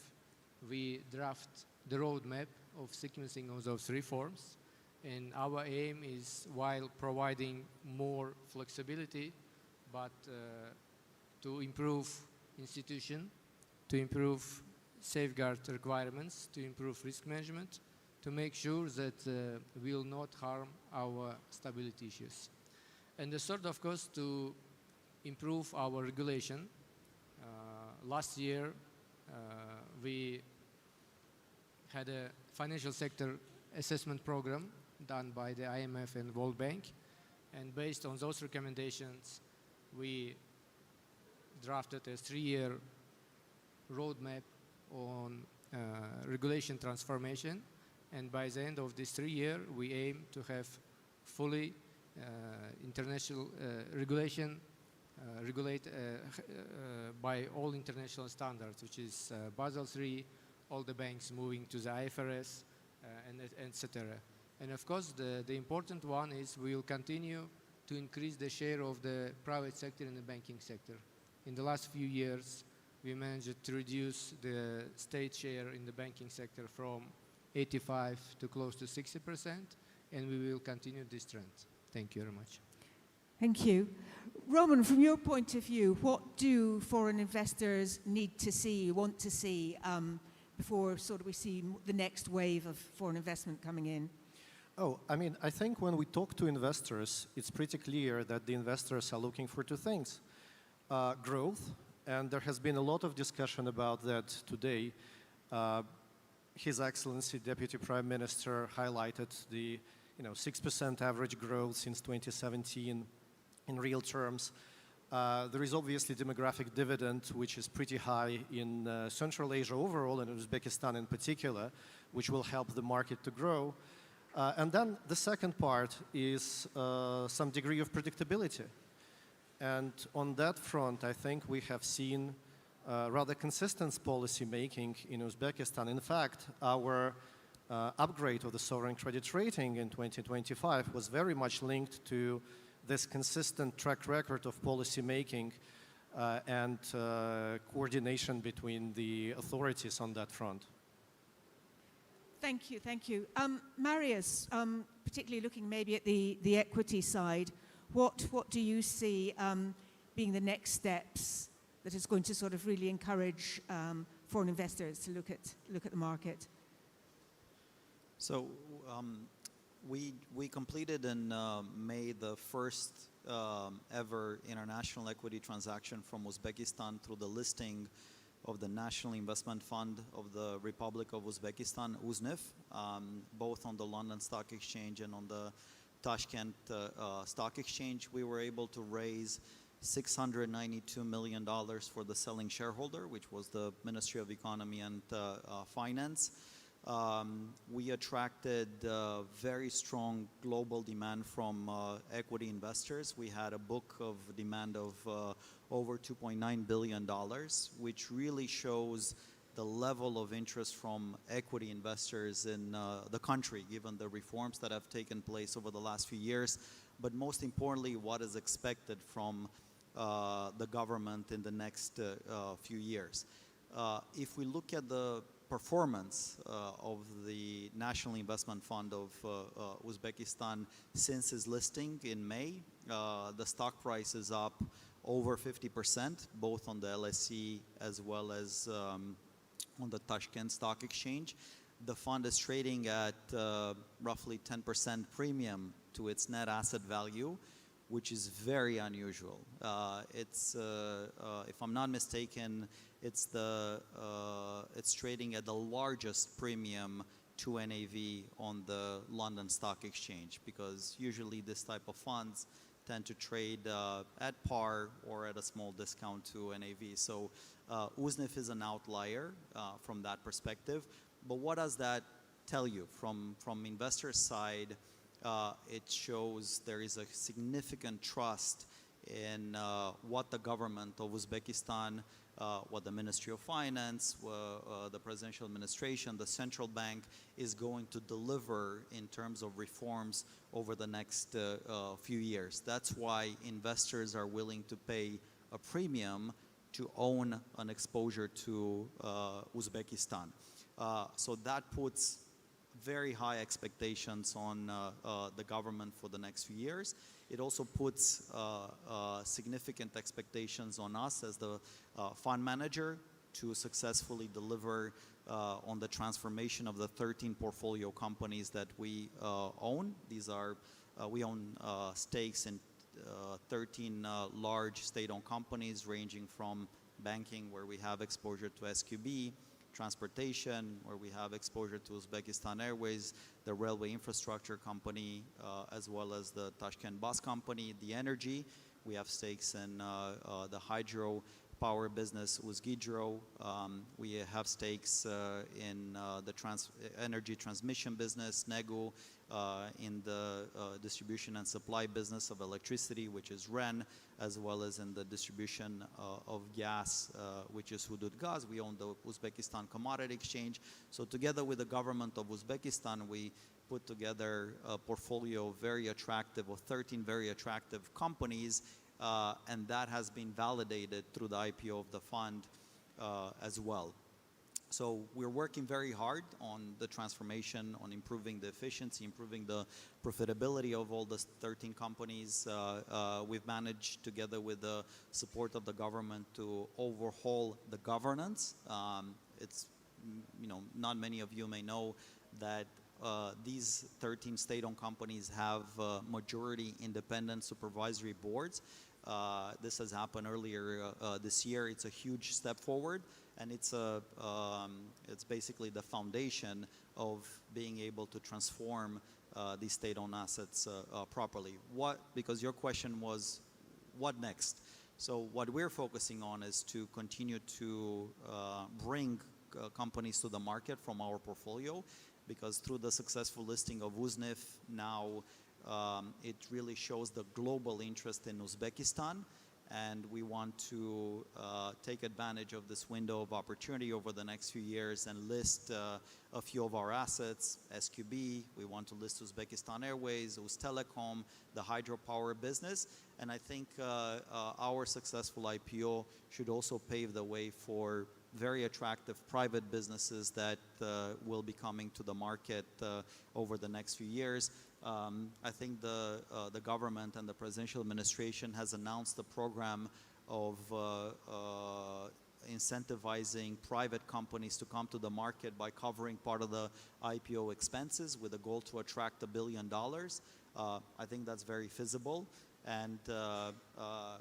we draft the roadmap of sequencing of those reforms. And our aim is, while providing more flexibility, but to improve institution, to improve safeguard requirements, to improve risk management, to make sure that we will not harm our stability issues. And the third, of course, to improve our regulation. Last year, we had a financial sector assessment program done by the IMF and World Bank. And based on those recommendations, we drafted a 3-year roadmap on regulation transformation. And by the end of this 3 year, we aim to have fully international regulation regulate by all international standards, which is Basel III, all the banks moving to the IFRS, and etc. And of course, the important one is we will continue to increase the share of the private sector in the banking sector. In the last few years, we managed to reduce the state share in the banking sector from 85 to close to 60%, and we will continue this trend. Thank you very much. Thank you. Roman, from your point of view, what do foreign investors need to see, want to see, before sort of we see the next wave of foreign investment coming in? Oh, I mean, I think when we talk to investors, it's pretty clear that the investors are looking for two things. Growth, and there has been a lot of discussion about that today. His Excellency Deputy Prime Minister highlighted the 6% average growth since 2017 in real terms. There is obviously demographic dividend, which is pretty high in Central Asia overall and Uzbekistan in particular, which will help the market to grow. And then the second part is some degree of predictability. And on that front, I think we have seen rather consistent policy making in Uzbekistan. In fact, our upgrade of the sovereign credit rating in 2025 was very much linked to this consistent track record of policy making and coordination between the authorities on that front. Thank you, thank you. Marius, particularly looking maybe at the equity side, what do you see being the next steps that is going to sort of really encourage foreign investors to look at the market? So we completed in May the first ever international equity transaction from Uzbekistan through the listing of the National Investment Fund of the Republic of Uzbekistan, UZNIF, both on the London Stock Exchange and on the Tashkent Stock Exchange. We were able to raise $692 million for the selling shareholder, which was the Ministry of Economy and Finance. We attracted very strong global demand from equity investors. We had a book of demand of over $2.9 billion, which really shows the level of interest from equity investors in the country, given the reforms that have taken place over the last few years, but most importantly, what is expected from the government in the next few years. If we look at the performance of the National Investment Fund of Uzbekistan since its listing in May, the stock price is up over 50%, both on the LSE as well as on the Tashkent Stock Exchange. The fund is trading at roughly 10% premium to its net asset value, which is very unusual. It's, if I'm not mistaken, it's trading at the largest premium to NAV on the London Stock Exchange, because usually this type of funds tend to trade at par or at a small discount to NAV. So UZNIF is an outlier from that perspective. But what does that tell you? From investor side, it shows there is a significant trust in what the government of Uzbekistan, what the Ministry of Finance, the Presidential Administration, the Central Bank is going to deliver in terms of reforms over the next few years. That's why investors are willing to pay a premium to own an exposure to Uzbekistan. So that puts very high expectations on the government for the next few years. It also puts significant expectations on us as the fund manager to successfully deliver on the transformation of the 13 portfolio companies that we own. These are, we own stakes in 13 large state-owned companies ranging from banking, where we have exposure to SQB, transportation, where we have exposure to Uzbekistan Airways, the railway infrastructure company, as well as the Tashkent Bus Company, the energy. We have stakes in the hydro power business, Uzgidro. We have stakes in the energy transmission business, NEGU, in the distribution and supply business of electricity, which is REN, as well as in the distribution of gas, which is Hudud Gaz. We own the Uzbekistan Commodity Exchange. So together with the government of Uzbekistan, we put together a portfolio very attractive, of 13 very attractive companies, and that has been validated through the IPO of the fund as well. So we're working very hard on the transformation, on improving the efficiency, improving the profitability of all the 13 companies. We've managed, together with the support of the government, to overhaul the governance. It's, you know, not many of you may know that these 13 state-owned companies have majority independent supervisory boards. This has happened earlier this year. It's a huge step forward, and it's basically the foundation of being able to transform these state-owned assets properly. Because your question was, what next? So what we're focusing on is to continue to bring companies to the market from our portfolio, because through the successful listing of UZNIF, now it really shows the global interest in Uzbekistan, and we want to take advantage of this window of opportunity over the next few years and list a few of our assets, SQB, we want to list Uzbekistan Airways, Uztelecom, the hydropower business, and I think our successful IPO should also pave the way for very attractive private businesses that will be coming to the market over the next few years. I think the government and the presidential administration has announced a program of incentivizing private companies to come to the market by covering part of the IPO expenses with a goal to attract $1 billion. I think that's very feasible, and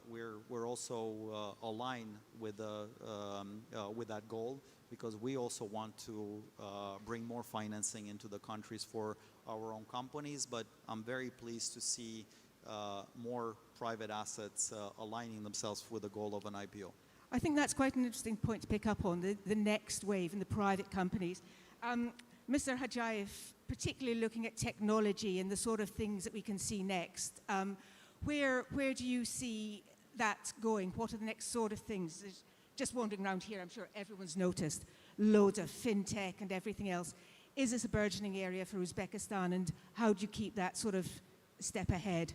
we're also aligned with that goal, because we also want to bring more financing into the countries for our own companies. But I'm very pleased to see more private assets aligning themselves with the goal of an IPO. I think that's quite an interesting point to pick up on, the next wave in the private companies. Mr. Hajayev, particularly looking at technology and the sort of things that we can see next, where do you see that going? What are the next sort of things? Just wandering around here, I'm sure everyone's noticed loads of fintech and everything else. Is this a burgeoning area for Uzbekistan, and how do you keep that sort of step ahead?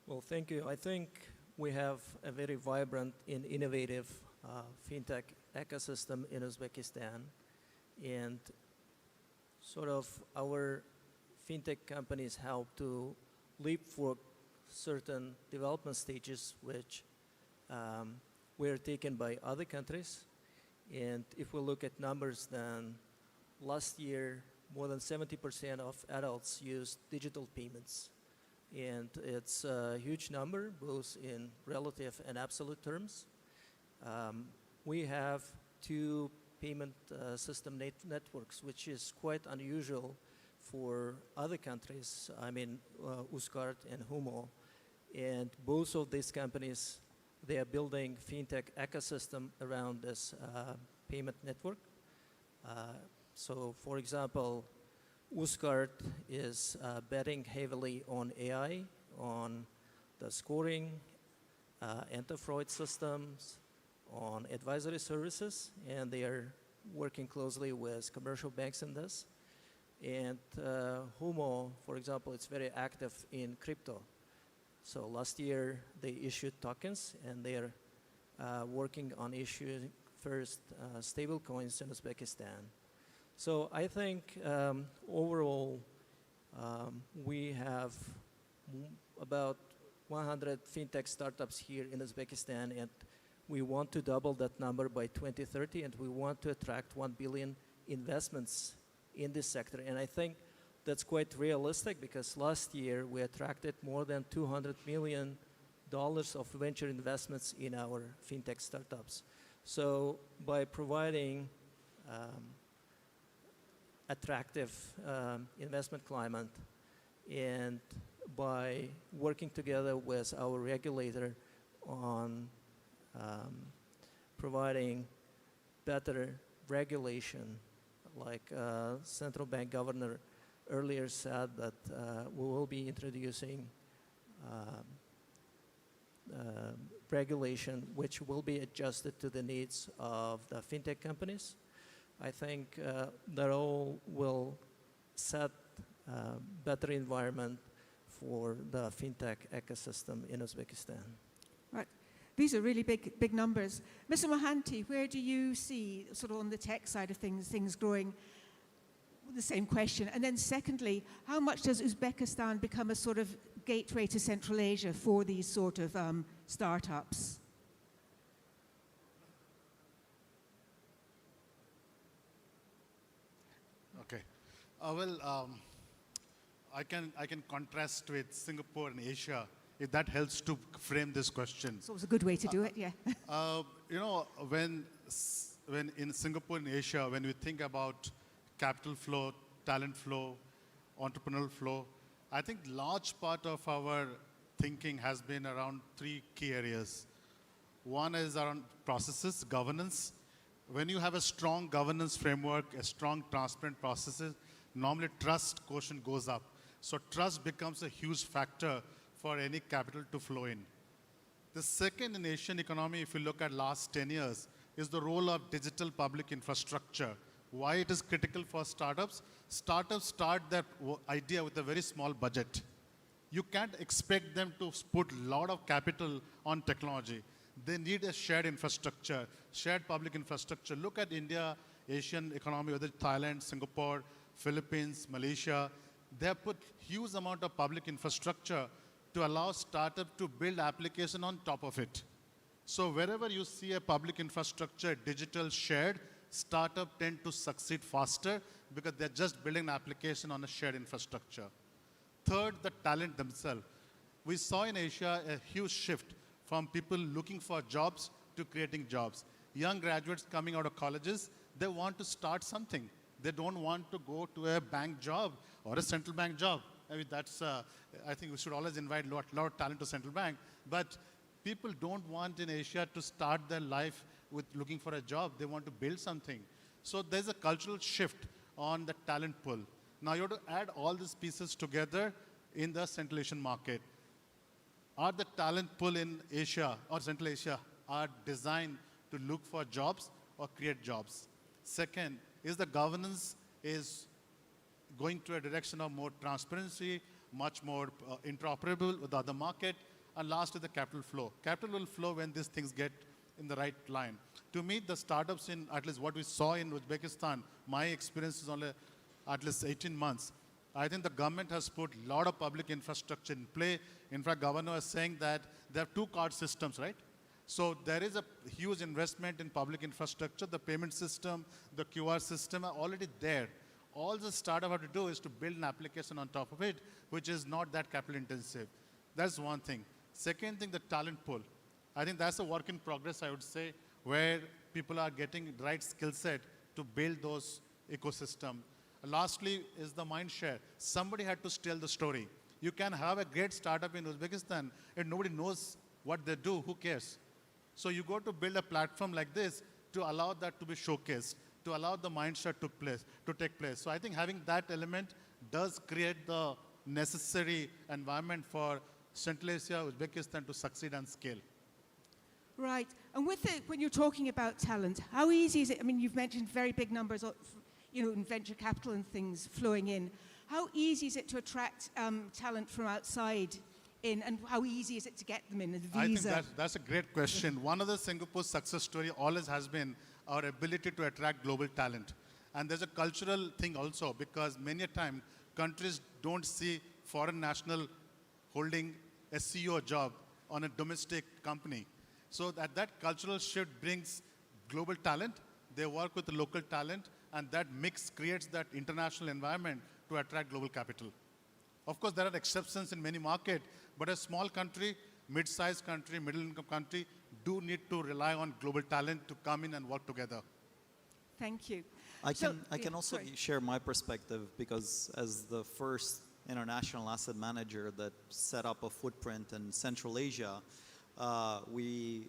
Well, thank you. I think we have a very vibrant and innovative fintech ecosystem in Uzbekistan, and sort of our fintech companies help to leapfrog certain development stages which were taken by other countries. And if we look at numbers, then last year more than 70% of adults used digital payments. And it's a huge number, both in relative and absolute terms. We have two payment system networks, which is quite unusual for other countries. I mean, Uzcard and Humo. And both of these companies, they are building fintech ecosystem around this payment network. So, for example, Uzcard is betting heavily on AI, on the scoring, anti-fraud systems, on advisory services, and they are working closely with commercial banks in this. And Humo, for example, it's very active in crypto. So last year they issued tokens, and they are working on issuing first stable coins in Uzbekistan. So I think overall we have about 100 fintech startups here in Uzbekistan, and we want to double that number by 2030, and we want to attract 1 billion investments in this sector. And I think that's quite realistic, because last year we attracted more than $200 million of venture investments in our fintech startups. So by providing attractive investment climate, and by working together with our regulator on providing better regulation, like central bank governor earlier said that we will be introducing regulation which will be adjusted to the needs of the fintech companies. I think that all will set a better environment for the fintech ecosystem in Uzbekistan. Right. These are really big numbers. Mr. Mohanty, where do you see, sort of on the tech side of things growing? The same question. And then secondly, how much does Uzbekistan become a sort of gateway to Central Asia for these sort of startups? Okay. I can contrast with Singapore and Asia, if that helps to frame this question. So it's a good way to do it, yeah. You know, when in Singapore and Asia, when we think about capital flow, talent flow, entrepreneurial flow, I think large part of our thinking has been around three key areas. One is around processes, governance. When you have a strong governance framework, a strong transparent processes, normally trust quotient goes up. So trust becomes a huge factor for any capital to flow in. The second in Asian economy, if you look at last 10 years, is the role of digital public infrastructure. Why it is critical for startups? Startups start their idea with a very small budget. You can't expect them to put a lot of capital on technology. They need a shared infrastructure, shared public infrastructure. Look at India, Asian economy, whether Thailand, Singapore, Philippines, Malaysia. They have put huge amount of public infrastructure to allow startups to build application on top of it. So wherever you see a public infrastructure, digital, shared, startups tend to succeed faster because they're just building an application on a shared infrastructure. Third, the talent themselves. We saw in Asia a huge shift from people looking for jobs to creating jobs. Young graduates coming out of colleges, they want to start something. They don't want to go to a bank job or a central bank job. I mean, I think we should always invite a lot of talent to central bank. But people don't want in Asia to start their life with looking for a job. They want to build something. So there's a cultural shift on the talent pool. Now you have to add all these pieces together in the Central Asian market. Are the talent pool in Asia or Central Asia are designed to look for jobs or create jobs? Second, is the governance is going to a direction of more transparency, much more interoperable with the other market? And last is the capital flow. Capital will flow when these things get in the right line. To me, the startups in, at least what we saw in Uzbekistan, my experience is only at least 18 months. I think the government has put a lot of public infrastructure in play. In fact, governor is saying that there are two card systems, right? So there is a huge investment in public infrastructure. The payment system, the QR system are already there. All the startup have to do is to build an application on top of it, which is not that capital intensive. That's one thing. Second thing, the talent pool. I think that's a work in progress, I would say, where people are getting the right skill set to build those ecosystem. Lastly is the mind share. Somebody had to tell the story. You can have a great startup in Uzbekistan and nobody knows what they do, who cares? So you go to build a platform like this to allow that to be showcased, to allow the mind share to take place. So I think having that element does create the necessary environment for Central Asia, Uzbekistan to succeed and scale. Right. And with it, when you're talking about talent, how easy is it? I mean, you've mentioned very big numbers of, in venture capital and things flowing in. How easy is it to attract talent from outside in, and how easy is it to get them in, the visa? I think that's a great question. One of the Singapore success story always has been our ability to attract global talent. And there's a cultural thing also, because many a time countries don't see foreign national holding a CEO job on a domestic company. So that cultural shift brings global talent. They work with the local talent, and that mix creates that international environment to attract global capital. Of course, there are exceptions in many markets, but a small country, mid-sized country, middle-income country, do need to rely on global talent to come in and work together. Thank you. I can also share my perspective, because as the first international asset manager that set up a footprint in Central Asia, we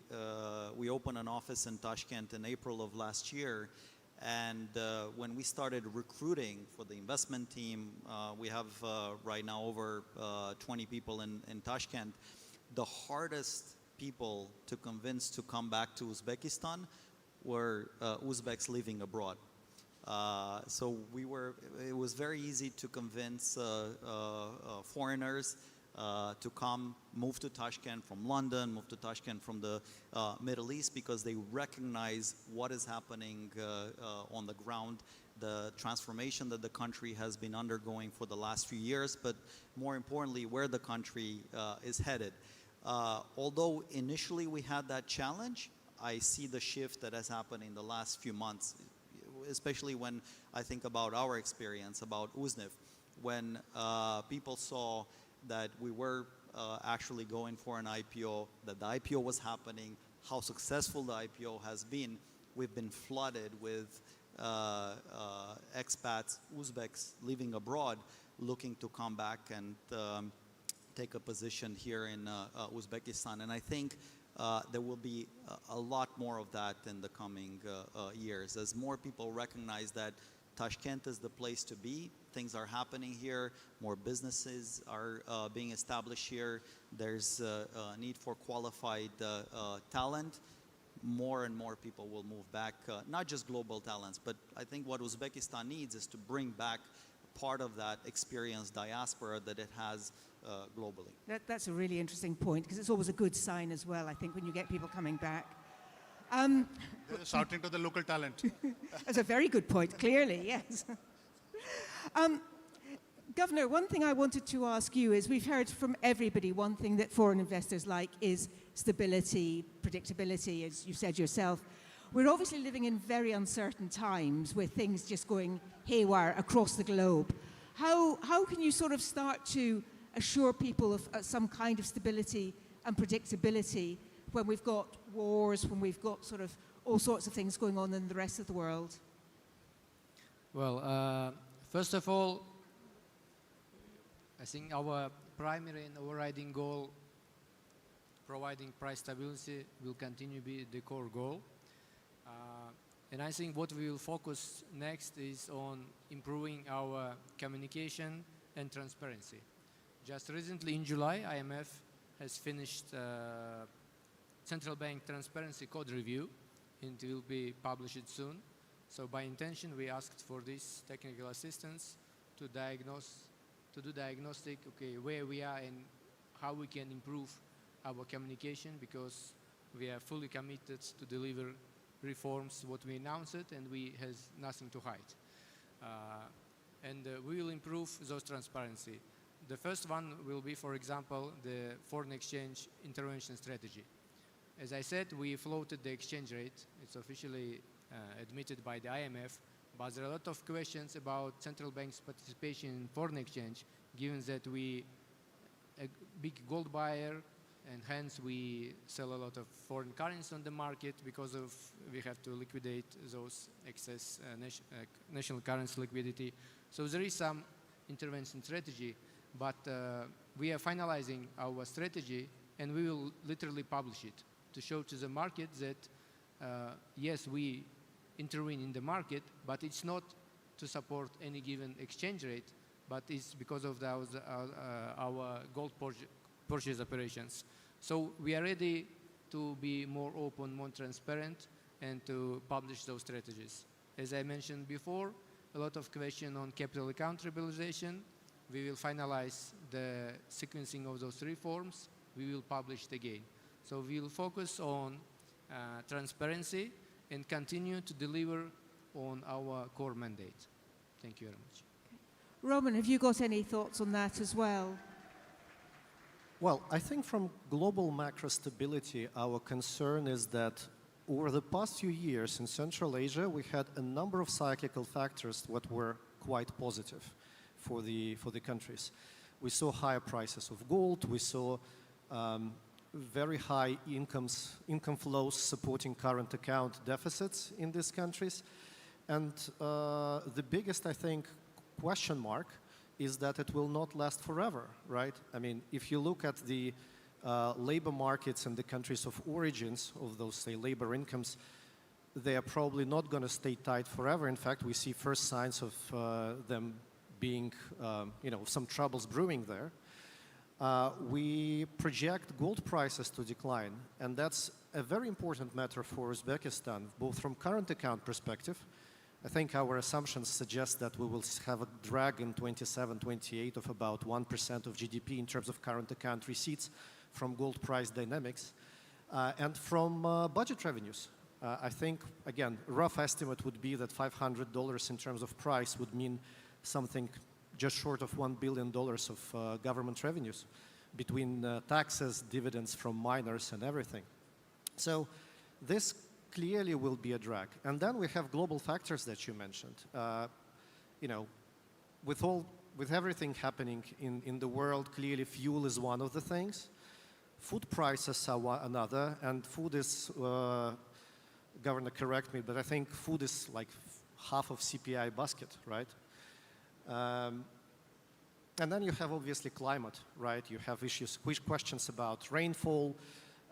opened an office in Tashkent in April of last year. And when we started recruiting for the investment team, we have right now over 20 people in Tashkent. The hardest people to convince to come back to Uzbekistan were Uzbeks living abroad. So it was very easy to convince foreigners to come, move to Tashkent from London, move to Tashkent from the Middle East, because they recognize what is happening on the ground, the transformation that the country has been undergoing for the last few years, but more importantly, where the country is headed. Although initially we had that challenge, I see the shift that has happened in the last few months, especially when I think about our experience, about UZNIF, when people saw that we were actually going for an IPO, that the IPO was happening, how successful the IPO has been. We've been flooded with expats, Uzbeks living abroad, looking to come back and take a position here in Uzbekistan. And I think there will be a lot more of that in the coming years, as more people recognize that Tashkent is the place to be. Things are happening here. More businesses are being established here. There's a need for qualified talent. More and more people will move back, not just global talents, but I think what Uzbekistan needs is to bring back part of that experienced diaspora that it has globally. That's a really interesting point, because it's always a good sign as well, I think, when you get people coming back. They're shouting to the local talent. That's a very good point, clearly, yes. Governor, one thing I wanted to ask you is, we've heard from everybody one thing that foreign investors like is stability, predictability, as you said yourself. We're obviously living in very uncertain times with things just going haywire across the globe. How can you sort of start to assure people of some kind of stability and predictability when we've got wars, when we've got sort of all sorts of things going on in the rest of the world? Well, first of all, I think our primary and overriding goal, providing price stability, will continue to be the core goal. And I think what we will focus next is on improving our communication and transparency. Just recently in July, IMF has finished Central Bank Transparency Code Review, and it will be published soon. So by intention, we asked for this technical assistance to do diagnostic, okay, where we are and how we can improve our communication, because we are fully committed to deliver reforms, what we announced it, and we has nothing to hide. And we will improve those transparency. The first one will be, for example, the foreign exchange intervention strategy. As I said, we floated the exchange rate. It's officially admitted by the IMF, but there are a lot of questions about central bank's participation in foreign exchange, given that we a big gold buyer, and hence we sell a lot of foreign currency on the market because of we have to liquidate those excess national currency liquidity. So there is some intervention strategy, but we are finalizing our strategy, and we will literally publish it to show to the market that yes, we intervene in the market, but it's not to support any given exchange rate, but it's because of our gold purchase operations. So we are ready to be more open, more transparent, and to publish those strategies. As I mentioned before, a lot of question on capital account liberalization. We will finalize the sequencing of those reforms. We will publish it again. So we will focus on transparency and continue to deliver on our core mandate. Thank you very much. Roman, have you got any thoughts on that as well? Well, I think from global macro stability, our concern is that over the past few years in Central Asia, we had a number of cyclical factors that were quite positive for the countries. We saw higher prices of gold. We saw very high income flows supporting current account deficits in these countries. And the biggest, I think, question mark is that it will not last forever, right? I mean, if you look at the labor markets in the countries of origins of those, say, labor incomes, they are probably not going to stay tight forever. In fact, we see first signs of them being, some troubles brewing there. We project gold prices to decline, and that's a very important matter for Uzbekistan, both from current account perspective. I think our assumptions suggest that we will have a drag in 27-28 of about 1% of GDP in terms of current account receipts from gold price dynamics, and from budget revenues. I think, again, a rough estimate would be that $500 in terms of price would mean something just short of $1 billion of government revenues between taxes, dividends from miners, and everything. So this clearly will be a drag. And then we have global factors that you mentioned. With everything happening in the world, clearly fuel is one of the things. Food prices are another, and food is, Governor, correct me, but I think food is like half of CPI basket, right? And then you have obviously climate, right? You have questions about rainfall.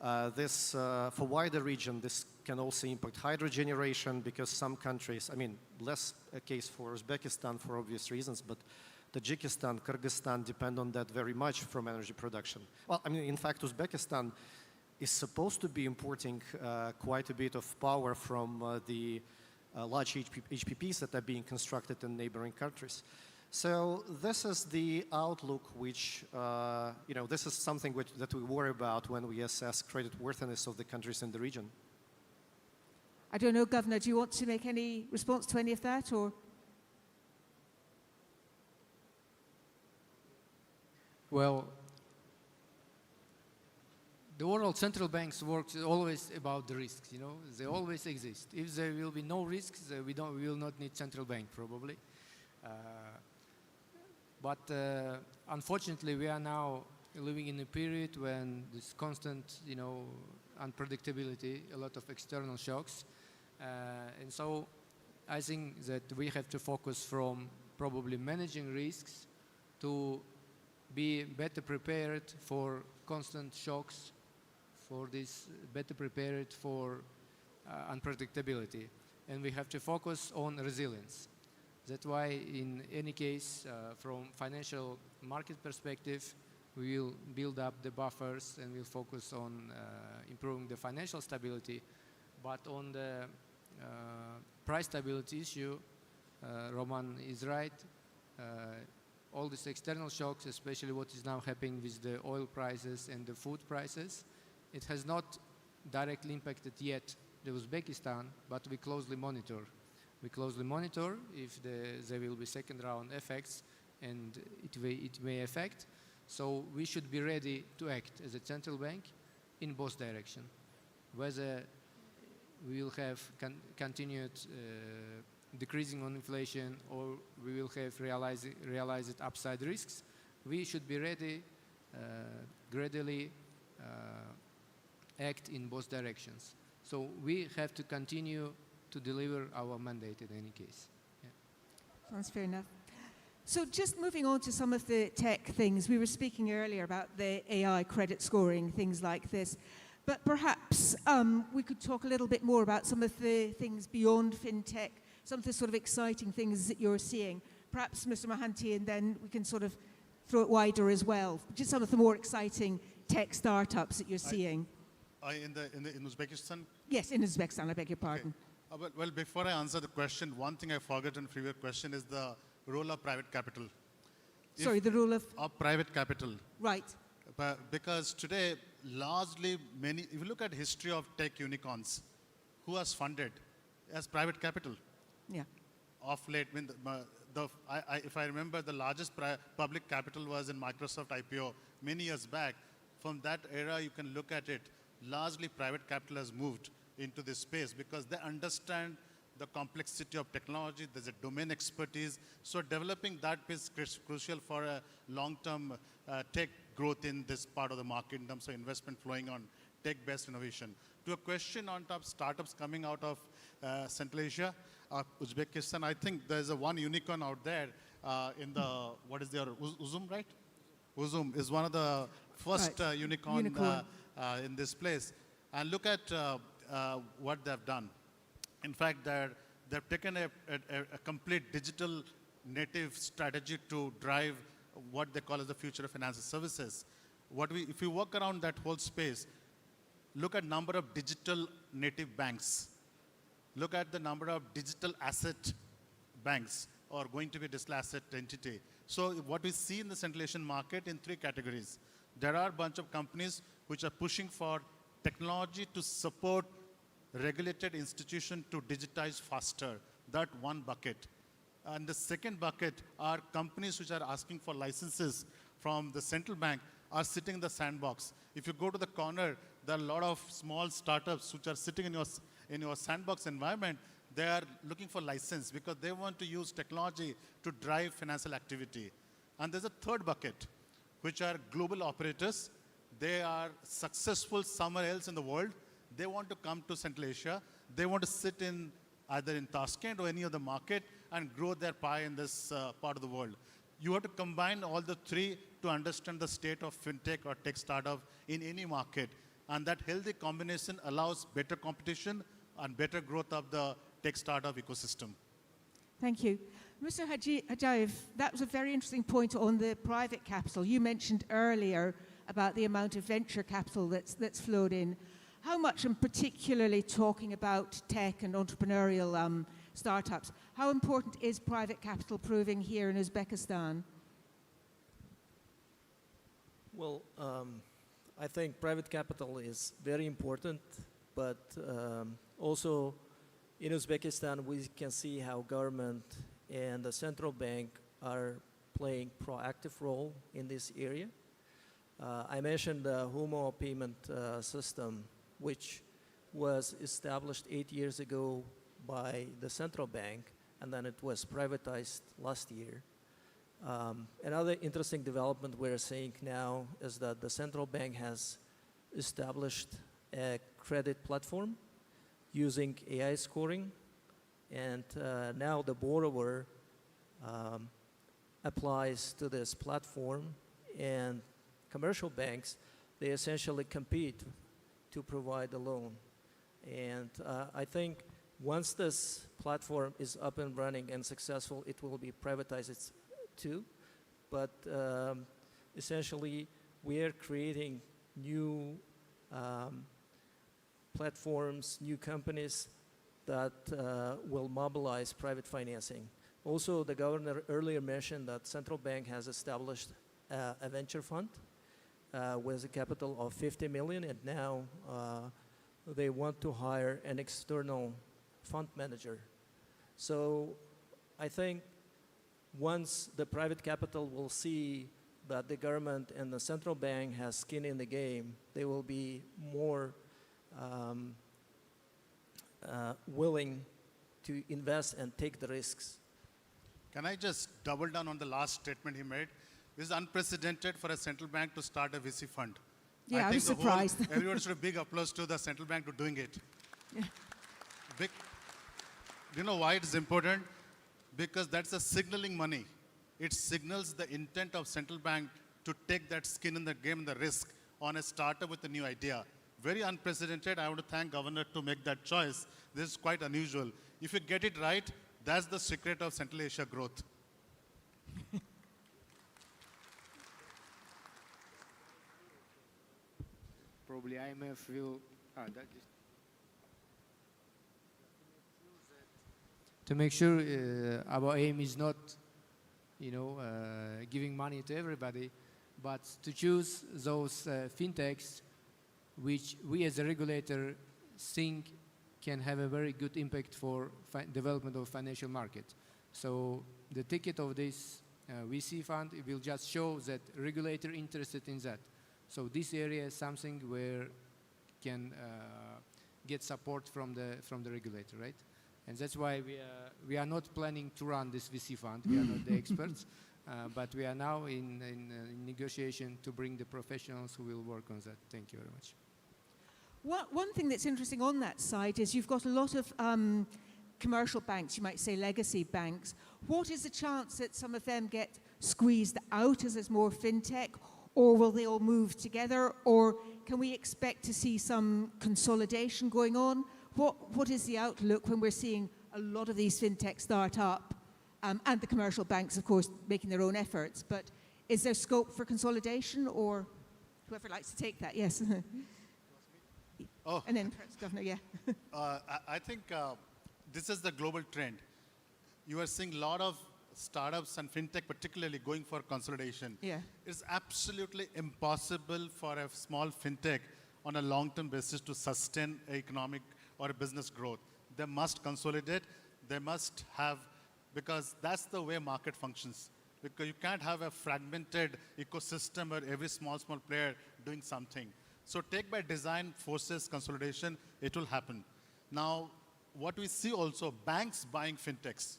For wider region, this can also impact hydro generation because some countries, I mean, less a case for Uzbekistan for obvious reasons, but Tajikistan, Kyrgyzstan depend on that very much from energy production. Well, I mean, in fact, Uzbekistan is supposed to be importing quite a bit of power from the large HPPs that are being constructed in neighboring countries. So this is the outlook which, this is something that we worry about when we assess creditworthiness of the countries in the region. I don't know, Governor, do you want to make any response to any of that, or? Well, the world central banks work always about the risks, they always exist. If there will be no risks, we will not need central bank probably. But unfortunately, we are now living in a period when this constant, unpredictability, a lot of external shocks. And so I think that we have to focus from probably managing risks to be better prepared for constant shocks, for this, better prepared for unpredictability. And we have to focus on resilience. That's why in any case, from financial market perspective, we will build up the buffers and we'll focus on improving the financial stability. But on the price stability issue, Roman is right. All these external shocks, especially what is now happening with the oil prices and the food prices, it has not directly impacted yet the Uzbekistan, but we closely monitor. We closely monitor if there will be second round effects, and it may affect. So we should be ready to act as a central bank in both directions. Whether we will have continued decreasing on inflation or we will have realized upside risks, we should be ready gradually act in both directions. So we have to continue to deliver our mandate in any case. Yeah. Sounds fair enough. So just moving on to some of the tech things, we were speaking earlier about the AI credit scoring, things like this. But perhaps we could talk a little bit more about some of the things beyond fintech, some of the sort of exciting things that you're seeing. Perhaps Mr. Mohanty, and then we can sort of throw it wider as well. Just some of the more exciting tech startups that you're seeing. In Uzbekistan? Yes, in Uzbekistan, I beg your pardon. Okay. Well, before I answer the question, one thing I forgot in the previous question is the role of private capital. Sorry, the role of? Of private capital. Right. Because today, largely if you look at history of tech unicorns, who has funded? As private capital. Yeah. Of late, if I remember, the largest public capital was in Microsoft IPO many years back. From that era, you can look at it, largely private capital has moved into this space because they understand the complexity of technology, there's a domain expertise. So developing that is crucial for a long-term tech growth in this part of the market in terms of investment flowing on tech-based innovation. To a question on top startups coming out of Central Asia, Uzbekistan, I think there's one unicorn out there in the, what is their, Uzum, right? Uzum is one of the first unicorn in this place. And look at what they've done. In fact, they've taken a complete digital native strategy to drive what they call as the future of financial services. If you walk around that whole space, look at number of digital native banks. Look at the number of digital asset banks or going to be digital asset entity. So what we see in the Central Asian market in three categories. There are a bunch of companies which are pushing for technology to support regulated institutions to digitize faster. That one bucket. And the second bucket are companies which are asking for licenses from the central bank are sitting in the sandbox. If you go to the corner, there are a lot of small startups which are sitting in your sandbox environment. They are looking for license because they want to use technology to drive financial activity. And there's a third bucket, which are global operators. They are successful somewhere else in the world. They want to come to Central Asia. They want to sit in either in Tashkent or any other market and grow their pie in this part of the world. You have to combine all the three to understand the state of fintech or tech startup in any market. And that healthy combination allows better competition, and better growth of the tech startup ecosystem. Thank you. Mr. Hajayev, that was a very interesting point on the private capital. You mentioned earlier about the amount of venture capital that's flowed in. How much, and particularly talking about tech and entrepreneurial startups, how important is private capital proving here in Uzbekistan? Well, I think private capital is very important, but also in Uzbekistan we can see how government and the central bank are playing proactive role in this area. I mentioned the Humo payment system, which was established 8 years ago by the central bank, and then it was privatized last year. Another interesting development we're seeing now is that the central bank has established a credit platform using AI scoring, and now the borrower applies to this platform, and commercial banks, they essentially compete to provide a loan. And I think once this platform is up and running and successful, it will be privatized too. But essentially, we are creating new platforms, new companies that will mobilize private financing. Also, the governor earlier mentioned that central bank has established a venture fund with a capital of 50 million, and now they want to hire an external fund manager. So I think once the private capital will see that the government and the central bank has skin in the game, they will be more willing to invest and take the risks. Can I just double down on the last statement he made? This is unprecedented for a central bank to start a VC fund. Yeah, I was surprised. Everyone should have big applause to the central bank to doing it. Yeah. Do you know why it's important? Because that's a signaling money. It signals the intent of central bank to take that skin in the game and the risk on a startup with a new idea. Very unprecedented. I want to thank Governor to make that choice. This is quite unusual. If you get it right, that's the secret of Central Asia growth. Probably IMF will. To make sure our aim is not, giving money to everybody, but to choose those fintechs which we as a regulator think can have a very good impact for development of financial market. So the ticket of this VC fund, it will just show that regulator interested in that. So this area is something where can get support from the regulator, right? And that's why we are not planning to run this VC fund. We are not the experts, but we are now in negotiation to bring the professionals who will work on that. Thank you very much. One thing that's interesting on that side is you've got a lot of commercial banks, you might say legacy banks. What is the chance that some of them get squeezed out as there's more fintech, or will they all move together, or can we expect to see some consolidation going on? What is the outlook when we're seeing a lot of these fintech start up, and the commercial banks, of course, making their own efforts, but is there scope for consolidation, or whoever likes to take that? Yes. Oh. And then perhaps Governor, yeah. I think this is the global trend. You are seeing a lot of startups and fintech particularly going for consolidation. Yeah. It's absolutely impossible for a small fintech on a long-term basis to sustain economic or a business growth. They must consolidate. They must have, because that's the way market functions. Because you can't have a fragmented ecosystem where every small player doing something. So take by design forces consolidation, it will happen. Now, what we see also, banks buying fintechs,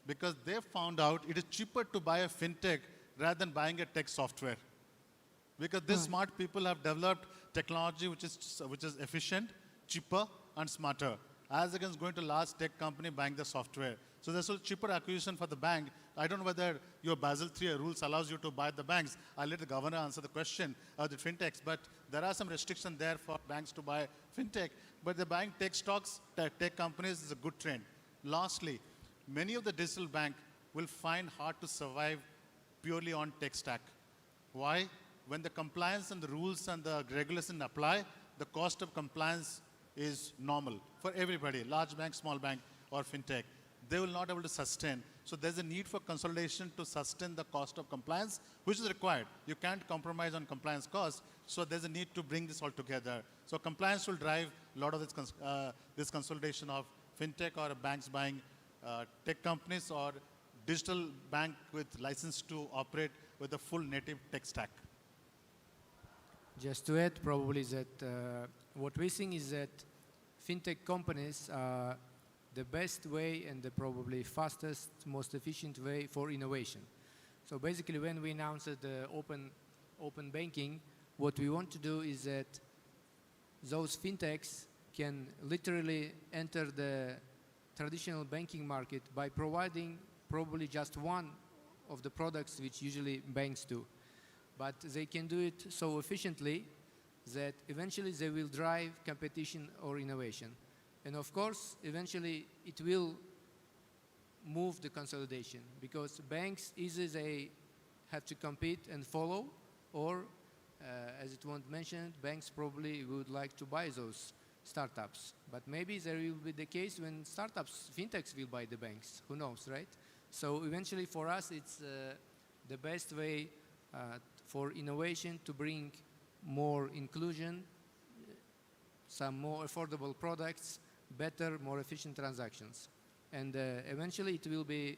because they found out it is cheaper to buy a fintech rather than buying a tech software. Because these smart people have developed technology which is efficient, cheaper, and smarter, as against going to large tech company buying the software. So there's a cheaper acquisition for the bank. I don't know whether your Basel III rules allows you to buy the banks. I'll let the governor answer the question of the fintechs, but there are some restrictions there for banks to buy fintech. But the buying tech stocks, tech companies is a good trend. Lastly, many of the digital bank will find hard to survive purely on tech stack. Why? When the compliance and the rules and the regulation apply, the cost of compliance is normal for everybody, large bank, small bank, or fintech. They will not be able to sustain. So there's a need for consolidation to sustain the cost of compliance, which is required. You can't compromise on compliance costs, so there's a need to bring this all together. So compliance will drive a lot of this consolidation of fintech or banks buying tech companies or digital bank with license to operate with a full native tech stack. Just to add, probably that what we think is that fintech companies are the best way and the probably fastest, most efficient way for innovation. So basically, when we announced the open banking, what we want to do is that those fintechs can literally enter the traditional banking market by providing probably just one of the products which usually banks do. But they can do it so efficiently that eventually they will drive competition or innovation. And of course, eventually it will move the consolidation because banks either they have to compete and follow, or as it was mentioned, banks probably would like to buy those startups. But maybe there will be the case when startups, fintechs will buy the banks. Who knows, right? So eventually for us, it's the best way for innovation to bring more inclusion, some more affordable products, better, more efficient transactions. And eventually it will be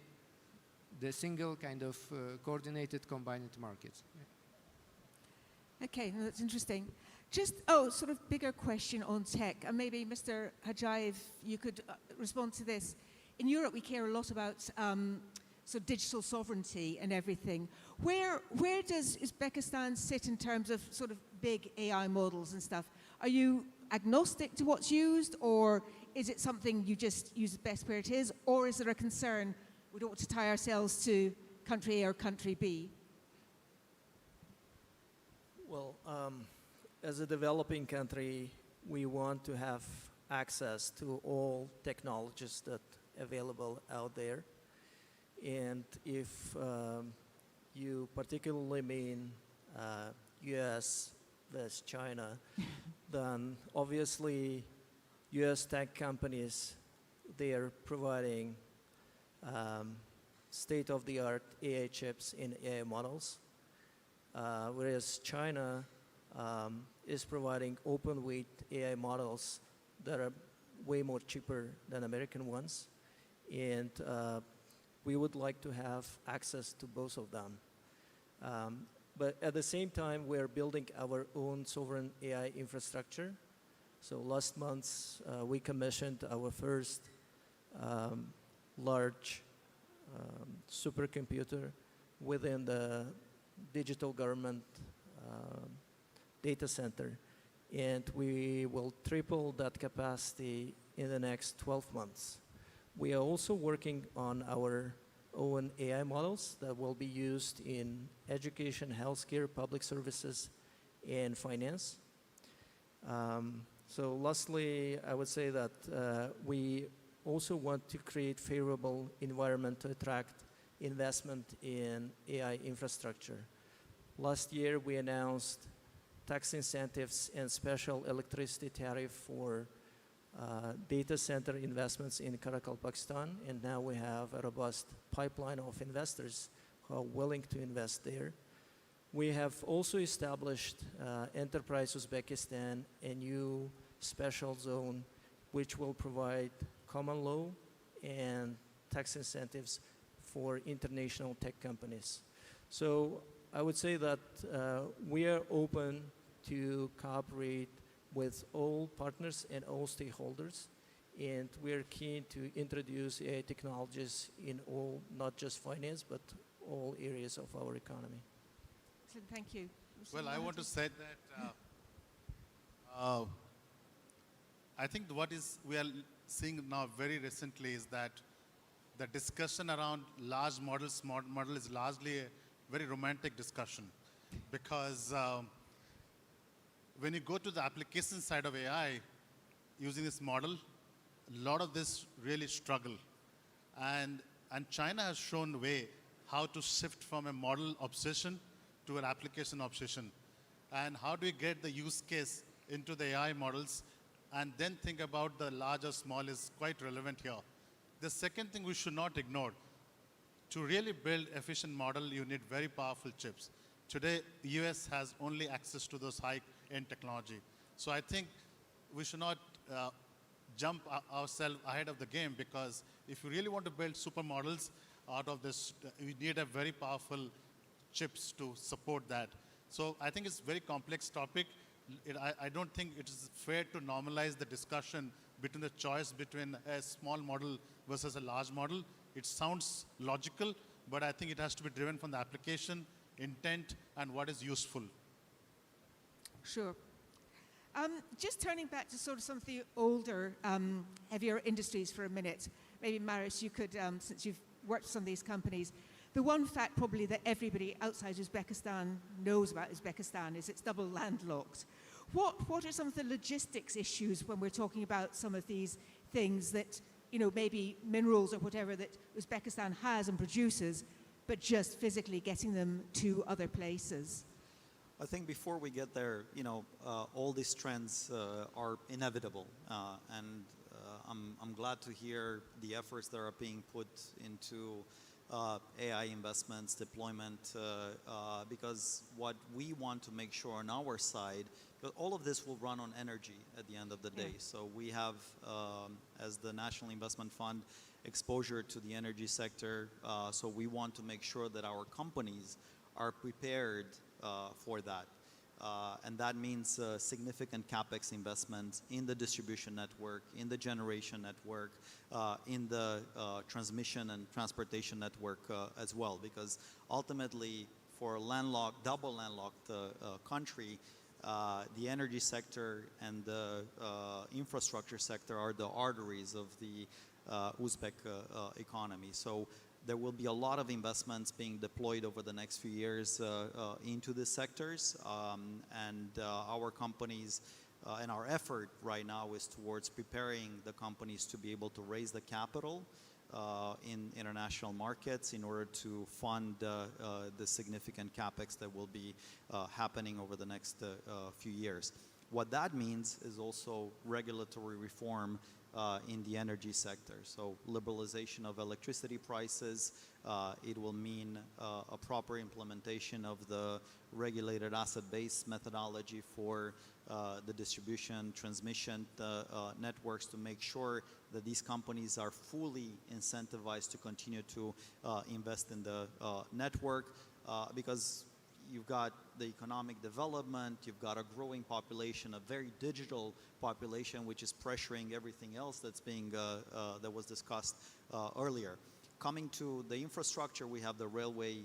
the single kind of coordinated combined market. Okay, no, that's interesting. Just, sort of bigger question on tech, and maybe Mr. Hajayev, you could respond to this. In Europe, we care a lot about so digital sovereignty and everything. Where does Uzbekistan sit in terms of sort of big AI models and stuff? Are you agnostic to what's used, or is it something you just use best where it is, or is there a concern we don't want to tie ourselves to country A or country B? Well, as a developing country, we want to have access to all technologies that are available out there. And if you particularly mean US versus China, then obviously US tech companies, they are providing state-of-the-art AI chips in AI models, whereas China is providing open-weight AI models that are way more cheaper than American ones. And we would like to have access to both of them. But at the same time, we're building our own sovereign AI infrastructure. So last month, we commissioned our first large supercomputer within the digital government data center. And we will triple that capacity in the next 12 months. We are also working on our own AI models that will be used in education, healthcare, public services, and finance. So lastly, I would say that we also want to create favorable environment to attract investment in AI infrastructure. Last year, we announced tax incentives and special electricity tariff for data center investments in Karakol, Pakistan, and now we have a robust pipeline of investors who are willing to invest there. We have also established Enterprise Uzbekistan, a new special zone which will provide common law and tax incentives for international tech companies. So I would say that we are open to cooperate with all partners and all stakeholders, and we are keen to introduce AI technologies in all, not just finance, but all areas of our economy. Excellent, thank you. Well, I want to say that I think what we are seeing now very recently is that the discussion around large models, small model is largely a very romantic discussion because when you go to the application side of AI using this model, a lot of this really struggle. And China has shown way how to shift from a model obsession to an application obsession. And how do we get the use case into the AI models and then think about the large or small is quite relevant here. The second thing we should not ignore, to really build efficient model, you need very powerful chips. Today, the US has only access to those high-end technology. So I think we should not jump ourselves ahead of the game, because if you really want to build super models out of this, you need a very powerful chips to support that. So I think it's a very complex topic. I don't think it is fair to normalize the discussion between the choice between a small model versus a large model. It sounds logical, but I think it has to be driven from the application, intent, and what is useful. Sure. Just turning back to sort of some of the older, heavier industries for a minute. Maybe, Marius, you could, since you've worked with some of these companies, the one fact probably that everybody outside Uzbekistan knows about Uzbekistan is it's double landlocked. What are some of the logistics issues when we're talking about some of these things that, you know, maybe minerals or whatever that Uzbekistan has and produces, but just physically getting them to other places? I think before we get there, you know, all these trends are inevitable, and I'm glad to hear the efforts that are being put into AI investments, deployment, because what we want to make sure on our side, because all of this will run on energy at the end of the day. Yeah. So we have, as the National Investment Fund, exposure to the energy sector. So we want to make sure that our companies are prepared for that. And that means significant CapEx investments in the distribution network, in the generation network, in the transmission and transportation network as well. Because ultimately, for a landlocked, double landlocked country, the energy sector and the infrastructure sector are the arteries of the Uzbek economy. So there will be a lot of investments being deployed over the next few years into these sectors, and our companies and our effort right now is towards preparing the companies to be able to raise the capital in international markets in order to fund the significant capex that will be happening over the next few years. What that means is also regulatory reform in the energy sector. So liberalization of electricity prices, it will mean a proper implementation of the regulated asset-based methodology for the distribution, transmission networks, to make sure that these companies are fully incentivized to continue to invest in the network, because you've got the economic development, you've got a growing population, a very digital population, which is pressuring everything else that's being, that was discussed earlier. Coming to the infrastructure, we have the railway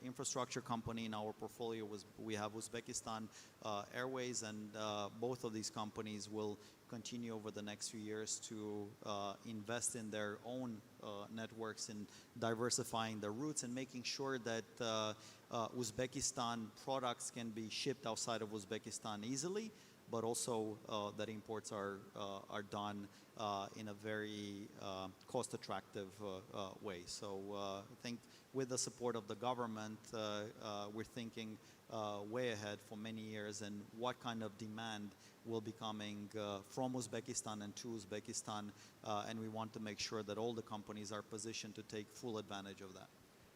infrastructure company in our portfolio. We have Uzbekistan Airways, and both of these companies will continue over the next few years to invest in their own networks and diversifying their routes and making sure that Uzbekistan products can be shipped outside of Uzbekistan easily, but also that imports are done in a very cost-attractive way. So I think with the support of the government, we're thinking way ahead for many years, and what kind of demand will be coming from Uzbekistan and to Uzbekistan, and we want to make sure that all the companies are positioned to take full advantage of that.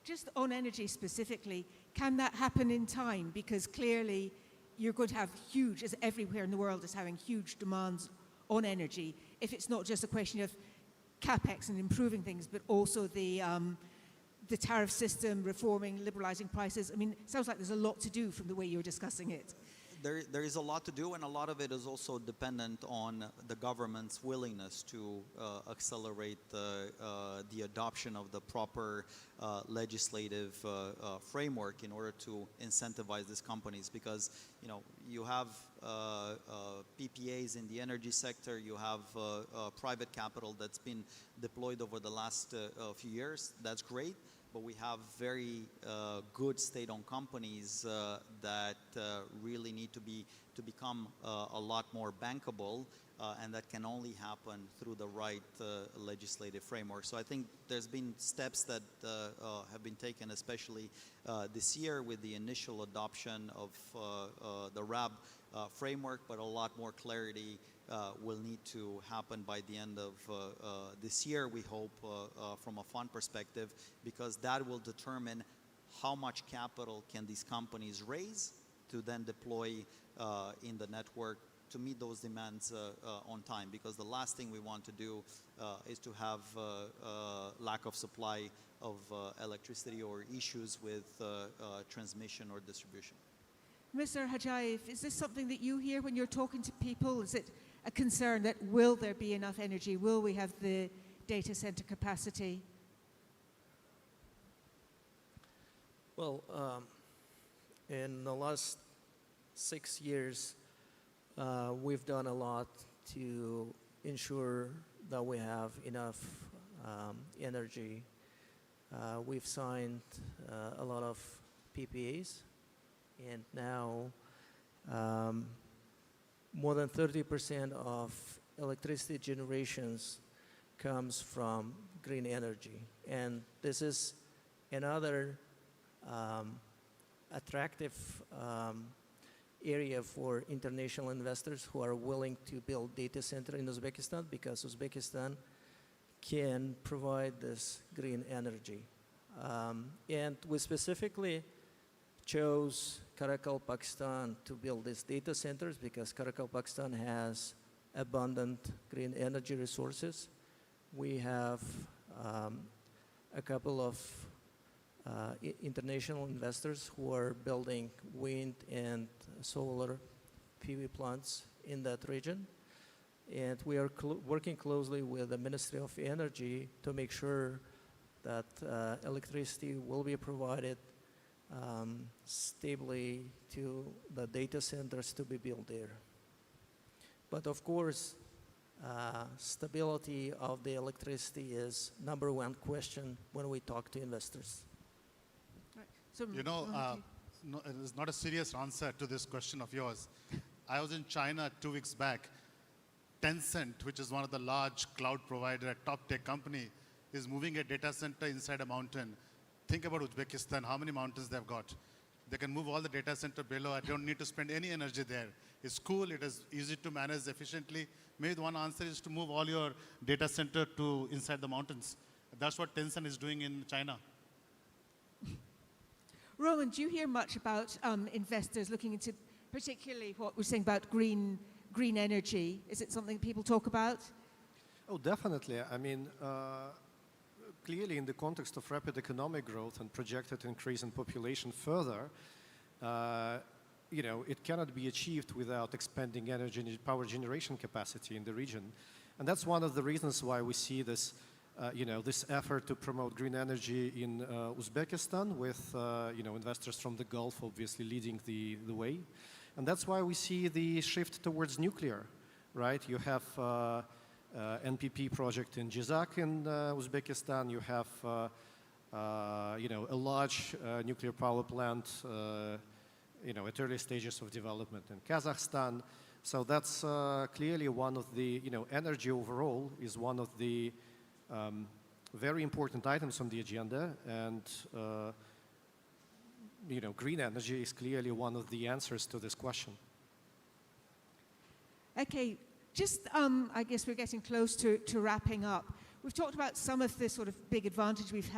Just on energy specifically, can that happen in time? Because clearly you're going to have huge, as everywhere in the world is having huge demands on energy. If it's not just a question of capex and improving things, but also the tariff system, reforming, liberalizing prices. I mean, it sounds like there's a lot to do from the way you're discussing it. there is a lot to do, and a lot of it is also dependent on the government's willingness to accelerate the adoption of the proper legislative framework in order to incentivize these companies. Because you have PPAs in the energy sector, you have private capital that's been deployed over the last few years. That's great. But we have very good state-owned companies that really need to become a lot more bankable, and that can only happen through the right legislative framework. So I think there's been steps that have been taken, especially this year with the initial adoption of the RAB framework, but a lot more clarity will need to happen by the end of this year, we hope, from a fund perspective, because that will determine how much capital can these companies raise to then deploy in the network to meet those demands on time. Because the last thing we want to do is to have lack of supply of electricity or issues with transmission or distribution. Mr. Hajayev, is this something that you hear when you're talking to people? Is it a concern that will there be enough energy? Will we have the data center capacity? Well, in the last 6 years, we've done a lot to ensure that we have enough energy. We've signed a lot of PPAs, and now more than 30% of electricity generations comes from green energy. And this is another attractive area for international investors who are willing to build data center in Uzbekistan, because Uzbekistan can provide this green energy. And we specifically chose Karakol, Pakistan to build these data centers because Karakol, Pakistan has abundant green energy resources. We have a couple of international investors who are building wind and solar PV plants in that region. And we are working closely with the Ministry of Energy to make sure that electricity will be provided stably to the data centers to be built there. But of course, stability of the electricity is #1 question when we talk to investors. No, it is not a serious answer to this question of yours. I was in China 2 weeks back. Tencent, which is one of the large cloud provider, a top tech company, is moving a data center inside a mountain. Think about Uzbekistan, how many mountains they've got. They can move all the data center below. I don't need to spend any energy there. It's cool, it is easy to manage efficiently. Maybe the one answer is to move all your data center to inside the mountains. That's what Tencent is doing in China. Roman, do you hear much about investors looking into particularly what we're saying about green energy? Is it something people talk about? Oh, definitely. I mean, clearly in the context of rapid economic growth and projected increase in population further, it cannot be achieved without expanding energy and power generation capacity in the region. And that's one of the reasons why we see this, this effort to promote green energy in Uzbekistan with, investors from the Gulf obviously leading the way. And that's why we see the shift towards nuclear, right? You have NPP project in Jizak in Uzbekistan. You have, a large nuclear power plant, at early stages of development in Kazakhstan. So that's clearly one of the, energy overall is one of the very important items on the agenda. And, green energy is clearly one of the answers to this question. Okay, just I guess we're getting close to wrapping up. We've talked about some of the sort of big advantage we've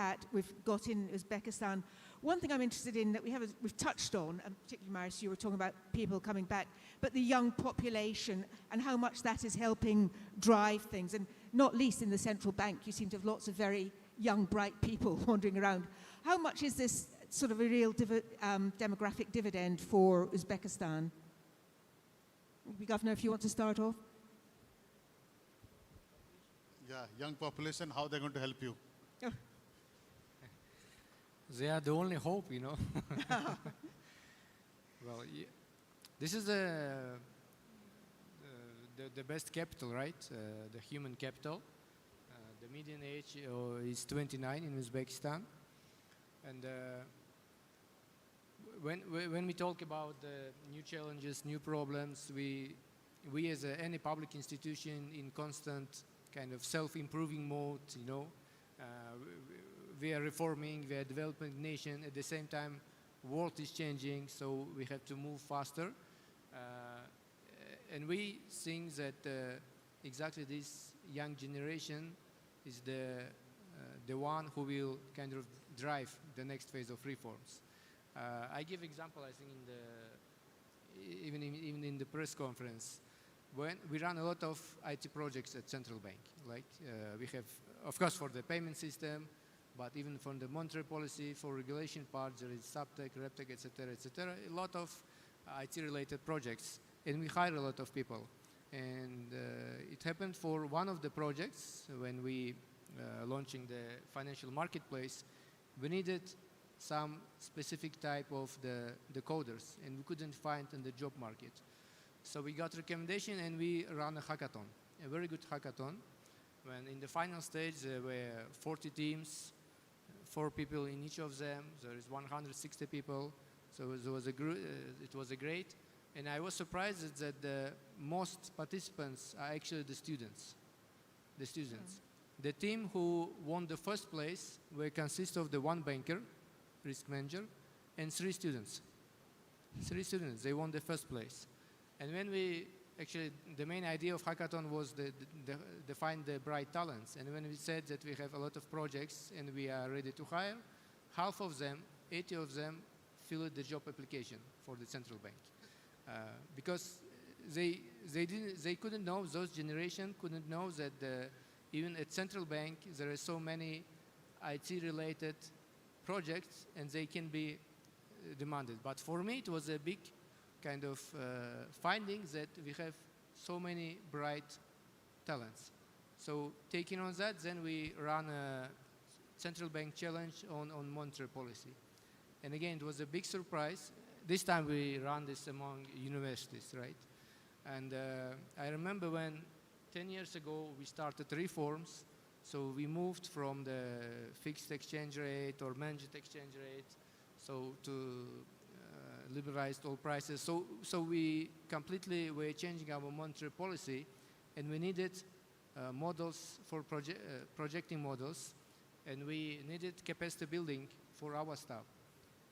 got in Uzbekistan. One thing I'm interested in that we've touched on, and particularly Marius, you were talking about people coming back, but the young population and how much that is helping drive things, and not least in the central bank, you seem to have lots of very young, bright people wandering around. How much is this sort of a real demographic dividend for Uzbekistan? Maybe Governor, if you want to start off. Yeah, young population, how they're going to help you? They are the only hope, you know. Well, this is the best capital, right? The human capital. The median age is 29 in Uzbekistan. And when we talk about the new challenges, new problems, we as any public institution in constant kind of self-improving mode, you know. We are reforming, we are developing nation. At the same time, world is changing, so we have to move faster. And we think that exactly this young generation is the one who will kind of drive the next phase of reforms. I give example, I think, even in the press conference. When we run a lot of IT projects at central bank, like we have, of course, for the payment system, but even from the monetary policy, for regulation part, there is subtech, reptech, etc., a lot of IT-related projects, and we hire a lot of people. And it happened for one of the projects when we launching the financial marketplace, we needed some specific type of the coders, and we couldn't find in the job market. So we got recommendation, and we ran a hackathon, a very good hackathon. When in the final stage, there were 40 teams, 4 people in each of them. There is 160 people. So it was a great. And I was surprised that the most participants are actually the students. The students. The team who won the first place will consist of the 1 banker, risk manager, and 3 students. 3 students, they won the first place. And when we, actually, the main idea of hackathon was to find the bright talents. And when we said that we have a lot of projects and we are ready to hire, half of them, 80 of them, filled the job application for the central bank. Because they couldn't know, those generation couldn't know that even at central bank, there are so many IT-related projects and they can be demanded. But for me, it was a big kind of finding that we have so many bright talents. So taking on that, then we ran a central bank challenge on monetary policy. And again, it was a big surprise. This time we ran this among universities, right? And I remember when 10 years ago we started reforms. So we moved from the fixed exchange rate or managed exchange rate, so to liberalized all prices. So we completely were changing our monetary policy, and we needed models for projecting models, and we needed capacity building for our staff.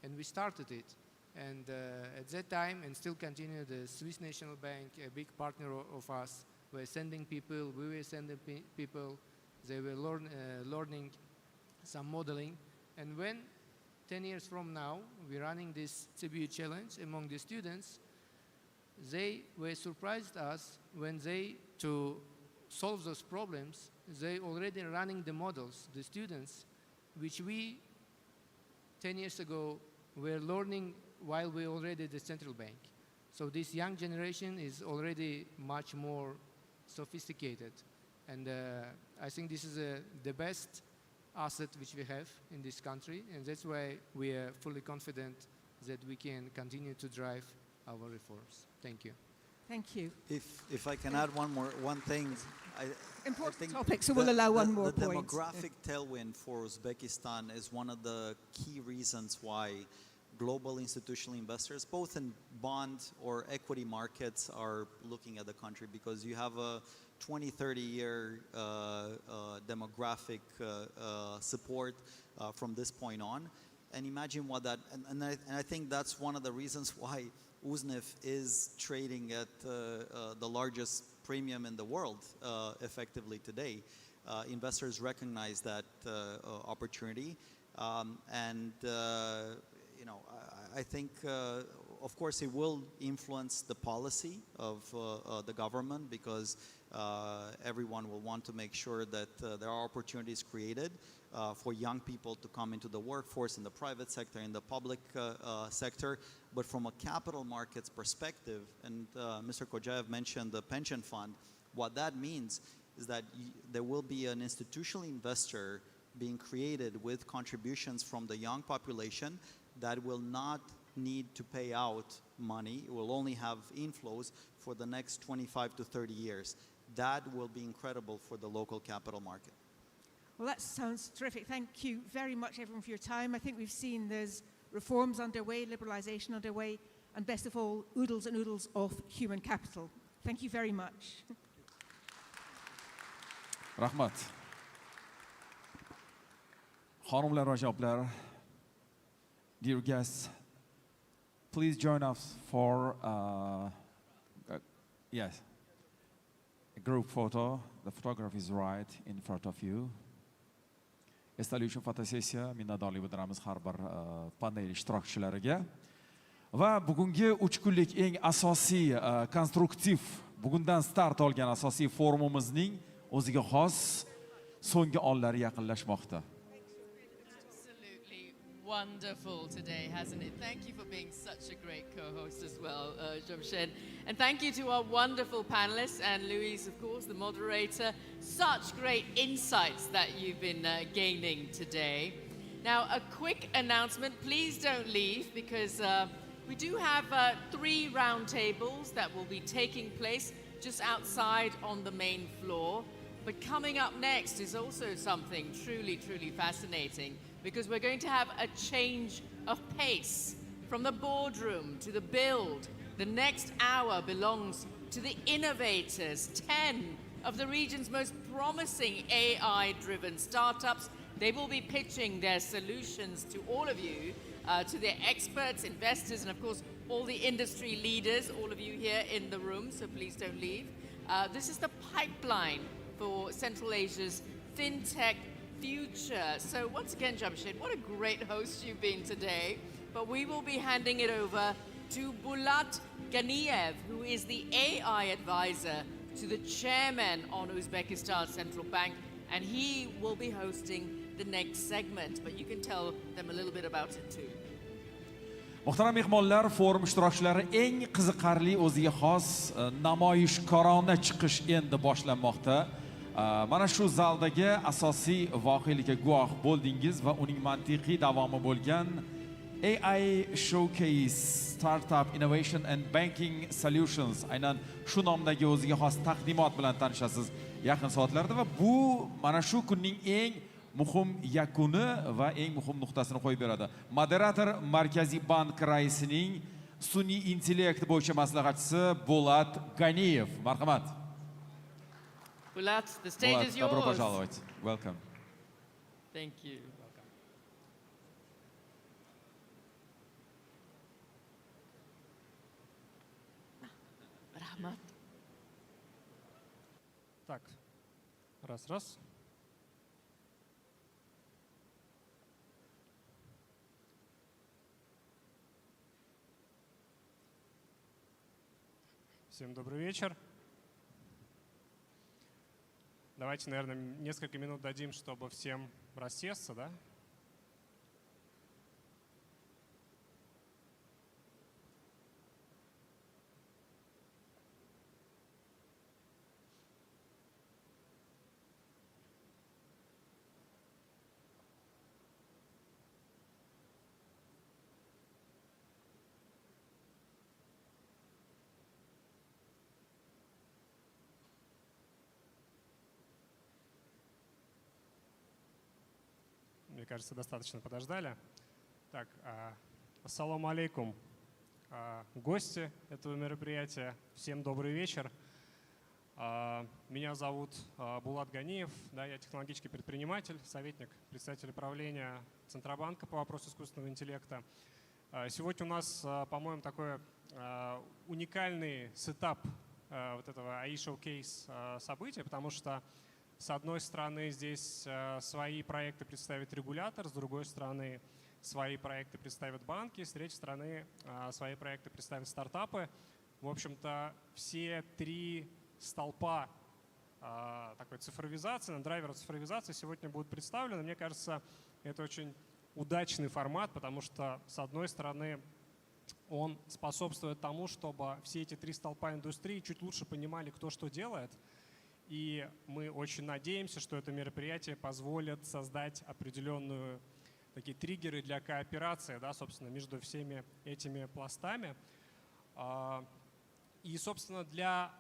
And we started it. And at that time, and still continue, the Swiss National Bank, a big partner of us, were sending people, we were sending people, they were learning some modeling. And when 10 years from now, we're running this CBU challenge among the students, they were surprised us when they, to solve those problems, they already running the models, the students, which we 10 years ago were learning while we already at the central bank. So this young generation is already much more sophisticated. And I think this is the best asset which we have in this country, and that's why we are fully confident that we can continue to drive our reforms. Thank you. Thank you. If I can add one thing. Important topic, so we'll allow one more point. The point. demographic tailwind for Uzbekistan is one of the key reasons why global institutional investors, both in bond or equity markets, are looking at the country, because you have a 20, 30-year demographic support from this point on. And imagine what that, and I think that's one of the reasons why Uznif is trading at the largest premium in the world effectively today. Investors recognize that opportunity. You know, I think of course, it will influence the policy of the government because everyone will want to make sure that there are opportunities created for young people to come into the workforce in the private sector, in the public sector. But from a capital markets perspective, and Mr. Kojaev mentioned the pension fund, what that means is that there will be an institutional investor being created with contributions from the young population that will not need to pay out money. It will only have inflows for the next 25 to 30 years. That will be incredible for the local capital market. Well, that sounds terrific. Thank you very much, everyone, for your time. I think we've seen there's reforms underway, liberalisation underway, and best of all, oodles and oodles of human capital. Thank you very much. Rahmat. Xonimlar va janoblar, dear guests, please join us for yes, a group photo. The photograph is right in front of you. Esdalik uchun fotosessiya, minnatdorlik bildiramiz har bir panel ishtirokchilariga. Va bugungi 3 kunlik eng asosiy konstruktiv, bugundan start olgan asosiy forumimizning o'ziga xos so'nggi onlari yaqinlashmoqda. Wonderful today, hasn't it? Thank you for being such a great co-host as well, Jamshed. And thank you to our wonderful panelists and Louise, of course, the moderator. Such great insights that you've been gaining today. Now, a quick announcement. Please don't leave because we do have 3 roundtables that will be taking place just outside on the main floor. But coming up next is also something truly, truly fascinating, because we're going to have a change of pace from the boardroom to the build. The next hour belongs to the innovators, 10 of the region's most promising AI-driven startups. They will be pitching their solutions to all of you, to their experts, investors, and of course, all the industry leaders, all of you here in the room, so please don't leave. This is the pipeline for Central Asia's fintech future. So once again, Jamshed, what a great host you've been today. But we will be handing it over to Bulat Ganiev, who is the AI advisor to the chairman on Uzbekistan Central Bank, and he will be hosting the next segment. But you can tell them a little bit about it too. Muhtaram mehmonlar, forum ishtirokchilari, eng qiziqarli o'ziga xos namoyishkorona chiqish endi boshlanmoqda. Mana shu zaldagi asosiy voqelikka guvoh bo'ldingiz va uning mantiqiy davomi bo'lgan AI Showcase Startup Innovation and Banking Solutions, aynan shu nomdagi o'ziga xos taqdimot bilan tanishasiz yaqin soatlarda, va bu mana shu kunning eng muhim yakuni va eng muhim nuqtasini qo'yib beradi. Moderator Markaziy bank raisining sun'iy intellekt bo'yicha maslahatchisi Bulat Ganiev. Marhamat. Bulat, the stage Bulat, is yours. добро пожаловать. Welcome. Thank you. Rahmat. Так, раз. Всем добрый вечер. Давайте, наверное, несколько минут дадим, чтобы всем рассесться, да? Мне кажется, достаточно подождали. Так, ассаламу алейкум, гости этого мероприятия. Всем добрый вечер. Меня зовут Булат Ганиев, да, я технологический предприниматель, советник председателя правления Центробанка по вопросу искусственного интеллекта. Сегодня у нас, по-моему, такой уникальный сетап вот этого AI Showcase события, потому что с одной стороны здесь свои проекты представит регулятор, с другой стороны свои проекты представят банки, с третьей стороны свои проекты представят стартапы. В общем-то, все три столпа такой цифровизации, драйвера цифровизации сегодня будут представлены. Мне кажется, это очень удачный формат, потому что, с одной стороны, он способствует тому, чтобы все эти три столпа индустрии чуть лучше понимали, кто что делает. И мы очень надеемся, что это мероприятие позволит создать определенные такие триггеры для кооперации, да, собственно, между всеми этими пластами. И, собственно, для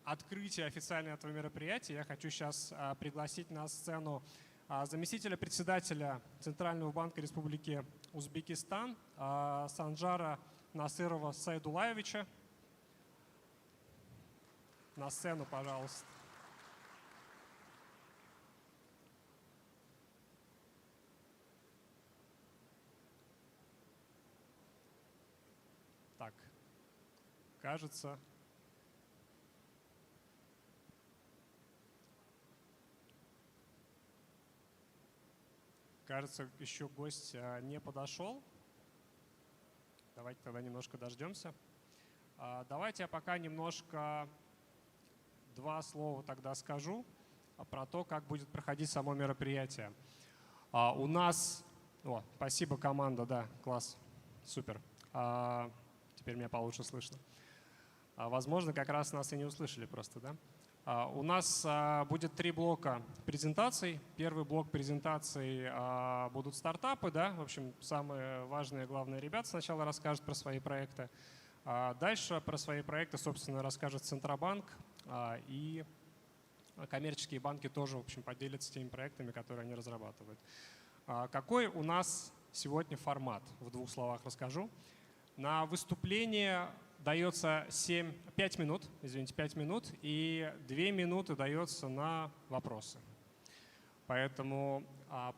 открытия официального этого мероприятия я хочу сейчас пригласить на сцену заместителя председателя Центрального банка Республики Узбекистан Санжара Насырова Сайдулаевича. На сцену, пожалуйста. Так, кажется, еще гость не подошел. Давайте тогда немножко дождемся. Давайте я пока немножко два слова тогда скажу про то, как будет проходить само мероприятие. У нас... спасибо, команда, да, класс, супер. Теперь меня получше слышно. Возможно, как раз нас и не услышали просто, да? У нас будет 3 блока презентаций. Первый блок презентаций будут стартапы, да, в общем, самые важные, главные ребята сначала расскажут про свои проекты. Дальше про свои проекты, собственно, расскажет Центробанк, и коммерческие банки тоже, в общем, поделятся теми проектами, которые они разрабатывают. Какой у нас сегодня формат? В 2 словах расскажу. На выступление дается 5 минут, и 2 минуты дается на вопросы. Поэтому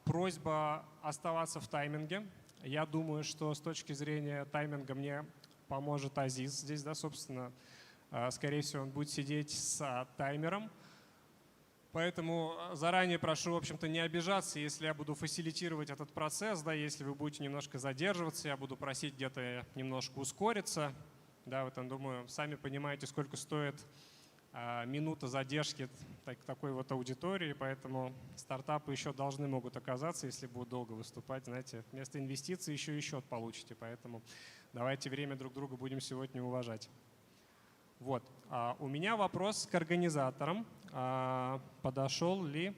просьба оставаться в тайминге. Я думаю, что с точки зрения тайминга мне поможет Азиз здесь, да, собственно. Скорее всего, он будет сидеть с таймером. Поэтому заранее прошу, в общем-то, не обижаться, если я буду фасилитировать этот процесс, да, если вы будете немножко задерживаться, я буду просить где-то немножко ускориться. Да, вот, думаю, сами понимаете, сколько стоит минута задержки такой вот аудитории, поэтому стартапы еще могут оказаться, если будут долго выступать. Знаете, вместо инвестиций еще и счет получите, поэтому давайте время друг друга будем сегодня уважать. Вот. У меня вопрос к организаторам. Подошел ли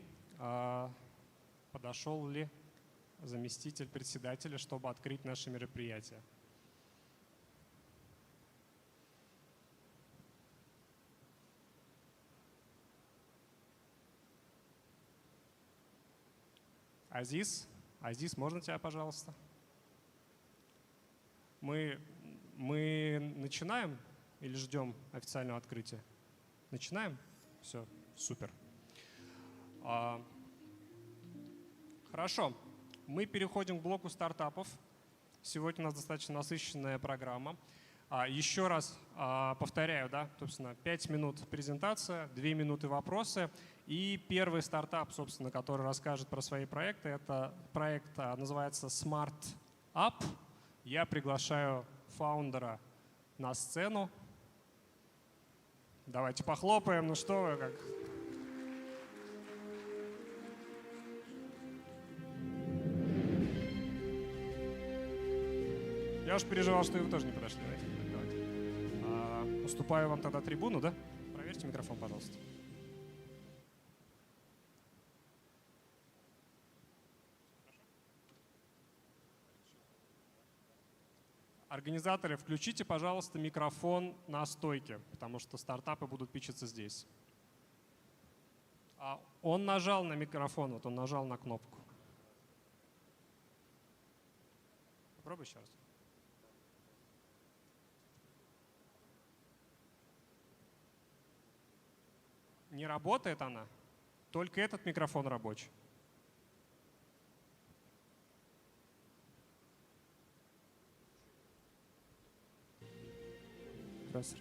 заместитель председателя, чтобы открыть наше мероприятие? Азиз, можно тебя, пожалуйста? Мы начинаем или ждем официального открытия? Начинаем? Все, супер. Хорошо. Мы переходим к блоку стартапов. Сегодня у нас достаточно насыщенная программа. Еще раз повторяю, да, собственно, 5 минут презентация, 2 минуты вопросы. И первый стартап, собственно, который расскажет про свои проекты, это проект называется Smart Up. Я приглашаю фаундера на сцену. Давайте похлопаем, ну что вы, как... Я уж переживал, что и вы тоже не подошли. Давайте. Уступаю вам тогда трибуну, да? Проверьте микрофон, пожалуйста. Организаторы, включите, пожалуйста, микрофон на стойке, потому что стартапы будут питчиться здесь. Он нажал на микрофон, вот он нажал на кнопку. Попробуй еще раз. Не работает она, только этот микрофон рабочий. Раз.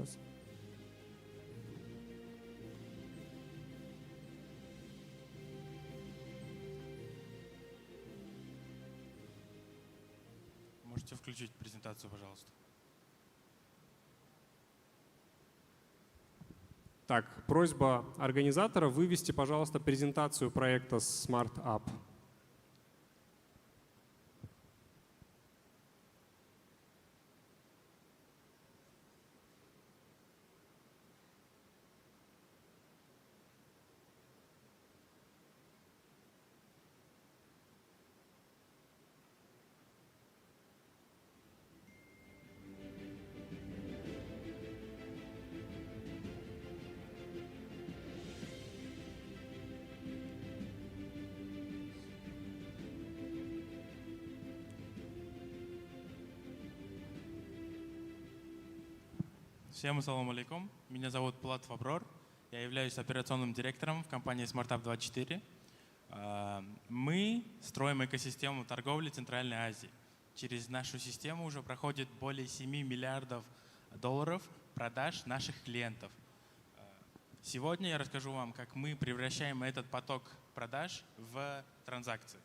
Можете включить презентацию, пожалуйста. Так, просьба организатора вывести, пожалуйста, презентацию проекта Smart App. Всем ассаламу алейкум. Меня зовут Плат Фаброр. Я являюсь операционным директором в компании SmartUp24. Мы строим экосистему торговли Центральной Азии. Через нашу систему уже проходит более 7 миллиардов долларов продаж наших клиентов. Сегодня я расскажу вам, как мы превращаем этот поток продаж в транзакции.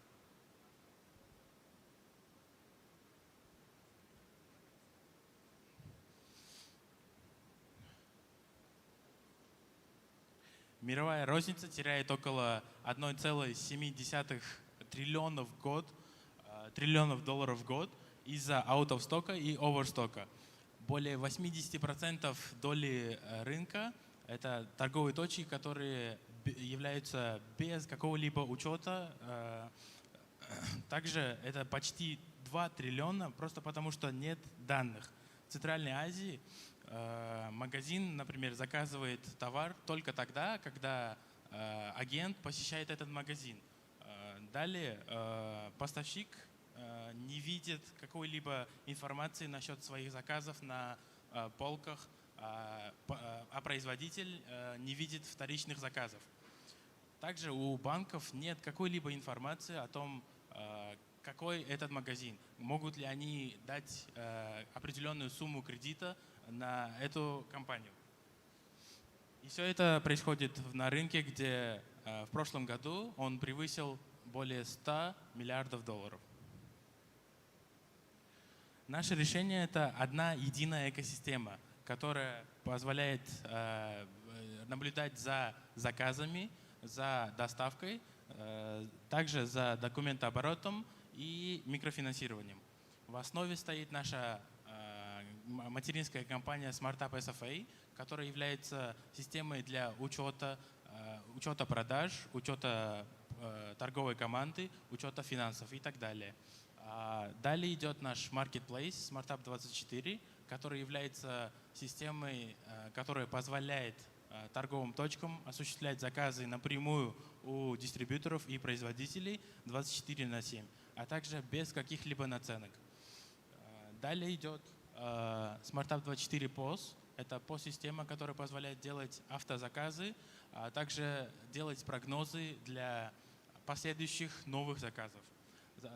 Мировая розница теряет около 1,7 триллионов долларов в год из-за out-of-стока и overстока. Более 80% доли рынка – это торговые точки, которые являются без какого-либо учета. Также это почти 2 триллиона, просто потому что нет данных. В Центральной Азии магазин, например, заказывает товар только тогда, когда агент посещает этот магазин. Далее поставщик не видит какой-либо информации насчет своих заказов на полках, а производитель не видит вторичных заказов. Также у банков нет какой-либо информации о том, какой этот магазин. Могут ли они дать определенную сумму кредита на эту компанию. И все это происходит на рынке, где в прошлом году он превысил более 100 миллиардов долларов. Наше решение – это одна единая экосистема, которая позволяет наблюдать за заказами, за доставкой, также за документооборотом и микрофинансированием. В основе стоит наша материнская компания SmartUp SFA, которая является системой для учета продаж, учета торговой команды, учета финансов и так далее. Далее идет наш marketplace SmartUp24, который является системой, которая позволяет торговым точкам осуществлять заказы напрямую у дистрибьюторов и производителей 24/7, а также без каких-либо наценок. Далее идет SmartUp24 POS. Это POS-система, которая позволяет делать автозаказы, а также делать прогнозы для последующих новых заказов.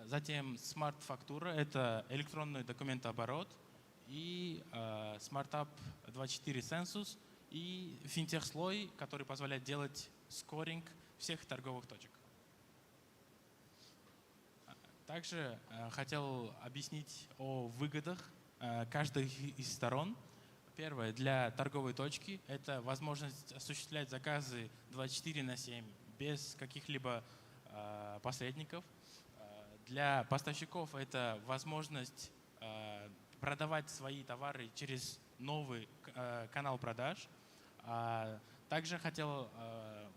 Затем смарт-фактура – это электронный документооборот, и SmartUp24 Census и финтех-слой, который позволяет делать скоринг всех торговых точек. Также хотел объяснить о выгодах каждой из сторон. Первое, для торговой точки – это возможность осуществлять заказы 24/7 без каких-либо посредников. Для поставщиков это возможность продавать свои товары через новый канал продаж. Также хотел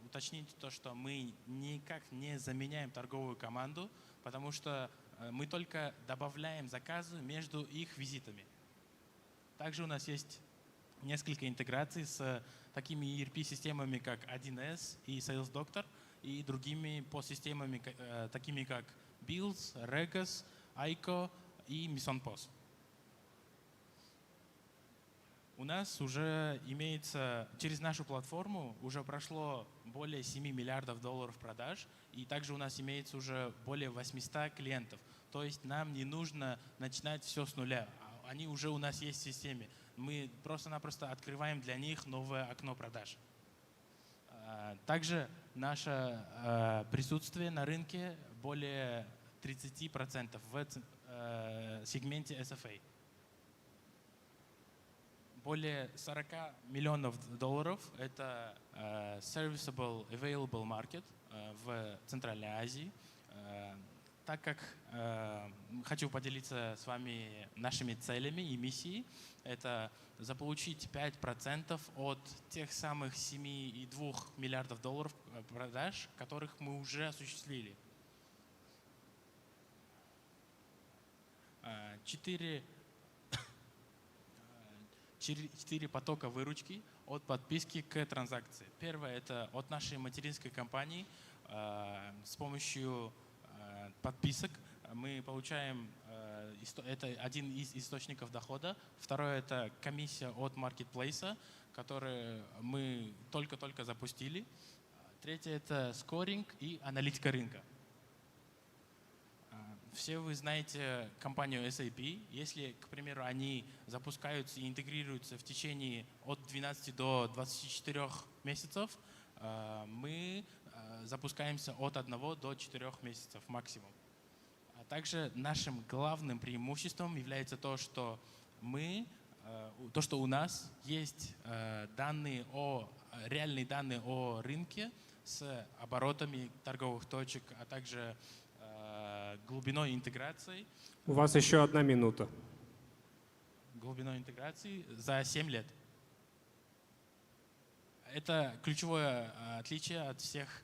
уточнить то, что мы никак не заменяем торговую команду, потому что мы только добавляем заказы между их визитами. Также у нас есть несколько интеграций с такими ERP-системами, как 1С и Sales Doctor, и другими подсистемами, такими как Bills, Regas, ICO и Mission POS. У нас уже имеется, через нашу платформу уже прошло более 7 миллиардов долларов продаж, и также у нас имеется уже более 800 клиентов. То есть нам не нужно начинать все с нуля. Они уже у нас есть в системе. Мы просто-напросто открываем для них новое окно продаж. Также наше присутствие на рынке более 30% сегменте SFA. Более 40 миллионов долларов – это serviceable available market в Центральной Азии. Так как хочу поделиться с вами нашими целями и миссией, это заполучить 5% от тех самых 7,2 миллиардов долларов продаж, которых мы уже осуществили. 4 потока выручки от подписки к транзакции. Первое – это от нашей материнской компании. С помощью подписок мы получаем, это один из источников дохода. Второе – это комиссия от маркетплейса, который мы только-только запустили. Третье – это скоринг и аналитика рынка. Все вы знаете компанию SAP. Если, к примеру, они запускаются и интегрируются в течение от 12 до 24 месяцев, мы запускаемся от 1 до 4 месяцев максимум. А также нашим главным преимуществом является то, что у нас есть реальные данные о рынке с оборотами торговых точек, а также глубиной интеграции. У вас еще 1 минута. Глубиной интеграции за 7 лет. Это ключевое отличие от всех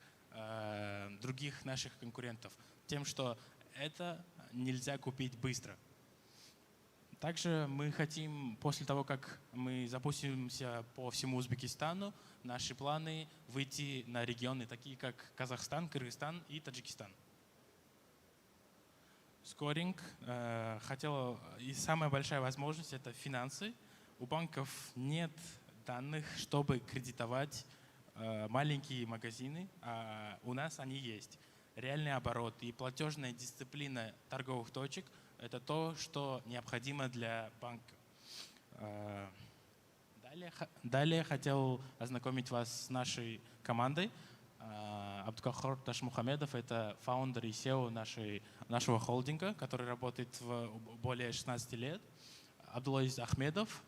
других наших конкурентов. Тем, что это нельзя купить быстро. Также мы хотим, после того, как мы запустимся по всему Узбекистану, наши планы выйти на регионы, такие как Казахстан, Кыргызстан и Таджикистан. Скоринг и самая большая возможность – это финансы. У банков нет данных, чтобы кредитовать маленькие магазины, а у нас они есть. Реальный оборот и платежная дисциплина торговых точек – это то, что необходимо для банка. Далее хотел ознакомить вас с нашей командой. Абдукахор Ташмухамедов – это фаундер и SEO нашего холдинга, который работает более 16 лет. Абдулазиз Ахмедов,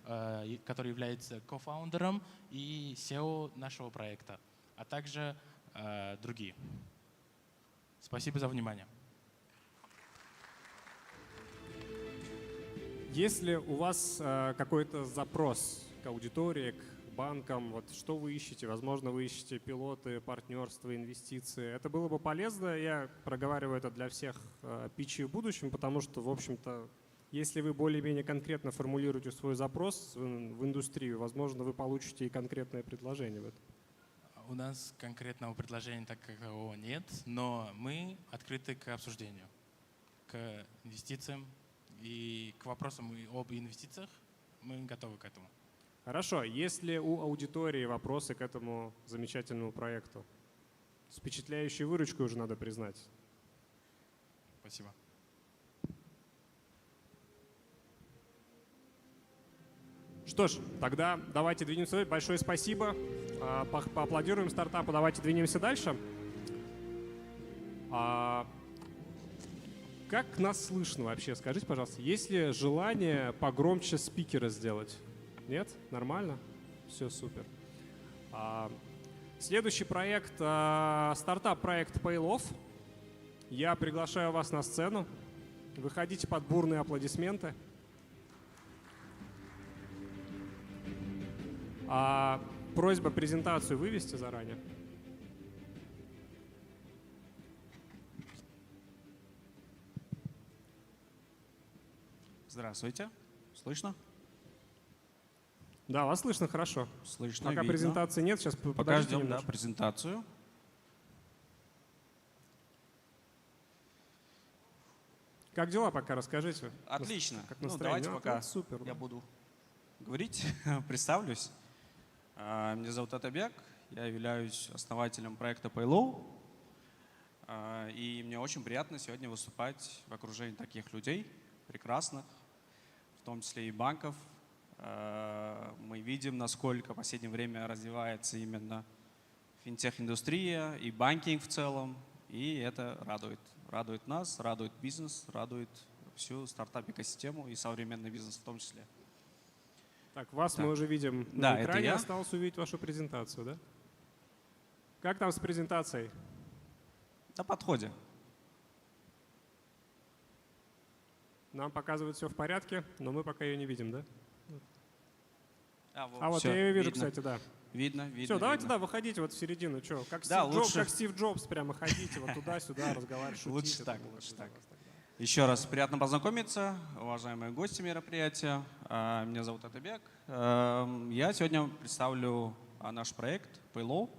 который является кофаундером и SEO нашего проекта, а также другие. Спасибо за внимание. Если у вас какой-то запрос к аудитории, к банкам, вот что вы ищете? Возможно, вы ищете пилоты, партнерство, инвестиции. Это было бы полезно. Я проговариваю это для всех питчей в будущем, потому что, в общем-то, если вы более-менее конкретно формулируете свой запрос в индустрию, возможно, вы получите и конкретное предложение в этом. У нас конкретного предложения такового нет, но мы открыты к обсуждению, к инвестициям и к вопросам об инвестициях. Мы готовы к этому. Хорошо. Есть ли у аудитории вопросы к этому замечательному проекту? С впечатляющей выручкой уже надо признать. Спасибо. Что ж, тогда давайте двинемся. Большое спасибо. Поаплодируем стартапу. Давайте двинемся дальше. Как нас слышно вообще? Скажите, пожалуйста, есть ли желание погромче спикера сделать? Нет? Нормально? Все супер. Следующий проект, стартап-проект Payloff. Я приглашаю вас на сцену. Выходите под бурные аплодисменты. Просьба презентацию вывести заранее. Здравствуйте. Слышно? Да, вас слышно хорошо. Слышно, Пока видно. презентации нет, сейчас пока ждем, да, презентацию. Как дела пока? Расскажите. Отлично. Как Ну, настроение? давайте пока супер. я буду говорить, представлюсь. Меня зовут Атабек, я являюсь основателем проекта Paylow. И мне очень приятно сегодня выступать в окружении таких людей, прекрасных, в том числе и банков. Мы видим, насколько в последнее время развивается именно финтех-индустрия и банкинг в целом. И это радует. Радует нас, радует бизнес, радует всю стартап-экосистему и современный бизнес в том числе. Так, вас мы уже видим Да, на это экране. я. Осталось увидеть вашу презентацию, да? Как там с презентацией? На подходе. Нам показывают все в порядке, но мы пока ее не видим, да? Вот, А вот всё, я ее вижу, видно. кстати, да. Видно. Все, давайте, да, выходите вот в середину. Что, как, Да, как Стив Джобс, прямо ходите вот туда-сюда, разговаривать, шутить. Лучше так, лучше так. Еще раз приятно познакомиться, уважаемые гости мероприятия. Меня зовут Атабек. Я сегодня представлю наш проект Paylow.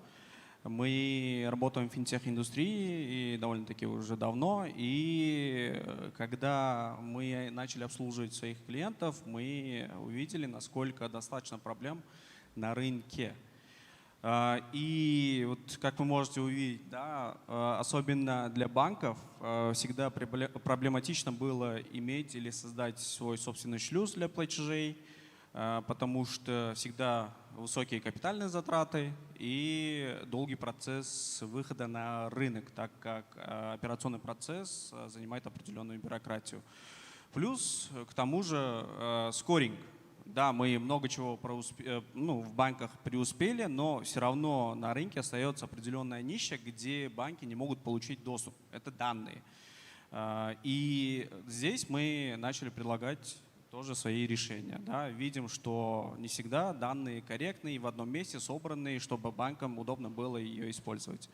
Мы работаем в финтех-индустрии и довольно-таки уже давно. И когда мы начали обслуживать своих клиентов, мы увидели, насколько достаточно проблем на рынке. И вот, как вы можете увидеть, да, особенно для банков всегда проблематично было иметь или создать свой собственный шлюз для платежей, потому что всегда высокие капитальные затраты и долгий процесс выхода на рынок, так как операционный процесс занимает определенную бюрократию. Плюс к тому же скоринг. Да, мы много чего в банках преуспели, но все равно на рынке остается определенная ниша, где банки не могут получить доступ. Это данные. И здесь мы начали предлагать тоже свои решения. Да. Видим, что не всегда данные корректные, в одном месте собранные, чтобы банкам удобно было ее использовать.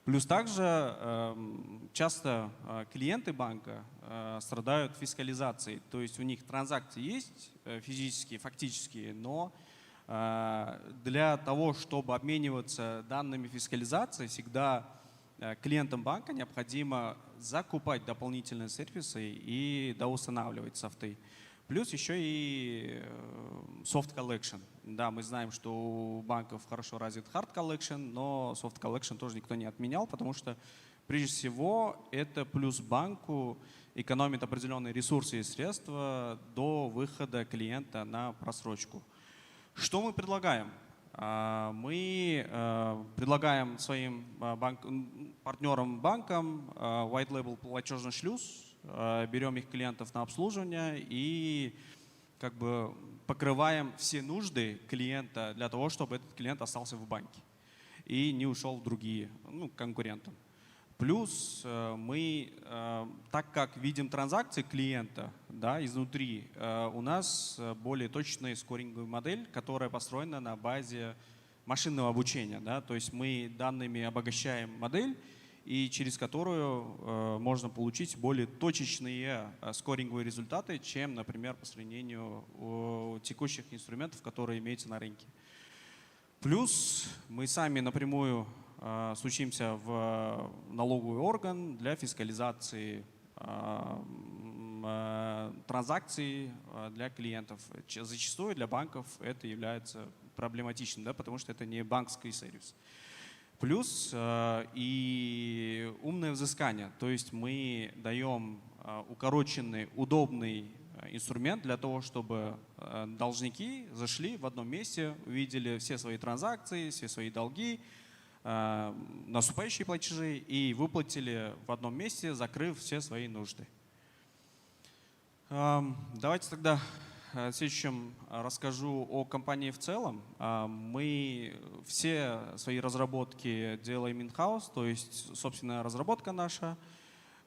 Плюс также часто клиенты банка страдают фискализацией, то есть у них транзакции есть физические, фактические, но для того, чтобы обмениваться данными фискализации, всегда клиентам банка необходимо закупать дополнительные сервисы и доустанавливать софты. Плюс еще и soft collection. Да, мы знаем, что у банков хорошо развит hard collection, но soft collection тоже никто не отменял, потому что прежде всего это плюс банку экономит определенные ресурсы и средства до выхода клиента на просрочку. Что мы предлагаем? Мы предлагаем своим партнерам банкам white label платежный шлюз, берем их клиентов на обслуживание и как бы покрываем все нужды клиента для того, чтобы этот клиент остался в банке и не ушел в другие конкуренты. Плюс мы, так как видим транзакции клиента, да, изнутри, у нас более точная скоринговая модель, которая построена на базе машинного обучения. Да, то есть мы данными обогащаем модель, и через которую можно получить более точечные скоринговые результаты, чем, например, по сравнению у текущих инструментов, которые имеются на рынке. Плюс мы сами напрямую стучимся в налоговый орган для фискализации транзакций для клиентов. Зачастую для банков это является проблематичным, да, потому что это не банковский сервис. Плюс и умное взыскание, то есть мы даем укороченный, удобный инструмент для того, чтобы должники зашли в одном месте, увидели все свои транзакции, все свои долги, наступающие платежи и выплатили в одном месте, закрыв все свои нужды. Давайте тогда в следующем расскажу о компании в целом. Мы все свои разработки делаем in-house, то есть собственная разработка наша.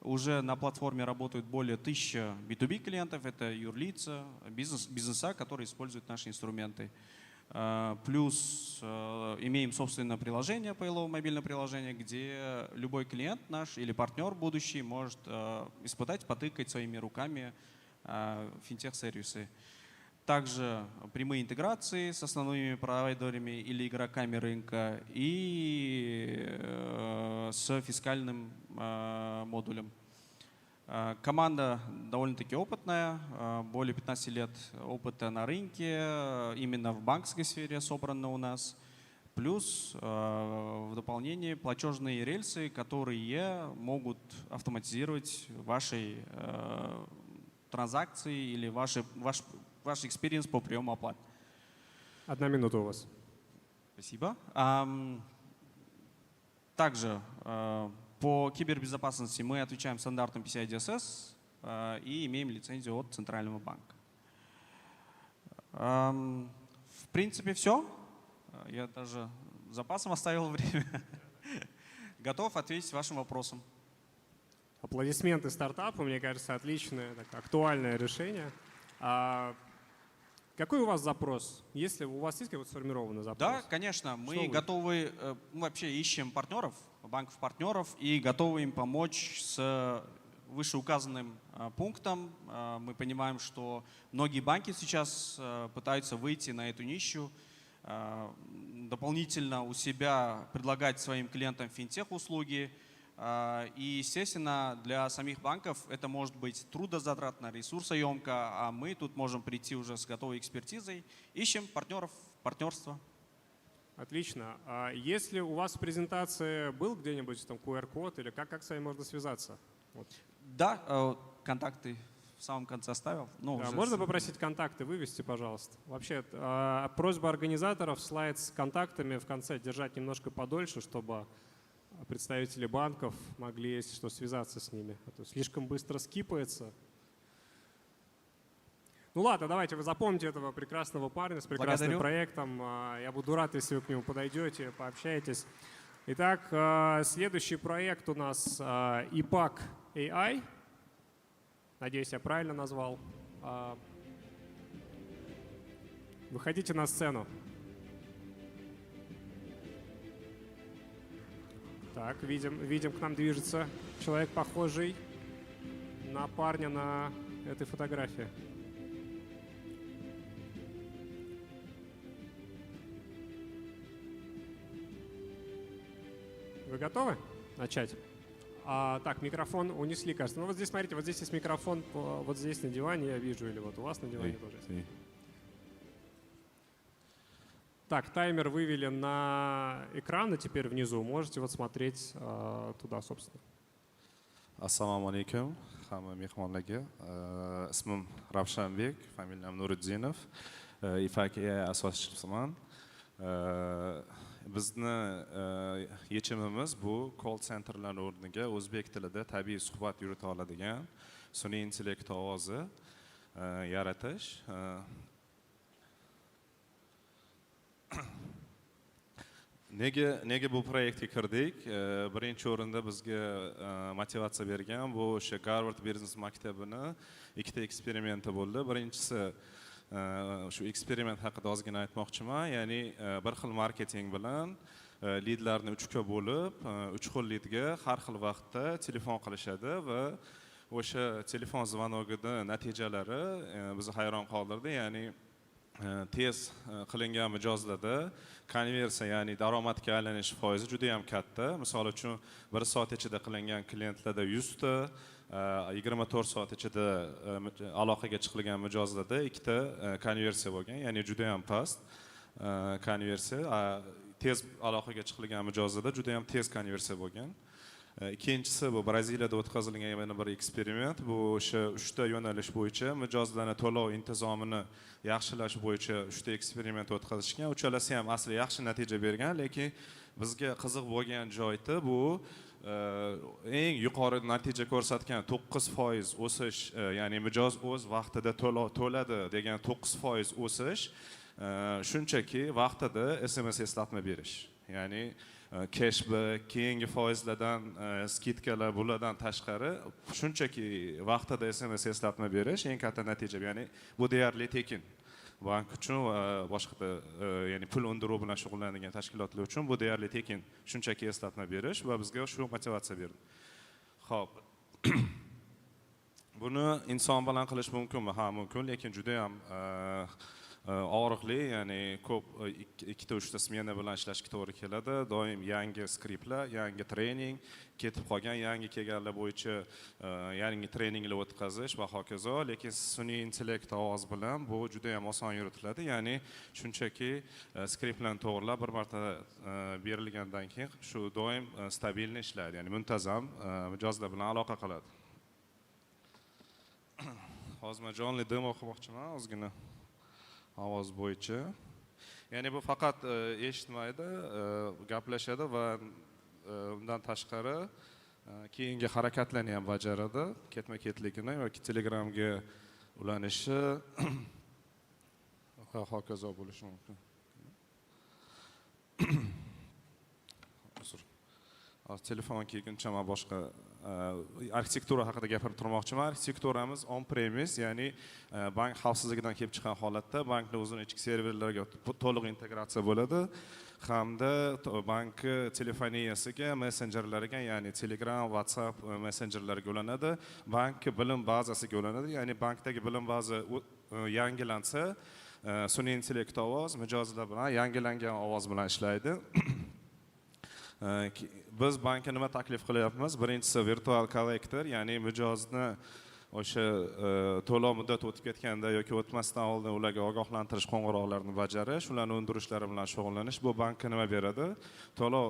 Уже на платформе работают более 1000 B2B клиентов, это юрлица, бизнеса, которые используют наши инструменты. Плюс имеем собственное приложение, Paylow, мобильное приложение, где любой клиент наш или партнер будущий может испытать, потыкать своими руками финтех-сервисы. Также прямые интеграции с основными провайдерами или игроками рынка и с фискальным модулем. Команда довольно-таки опытная, более 15 лет опыта на рынке, именно в банковской сфере собрано у нас. Плюс в дополнение платежные рельсы, которые могут автоматизировать ваши транзакции или ваш экспириенс по приему оплат. 1 минута у вас. Спасибо. Также по кибербезопасности мы отвечаем стандартам PCI DSS, и имеем лицензию от Центрального банка. В принципе, все. Я даже запасом оставил время. Готов ответить вашим вопросам. Аплодисменты стартапу, мне кажется, отличное, актуальное решение. Какой у вас запрос? Если у вас есть какой-то сформированный запрос? Да, конечно. Мы готовы, мы вообще ищем партнеров, банков-партнеров, и готовы им помочь с вышеуказанным пунктом. Мы понимаем, что многие банки сейчас пытаются выйти на эту нишу, дополнительно у себя предлагать своим клиентам финтех-услуги. И, естественно, для самих банков это может быть трудозатратно, ресурсоемко, а мы тут можем прийти уже с готовой экспертизой. Ищем партнеров, партнерство. Отлично. А если у вас в презентации был где-нибудь там QR-код или как с вами можно связаться? Вот. Да, контакты в самом конце оставил. Да, можно попросить контакты вывести, пожалуйста? Вообще, просьба организаторов слайд с контактами в конце держать немножко подольше, чтобы представители банков могли, если что, связаться с ними. А то слишком быстро скипается. Ну ладно, давайте вы запомните этого прекрасного парня с прекрасным проектом. Я буду рад, если вы к нему подойдете, пообщаетесь. Итак, следующий проект у нас IPAC AI. Надеюсь, я правильно назвал. Выходите на сцену. Так, видим, к нам движется человек, похожий на парня на этой фотографии. Вы готовы начать? Так, микрофон унесли, кажется. Ну вот здесь, смотрите, вот здесь есть микрофон, вот здесь на диване я вижу, или вот у вас на диване тоже есть. Так, таймер вывели на экран, и теперь внизу. Можете вот смотреть туда, собственно. Assalomu alaykum, hamma mehmonlarga. Ismim Ravshanbek, familiyam Nuriddinov. IPAC AI asoschisiman. Bizni yechimimiz bu call centerlar o'rniga o'zbek tilida tabiiy suhbat yurita oladigan sun'iy intellekt ovozi yaratish. Nega bu proyektga kirdik? Birinchi o'rinda bizga motivatsiya bergan bu o'sha Harvard biznes maktabini ikkita eksperimenti bo'ldi. Birinchisi shu eksperiment haqida ozgina aytmoqchiman. Ya'ni bir xil marketing bilan leadlarni 3 ga bo'lib, 3 xil leadga har xil vaqtda telefon qilishadi va o'sha telefon zvonogida natijalari bizni hayron qoldirdi. Ya'ni tez qilingan mijozlarda konversiya, ya'ni daromadga aylanish foizi juda ham katta. Misol uchun 1 soat ichida qilingan klientlarda 100 ta, 24 soat ichida aloqaga chiqilgan mijozlarda 2 ta konversiya bo'lgan, ya'ni juda ham past konversiya. Tez aloqaga chiqilgan mijozlarda juda ham tez konversiya bo'lgan. Ikkinchisi bu Braziliyada o'tkazilgan yana bir eksperiment. Bu o'sha 3 ta yo'nalish bo'yicha mijozlarning to'lov intizomini yaxshilash bo'yicha 3 ta eksperiment o'tkazishgan. Uchalasi ham asli yaxshi natija bergan, lekin bizga qiziq bo'lgan joyi bu eng yuqori natija ko'rsatgan 9% o'sish, ya'ni mijoz o'z vaqtida to'ladi degan 9% o'sish shunchaki vaqtida SMS eslatma berish. Ya'ni cashback, keyingi foizlardan skidkalar, bulardan tashqari shunchaki vaqtida SMS eslatma berish eng katta natija. Ya'ni bu deyarli tekin. Bank uchun va boshqa ya'ni pul undiruv bilan shug'ullanadigan tashkilotlar uchun bu deyarli tekin. Shunchaki eslatma berish va bizga shu motivatsiya berdi. Xo'p. Buni inson bilan qilish mumkinmi? Ha, mumkin, lekin juda ham og'riqli, ya'ni ko'p 2-3 ta smena bilan ishlashga to'g'ri keladi. Doim yangi skriptlar, yangi trening, ketib qolgan yangi kelganlar bo'yicha yangi treninglar o'tkazish va hokazo. Lekin sun'iy intellekt ovoz bilan bu juda ham oson yuritiladi. Ya'ni shunchaki skriptlarni to'g'rilab bir marta berilgandan keyin shu doim stabilni ishlaydi, ya'ni muntazam mijozlar bilan aloqa qiladi. Hozir men jonli demo qilmoqchiman ozgina. Ovoz bo'yicha. Ya'ni bu faqat eshitmaydi, gaplashadi va undan tashqari keyingi harakatlarni ham bajaradi, ketma-ketligini yoki Telegramga ulanishi va hokazo bo'lishi mumkin. Telefon kelguncha men boshqa arxitektura haqida gapirib turmoqchiman. Arxitekturamiz on-premise, ya'ni bank xavfsizligidan kelib chiqqan holatda bankning o'zining ichki serverlariga to'liq integratsiya bo'ladi hamda bank telefoniyasiga, messenjerlariga, ya'ni Telegram, WhatsApp messenjerlariga ulanadi. Bank bilim bazasiga ulanadi, ya'ni bankdagi bilim baza yangilansa, sun'iy intellekt ovoz mijozlar bilan yangilangan ovoz bilan ishlaydi. Biz bankka nima taklif qilyapmiz? Birinchisi virtual collector, ya'ni mijozni o'sha to'lov muddati o'tib ketganda yoki o'tmasdan oldin ularga ogohlantirish qo'ng'iroqlarini bajarish, ularni undirishlari bilan shug'ullanish. Bu bankka nima beradi? To'lov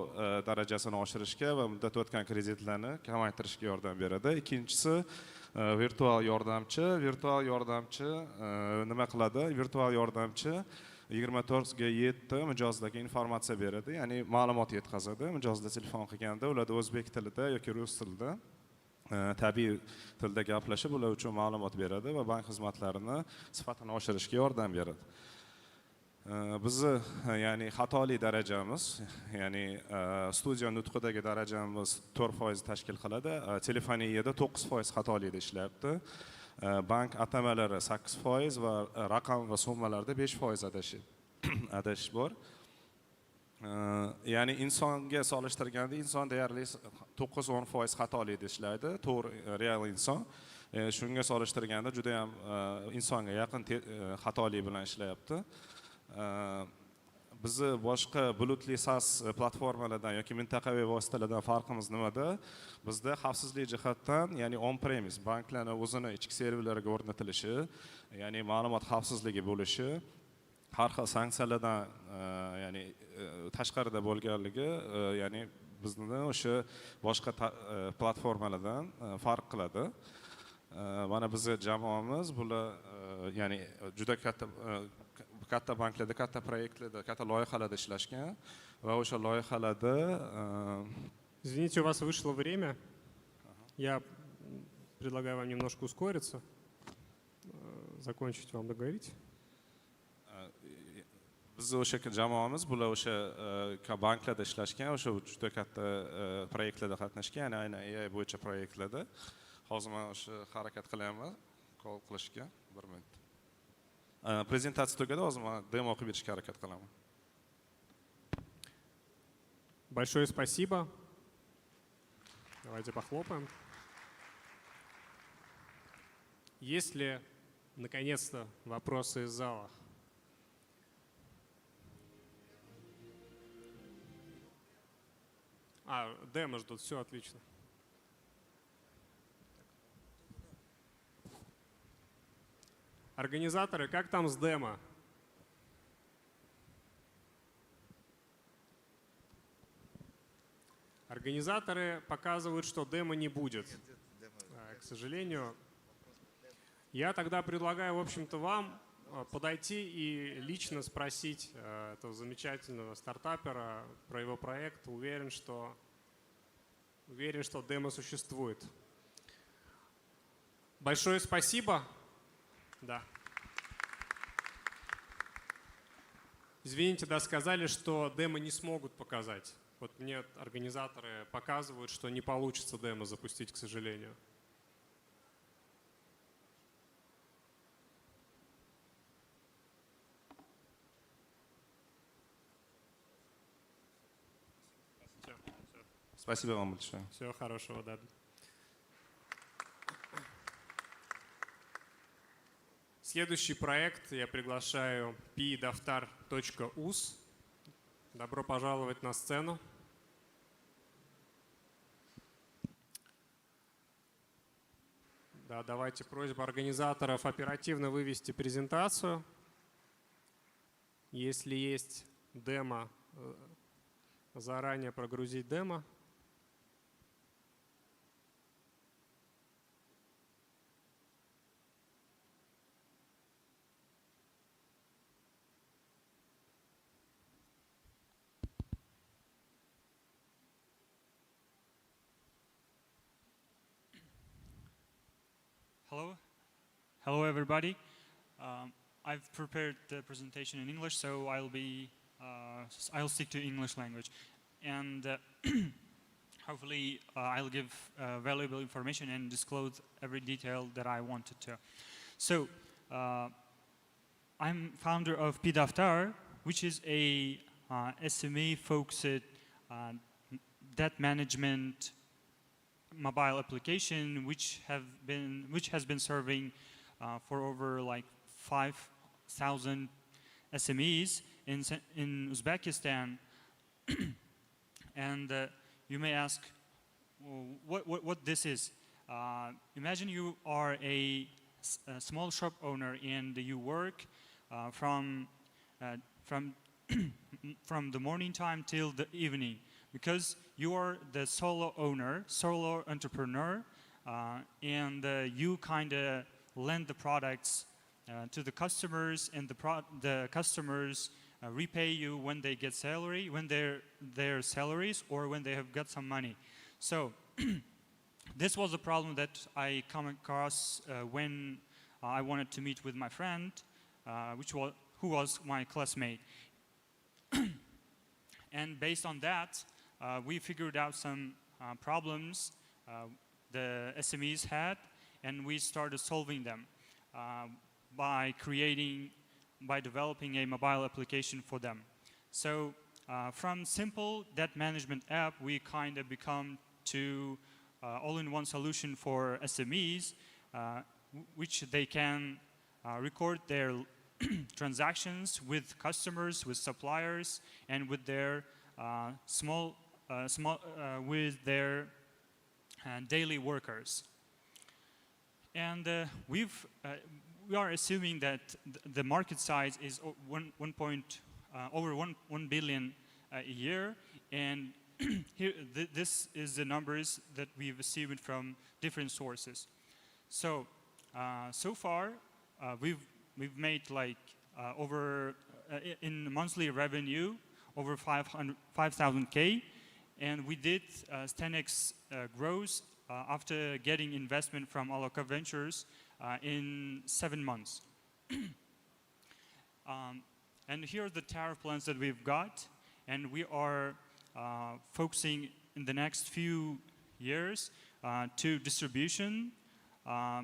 darajasini oshirishga va muddati o'tgan kreditlarni kamaytirishga yordam beradi. Ikkinchisi virtual yordamchi. Virtual yordamchi nima qiladi? Virtual yordamchi 24/7 mijozlarga informatsiya beradi, ya'ni ma'lumot yetkazadi. Mijozlar telefon qilganda ularda o'zbek tilida yoki rus tilida tabiiy tilda gaplashib, ular uchun ma'lumot beradi va bank xizmatlarini sifatini oshirishga yordam beradi. Bizni ya'ni xatolik darajamiz, ya'ni studiya nutqidagi darajamiz 4% tashkil qiladi. Telefoniyada 9% xatolikda ishlayapti. Bank atamalari 8% va raqam va summalarda 5% adashish bor. Ya'ni insonga solishtirganda inson deyarli 9-10% xatolikda ishlaydi, to'g'ri real inson. Shunga solishtirganda juda ham insonga yaqin xatolik bilan ishlayapti. Bizni boshqa bulutli SaaS platformalardan yoki mintaqaviy vositalardan farqimiz nimada? Bizda xavfsizlik jihatdan, ya'ni on-premise banklarning o'zini ichki serverlariga o'rnatilishi, ya'ni ma'lumot xavfsizligi bo'lishi, har xil sanksiyalardan ya'ni tashqarida bo'lganligi, ya'ni bizni o'sha boshqa platformalardan farq qiladi. Mana bizning jamoamiz bular ya'ni juda katta banklarda, katta proyektlarda, katta loyihalarda ishlashgan va o'sha loyihalarda Извините, у вас вышло время. Я предлагаю вам немножко ускориться, закончить вам договорить. Biz o'sha jamoamiz bular o'sha banklarda ishlashgan, o'sha juda katta proyektlarda qatnashgan, ya'ni aynan AI bo'yicha proyektlarda. Hozir men o'sha harakat qilyapman, kol qilishga 1 minut. Prezentatsiya tugadi, hozir men demo o'qib berishga harakat qilaman. Большое спасибо. Давайте похлопаем. Есть ли, наконец-то, вопросы из зала? Демо ждут, все отлично. Организаторы, как там с демо? Организаторы показывают, что демо не будет. К сожалению. Я тогда предлагаю, в общем-то, вам подойти и лично спросить этого замечательного стартапера про его проект. Уверен, что демо существует. Большое спасибо. Да. Извините, да, сказали, что демо не смогут показать. Вот мне организаторы показывают, что не получится демо запустить, к сожалению. Спасибо вам большое. Всего хорошего, да. Следующий проект я приглашаю pdaftar.uz. Добро пожаловать на сцену. Да, давайте просьба организаторов оперативно вывести презентацию. Если есть демо, заранее прогрузить демо. Hello. Hello, everybody. I've prepared the presentation in English, so I'll stick to English language. And hopefully I'll give valuable information and disclose every detail that I wanted to. So I'm founder of Pidaftar, which is a SME-focused debt management mobile application which has been serving for over like 5,000 SMEs in Uzbekistan. And you may ask, well, what this is. Imagine you are a small shop owner and you work from the morning time till the evening, because you are the solo owner, solo entrepreneur, and you kind of lend the products to the customers, and the customers repay you when they get salary, when their salaries, or when they have got some money. So this was a problem that I come across when I wanted to meet with my friend, who was my classmate. And based on that, we figured out some problems the SMEs had, and we started solving them by developing a mobile application for them. So from simple debt management app, we kind of become to all-in-one solution for SMEs, which they can record their transactions with customers, with suppliers, and with their daily workers. And we are assuming that the market size is over 1 billion a year, and here this is the numbers that we've received from different sources. So so far we've made like in monthly revenue over 5,000K, and we did 10x growth after getting investment from Aloka Ventures in 7 months. And here are the tariff plans that we've got, and we are focusing in the next few years to distribution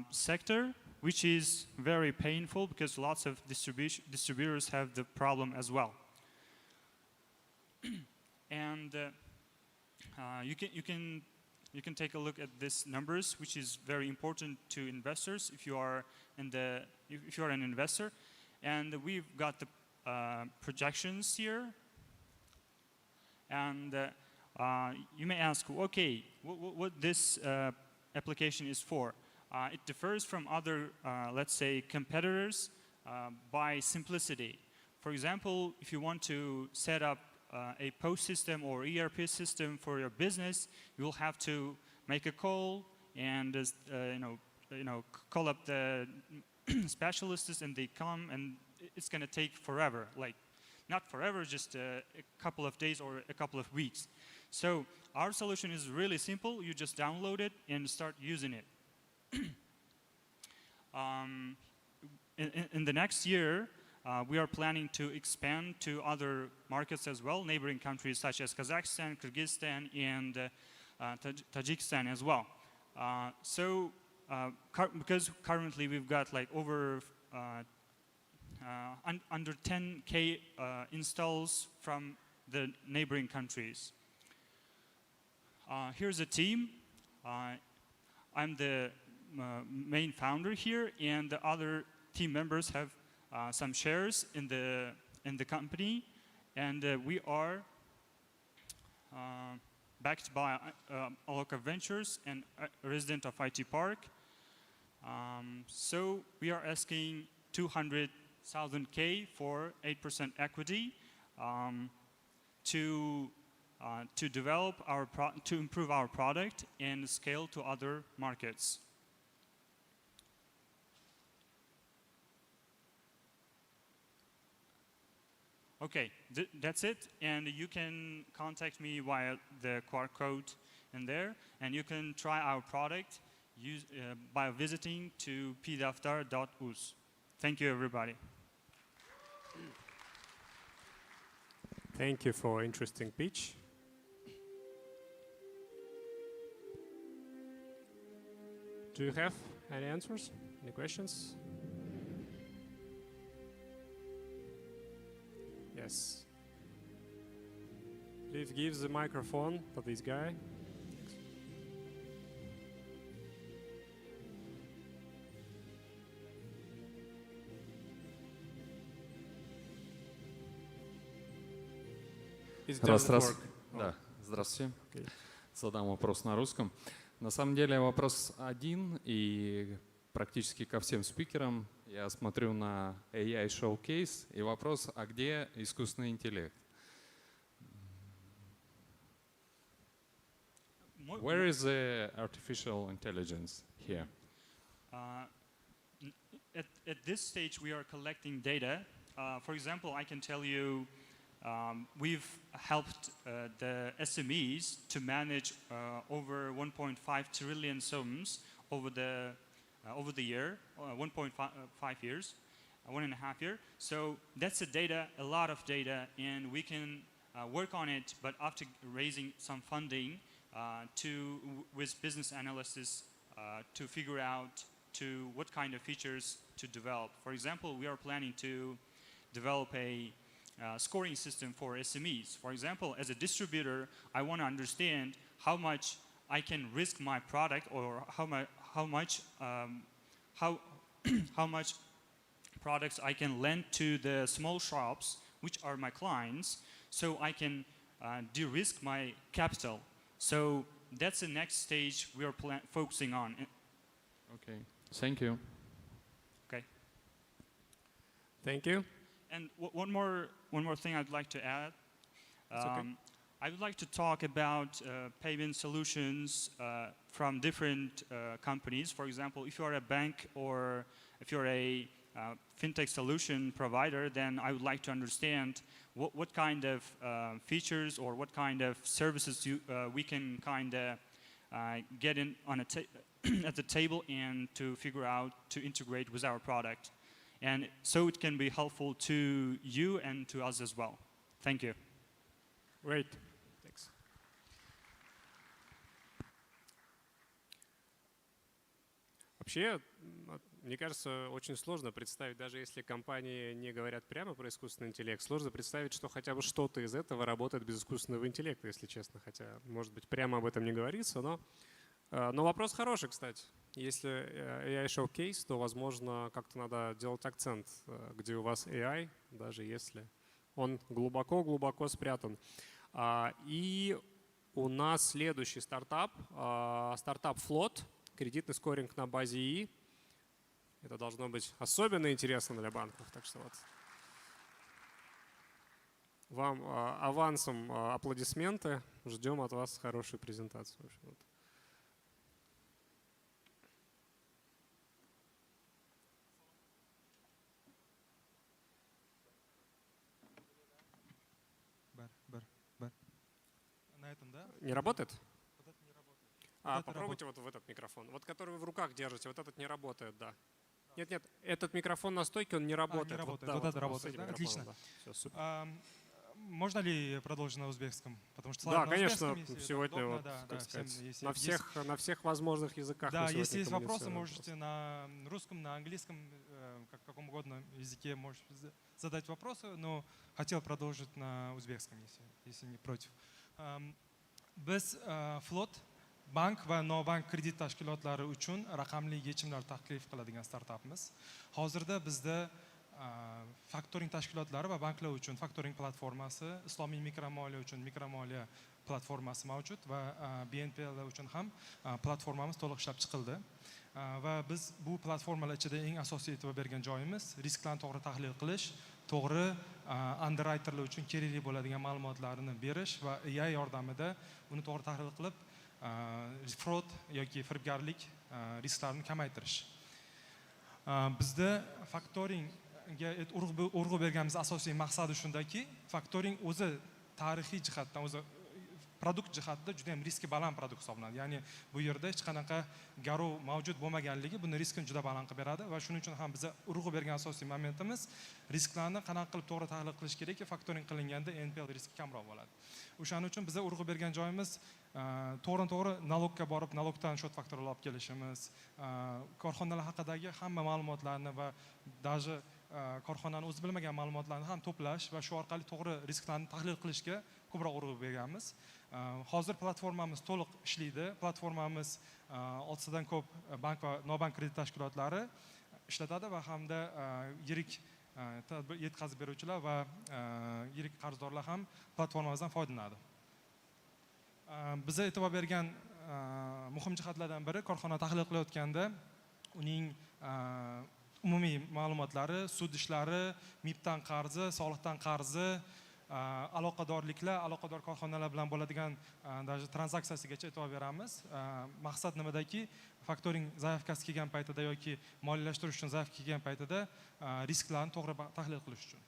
sector, which is very painful because lots of distributors have the problem as well. And you can take a look at these numbers, which is very important to investors if you are an investor. And we've got the projections here. And you may ask, okay, what this application is for? It differs from other, let's say, competitors by simplicity. For example, if you want to set up a POS system or ERP system for your business, you will have to make a call and call up the specialists, and they come, and it's going to take forever. Like, not forever, just a couple of days or a couple of weeks. So our solution is really simple. You just download it and start using it. In the next year, we are planning to expand to other markets as well, neighboring countries such as Kazakhstan, Kyrgyzstan, and Tajikistan as well. Because currently we've got like over under 10K installs from the neighboring countries. Here's a team. I'm the main founder here, and the other team members have some shares in the company, and we are backed by Aloka Ventures and a resident of IT Park. So we are asking 200,000K for 8% equity to develop to improve our product and scale to other markets. Okay, that's it, and you can contact me via the QR code in there, and you can try our product, by visiting to pdaftar.uz. Thank you, everybody. Thank you for interesting pitch. Do you have any answers? Any questions? Yes. Please give the microphone for this guy. Здравствуйте. Задам вопрос на русском. На самом деле вопрос один и практически ко всем спикерам. Я смотрю на AI Showcase и вопрос, а где искусственный интеллект? Where is the artificial intelligence here? At this stage, we are collecting data. For example, I can tell you we've helped the SMEs to manage over 1.5 trillion sums over the year, 1.5 years, 1.5 years. So that's a lot of data, and we can work on it, but after raising some funding with business analysis to figure out what kind of features to develop. For example, we are planning to develop a scoring system for SMEs. For example, as a distributor, I want to understand how much I can risk my product, or how much products I can lend to the small shops, which are my clients, so I can de-risk my capital. So that's the next stage we are focusing on. Okay, thank you. Okay. Thank you. And one more thing I'd like to add. Okay. I would like to talk about payment solutions from different companies. For example, if you are a bank or if you're a fintech solution provider, then I would like to understand what kind of features or what kind of services we can kind of get in on at the table and to figure out to integrate with our product. And so it can be helpful to you and to us as well. Thank you. Great. Thanks. Вообще, мне кажется, очень сложно представить, даже если компании не говорят прямо про искусственный интеллект, сложно представить, что хотя бы что-то из этого работает без искусственного интеллекта, если честно. Хотя, может быть, прямо об этом не говорится, но вопрос хороший, кстати. Если AI Showcase, то, возможно, как-то надо делать акцент, где у вас AI, даже если он глубоко-глубоко спрятан. И у нас следующий стартап, стартап Float, кредитный скоринг на базе ИИ. Это должно быть особенно интересно для банков. Так что вот вам авансом аплодисменты. Ждем от вас хорошую презентацию. В общем, вот. На этом, да? Не работает? Вот это не работает. Попробуйте вот в этот микрофон. Вот который вы в руках держите, вот этот не работает, да. Нет, этот микрофон на стойке, он не работает. Не работает. Вот это работает, да? Отлично. Да. Все, супер. Можно ли продолжить на узбекском? Потому что да, на конечно, узбекском, сегодня удобно, вот, да, так да, сказать, всем, на всех возможных языках. Да, если есть вопросы, можете на русском, на английском, каком угодно языке можете задать вопросы, но хотел продолжить на узбекском, если не против. Biz Float bank va nobank kredit tashkilotlari uchun raqamli yechimlar taklif qiladigan startapmiz. Hozirda bizda faktoring tashkilotlari va banklar uchun faktoring platformasi, islomiy mikromoliya uchun mikromoliya platformasi mavjud va BNPL uchun ham platformamiz to'liq ishlab chiqildi. Va biz bu platformalar ichida eng asosiy e'tibor bergan joyimiz risklarni to'g'ri tahlil qilish, to'g'ri underwriterlar uchun kerakli bo'ladigan ma'lumotlarni berish va AI yordamida uni to'g'ri tahlil qilib fraud yoki firibgarlik risklarini kamaytirish. Bizda faktoringga urg'u berganimiz asosiy maqsadi shundaki, faktoring o'zi tarixiy jihatdan o'zi produkt jihatida juda ham riski baland produkt hisoblanadi. Ya'ni bu yerda hech qanaqa garov mavjud bo'lmaganligi buni riskini juda baland qilib beradi va shuning uchun ham biza urg'u bergan asosiy momentimiz risklarni qanaqa qilib to'g'ri tahlil qilish kerakki, faktoring qilinganda NPL riski kamroq bo'ladi. O'shaning uchun biza urg'u bergan joyimiz to'g'ri nalogga borib, nalogdan short faktorlar olib kelishimiz, korxonalar haqidagi hamma ma'lumotlarni va даже korxonani o'zi bilmagan ma'lumotlarni ham to'plash va shu orqali to'g'ri risklarni tahlil qilishga ko'proq urg'u berganmiz. Hozir platformamiz to'liq ishlaydi. Platformamiz 6 dan ko'p bank va nobank kredit tashkilotlari ishlatadi va hamda yirik yetkazib beruvchilar va yirik qarzdorlar ham platformamizdan foydalanadi. Biza e'tibor bergan muhim jihatlardan biri korxona tahlil qilayotganda uning umumiy ma'lumotlari, sud ishlari, MIBdan qarzi, soliqdan qarzi, aloqadorliklar, aloqador korxonalar bilan bo'ladigan tranzaksiyasigacha e'tibor beramiz. Maqsad nimadaki, faktoring zaifkasi kelgan paytida yoki moliyalashtirish uchun zaif kelgan paytida risklarni to'g'ri tahlil qilish uchun.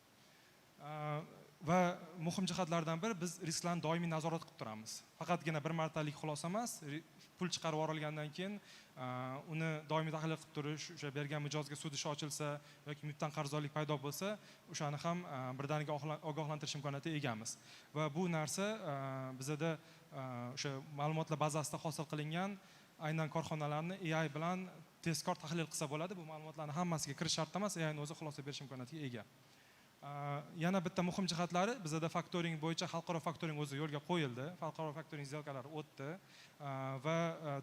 Va muhim jihatlardan biri, biz risklarni doimiy nazorat qilib turamiz. Faqatgina bir martalik xulosa emas, pul chiqarib yuborilgandan keyin uni doimiy tahlil qilib turish, o'sha bergan mijozga sud ishi ochilsa yoki MIBdan qarzdorlik paydo bo'lsa, o'shani ham birdaniga ogohlantirish imkoniyatiga egamiz. Va bu narsa bizada o'sha ma'lumotlar bazasida hosil qilingan aynan korxonalarni AI bilan tezkor tahlil qilsa bo'ladi. Bu ma'lumotlarning hammasiga kirish shart emas, AIning o'zi xulosa berish imkoniyatiga ega. Yana bitta muhim jihatlari, bizada faktoring bo'yicha xalqaro faktoring o'zi yo'lga qo'yildi. Xalqaro faktoring zelkalari o'tdi va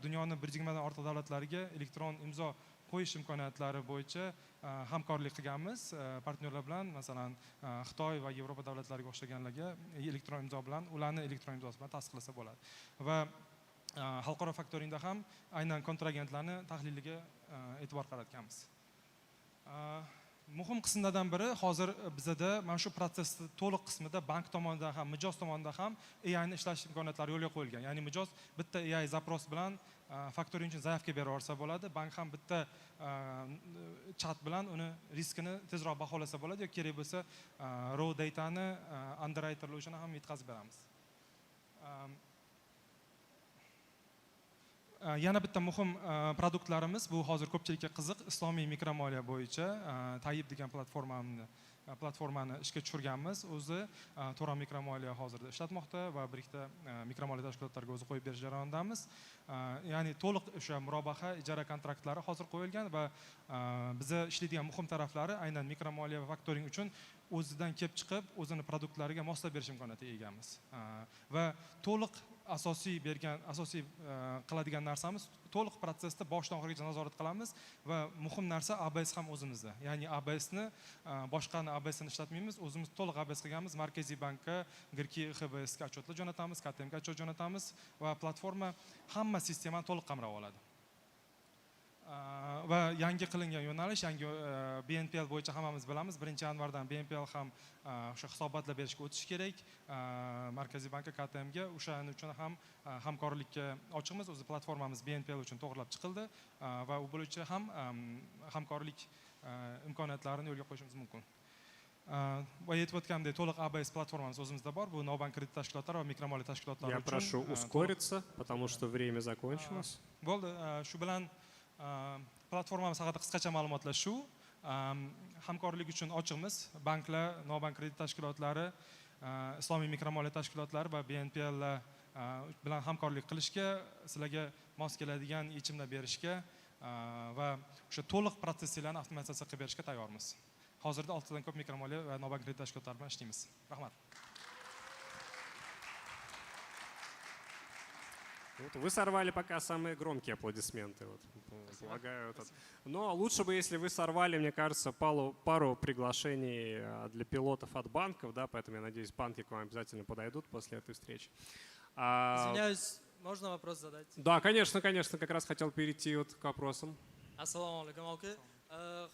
dunyoning 120 dan ortiq davlatlariga elektron imzo qo'yish imkoniyatlari bo'yicha hamkorlik qilganmiz partnyorlar bilan, masalan, Xitoy va Yevropa davlatlariga o'xshaganlarga elektron imzo bilan, ularni elektron imzosi bilan tasdiqlasa bo'ladi. Va xalqaro faktoringda ham aynan kontragentlarni tahliliga e'tibor qaratganmiz. Muhim qismlardan biri hozir bizada mana shu protsessning to'liq qismida bank tomonidan ham, mijoz tomonidan ham AI ni ishlash imkoniyatlari yo'lga qo'yilgan. Ya'ni mijoz bitta AI zapros bilan faktoring uchun zaifga bera olsa bo'ladi, bank ham bitta chat bilan uni riskini tezroq baholasa bo'ladi yoki kerak bo'lsa raw datani underwriterlar uchun ham yetkazib beramiz. Yana bitta muhim produktlarimiz, bu hozir ko'pchilikka qiziq, islomiy mikromoliya bo'yicha Tayyib degan platformani ishga tushirganmiz. O'zi to'ra mikromoliya hozirda ishlatmoqda va bir ikkita mikromoliya tashkilotlariga o'zi qo'yib berish jarayonidamiz. Ya'ni to'liq o'sha murobaha, ijara kontraktlari hozir qo'yilgan va biza ishlaydigan muhim taraflari aynan mikromoliya va faktoring uchun o'zidan kelib chiqib, o'zini produktlariga moslab berish imkoniyatiga egamiz. Va to'liq asosiy qiladigan narsamiz, to'liq protsessda boshdan oxirigacha nazorat qilamiz va muhim narsa ABS ham o'zimizda. Ya'ni ABSni boshqani ABSni ishlatmaymiz, o'zimiz to'liq ABS qilganmiz. Markaziy bankka, Girki XBSga otchotlar jo'natamiz, KTMga otchot jo'natamiz va platforma hamma sistemani to'liq qamrab oladi. Va yangi qilingan yo'nalish, yangi BNPL bo'yicha hammamiz bilamiz. 1-yanvardan BNPL ham o'sha hisobotlar berishga o'tish kerak. Markaziy bankka, KTMga o'shaning uchun ham hamkorlikka ochiqmiz. O'zi platformamiz BNPL uchun to'g'rilab chiqildi va u bo'yicha ham hamkorlik imkoniyatlarini yo'lga qo'yishimiz mumkin. Va aytib o'tganimdek, to'liq ABS platformamiz o'zimizda bor. Bu nobank kredit tashkilotlari va mikromoliya tashkilotlari uchun. Я прошу ускориться, потому что время закончилось. Bo'ldi, shu bilan platformamiz haqida qisqacha ma'lumotlar shu. Hamkorlik uchun ochiqmiz. Banklar, nobank kredit tashkilotlari, islomiy mikromoliya tashkilotlari va BNPL bilan hamkorlik qilishga, sizlarga mos keladigan yechimlar berishga va o'sha to'liq protsesslarni avtomatizatsiya qilib berishga tayyormiz. Hozirda 6 dan ko'p mikromoliya va nobank kredit tashkilotlari bilan ishlaymiz. Rahmat. Вот вы сорвали пока самые громкие аплодисменты. Вот, полагаю, но лучше бы, если вы сорвали, мне кажется, пару приглашений для пилотов от банков, да, поэтому я надеюсь, банки к вам обязательно подойдут после этой встречи. Извиняюсь, можно вопрос задать? Да, конечно, как раз хотел перейти вот к вопросам. Assalomu alaykum aka.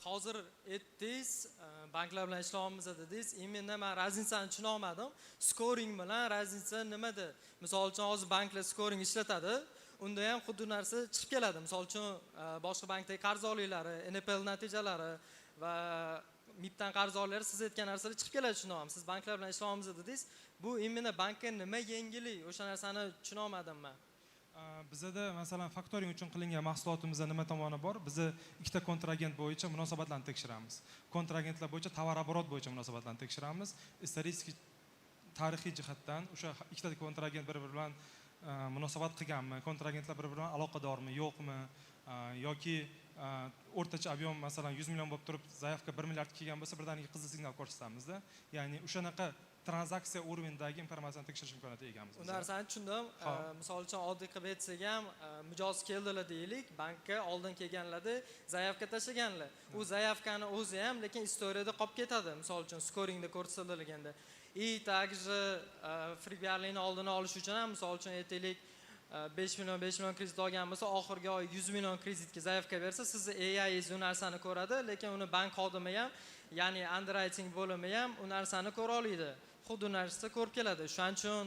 Hozir aytdingiz, banklar bilan ishlayapmiz dedingiz. Endi men razницani tushuna olmadim. Scoring bilan raznica nimada? Misol uchun hozir banklar scoring ishlatadi. Unda ham xuddi narsa chiqib keladi. Misol uchun boshqa bankdagi qarzdorliklari, NPL natijalari va MIBdan qarzdorlari siz aytgan narsalar chiqib keladi, tushunyapsiz. Siz banklar bilan ishlayapmiz dedingiz. bu imенно bankka nima yangilik? O'sha narsani tushuna olmadim men. Bizda masalan faktoring uchun qilingan mahsulotimizda nima tomoni bor? Biz ikkita kontragent bo'yicha munosabatlarni tekshiramiz. Kontragentlar bo'yicha tovar оборот bo'yicha munosabatlarni tekshiramiz. Исторический tarixiy jihatdan o'sha ikkita kontragent bir-biri bilan munosabat qilganmi, kontragentlar bir-biri bilan aloqadormi, yo'qmi, yoki o'rtacha ob'yom masalan 100 million bo'lib turib, zaявка 1 milliard kelgan bo'lsa, birdaniga qizil signal ko'rsatamizda. Ya'ni o'shanaqa tranzaksiya o'rnidagi informatsiyani tekshirish imkoniyatiga egamiz. Bu narsani tushundim. Misol uchun oddiy qilib aytsak ham, mijoz keldilar deylik, bankka oldin kelganlarda zaявка tashlaganlar. U zaявкani o'zi ham lekin istoriyada qolib ketadi. Misol uchun scoringda ko'rsatilganda. Также firibgarlikni oldini olish uchun ham misol uchun aytaylik 5 million kredit olgan bo'lsa, oxirgi oy 100 million kreditga zaявка bersa, sizni AI u narsani ko'radi, lekin uni bank xodimi ham, ya'ni underwriting bo'limi ham u narsani ko'ra oladi. Xuddi narsa ko'rib keladi. Shuning uchun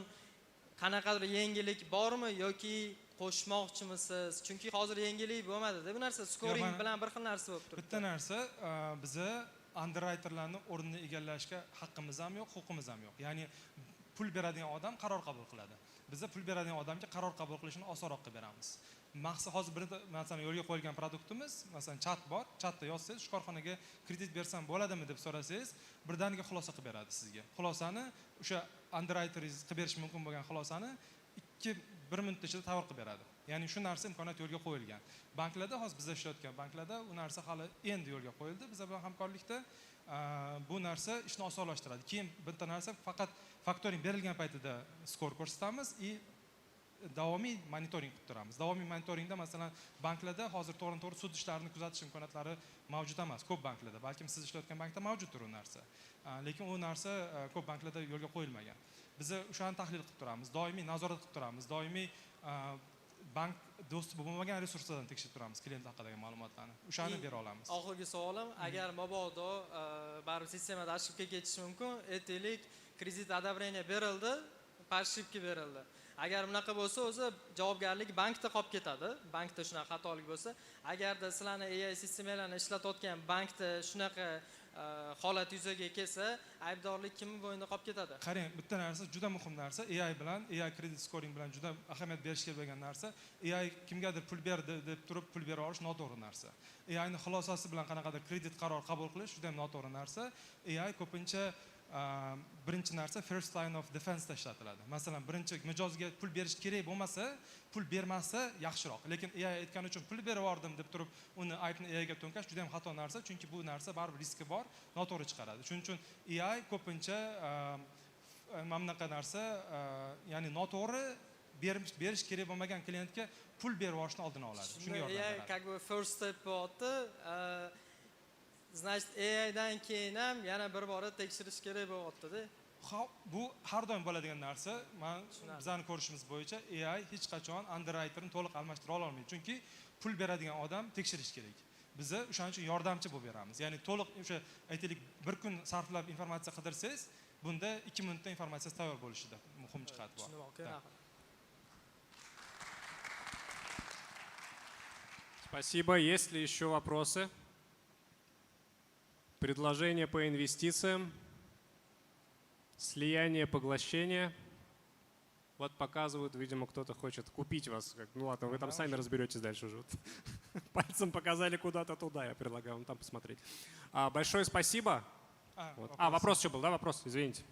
qanaqadir yangilik bormi yoki qo'shmoqchimisiz? Chunki hozir yangilik bo'lmadi-da. Bu narsa scoring bilan bir xil narsa bo'lib turibdi. Bitta narsa, bizni underwriterlarning o'rnini egallashga haqqimiz ham yo'q, huquqimiz ham yo'q. Ya'ni pul beradigan odam qaror qabul qiladi. Biz pul beradigan odamga qaror qabul qilishni osonroq qilib beramiz. Maqsad hozir bir masalan yo'lga qo'yilgan produktimiz, masalan chat bor, chatda yozsangiz, shu korxonaga kredit bersam bo'ladimi deb so'rasangiz, birdaniga xulosa qilib beradi sizga. Xulosani o'sha underwriteringiz qilib berish mumkin bo'lgan xulosani 1 minut ichida tayyor qilib beradi. Ya'ni shu narsa imkoniyat yo'lga qo'yilgan. Banklarda hozir bizda ishlayotgan banklarda u narsa hali endi yo'lga qo'yildi. Biz bilan hamkorlikda bu narsa ishni osonlashtiradi. Keyin bitta narsa faqat faktoring berilgan paytida skor ko'rsatamiz va davomiy monitoring qilib turamiz. Davomiy monitoringda masalan banklarda hozir to'g'ri sud ishlarini kuzatish imkoniyatlari mavjud emas. Ko'p banklarda, balkim siz ishlayotgan bankda mavjuddir u narsa. Lekin u narsa ko'p banklarda yo'lga qo'yilmagan. Biz o'shani tahlil qilib turamiz, doimiy nazorat qilib turamiz, doimiy bank do'sti bo'lmagan resurslardan tekshirib turamiz klient haqidagi ma'lumotlarni. O'shani bera olamiz. Oxirgi savolim, agar mabodo baribir sistemada ошибка ketishi mumkin, aytaylik, kredit одобрение berildi, ошибка berildi. Agar bunaqa bo'lsa, o'zi javobgarlik bankda qolib ketadi. Bankda shunaqa xatolik bo'lsa, agarda sizlarning AI sistemalarni ishlatayotgan bankda shunaqa holat yuzaga kelsa, aybdorlik kimning bo'ynida qolib ketadi? Qarang, bitta narsa juda muhim narsa, AI bilan, AI credit scoring bilan juda ahamiyat berish kerak narsa. AI kimgadir pul berdi deb turib pul bera olish noto'g'ri narsa. AI ning xulosasi bilan qanaqadir kredit qaror qabul qilish juda ham noto'g'ri narsa. AI ko'pincha birinchi narsa first line of defense ishlatiladi. Masalan, birinchi mijozga pul berish kerak bo'lmasa, pul bermasa yaxshiroq. Lekin AI aytgani uchun pul berib yubordim deb turib, uni aybni AI ga to'nkash juda ham xato narsa, chunki bu narsa baribir riski bor, noto'g'ri chiqaradi. Shuning uchun AI ko'pincha mana bunaqa narsa, ya'ni noto'g'ri berish kerak bo'lmagan klientga pul berib yuborishni oldini oladi. Shunga yordam beradi. AI как бы first step bo'lyapti. Значит, AIdan keyin ham yana bir bora tekshirish kerak bo'lyapti-da. Bu har doim bo'ladigan narsa. Bizning ko'rishimiz bo'yicha AI hech qachon underwriterni to'liq almashtira olmaydi. Chunki pul beradigan odam tekshirish kerak. Biz o'shaning uchun yordamchi bo'lib beramiz. Ya'ni to'liq o'sha aytaylik bir kun sarflab informatsiya qidirsangiz, bunda 2 minutda informatsiyasi tayyor bo'lishida muhim jihat bor. Спасибо. Есть ли еще вопросы? Предложение по инвестициям, слияние, поглощение. Вот показывают, видимо, кто-то хочет купить вас. Ну ладно, вы там сами разберетесь дальше уже. Пальцем показали куда-то туда, я предлагаю вам там посмотреть. Большое спасибо. Вопрос еще был, да? Вопрос, извините.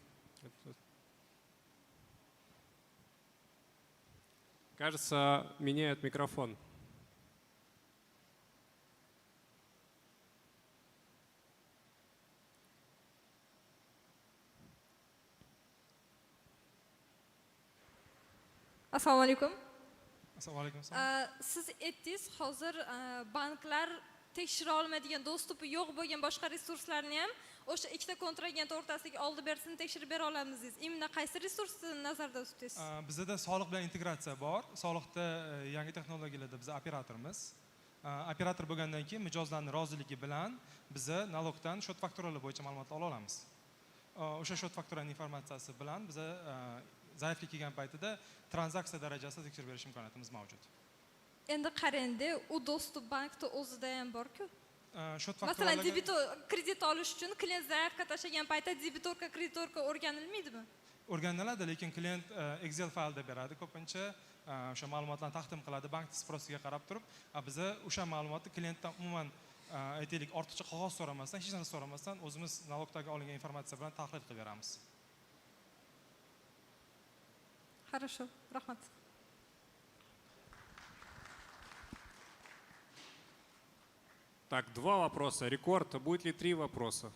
Кажется, меняют микрофон. Assalomu alaykum. Assalomu alaykum. Siz aytdingiz, hozir banklar tekshira olmaydigan, do'stupi yo'q bo'lgan boshqa resurslarni ham o'sha ikkita kontragent o'rtasidagi oldi bersini tekshirib bera olamiz deysiz. Imna qaysi resursni nazarda tutasiz? Bizda soliq bilan integratsiya bor. Soliqda yangi texnologiyalarda biz operatorimiz. Operator bo'lgandan keyin mijozlarning roziligi bilan biz nalogdan shot fakturalar bo'yicha ma'lumotlar ola olamiz. O'sha shot fakturaning informatsiyasi bilan biz zaiflik kelgan paytida tranzaksiya darajasida tekshirib berish imkoniyatimiz mavjud. Endi qarangda, u do'stlik bankda o'zida ham bor-ku. Shot Masalan, debitor kredit olish uchun klient zaifga tashlagan paytda debitorka kreditorka o'rganilmaydimi? o'rganiladi, lekin klient Excel faylda beradi ko'pincha. O'sha ma'lumotlarni taqdim qiladi bank sifrosiga qarab turib, biza o'sha ma'lumotni klientdan umuman aytaylik ortiqcha qog'oz so'ramasdan, hech narsa so'ramasdan o'zimiz nalogdagi olingan informatsiya bilan tahlil qilib beramiz. Хорошо, rahmat. Так, 2 вопроса. Рекорд. Будет ли 3 вопроса?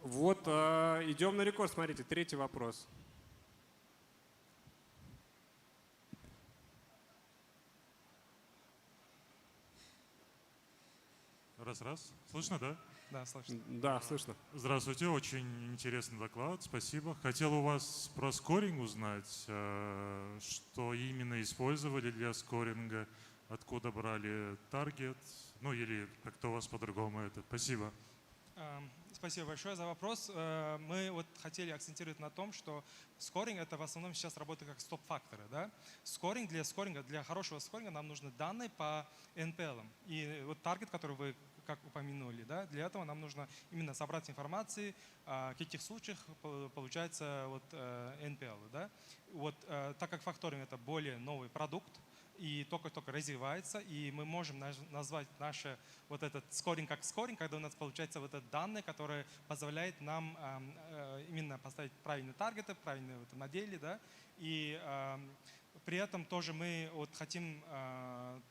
Вот, идем на рекорд. Смотрите, 3-й вопрос. Раз. Слышно, да? Да, слышно. Да, слышно. Здравствуйте, очень интересный доклад, спасибо. Хотел у вас про скоринг узнать, что именно использовали для скоринга, откуда брали таргет, ну или как-то у вас по-другому это. Спасибо. Спасибо большое за вопрос. Мы вот хотели акцентировать на том, что скоринг это в основном сейчас работает как стоп-факторы. Да? Скоринга, для хорошего скоринга нам нужны данные по NPL. И вот таргет, который вы как упомянули, да, для этого нам нужно именно собрать информацию, в каких случаях получается вот NPL. Да? Вот, так как факторинг это более новый продукт, и только развивается, и мы можем назвать наш вот этот скоринг как скоринг, когда у нас получается вот этот данные, которые позволяют нам именно поставить правильные таргеты, правильные вот модели, да, и при этом тоже мы вот хотим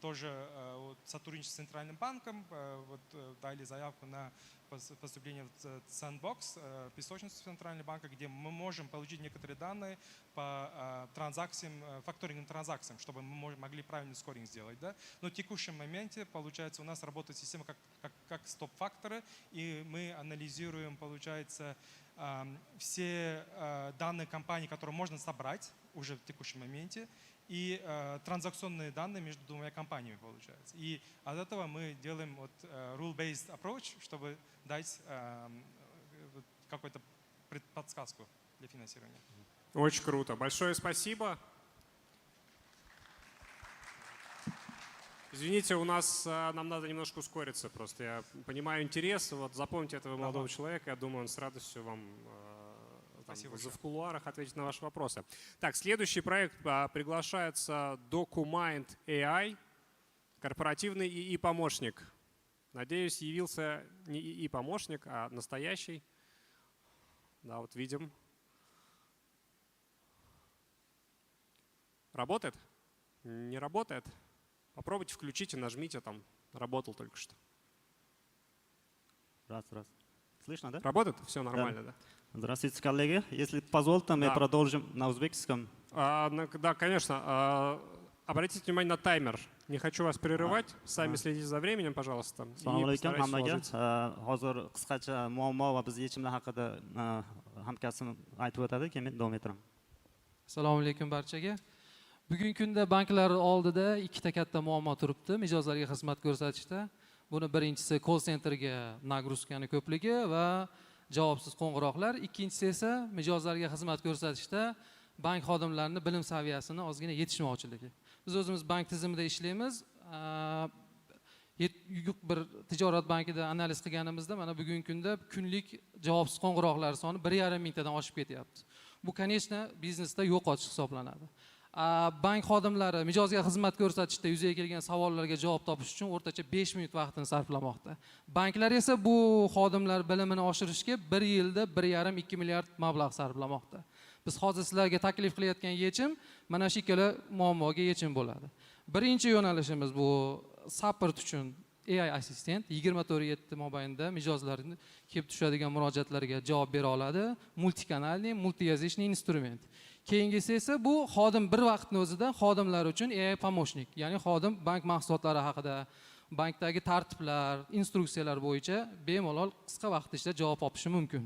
тоже вот сотрудничать с Центральным банком, вот дали заявку на поступление в Sandbox, песочницу Центрального банка, где мы можем получить некоторые данные по транзакциям, факторинговым транзакциям, чтобы мы могли правильный скоринг сделать. Да? Но в текущем моменте, получается, у нас работает система как стоп-факторы, и мы анализируем, получается, все данные компании, которые можно собрать уже в текущем моменте, и транзакционные данные между двумя компаниями получается. И от этого мы делаем вот rule-based approach, чтобы дать какую-то подсказку для финансирования. Очень круто. Большое спасибо. Извините, нам надо немножко ускориться просто. Я понимаю интерес. Вот запомните этого молодого человека. Я думаю, он с радостью вам в кулуарах ответит на ваши вопросы. Так, следующий проект приглашается Document AI, корпоративный ИИ-помощник. Надеюсь, явился не ИИ-помощник, а настоящий. Да, вот видим. Работает? Не работает? Попробуйте, включите, нажмите, там работал только что. Раз. Слышно, да? Работает? Все нормально, да? Здравствуйте, коллеги. Если позволите, мы продолжим на узбекском. Да, конечно. Обратите внимание на таймер. Не хочу вас прерывать. Сами следите за временем, пожалуйста. Assalomu alaykum hammaga. Hozir qisqacha muammo va biz yechimlar haqida hamkasbim aytib o'tadi, keyin men davom etiraman. Assalomu alaykum barchaga. Bugungi kunda banklar oldida ikkita katta muammo turibdi mijozlarga xizmat ko'rsatishda. Buni birinchisi call centerga nagruzkani ko'pligi va javobsiz qo'ng'iroqlar. Ikkinchisi esa mijozlarga xizmat ko'rsatishda bank xodimlarining bilim saviyasini ozgina yetishmovchiligi. Biz o'zimiz bank tizimida ishlaymiz. Bir tijorat bankida analiz qilganimizda mana bugungi kunda kunlik javobsiz qo'ng'iroqlar soni 1,5 mingtadan oshib ketyapti. Bu, конечно, biznesda yo'qotish hisoblanadi. Bank xodimlari mijozga xizmat ko'rsatishda yuzaga kelgan savollarga javob topish uchun o'rtacha 5 minut vaqtini sarflamoqda. Banklar esa bu xodimlar bilimini oshirishga 1 yilda 1,5-2 milliard mablag' sarflamoqda. Biz hozir sizlarga taklif qilayotgan yechim mana shu ikkala muammoga yechim bo'ladi. Birinchi yo'nalishimiz bu support uchun AI assistent 24/7 mobaynida mijozlarning kelib tushadigan murojaatlarga javob bera oladi. Multikanalniy, multiязычный instrument. Keyingisi esa bu xodim bir vaqtning o'zida xodimlar uchun AI pomoshnik, ya'ni xodim bank mahsulotlari haqida, bankdagi tartiblar, instruksiyalar bo'yicha bemalol qisqa vaqt ichida javob topishi mumkin.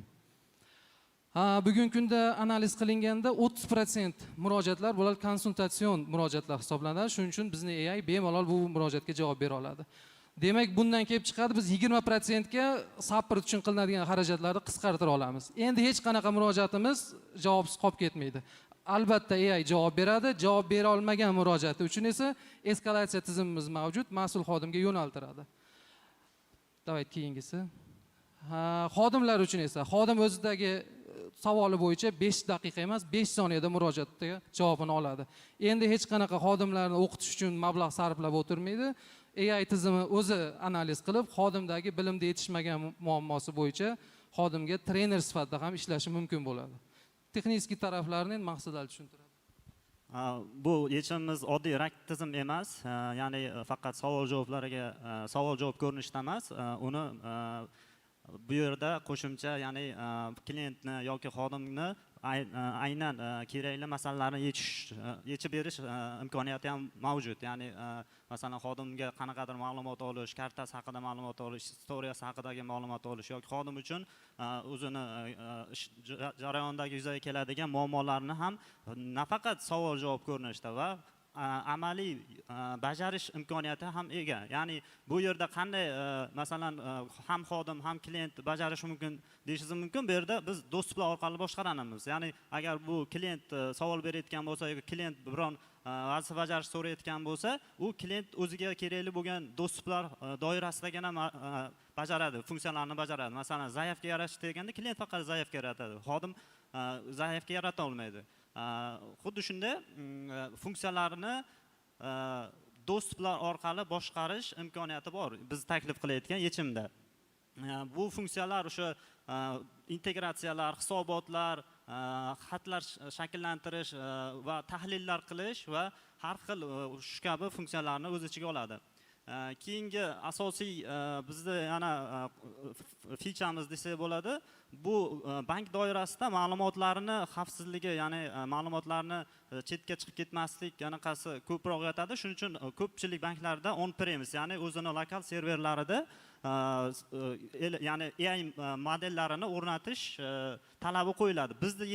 Bugungi kunda analiz qilinganda 30% murojaatlar bular konsultatsion murojaatlar hisoblanadi. Shuning uchun bizning AI bemalol bu murojaatga javob bera oladi. Demak, bundan kelib chiqadi biz 20% ga support uchun qilinadigan xarajatlarni qisqartira olamiz. Endi hech qanaqa murojaatimiz javobsiz qolib ketmaydi. Albatta AI javob beradi. Javob bera olmagan murojaati uchun esa eskalatsiya tizimimiz mavjud, mas'ul xodimga yo'naltiradi. Davayt keyingisi. Xodimlar uchun esa xodim o'zidagi savoli bo'yicha 5 daqiqa emas, 5 soniyada murojaatga javobini oladi. Endi hech qanaqa xodimlarni o'qitish uchun mablag' sarflab o'tirmaydi. AI tizimi o'zi analiz qilib, xodimdagi bilimda yetishmagan muammosi bo'yicha xodimga trener sifatida ham ishlashi mumkin bo'ladi. Texnik taraflarini maqsadli tushuntiradi. Bu yechimimiz oddiy rak tizim emas, ya'ni faqat savol-javoblarga savol-javob ko'rinishida emas, uni bu yerda qo'shimcha, ya'ni klientni yoki xodimni aynan kerakli masalalarni yechib berish imkoniyati ham mavjud. Ya'ni masalan xodimga qanaqadir ma'lumot olish, kartasi haqida ma'lumot olish, istoriyasi haqidagi ma'lumot olish yoki xodim uchun o'zini jarayondagi yuzaga keladigan muammolarni ham nafaqat savol-javob ko'rinishida va amaliy bajarish imkoniyati ham ega. Ya'ni bu yerda qanday masalan ham xodim ham klient bajarishi mumkin deyishingiz mumkin. Bu yerda biz do'stlar orqali boshqaranamiz. Ya'ni agar bu klient savol berayotgan bo'lsa yoki klient biron vazifa bajarish so'rayotgan bo'lsa, u klient o'ziga kerakli bo'lgan do'stlar doirasidagina bajaradi, funksiyalarni bajaradi. Masalan, zaifga yaratish deganda klient faqat zaifga yaratadi. Xodim zaifga yarata olmaydi. Xuddi shunday funksiyalarni do'stlar orqali boshqarish imkoniyati bor biz taklif qilayotgan yechimda. Bu funksiyalar o'sha integratsiyalar, hisobotlar, xatlar shakllantirish va tahlillar qilish va har xil shu kabi funksiyalarni o'z ichiga oladi. Keyingi asosiy bizda yana featuremiz desak bo'ladi. Bu bank doirasida ma'lumotlarni xavfsizligi, ya'ni ma'lumotlarni chetga chiqib ketmaslik anaqasi ko'proq yotadi. Shuning uchun ko'pchilik banklarda on-premise, ya'ni o'zini lokal serverlarida ya'ni AI modellarini o'rnatish talabi qo'yiladi. Bizda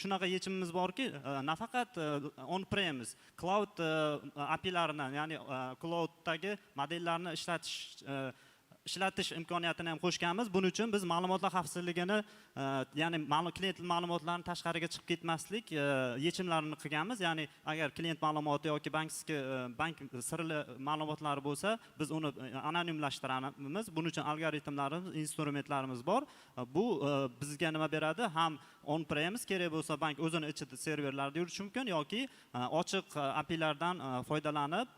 shunaqa yechimimiz borki, nafaqat on-premise, cloud API'larini, ya'ni clouddagi modellarni ishlatish imkoniyatini ham qo'shganmiz. Buning uchun biz ma'lumotlar xavfsizligini, ya'ni klient ma'lumotlarini tashqariga chiqib ketmaslik yechimlarini qilganmiz. Ya'ni agar klient ma'lumoti yoki bank sirli ma'lumotlari bo'lsa, biz uni anonimlashtiramiz. Buning uchun algoritmlarimiz, instrumentlarimiz bor. Bu bizga nima beradi? Ham on-premise kerak bo'lsa bank o'zini ichida serverlarda yuritishi mumkin yoki ochiq API'lardan foydalanib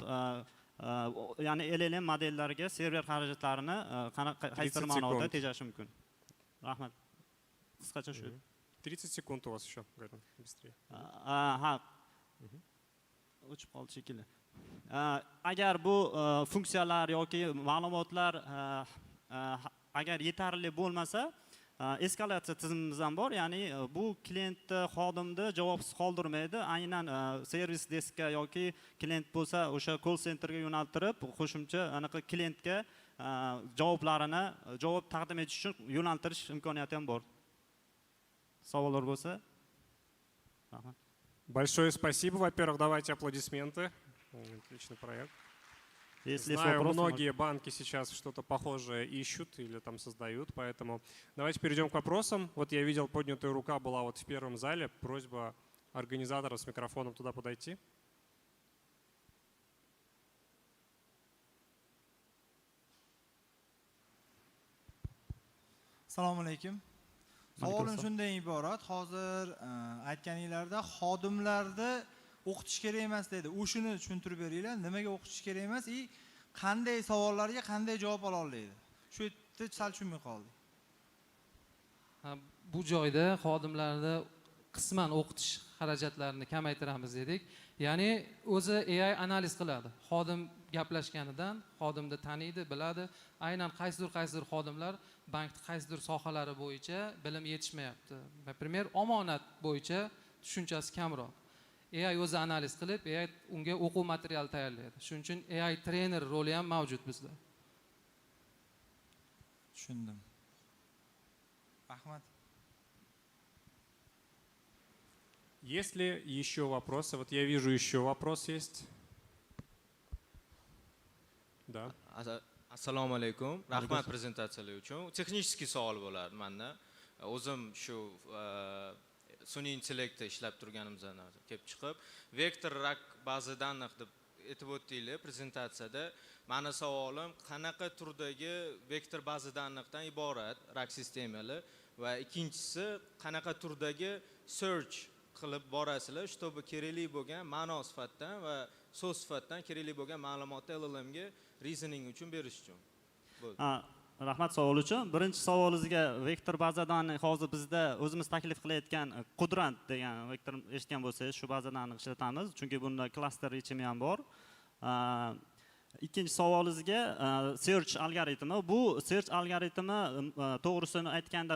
ya'ni LLM modellariga server xarajatlarini qaysi ma'noda tejashi mumkin. Rahmat. Qisqacha shu. 30 sekund у вас еще, Gardan, быстрее. Ha. O'chib qoldi shekilli. Agar bu funksiyalar yoki ma'lumotlar agar yetarli bo'lmasa, eskalatsiya tizimimiz ham bor. Ya'ni bu klientni, xodimni javobsiz qoldirmaydi. Aynan servis deskga yoki klient bo'lsa o'sha call centerga yo'naltirib, qo'shimcha anaqa klientga javob taqdim etish uchun yo'naltirish imkoniyati ham bor. Savollar bo'lsa? Большое спасибо. Во-первых, давайте аплодисменты. Отличный проект. Знаю, многие банки сейчас что-то похожее ищут или там создают, поэтому давайте перейдем к вопросам. Вот я видел, поднятая рука была вот в первом зале. Просьба организатора с микрофоном туда подойти. Assalomu alaykum. Savolim shundan iborat. Hozir aytganinglarda xodimlarni o'qitish kerak emas dedi. O'shini tushuntirib beringlar. Nimaga o'qitish kerak emas? Qanday savollarga qanday javob ola oladi? Shu yerda sal tushunmay qoldik. Bu joyda xodimlarni qisman o'qitish xarajatlarini kamaytiramiz dedik. Ya'ni o'zi AI analiz qiladi. Xodim gaplashganidan xodimni taniydi, biladi. Aynan qaysidir xodimlar bankning qaysidir sohalari bo'yicha bilim yetishmayapti. Например, omonat bo'yicha tushunchasi kamroq. AI o'zi analiz qilib, AI unga o'quv material tayyorlaydi. Shuning uchun AI trener roli ham mavjud bizda. Tushundim. Rahmat. Есть ли еще вопросы? Вот я вижу, еще вопрос есть. Да. Assalomu alaykum. Rahmat prezentatsiyalar uchun. Texnik savol bo'ladi menda. O'zim shu sun'iy intellektda ishlab turganimizdan kelib chiqib, vektor rak bazadan deb aytib o'tdinglar prezentatsiyada. Mani savolim qanaqa turdagi vektor bazadan aniqdan iborat rak sistemali va ikkinchisi qanaqa turdagi search qilib borasizlar, чтобы kerakli bo'lgan ma'no sifatdan va so'z sifatdan kerakli bo'lgan ma'lumotni LLMga reasoning uchun berish uchun. Rahmat savol uchun. Birinchi savolingizga vektor bazadan hozir bizda o'zimiz taklif qilayotgan Qudrant degan vektor eshitgan bo'lsangiz, shu bazadan ishlatamiz, chunki bunda klaster yechimi ham bor. Ikkinchi savolingizga search algoritmi. Bu search algoritmi to'g'risini aytganda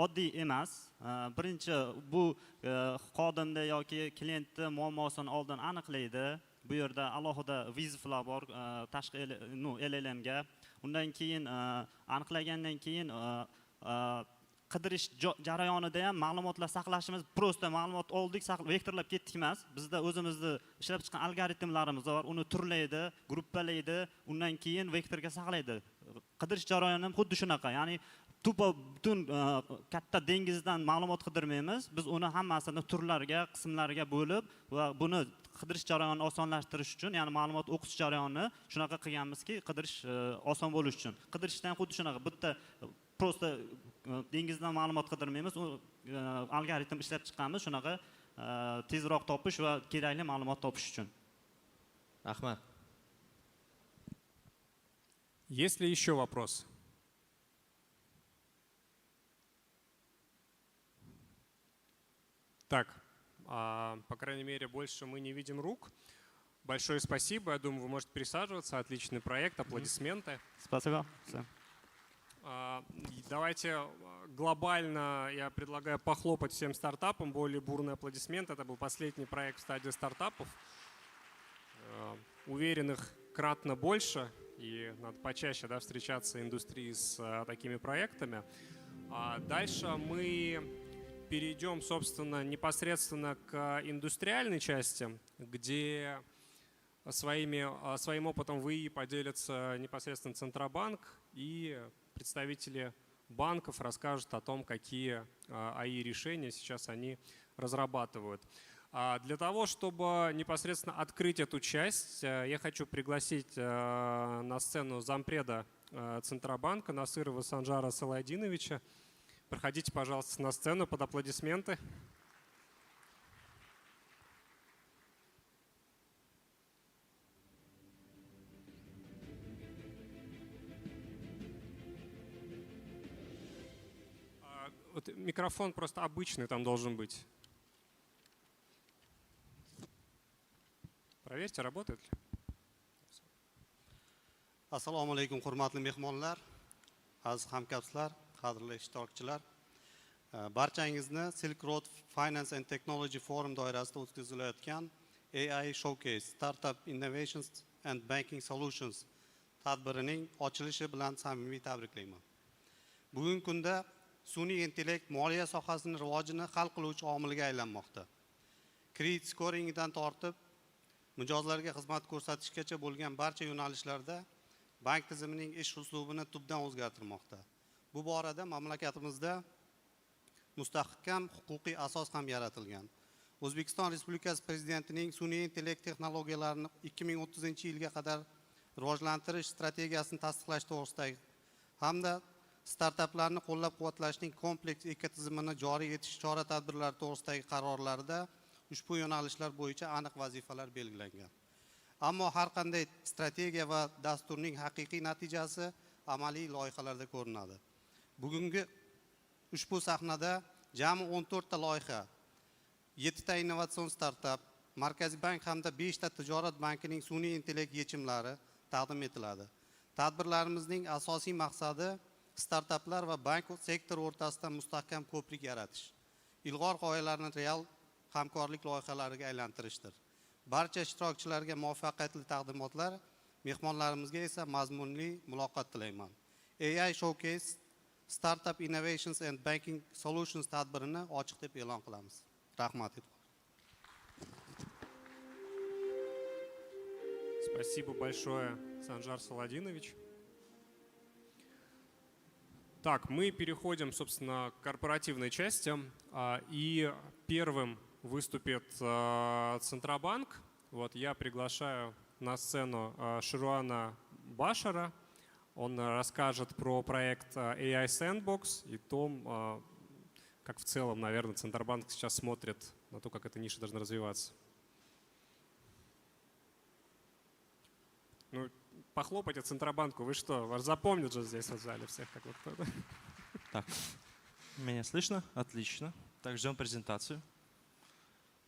oddiy emas. Birinchi bu xodimda yoki klientni muammosini oldin aniqlaydi. Bu yerda alohida viziflar bor tashqi LLMga. Undan keyin aniqlagandan keyin qidirish jarayonida ham ma'lumotlar saqlashimiz, prosta ma'lumot oldik, vektorlab ketdik emas. Bizda o'zimizni ishlab chiqqan algoritmlarimiz bor, uni turlaydi, gruppalaydi, undan keyin vektorga saqlaydi. Qidirish jarayoni ham xuddi shunaqa. Ya'ni butun katta dengizdan ma'lumot qidirmaymiz. Biz uni hammasini turlarga, qismlarga bo'lib va buni qidirish jarayonini osonlashtirish uchun, ya'ni ma'lumot o'qitish jarayonini shunaqa qilganmizki, qidirish oson bo'lish uchun. Qidirishdan xuddi shunaqa bitta prosta dengizdan ma'lumot qidirmaymiz, u algoritm ishlab chiqqanmiz, shunaqa tezroq topish va kerakli ma'lumot topish uchun. Rahmat. Есть ли еще вопросы? Так, по крайней мере, больше мы не видим рук. Большое спасибо. Я думаю, вы можете присаживаться. Отличный проект. Аплодисменты. Спасибо. Давайте глобально я предлагаю похлопать всем стартапам. Более бурный аплодисмент. Это был последний проект в стадии стартапов. Уверенных кратно больше. И надо почаще встречаться индустрии с такими проектами. Дальше мы перейдем, собственно, непосредственно к индустриальной части, где своим опытом в ИИ поделятся непосредственно Центробанк, и представители банков расскажут о том, какие АИ-решения сейчас они разрабатывают. Для того, чтобы непосредственно открыть эту часть, я хочу пригласить на сцену зампреда Центробанка Насырова Санжара Салайдиновича. Проходите, пожалуйста, на сцену под аплодисменты. Вот микрофон просто обычный там должен быть. Проверьте, работает ли. Assalomu alaykum, hurmatli mehmonlar, aziz hamkasblar, qadrli ishtirokchilar. Barchangizni Silk Road Finance and Technology Forum doirasida o'tkazilayotgan AI Showcase Startup Innovations and Banking Solutions tadbirining ochilishi bilan samimiy tabriklayman. Bugungi kunda sun'iy intellekt moliya sohasining rivojini hal qiluvchi omilga aylanmoqda. Kredit scoringdan tortib mijozlarga xizmat ko'rsatishgacha bo'lgan barcha yo'nalishlarda bank tizimining ish uslubini tubdan o'zgartirmoqda. Bu borada mamlakatimizda mustahkam huquqiy asos ham yaratilgan. O'zbekiston Respublikasi Prezidentining sun'iy intellekt texnologiyalarini 2030-yilga qadar rivojlantirish strategiyasini tasdiqlash to'g'risidagi hamda startaplarni qo'llab-quvvatlashning kompleks ekotizimini joriy etish chora-tadbirlari to'g'risidagi qarorlarida ushbu yo'nalishlar bo'yicha aniq vazifalar belgilangan. Ammo har qanday strategiya va dasturning haqiqiy natijasi amaliy loyihalarda ko'rinadi. Bugungi ushbu sahnada jami 14 ta loyiha, 7 ta innovatsion startap, Markaziy bank hamda 5 ta tijorat bankining sun'iy intellekt yechimlari taqdim etiladi. Tadbirlarimizning asosiy maqsadi startaplar va bank sektori o'rtasida mustahkam ko'prik yaratish, ilg'or g'oyalarni real hamkorlik loyihalariga aylantirishdir. Barcha ishtirokchilarga muvaffaqiyatli taqdimotlar, mehmonlarimizga esa mazmunli muloqot tilayman. AI Showcase Startup Innovations and Banking Solutions tadbirini ochiq deb e'lon qilamiz. Rahmat. Спасибо большое, Санжар Саладинович. Так, мы переходим, собственно, к корпоративной части. И первым выступит Центробанк. Вот я приглашаю на сцену Шируана Башара. Он расскажет про проект AI Sandbox и том, как в целом, наверное, Центробанк сейчас смотрит на то, как эта ниша должна развиваться. Ну, похлопайте Центробанку, вы что, вас запомнят же здесь в зале всех, как вот кто-то. Так, меня слышно? Отлично. Так, ждем презентацию.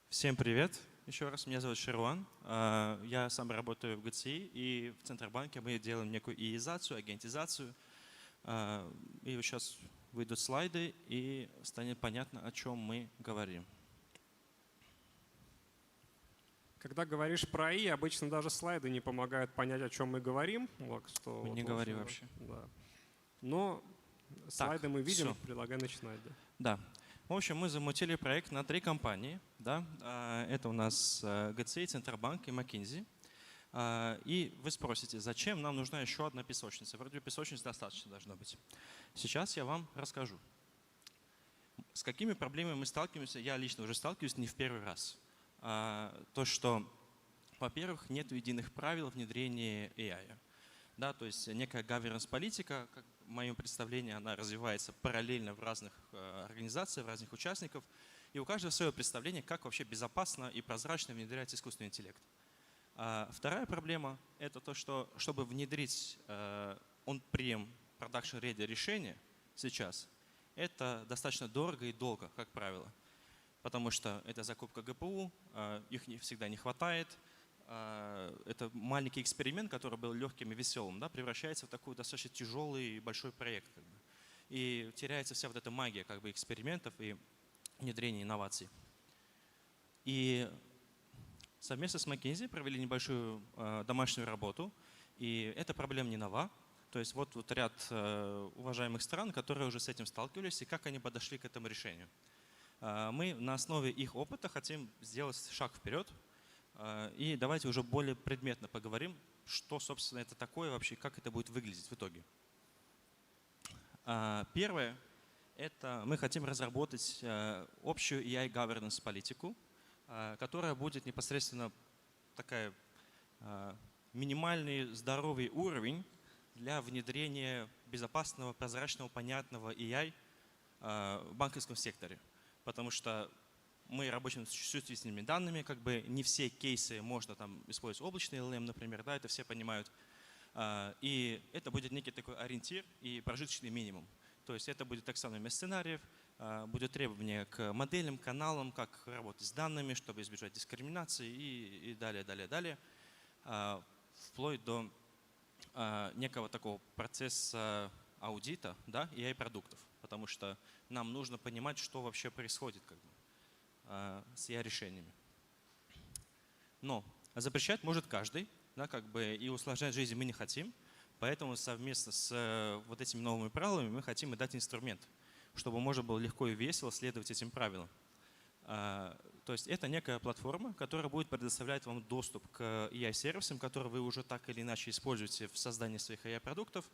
Всем привет. Еще раз, меня зовут Шируан. Я сам работаю в ГЦИ, и в Центробанке мы делаем некую иизацию, агентизацию. И вот сейчас выйдут слайды, и станет понятно, о чем мы говорим. Когда говоришь про ИИ, обычно даже слайды не помогают понять, о чем мы говорим. Что Мы не говорим вообще. Да. Но слайды мы видим, предлагаю начинать. Да. В общем, мы замутили проект на 3 компании. Да? Это у нас ГЦИ, Центробанк и McKinsey. И вы спросите, зачем нам нужна еще одна песочница? Вроде песочниц достаточно должно быть. Сейчас я вам расскажу. С какими проблемами мы сталкиваемся, я лично уже сталкиваюсь не в первый раз. То, что, во-первых, нет единых правил внедрения AI. Да, то есть некая governance-политика, как в моем представлении, она развивается параллельно в разных организациях, в разных участников, и у каждого свое представление, как вообще безопасно и прозрачно внедряется искусственный интеллект. Вторая проблема – это то, что чтобы внедрить on-prem production-ready решение сейчас, это достаточно дорого и долго, как правило. Потому что это закупка ГПУ, их всегда не хватает. Это маленький эксперимент, который был легким и веселым, да, превращается в такой достаточно тяжелый и большой проект. Как бы. И теряется вся вот эта магия как бы, экспериментов и внедрения инноваций. И совместно с McKinsey провели небольшую домашнюю работу. И эта проблема не нова. То есть вот ряд уважаемых стран, которые уже с этим сталкивались, и как они подошли к этому решению. Мы на основе их опыта хотим сделать шаг вперед. И давайте уже более предметно поговорим, что, собственно, это такое вообще, как это будет выглядеть в итоге. Первое – это мы хотим разработать общую AI governance политику, которая будет непосредственно такая минимальный здоровый уровень для внедрения безопасного, прозрачного, понятного AI в банковском секторе. Потому что мы работаем с чувствительными данными, как бы не все кейсы можно там использовать облачный LLM, например, да, это все понимают. И это будет некий такой ориентир и прожиточный минимум. То есть это будет таксономия сценариев, будет требования к моделям, каналам, как работать с данными, чтобы избежать дискриминации и далее, далее, далее, вплоть до некого такого процесса аудита, да, AI-продуктов, потому что нам нужно понимать, что вообще происходит как бы, с AI-решениями. Но запрещать может каждый, да, как бы, и усложнять жизнь мы не хотим, поэтому совместно с вот этими новыми правилами мы хотим и дать инструмент, чтобы можно было легко и весело следовать этим правилам. То есть это некая платформа, которая будет предоставлять вам доступ к AI-сервисам, которые вы уже так или иначе используете в создании своих AI-продуктов.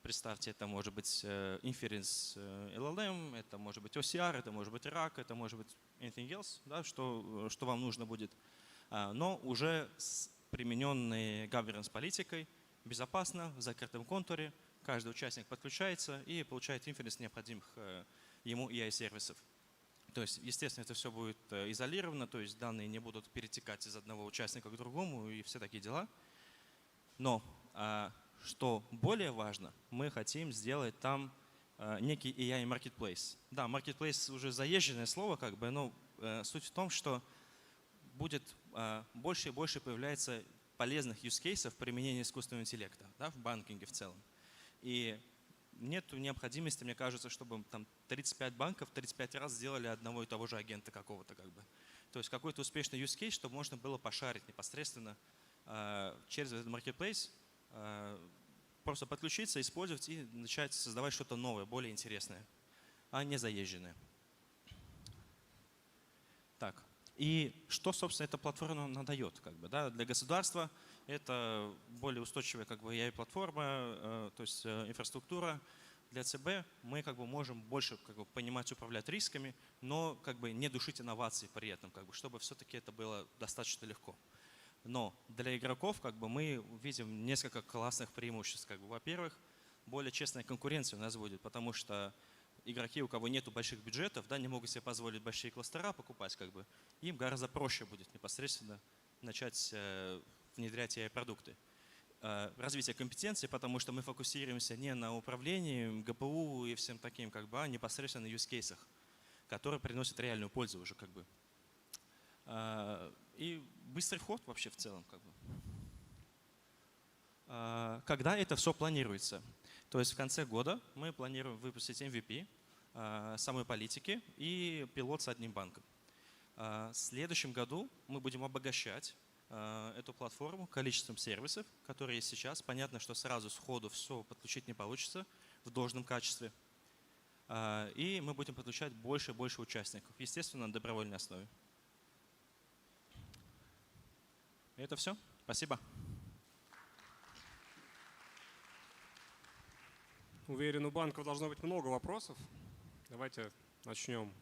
Представьте, это может быть inference LLM, это может быть OCR, это может быть RAG, это может быть anything else, да, что вам нужно будет. Но уже с примененной governance политикой, безопасно, в закрытом контуре, каждый участник подключается и получает инференс необходимых ему AI-сервисов. То есть, естественно, это все будет изолировано, то есть данные не будут перетекать из одного участника к другому и все такие дела. Но что более важно, мы хотим сделать там некий AI marketplace. Да, marketplace уже заезженное слово, как бы, но суть в том, что будет больше и больше появляется полезных use cases применения искусственного интеллекта, да, в банкинге в целом. И нет необходимости, мне кажется, чтобы там 35 банков 35 раз сделали одного и того же агента какого-то. Как бы. То есть какой-то успешный use case, чтобы можно было пошарить непосредственно через этот marketplace, просто подключиться, использовать и начать создавать что-то новое, более интересное, а не заезженное. Так, и что, собственно, эта платформа нам дает? Как бы, да? Для государства это более устойчивая как бы, AI-платформа, то есть инфраструктура. Для ЦБ мы как бы, можем больше как бы, понимать, управлять рисками, но как бы, не душить инновации при этом, как бы, чтобы все-таки это было достаточно легко. Но для игроков как бы, мы видим несколько классных преимуществ. Как бы. Во-первых, более честная конкуренция у нас будет, потому что игроки, у кого нет больших бюджетов, да, не могут себе позволить большие кластера покупать. Как бы. Им гораздо проще будет непосредственно начать внедрять AI-продукты. Развитие компетенций, потому что мы фокусируемся не на управлении, ГПУ и всем таким, как бы, а непосредственно на use-кейсах, которые приносят реальную пользу уже. Как бы. И быстрый вход вообще в целом. Как бы. Когда это все планируется? То есть в конце года мы планируем выпустить MVP, самой политики и пилот с одним банком. В следующем году мы будем обогащать эту платформу количеством сервисов, которые есть сейчас. Понятно, что сразу сходу все подключить не получится в должном качестве. И мы будем подключать больше и больше участников, естественно, на добровольной основе. И это все. Спасибо. Уверен, у банков должно быть много вопросов. Давайте начнем.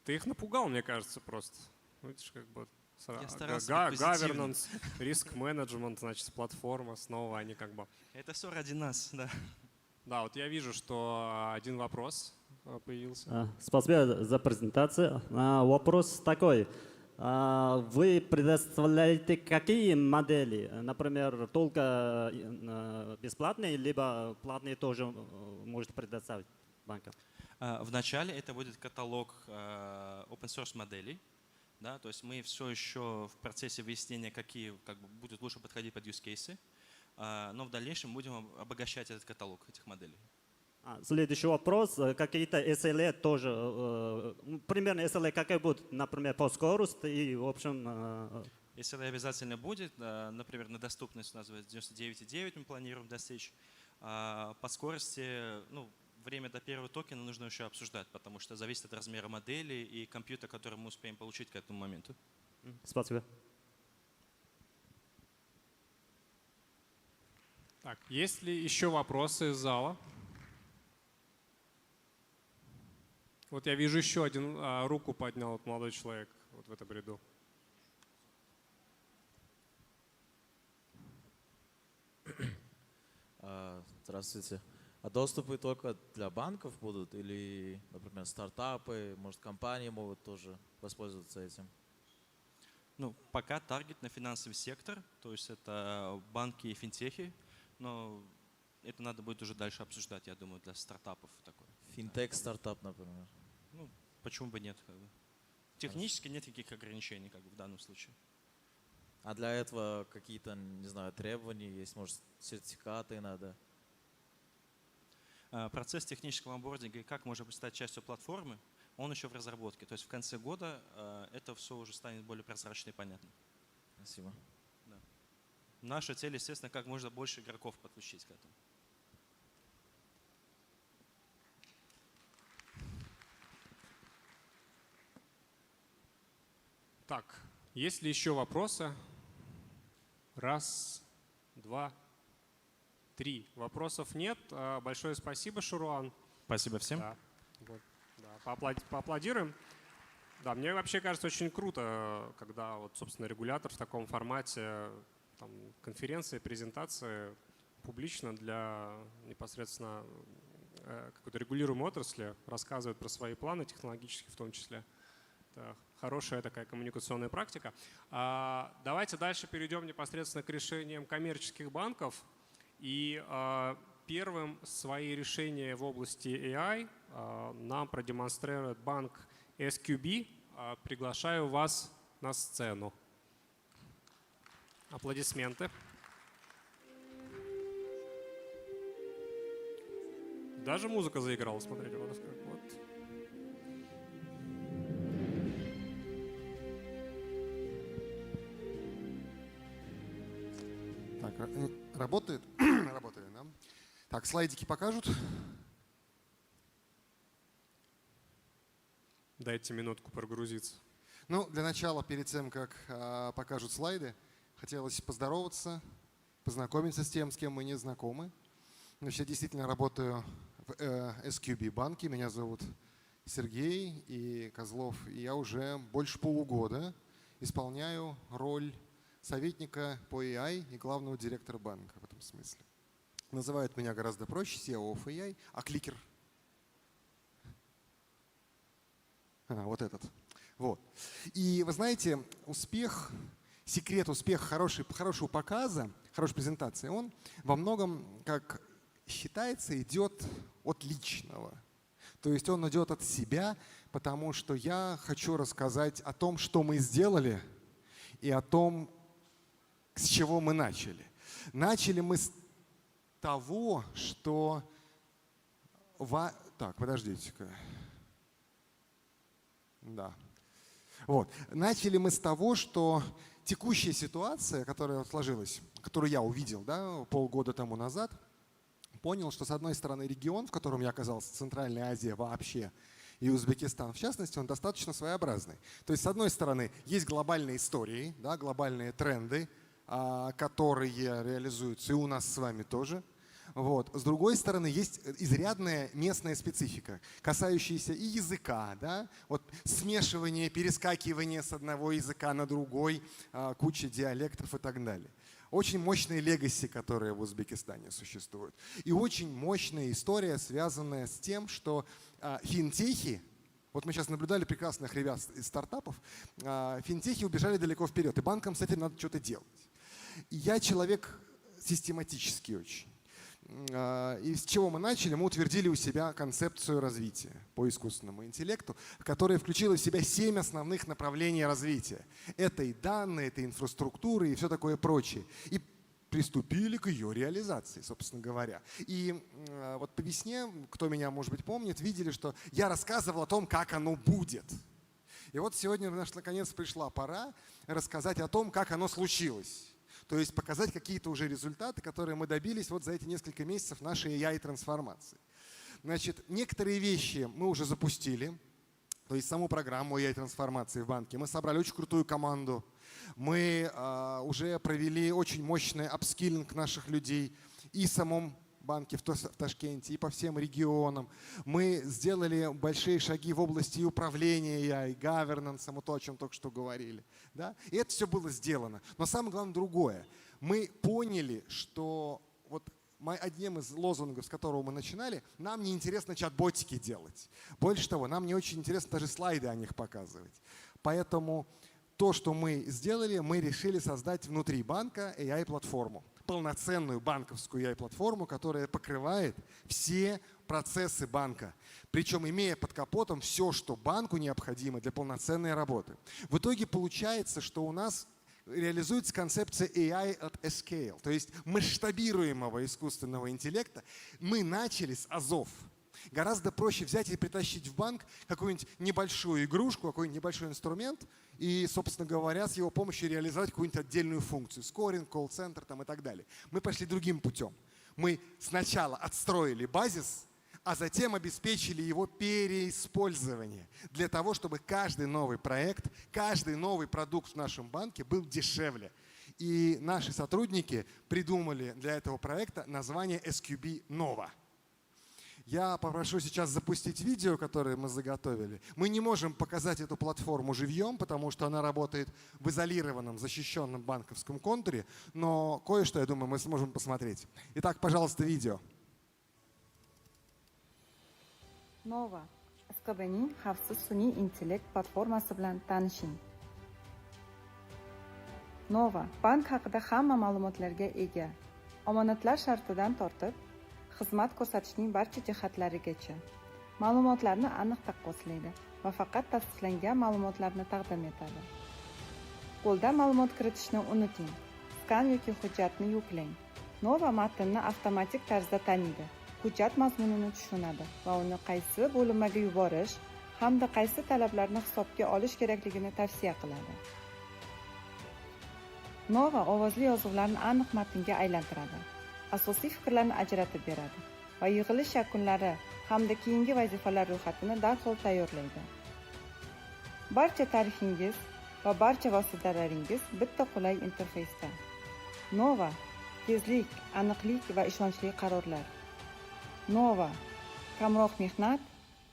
Ты их напугал, мне кажется, просто. Видишь, как бы governance, риск менеджмент, значит, платформа, снова они как бы. Это все ради нас, да. Да, вот я вижу, что один вопрос появился. Спасибо за презентацию. Вопрос такой. Вы предоставляете какие модели? Например, только бесплатные, либо платные тоже можете предоставить банкам? Вначале это будет каталог open source моделей. Да, то есть мы все еще в процессе выяснения, какие как бы, будут лучше подходить под use cases. Но в дальнейшем будем обогащать этот каталог этих моделей. Следующий вопрос. Какие-то SLA тоже, примерно SLA какая будет, например, по скорости и в общем… SLA обязательно будет. Например, на доступность у нас 99,9 мы планируем достичь. По скорости, ну, время до первого токена нужно еще обсуждать, потому что зависит от размера модели и компьютера, который мы успеем получить к этому моменту. Спасибо. Так, есть ли еще вопросы из зала? Вот я вижу еще один руку поднял вот молодой человек вот в этом ряду. Здравствуйте. А доступы только для банков будут или, например, стартапы, может, компании могут тоже воспользоваться этим? Ну, пока таргет на финансовый сектор, то есть это банки и финтехи, но это надо будет уже дальше обсуждать, я думаю, для стартапов такое. Финтех, стартап, например. Ну, почему бы нет? Как бы. Технически нет никаких ограничений как бы, в данном случае. А для этого какие-то, не знаю, требования есть, может, сертификаты надо? Процесс технического онбординга и как может стать частью платформы, он еще в разработке. То есть в конце года это все уже станет более прозрачно и понятно. Спасибо. Да. Наша цель, естественно, как можно больше игроков подключить к этому. Так, есть ли еще вопросы? Раз, два, три. Вопросов нет. Большое спасибо, Шаруан. Спасибо всем. Да. Вот. Да. Поаплодируем. Да, мне вообще кажется очень круто, когда вот, собственно, регулятор в таком формате там, конференции, презентации публично для непосредственно какой-то регулируемой отрасли рассказывает про свои планы технологические в том числе. Это хорошая такая коммуникационная практика. Давайте дальше перейдем непосредственно к решениям коммерческих банков. И первым свои решения в области AI нам продемонстрирует банк SQB. Приглашаю вас на сцену. Аплодисменты. Даже музыка заиграла, смотрите. Вот. Так, работает? Работает, да? Так, слайдики покажут. Дайте минутку прогрузиться. Ну, для начала, перед тем, как покажут слайды, хотелось поздороваться, познакомиться с тем, с кем мы не знакомы. Значит, я действительно работаю в SQB банке. Меня зовут Сергей и Козлов. И я уже больше полугода исполняю роль советника по AI и главного директора банка в этом смысле. Называют меня гораздо проще CEO of AI, а кликер. Вот этот. Вот. И вы знаете, успех, секрет успеха хорошего показа, хорошей презентации, он во многом, как считается, идет от личного. То есть он идет от себя, потому что я хочу рассказать о том, что мы сделали, и о том, с чего мы начали. Начали мы с того, что... Так, подождите-ка. Да. Вот. Начали мы с того, что текущая ситуация, которая сложилась, которую я увидел, да, полгода тому назад, понял, что с одной стороны регион, в котором я оказался, Центральная Азия вообще, и Узбекистан в частности, он достаточно своеобразный. То есть с одной стороны есть глобальные истории, да, глобальные тренды, которые реализуются и у нас с вами тоже. Вот. С другой стороны, есть изрядная местная специфика, касающаяся и языка, да? Вот смешивание, перескакивание с одного языка на другой, куча диалектов и так далее. Очень мощные легаси, которые в Узбекистане существуют. И очень мощная история, связанная с тем, что финтехи, вот мы сейчас наблюдали прекрасных ребят из стартапов, финтехи убежали далеко вперед, и банкам с этим надо что-то делать. И я человек систематический очень. И с чего мы начали? Мы утвердили у себя концепцию развития по искусственному интеллекту, которая включила в себя 7 основных направлений развития. Это и данные, это инфраструктура и все такое прочее. И приступили к ее реализации, собственно говоря. И вот по весне, кто меня, может быть, помнит, видели, что я рассказывал о том, как оно будет. И вот сегодня, наконец, пришла пора рассказать о том, как оно случилось. То есть показать какие-то уже результаты, которые мы добились вот за эти несколько месяцев нашей AI-трансформации. Значит, некоторые вещи мы уже запустили, то есть саму программу AI-трансформации в банке. Мы собрали очень крутую команду, мы уже провели очень мощный апскиллинг наших людей и в самом банке в Ташкенте, и по всем регионам. Мы сделали большие шаги в области управления AI, governance, то, о чем только что говорили. Да? И это все было сделано. Но самое главное другое. Мы поняли, что вот одним из лозунгов, с которого мы начинали, нам не интересно чат-ботики делать. Больше того, нам не очень интересно даже слайды о них показывать. Поэтому то, что мы сделали, мы решили создать внутри банка AI-платформу. Полноценную банковскую AI-платформу, которая покрывает все процессы банка. Причем имея под капотом все, что банку необходимо для полноценной работы. В итоге получается, что у нас реализуется концепция AI at a scale, то есть масштабируемого искусственного интеллекта. Мы начали с азов. Гораздо проще взять и притащить в банк какую-нибудь небольшую игрушку, какой-нибудь небольшой инструмент и, собственно говоря, с его помощью реализовать какую-нибудь отдельную функцию. Скоринг, колл-центр там и так далее. Мы пошли другим путем. Мы сначала отстроили базис, а затем обеспечили его переиспользование для того, чтобы каждый новый проект, каждый новый продукт в нашем банке был дешевле. И наши сотрудники придумали для этого проекта название SQB Nova. Я попрошу сейчас запустить видео, которое мы заготовили. Мы не можем показать эту платформу живьем, потому что она работает в изолированном, защищенном банковском контуре, но кое-что, я думаю, мы сможем посмотреть. Итак, пожалуйста, видео. Nova SKBning xavfsiz sun'iy intellekt platformasi bilan tanishing. Nova bank haqida hamma ma'lumotlarga ega. Omonatlar shartidan tortib xizmat ko'rsatishning barcha jihatlarigacha ma'lumotlarni aniq taqqoslaydi va faqat tasdiqlangan ma'lumotlarni taqdim etadi. Qo'lda ma'lumot kiritishni unuting. Skan yoki hujjatni yuklang. Nova matnni avtomatik tarzda taniydi. Hujjat mazmunini tushunadi va uni qaysi bo'linmaga yuborish hamda qaysi talablarni hisobga olish kerakligini tavsiya qiladi. Nova ovozli yozuvlarni aniq matnga aylantiradi. Asosiy fikrlarni ajratib beradi va yig'ilish yakunlari hamda keyingi vazifalar ro'yxatini darhol tayyorlaydi. Barcha tarifingiz va barcha vositalaringiz bitta qulay interfeysda. Nova tezlik, aniqlik va ishonchli qarorlar. Nova kamroq mehnat,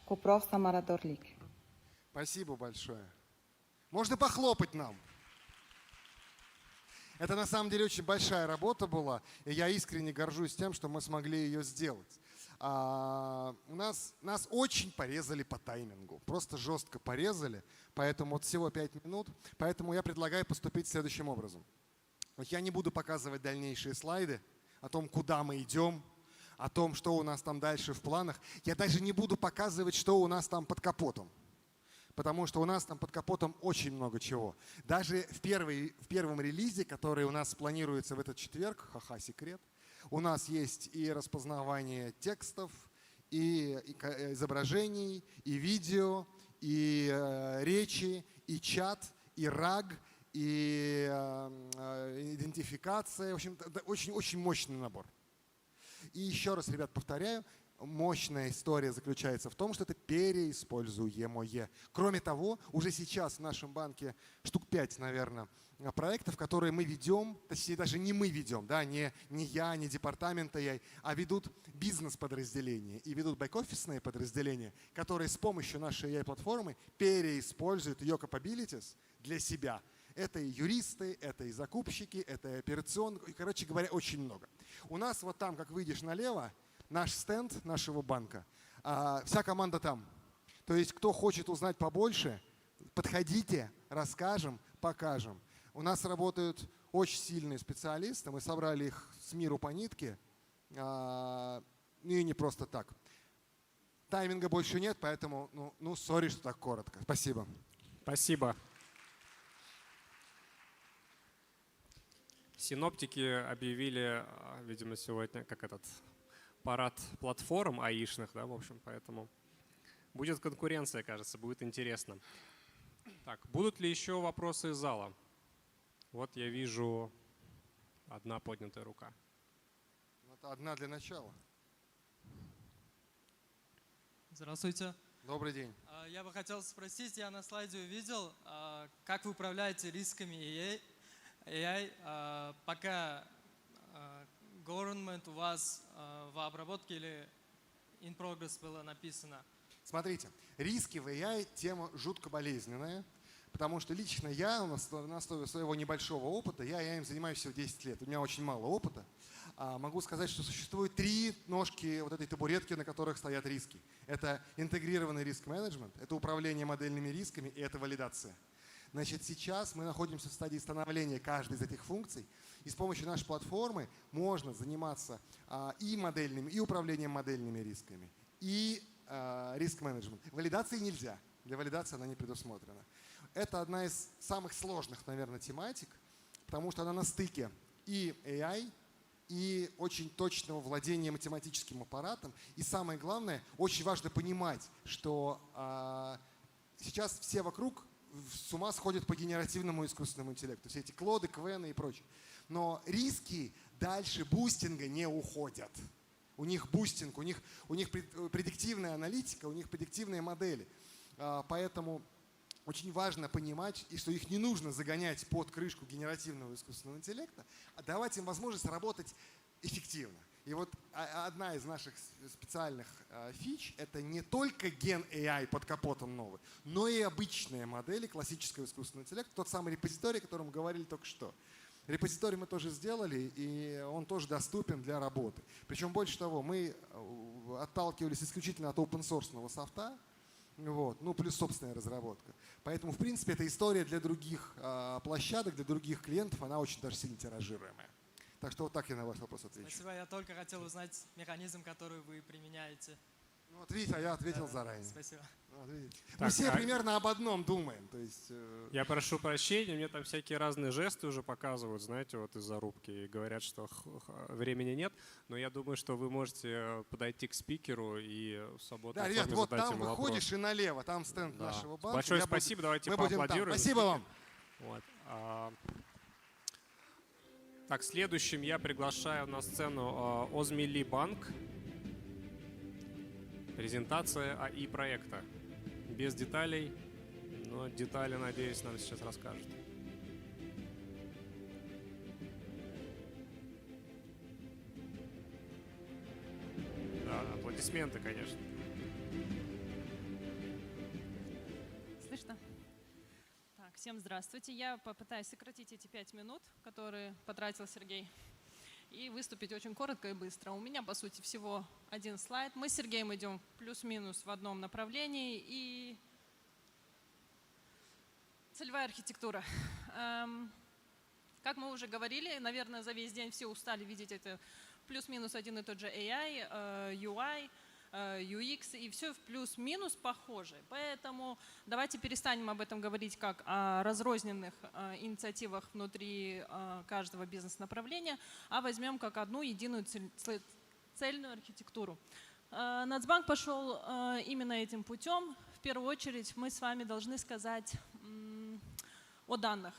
ko'proq samaradorlik. Спасибо большое. Можно похлопать нам. Это на самом деле очень большая работа была, и я искренне горжусь тем, что мы смогли ее сделать. Нас очень порезали по таймингу, просто жестко порезали, поэтому вот всего 5 минут. Поэтому я предлагаю поступить следующим образом. Я не буду показывать дальнейшие слайды о том, куда мы идем, о том, что у нас там дальше в планах. Я даже не буду показывать, что у нас там под капотом. Потому что у нас там под капотом очень много чего. Даже в первом релизе, который у нас планируется в этот четверг, ха-ха, секрет, у нас есть и распознавание текстов, и изображений, и видео, и речи, и чат, и RAG, и идентификация. В общем, это очень мощный набор. И еще раз, ребят, повторяю, мощная история заключается в том, что это переиспользуемое. Кроме того, уже сейчас в нашем банке штук 5, наверное, проектов, которые мы ведем, точнее даже не мы ведем, да, не я, не департамент AI, а ведут бизнес-подразделения и ведут бэк-офисные подразделения, которые с помощью нашей AI-платформы переиспользуют ее capabilities для себя. Это и юристы, это и закупщики, это и операционные, короче говоря, очень много. У нас вот там, как выйдешь налево, наш стенд нашего банка, вся команда там. То есть, кто хочет узнать побольше, подходите, расскажем, покажем. У нас работают очень сильные специалисты, мы собрали их с миру по нитке, и не просто так. Тайминга больше нет, поэтому, сори, что так коротко. Спасибо. Спасибо. Синоптики объявили, видимо, сегодня, как этот парад платформ аишных, да, в общем, поэтому будет конкуренция, кажется, будет интересно. Так, будут ли еще вопросы из зала? Вот я вижу одна поднятая рука. Это одна для начала. Здравствуйте. Добрый день. Я бы хотел спросить, я на слайде увидел, как вы управляете рисками AI, пока government у вас в обработке или in progress было написано? Смотрите, риски в AI тема жутко болезненная, потому что лично я, на основе своего небольшого опыта, я им занимаюсь всего 10 лет, у меня очень мало опыта, могу сказать, что существует 3 ножки вот этой табуретки, на которых стоят риски. Это интегрированный риск-менеджмент, это управление модельными рисками и это валидация. Значит, сейчас мы находимся в стадии становления каждой из этих функций, и с помощью нашей платформы можно заниматься и модельными, и управлением модельными рисками, и риск-менеджмент. Валидации нельзя, для валидации она не предусмотрена. Это одна из самых сложных, наверное, тематик, потому что она на стыке и AI, и очень точного владения математическим аппаратом. И самое главное, очень важно понимать, что сейчас все вокруг с ума сходят по генеративному искусственному интеллекту. Все эти клоды, квены и прочее. Но риски дальше бустинга не уходят. У них бустинг, у них предиктивная аналитика, у них предиктивные модели. Поэтому очень важно понимать, и что их не нужно загонять под крышку генеративного искусственного интеллекта, а давать им возможность работать эффективно. И вот одна из наших специальных фич – это не только ген AI под капотом новый, но и обычные модели классического искусственного интеллекта, тот самый репозиторий, о котором мы говорили только что. Репозиторий мы тоже сделали, и он тоже доступен для работы. Причем больше того, мы отталкивались исключительно от open-source софта, плюс собственная разработка. Поэтому, в принципе, эта история для других площадок, для других клиентов, она очень даже сильно тиражируемая. Так что вот так я на ваш вопрос отвечу. Спасибо, я только хотел узнать механизм, который вы применяете. Вот видите, а я ответил заранее. Спасибо. Мы все примерно об одном думаем. То есть, Я прошу прощения, мне там всякие разные жесты уже показывают, знаете, вот из-за рубки, и говорят, что времени нет, но я думаю, что вы можете подойти к спикеру и в свободном да, ребят, вот там выходишь и налево, там стенд нашего банка. Большое спасибо, давайте поаплодируем. Спасибо вам. Вот. Так, следующим я приглашаю на сцену Озмили банк. Презентация АИ проекта. Без деталей, но детали, надеюсь, нам сейчас расскажут. Да, аплодисменты, конечно. Всем здравствуйте. Я попытаюсь сократить эти 5 минут, которые потратил Сергей, и выступить очень коротко и быстро. У меня, по сути, всего один слайд. Мы с Сергеем идем плюс-минус в одном направлении. И целевая архитектура. Как мы уже говорили, наверное, за весь день все устали видеть это плюс-минус один и тот же AI, UI, UX, и все в плюс-минус похоже. Поэтому давайте перестанем об этом говорить как о разрозненных инициативах внутри каждого бизнес-направления, а возьмем как одну единую цельную архитектуру. Нацбанк пошел именно этим путем. В первую очередь мы с вами должны сказать о данных.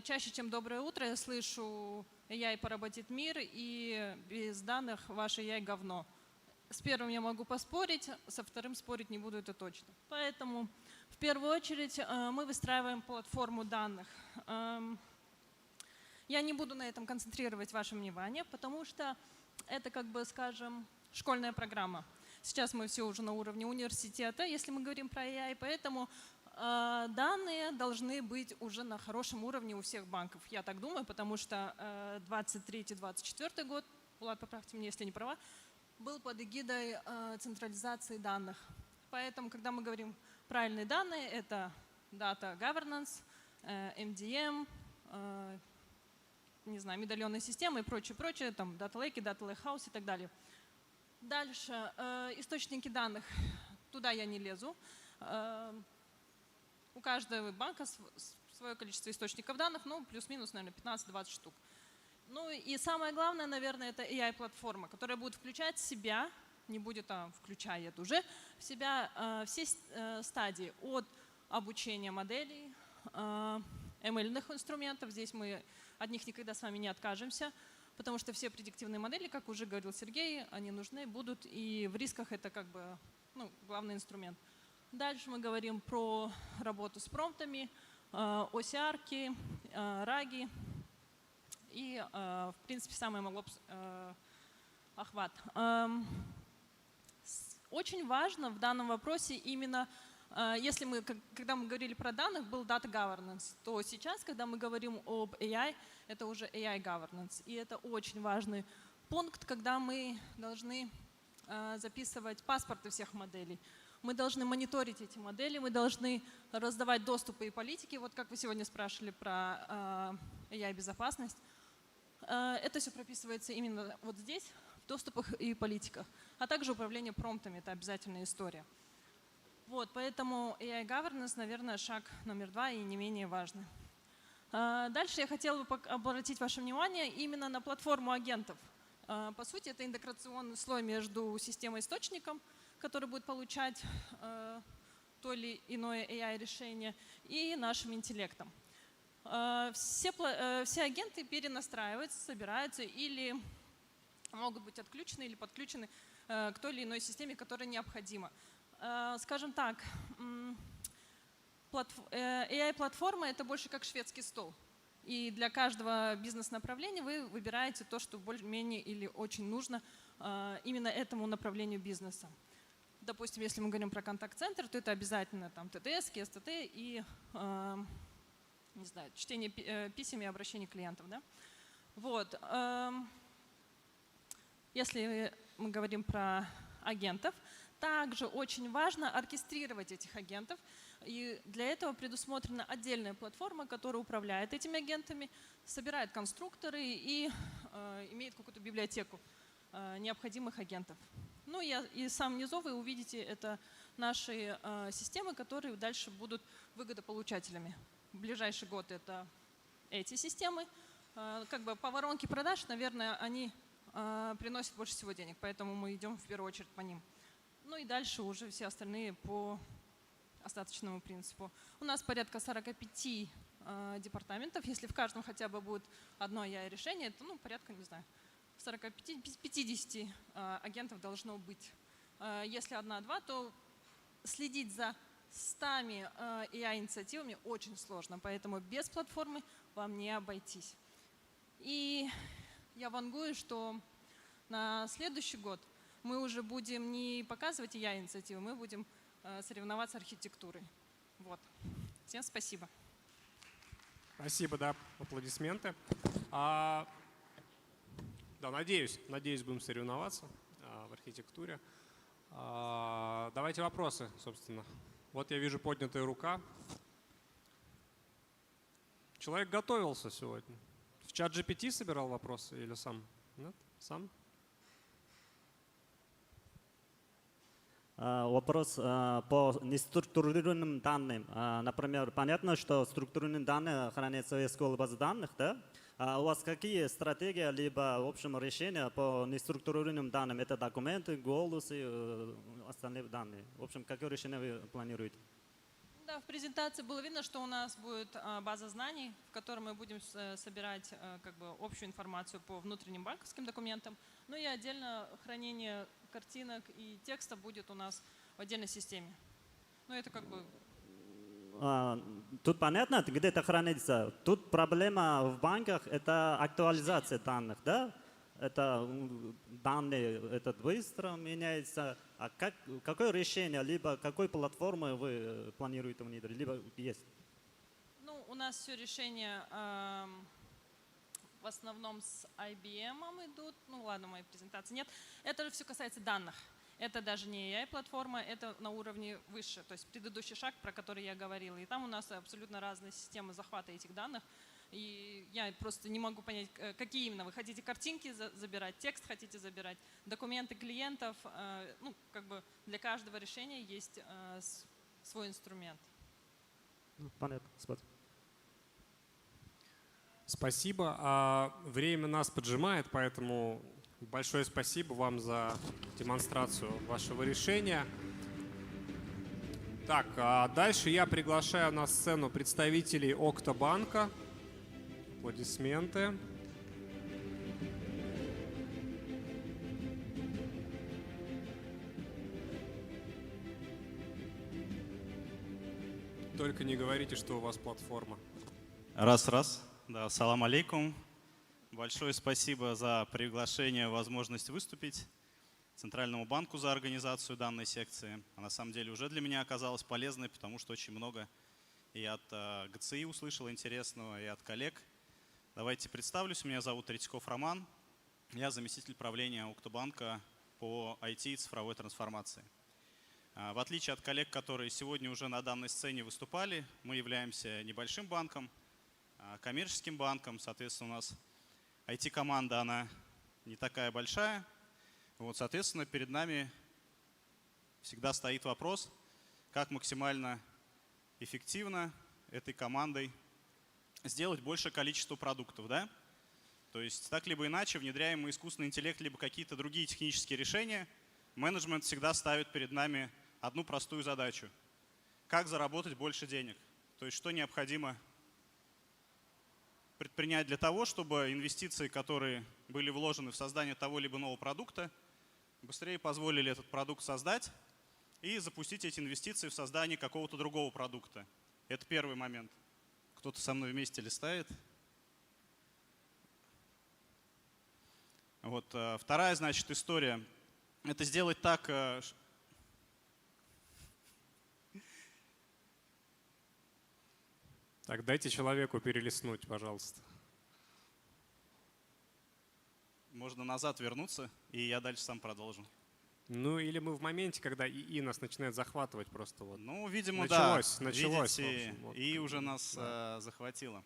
Чаще, чем доброе утро, я слышу AI поработит мир, и без данных ваше AI говно. С первым я могу поспорить, со вторым спорить не буду, это точно. Поэтому в первую очередь мы выстраиваем платформу данных. Я не буду на этом концентрировать ваше внимание, потому что это, как бы, скажем, школьная программа. Сейчас мы все уже на уровне университета, если мы говорим про AI, поэтому данные должны быть уже на хорошем уровне у всех банков. Я так думаю, потому что 23-24 год, Влад, поправьте меня, если не права, был под эгидой централизации данных. Поэтому, когда мы говорим правильные данные, это data governance, MDM, не знаю, медальонные системы и прочее, там data lake, data lakehouse и так далее. Дальше, источники данных. Туда я не лезу. У каждого банка свое количество источников данных, ну, плюс-минус, наверное, 15-20 штук. Ну и самое главное, наверное, это AI-платформа, которая будет включать в себя, не будет включает уже, в себя все стадии от обучения моделей, ML-ных инструментов. Здесь мы от них никогда с вами не откажемся, потому что все предиктивные модели, как уже говорил Сергей, они нужны, будут, и в рисках это как бы главный инструмент. Дальше мы говорим про работу с промптами, OCR-ки, RAG. И, в принципе, самый охват. Очень важно в данном вопросе именно, если мы, когда мы говорили про данных, был data governance, то сейчас, когда мы говорим об AI, это уже AI governance. И это очень важный пункт, когда мы должны записывать паспорты всех моделей. Мы должны мониторить эти модели, мы должны раздавать доступы и политики. Вот как вы сегодня спрашивали про AI-безопасность. Это все прописывается именно вот здесь, в доступах и политиках. А также управление промптами – это обязательная история. Вот, поэтому AI governance, наверное, шаг номер 2 и не менее важный. Дальше я хотела бы обратить ваше внимание именно на платформу агентов. По сути, это интеграционный слой между системой источником, который будет получать то или иное AI-решение, и нашим интеллектом. Все агенты перенастраиваются, собираются или могут быть отключены или подключены к той или иной системе, которая необходима. Скажем так, AI-платформа – это больше как шведский стол. И для каждого бизнес-направления вы выбираете то, что более-менее или очень нужно именно этому направлению бизнеса. Допустим, если мы говорим про контакт-центр, то это обязательно там ТТС, СТТ и не знаю, чтение писем и обращений клиентов. Да? Вот. Если мы говорим про агентов, также очень важно оркестрировать этих агентов. И для этого предусмотрена отдельная платформа, которая управляет этими агентами, собирает конструкторы и имеет какую-то библиотеку необходимых агентов. Ну и сам внизу вы увидите, это наши системы, которые дальше будут выгодополучателями. В ближайший год это эти системы. Как бы по воронке продаж, наверное, они приносят больше всего денег, поэтому мы идем в первую очередь по ним. Ну и дальше уже все остальные по остаточному принципу. У нас порядка 45 департаментов. Если в каждом хотя бы будет одно AI-решение, то порядка, не знаю, 40-50 агентов должно быть. Если 1-2, то следить за 100 AI-инициативами очень сложно, поэтому без платформы вам не обойтись. И я вангую, что на следующий год мы уже будем не показывать AI-инициативы, мы будем соревноваться архитектурой. Вот. Всем спасибо. Спасибо, да, аплодисменты. Да, надеюсь, будем соревноваться в архитектуре. Давайте вопросы, собственно. Вот я вижу поднятая рука. Человек готовился сегодня. В чат GPT собирал вопросы или сам? Нет? Сам? Вопрос по неструктурированным данным. Например, понятно, что структурированные данные хранятся в SQL базе данных, да? У вас какие стратегии, либо, в общем, решения по неструктурированным данным? Это документы, голосы, остальные данные. В общем, какое решение вы планируете? Да, в презентации было видно, что у нас будет база знаний, в которой мы будем собирать как бы общую информацию по внутренним банковским документам. Ну и отдельно хранение картинок и текста будет у нас в отдельной системе. Ну это как бы... Тут понятно, где это хранится. Тут проблема в банках – это актуализация данных, да? Это данные быстро меняются. А какое решение, либо какой платформы вы планируете внедрить, либо есть? Ну, у нас все решения в основном с IBM идут. Ну ладно, моей презентации нет. Это все касается данных. Это даже не AI-платформа, это на уровне выше. То есть предыдущий шаг, про который я говорила. И там у нас абсолютно разные системы захвата этих данных. И я просто не могу понять, какие именно. Вы хотите картинки забирать, текст хотите забирать, документы клиентов. Ну, как бы для каждого решения есть свой инструмент. Понятно, спасибо. Спасибо. Время нас поджимает, поэтому большое спасибо вам за демонстрацию вашего решения. Так, дальше я приглашаю на сцену представителей Октобанка. Аплодисменты. Только не говорите, что у вас платформа. Раз. Да, ассаламу алейкум. Большое спасибо за приглашение, возможность выступить Центральному банку за организацию данной секции. А на самом деле уже для меня оказалась полезной, потому что очень много и от ГЦИ услышал интересного, и от коллег. Давайте представлюсь. Меня зовут Редьков Роман. Я заместитель правления Октобанка по IT и цифровой трансформации. В отличие от коллег, которые сегодня уже на данной сцене выступали, мы являемся небольшим банком, коммерческим банком. Соответственно, у нас IT-команда, она не такая большая. Вот, соответственно, перед нами всегда стоит вопрос, как максимально эффективно этой командой сделать большее количество продуктов, да? То есть так либо иначе, внедряем мы искусственный интеллект, либо какие-то другие технические решения, менеджмент всегда ставит перед нами одну простую задачу. Как заработать больше денег? То есть что необходимо предпринять для того, чтобы инвестиции, которые были вложены в создание того либо нового продукта, быстрее позволили этот продукт создать и запустить эти инвестиции в создание какого-то другого продукта. Это первый момент. Кто-то со мной вместе листает. Вот, вторая, значит, история. Это сделать так, Так, дайте человеку перелистнуть, пожалуйста. Можно назад вернуться, и я дальше сам продолжу. Ну, или мы в моменте, когда ИИ нас начинает захватывать просто вот. Ну, видимо, началось, да. Началось. Видите, вот, и уже нас захватило.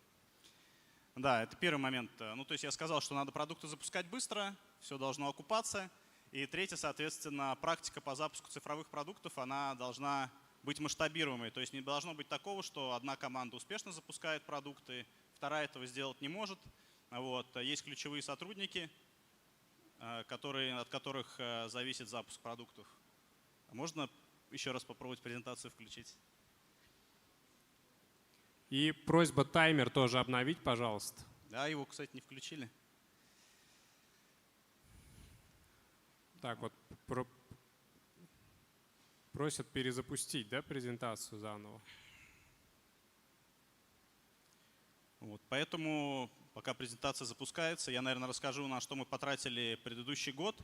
Да, это первый момент. Ну, то есть я сказал, что надо продукты запускать быстро, все должно окупаться. И третье, соответственно, практика по запуску цифровых продуктов, она должна быть масштабируемой. То есть не должно быть такого, что одна команда успешно запускает продукты, вторая этого сделать не может. Вот. Есть ключевые сотрудники, от которых зависит запуск продуктов. Можно еще раз попробовать презентацию включить? И просьба таймер тоже обновить, пожалуйста. Да, его, кстати, не включили. Так вот, просят перезапустить, да, презентацию заново. Вот, поэтому, пока презентация запускается, я, наверное, расскажу, на что мы потратили предыдущий год.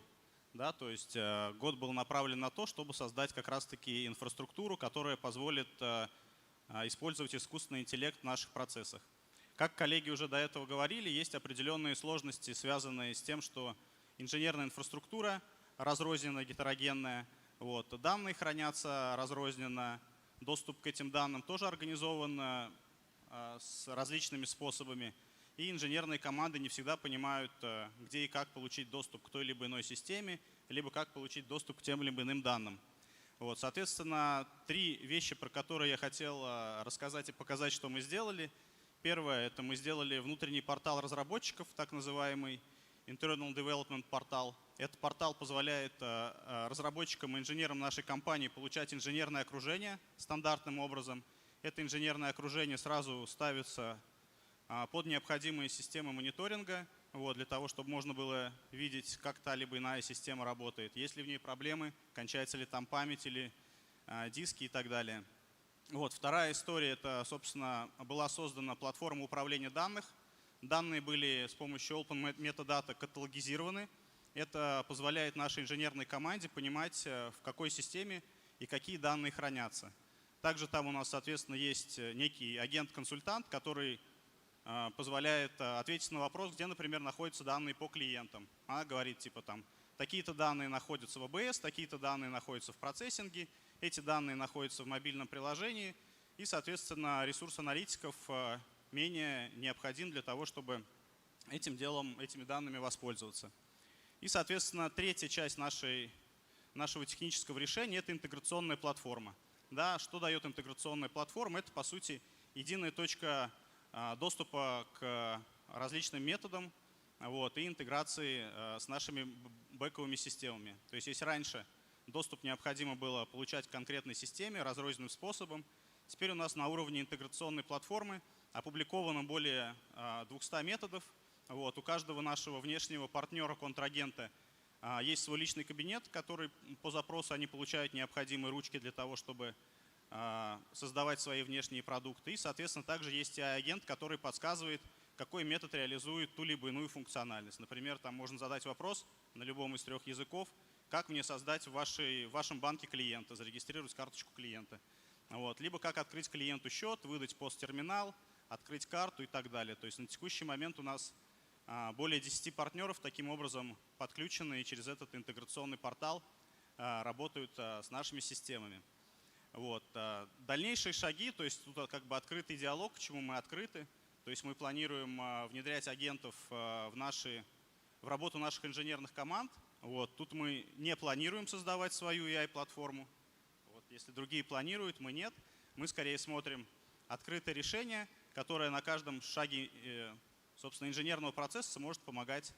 Да, то есть год был направлен на то, чтобы создать как раз-таки инфраструктуру, которая позволит использовать искусственный интеллект в наших процессах. Как коллеги уже до этого говорили, есть определенные сложности, связанные с тем, что инженерная инфраструктура разрозненная, гетерогенная, данные хранятся разрозненно, доступ к этим данным тоже организован с различными способами. И инженерные команды не всегда понимают, где и как получить доступ к той либо иной системе, либо как получить доступ к тем либо иным данным. Соответственно, 3 вещи, про которые я хотел рассказать и показать, что мы сделали. Первое, это мы сделали внутренний портал разработчиков, так называемый Internal Development портал. Этот портал позволяет разработчикам и инженерам нашей компании получать инженерное окружение стандартным образом. Это инженерное окружение сразу ставится под необходимые системы мониторинга, для того, чтобы можно было видеть, как та либо иная система работает, есть ли в ней проблемы, кончается ли там память или диски и так далее. Вторая история, это, собственно, была создана платформа управления данных. Данные были с помощью Open Metadata каталогизированы. Это позволяет нашей инженерной команде понимать, в какой системе и какие данные хранятся. Также там у нас, соответственно, есть некий агент-консультант, который позволяет ответить на вопрос, где, например, находятся данные по клиентам. Она говорит, типа там, такие-то данные находятся в АБС, такие-то данные находятся в процессинге, эти данные находятся в мобильном приложении, и, соответственно, ресурс аналитиков менее необходим для того, чтобы этим делом, этими данными воспользоваться. И, соответственно, третья часть нашего технического решения – это интеграционная платформа. Да, что дает интеграционная платформа? Это, по сути, единая точка доступа к различным методам и интеграции с нашими бэковыми системами. То есть, если раньше доступ необходимо было получать к конкретной системе разрозненным способом, теперь у нас на уровне интеграционной платформы опубликовано более 200 методов. У каждого нашего внешнего партнера, контрагента есть свой личный кабинет, который по запросу они получают необходимые ручки для того, чтобы создавать свои внешние продукты. И, соответственно, также есть агент, который подсказывает, какой метод реализует ту либо иную функциональность. Например, там можно задать вопрос на любом из 3 языков, как мне создать в вашем банке клиента, зарегистрировать карточку клиента. Либо как открыть клиенту счет, выдать посттерминал, открыть карту и так далее. То есть на текущий момент у нас более 10 партнеров таким образом подключены и через этот интеграционный портал работают с нашими системами. Дальнейшие шаги, то есть тут как бы открытый диалог, к чему мы открыты. То есть мы планируем внедрять агентов в работу наших инженерных команд. Тут мы не планируем создавать свою AI-платформу. Если другие планируют, мы нет. Мы скорее смотрим открытое решение, которое на каждом шаге, собственно, инженерного процесса может помогать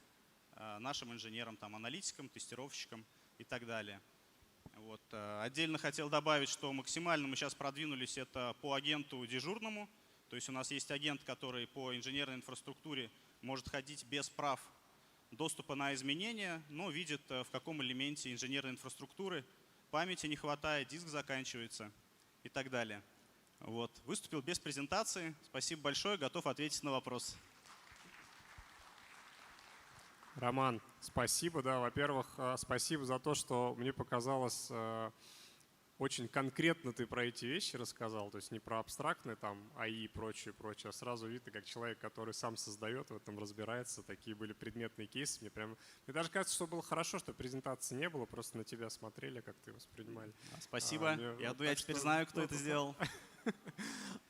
нашим инженерам, аналитикам, тестировщикам и так далее. Отдельно хотел добавить, что максимально мы сейчас продвинулись это по агенту дежурному. То есть у нас есть агент, который по инженерной инфраструктуре может ходить без прав доступа на изменения, но видит, в каком элементе инженерной инфраструктуры памяти не хватает, диск заканчивается и так далее. Выступил без презентации. Спасибо большое, готов ответить на вопрос. Роман, спасибо. Да, во-первых, спасибо за то, что мне показалось, очень конкретно ты про эти вещи рассказал. То есть не про абстрактные АИ и прочее, а сразу видно, как человек, который сам создает, в этом разбирается. Такие были предметные кейсы. Мне даже кажется, что было хорошо, что презентации не было, просто на тебя смотрели, как ты воспринимали. Спасибо. Я теперь знаю, кто это сделал.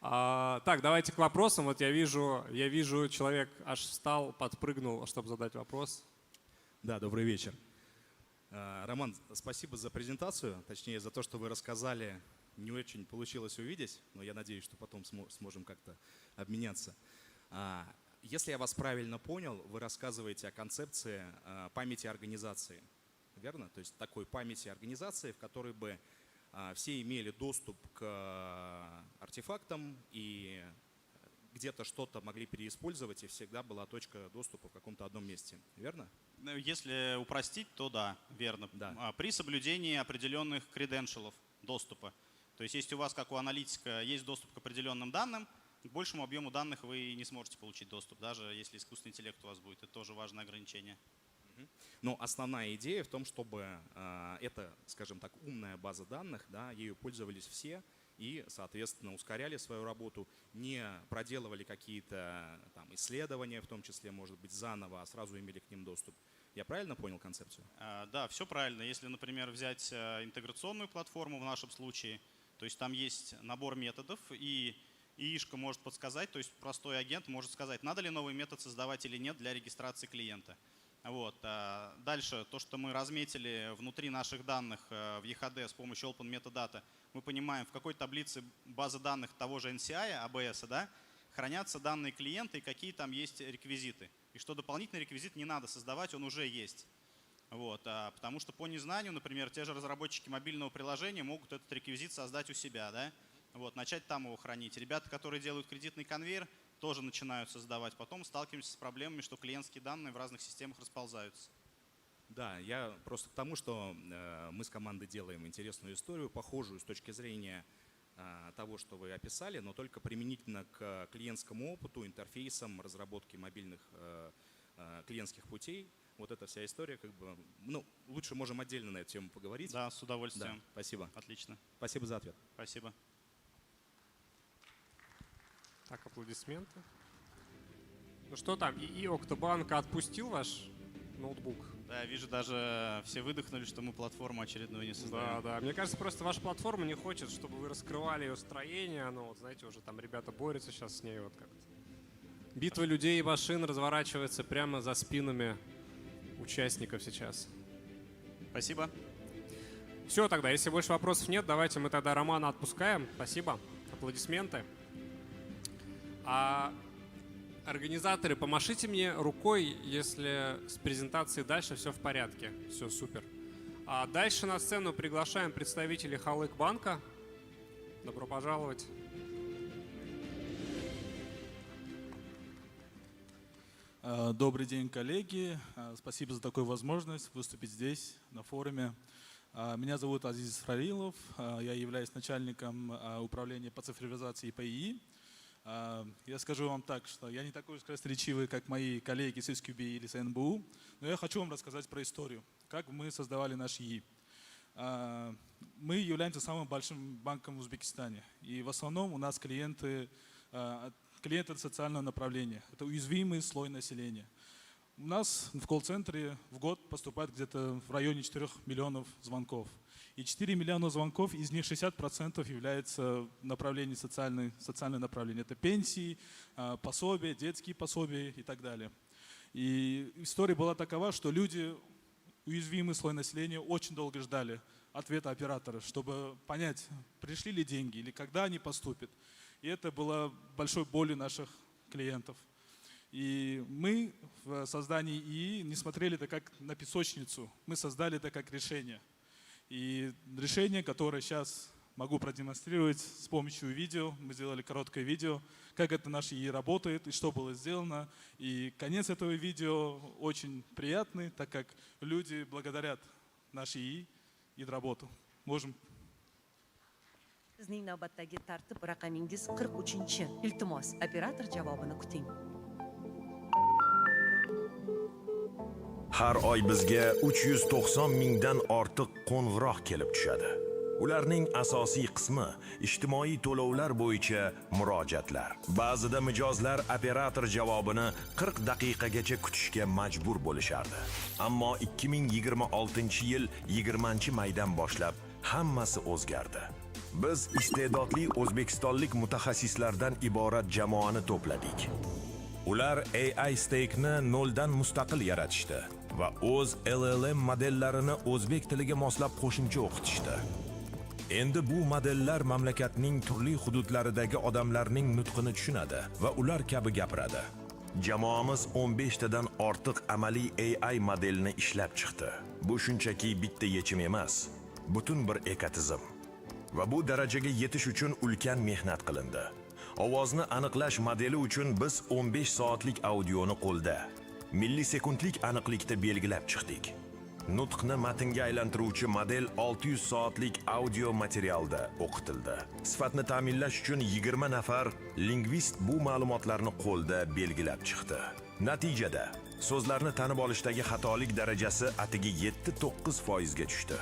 Так, давайте к вопросам. Я вижу, человек аж встал, подпрыгнул, чтобы задать вопрос. Да, добрый вечер. Роман, спасибо за презентацию, точнее за то, что вы рассказали. Не очень получилось увидеть, но я надеюсь, что потом сможем как-то обменяться. Если я вас правильно понял, вы рассказываете о концепции памяти организации, верно? То есть такой памяти организации, в которой бы все имели доступ к артефактам и где-то что-то могли переиспользовать, и всегда была точка доступа в каком-то одном месте. Верно? Если упростить, то да, верно. Да. При соблюдении определенных credential'ов доступа. То есть если у вас, как у аналитика, есть доступ к определенным данным, к большему объему данных вы не сможете получить доступ, даже если искусственный интеллект у вас будет. Это тоже важное ограничение. Но основная идея в том, чтобы это, скажем так, умная база данных, да, ею пользовались все, и, соответственно, ускоряли свою работу, не проделывали какие-то там исследования, в том числе, может быть, заново, а сразу имели к ним доступ. Я правильно понял концепцию? Да, все правильно. Если, например, взять интеграционную платформу в нашем случае, то есть там есть набор методов, и ИИшка может подсказать, то есть простой агент может сказать, надо ли новый метод создавать или нет для регистрации клиента. Вот. Дальше, то, что мы разметили внутри наших данных в EHD с помощью Open Metadata, мы понимаем, в какой таблице базы данных того же NCI, ABS, да, хранятся данные клиента и какие там есть реквизиты. И что дополнительный реквизит не надо создавать, он уже есть. Вот. Потому что по незнанию, например, те же разработчики мобильного приложения могут этот реквизит создать у себя, да? Вот, начать там его хранить. Ребята, которые делают кредитный конвейер, тоже начинают создавать. Потом сталкиваемся с проблемами, что клиентские данные в разных системах расползаются. Да, я просто к тому, что мы с командой делаем интересную историю, похожую с точки зрения того, что вы описали, но только применительно к клиентскому опыту, интерфейсам, разработке мобильных клиентских путей. Вот эта вся история, как бы, ну, лучше можем отдельно на эту тему поговорить. Да, с удовольствием. Да, спасибо. Отлично. Спасибо за ответ. Спасибо. Так, аплодисменты. Ну что там, ИИ Октобанка отпустил ваш ноутбук? Да, я вижу, даже все выдохнули, что мы платформу очередную не создаем. Да. Мне кажется, просто ваша платформа не хочет, чтобы вы раскрывали ее строение. Ну, вот, знаете, уже там ребята борются сейчас с ней вот как-то. Битва людей и машин разворачивается прямо за спинами участников сейчас. Спасибо. Все тогда, если больше вопросов нет, давайте мы тогда Романа отпускаем. Спасибо. Аплодисменты. А организаторы, помашите мне рукой, если с презентацией дальше все в порядке. Все супер. А дальше на сцену приглашаем представителей Халык банка. Добро пожаловать. Добрый день, коллеги. Спасибо за такую возможность выступить здесь, на форуме. Меня зовут Азиз Фрарилов. Я являюсь начальником управления по цифровизации и по ИИ. Я скажу вам так, что я не такой красноречивый, как мои коллеги с СКБ или с НБУ, но я хочу вам рассказать про историю, как мы создавали наш ИИ. Мы являемся самым большим банком в Узбекистане, и в основном у нас клиенты социального направления. Это уязвимый слой населения. У нас в колл-центре в год поступает где-то в районе 4 миллионов звонков. И 4 миллиона звонков, из них 60% является направление социальное направление. Это пенсии, пособия, детские пособия и так далее. И история была такова, что люди, уязвимый слой населения, очень долго ждали ответа оператора, чтобы понять, пришли ли деньги или когда они поступят. И это было большой болью наших клиентов. И мы в создании ИИ не смотрели это как на песочницу, мы создали это как решение. И решение, которое сейчас могу продемонстрировать с помощью видео, мы сделали короткое видео, как это наш ИИ работает и что было сделано. И конец этого видео очень приятный, так как люди благодарят наш ИИ и работу. Можем. Sizning navbatdagi tartib raqamingiz 43. Iltimos, operator javobini kuting. Har oy bizga 390 mingdan ortiq qo'ng'iroq kelib tushadi. Ularning asosiy qismi ijtimoiy to'lovlar bo'yicha murojaatlar. Ba'zida mijozlar operator javobini 40 daqiqagacha kutishga majbur bo'lishardi. Ammo 2026-yil 20-maydan boshlab hammasi o'zgardi. Biz iste'dodli o'zbekistonlik mutaxassislardan iborat jamoani to'pladik. Ular AI Stack'ni noldan mustaqil yaratishdi va o'z LLM modellarini o'zbek tiliga moslab qo'shimcha o'qitishdi. Endi bu modellar mamlakatning turli hududlaridagi odamlarning nutqini tushunadi va ular kabi gapiradi. Jamoamiz 15 tadan ortiq amaliy AI modelini ishlab chiqdi. Bu shunchaki bitta yechim emas, butun bir ekotizim. Va bu darajaga yetish uchun ulkan mehnat qilindi. Ovozni aniqlash modeli uchun biz 15 soatlik audioni qo'lda, millisekundlik aniqlikda belgilab chiqdik. Nutqni matnga aylantiruvchi model 600 soatlik audio materialda o'qitildi. Sifatni ta'minlash uchun 20 nafar lingvist bu ma'lumotlarni qo'lda belgilab chiqdi. Natijada so'zlarni tanib olishdagi xatolik darajasi atigi 7-9% ga tushdi.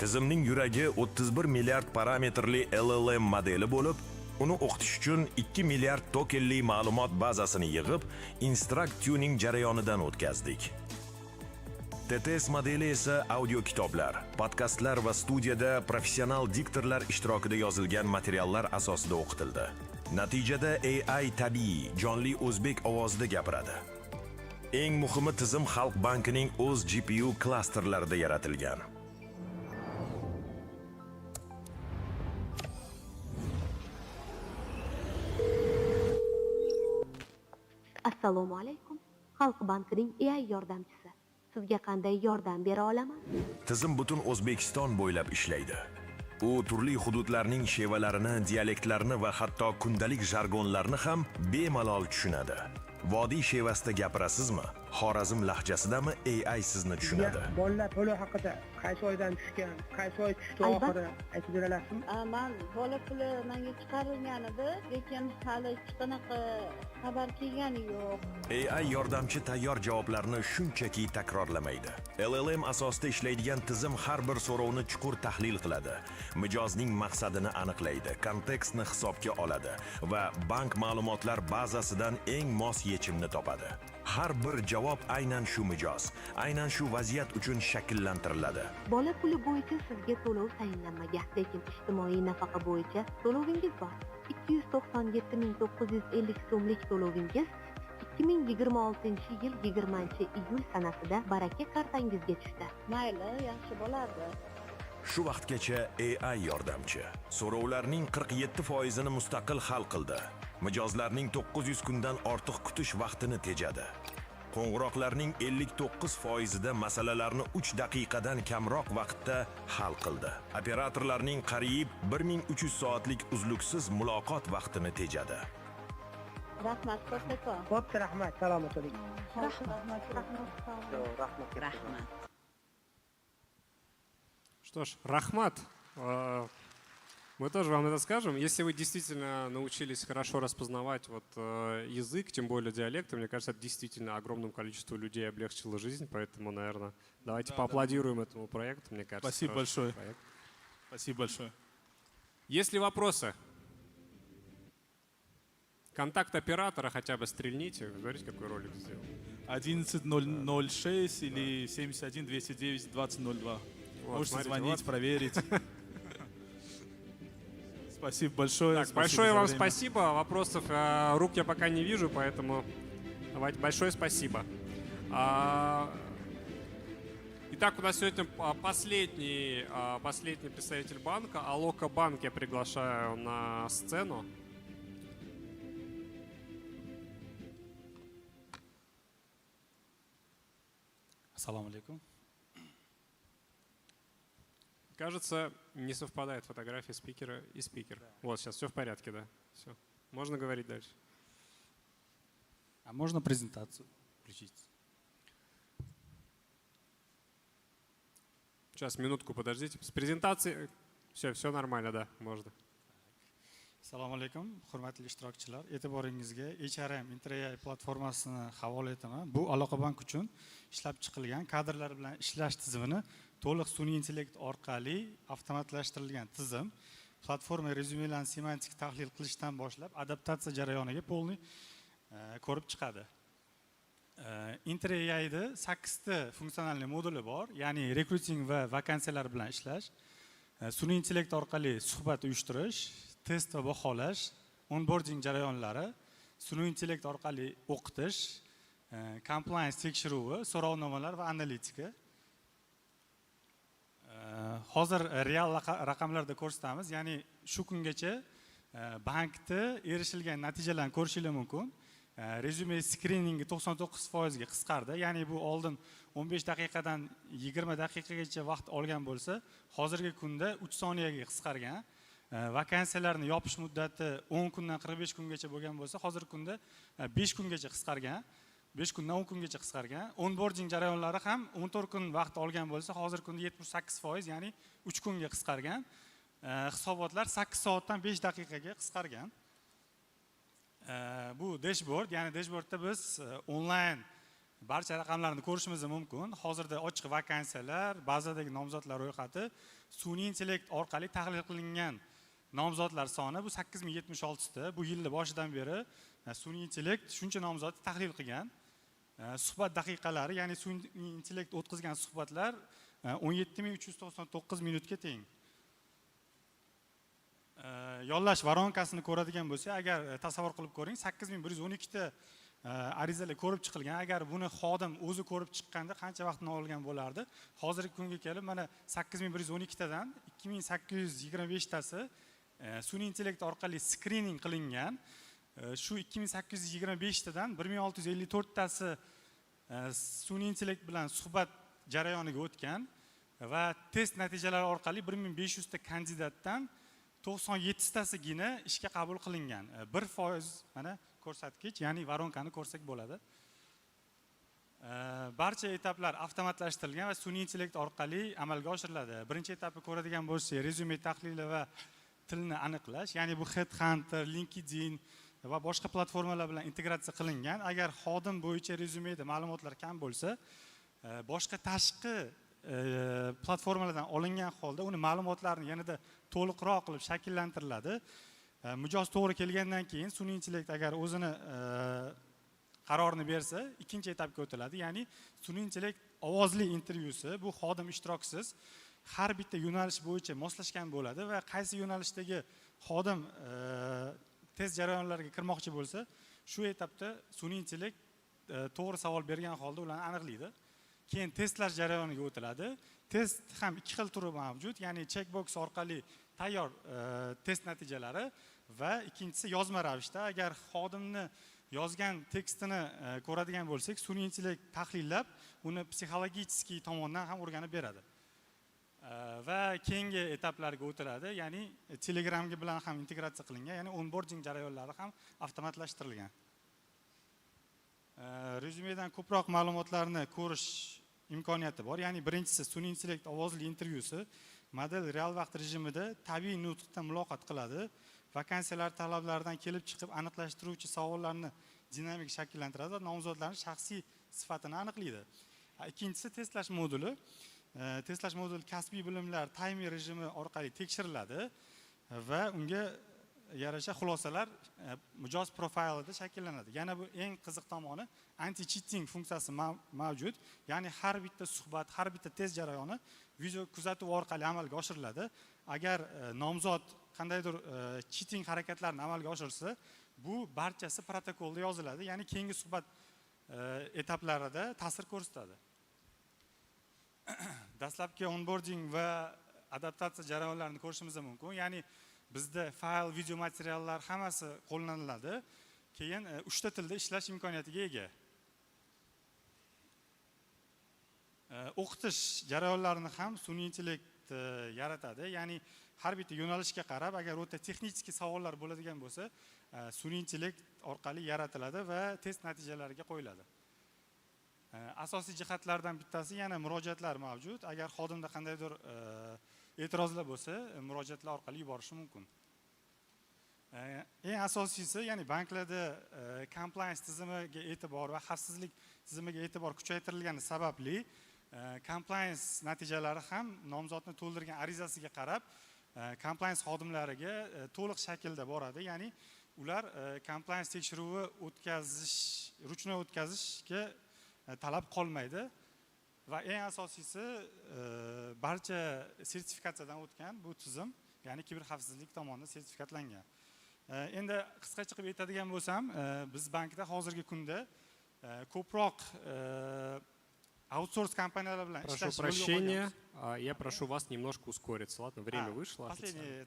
Tizimning yuragi 31 milliard parametrli LLM modeli bo'lib, uni o'qitish uchun 2 milliard tokenli ma'lumot bazasini yig'ib, instruct tuning jarayonidan o'tkazdik. TTS modeli esa audio kitoblar, podkastlar va studiyada professional diktorlar ishtirokida yozilgan materiallar asosida o'qitildi. Natijada AI tabiiy, jonli o'zbek ovozida gapiradi. Eng muhimi, tizim Xalq bankining o'z GPU klasterlarida yaratilgan. Assalomu alaykum. Xalq bankining AI yordamchisi. Sizga qanday yordam bera olaman? Tizim butun O'zbekiston bo'ylab ishlaydi. U turli hududlarning shevalarini, dialektlarini va hatto kundalik jargonlarni ham bemalol tushunadi. Vodiy shevasida gapirasizmi? Xorazm lahjasidami AI sizni tushunadi. Bolalar puli haqida qaysi oydan tushgan, qaysi oy tushdi oxiri aytib beralasizmi? Men bola puli menga chiqarilgan edi, lekin hali hech qanaqa xabar kelgani yo'q. AI yordamchi tayyor javoblarni shunchaki takrorlamaydi. LLM asosida ishlaydigan tizim har bir so'rovni chuqur tahlil qiladi, mijozning maqsadini aniqlaydi, kontekstni hisobga oladi va bank ma'lumotlar bazasidan eng mos yechimni topadi. Har bir javob aynan shu mijoz, aynan shu vaziyat uchun shakllantiriladi. Bola puli bo'yicha sizga to'lov tayinlanmagan, lekin ijtimoiy nafaqa bo'yicha to'lovingiz bor. 297.950 so'mlik to'lovingiz 2026-yil 20-iyul sanasida baraka kartangizga tushdi. Mayli, yaxshi bo'lardi. Shu vaqtgacha AI yordamchi so'rovlarning 47%ni mustaqil hal qildi. Mijozlarning 900 kundan ortiq kutish vaqtini tejadi. Qo'ng'iroqlarning 59%da masalalarni 3 daqiqadan kamroq vaqtda hal qildi. Operatorlarning qariyb 1300 soatlik uzluksiz muloqot vaqtini tejadi. Rahmat, kattakon. Bo'pti, rahmat, salomat bo'ling. Rahmat. Что ж, Рахмат, мы тоже вам это скажем. Если вы действительно научились хорошо распознавать язык, тем более диалекты, мне кажется, это действительно огромному количеству людей облегчило жизнь, поэтому, наверное, давайте поаплодируем этому проекту, мне кажется. Спасибо большое. Проект. Спасибо большое. Есть ли вопросы? Контакт оператора хотя бы стрельните. Вы говорите, какой ролик сделал? 11.006 или 71-209-2002. Вот, можете смотрите, звонить, вот. проверить. Спасибо большое. Так, спасибо большое за вам время. спасибо. Вопросов, рук я пока не вижу, поэтому давайте большое спасибо. Итак, у нас сегодня последний представитель банка. Алока банк я приглашаю на сцену. Ассаламу алейкум. Кажется, не совпадает фотография спикера и спикер. Вот, сейчас все в порядке, да. Все. Можно говорить дальше. А можно презентацию включить? Сейчас, минутку, подождите. С презентацией все нормально, да, можно. Assalomu alaykum, hurmatli ishtirokchilar. E'tiboringizga HRM Interoperable platformasini havola etaman. Bu Aloqabank uchun ishlab chiqilgan kadrlar bilan ishlash tizimini to'liq sun'iy intellekt orqali avtomatlashtirilgan tizim. Platforma rezyumelarni semantik tahlil qilishdan boshlab adaptatsiya jarayoniga polni ko'rib chiqadi. Interoperable'da 8 ta funksional moduli bor, ya'ni rekruting va vakansiyalar bilan ishlash, sun'iy intellekt orqali suhbat uyushtirish, test va baholash, onboarding jarayonlari, sun'iy intellekt orqali o'qitish, compliance tekshiruvi, so'rovnomalar va analitika. Hozir real raqamlarda ko'rsatamiz, ya'ni shu kungacha bankda erishilgan natijalarni ko'rishingiz mumkin. Rezyume screeningi 99% ga qisqardi, ya'ni bu oldin 15 daqiqadan 20 daqiqagacha vaqt olgan bo'lsa, hozirgi kunda 3 soniyaga qisqargan. Vakansiyalarni yopish muddati 10 kundan 45 kungacha bo'lgan bo'lsa, hozirgi kunda 5 kungacha qisqargan. 5 kundan 10 kungacha qisqargan. Onboarding jarayonlari ham 14 kun vaqt olgan bo'lsa, hozirgi kunda 78%, ya'ni 3 kunga qisqargan. Hisobotlar 8 soatdan 5 daqiqaga qisqargan. Bu dashboard, ya'ni dashboardda biz onlayn barcha raqamlarni ko'rishimiz mumkin. Hozirda ochiq vakansiyalar, bazadagi nomzodlar ro'yxati, sun'iy intellekt orqali tahlil qilingan nomzodlar soni bu 8076 ta. Bu yilning boshidan beri sun'iy intellekt shuncha nomzodni tahlil qilgan. Suhbat daqiqalari, ya'ni sun'iy intellekt o'tkazgan suhbatlar 17399 minutga teng. Yollash varonkasini ko'radigan bo'lsak, agar tasavvur qilib ko'ring, 8112 ta arizalar ko'rib chiqilgan. Agar buni xodim o'zi ko'rib chiqqanda qancha vaqtni olgan bo'lardi? Hozirgi kunga kelib mana 8112 tadan 2825 tasi sun'iy intellekt orqali skrining qilingan. Shu 2825 tadan 1654 tasi sun'iy intellekt bilan suhbat jarayoniga o'tgan va test natijalari orqali 1500 ta kandidatdan 97 tasigina ishga qabul qilingan. 1% mana ko'rsatkich, ya'ni varonkani ko'rsak bo'ladi. Barcha etaplar avtomatlashtirilgan va sun'iy intellekt orqali amalga oshiriladi. Birinchi etapni ko'radigan bo'lsak, rezyume tahlili va tilni aniqlash, ya'ni bu Headhunter, LinkedIn va boshqa platformalar bilan integratsiya qilingan. Agar xodim bo'yicha rezyumeda ma'lumotlar kam bo'lsa, boshqa tashqi platformalardan olingan holda uni ma'lumotlarni yanada to'liqroq qilib shakllantiriladi. Mijoz to'g'ri kelgandan keyin sun'iy intellekt agar o'zini qarorini bersa, ikkinchi etapga o'tiladi. Ya'ni sun'iy intellekt ovozli intervyusi, bu xodim ishtirokisiz har bitta yo'nalish bo'yicha moslashgan bo'ladi va qaysi yo'nalishdagi xodim test jarayonlariga kirmoqchi bo'lsa, shu etapda sun'iy intellekt to'g'ri savol bergan holda ularni aniqlaydi. Keyin testlash jarayoniga o'tiladi. Test ham ikki xil turi mavjud, ya'ni checkbox orqali tayyor test natijalari va ikkinchisi yozma ravishda. Agar xodimni yozgan tekstini ko'radigan bo'lsak, sun'iy intellekt tahlillab, uni psixologik tomondan ham o'rganib beradi. Va keyingi etaplarga o'tiladi, ya'ni Telegramga bilan ham integratsiya qilingan, ya'ni onboarding jarayonlari ham avtomatlashtirilgan. Rezyumedan ko'proq ma'lumotlarni ko'rish imkoniyati bor. Ya'ni birinchisi sun'iy intellekt ovozli intervyusi. Model real vaqt rejimida tabiiy nutqda muloqot qiladi. Vakansiyalar talablaridan kelib chiqib aniqlashtiruvchi savollarni dinamik shakllantiradi va nomzodlarning shaxsiy sifatini aniqlaydi. Ikkinchisi testlash moduli. Testlash moduli kasbiy bilimlar timer rejimi orqali tekshiriladi va unga yarasha xulosalar mijoz profilida shakllanadi. Yana bu eng qiziq tomoni, anti-cheating funksiyasi mavjud. Ya'ni har bitta suhbat, har bitta test jarayoni video kuzatuv orqali amalga oshiriladi. Agar nomzod qandaydir cheating harakatlarni amalga oshirsa, bu barchasi protokolda yoziladi. Ya'ni keyingi suhbat etaplarida ta'sir ko'rsatadi. Dastlabki onboarding va adaptatsiya jarayonlarini ko'rishimiz mumkin. Ya'ni bizda fayl, video materiallar hammasi qo'llaniladi. Keyin 3 ta tilda ishlash imkoniyatiga ega. O'qitish jarayonlarini ham sun'iy intellekt yaratadi. Ya'ni har bitta yo'nalishga qarab, agar o'ta texnik savollar bo'ladigan bo'lsa, sun'iy intellekt orqali yaratiladi va test natijalariga qo'yiladi. Asosiy jihatlardan bittasi yana murojaatlar mavjud. Agar xodimda qandaydir e'tirozlar bo'lsa, murojaatlar orqali yuborishi mumkin. Eng asosiysi, ya'ni banklarda compliance tizimiga e'tibor va xavfsizlik tizimiga e'tibor kuchaytirilgani sababli compliance natijalari ham nomzodni to'ldirgan arizasiga qarab compliance xodimlariga to'liq shaklda boradi. Ya'ni ular compliance tekshiruvi ruchnoy o'tkazishga talab qolmaydi va eng asosiysi barcha sertifikatsiyadan o'tgan bu tizim, ya'ni kiberxavfsizlik tomonidan sertifikatlangan. Endi qisqacha qilib aytadigan bo'lsam, biz bankda hozirgi kunda ko'proq аутсорс компаниялар bilan ishlash. Прошу прощения, я прошу вас немножко ускориться. Ладно, время вышло. Последнее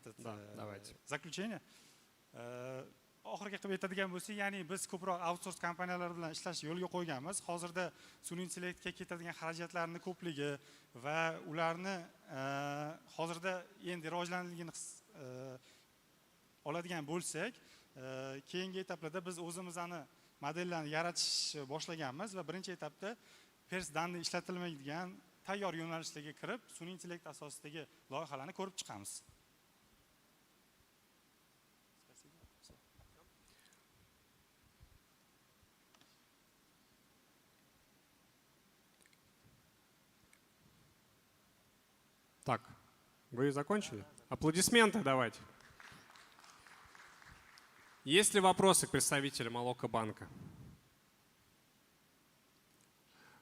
давайте. Заключение. Oxirgi qilib aytadigan bo'lsak, ya'ni biz ko'proq outsource kompaniyalar bilan ishlash yo'lga qo'yganmiz. Hozirda sun'iy intellektga ketadigan xarajatlarning ko'pligi va ularni hozirda endi rivojlanishini oladigan bo'lsak, keyingi etaplarda biz o'zimizni modellarni yaratish boshlaganmiz va birinchi etapda persdanni ishlatilmaydigan tayyor yo'nalishlarga kirib, sun'iy intellekt asosidagi loyihalarni ko'rib chiqamiz. Так, Вы закончили? Аплодисменты давайте. Есть ли вопросы к представителям Алоко-банка?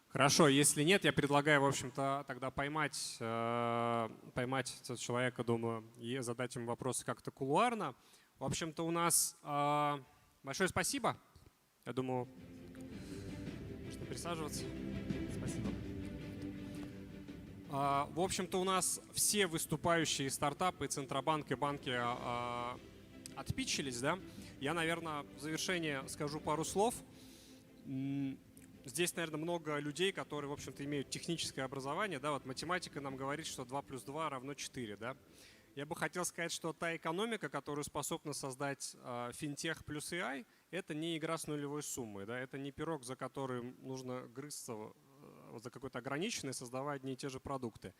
Хорошо, если нет, я предлагаю, в общем-то, тогда поймать этого человека, думаю, и задать ему вопросы как-то кулуарно. В общем-то, у нас большое спасибо. Я думаю, можно присаживаться. Спасибо. В общем-то, у нас все выступающие стартапы, Центробанк и банки отпитчились, да? Я, наверное, в завершение скажу пару слов. Здесь, наверное, много людей, которые, в общем-то, имеют техническое образование. Да? Вот математика нам говорит, что 2 плюс 2 равно 4. Да? Я бы хотел сказать, что та экономика, которую способна создать финтех плюс AI, это не игра с нулевой суммой. Да? Это не пирог, за который нужно грызться за какой-то ограниченный, создавая одни и те же продукты.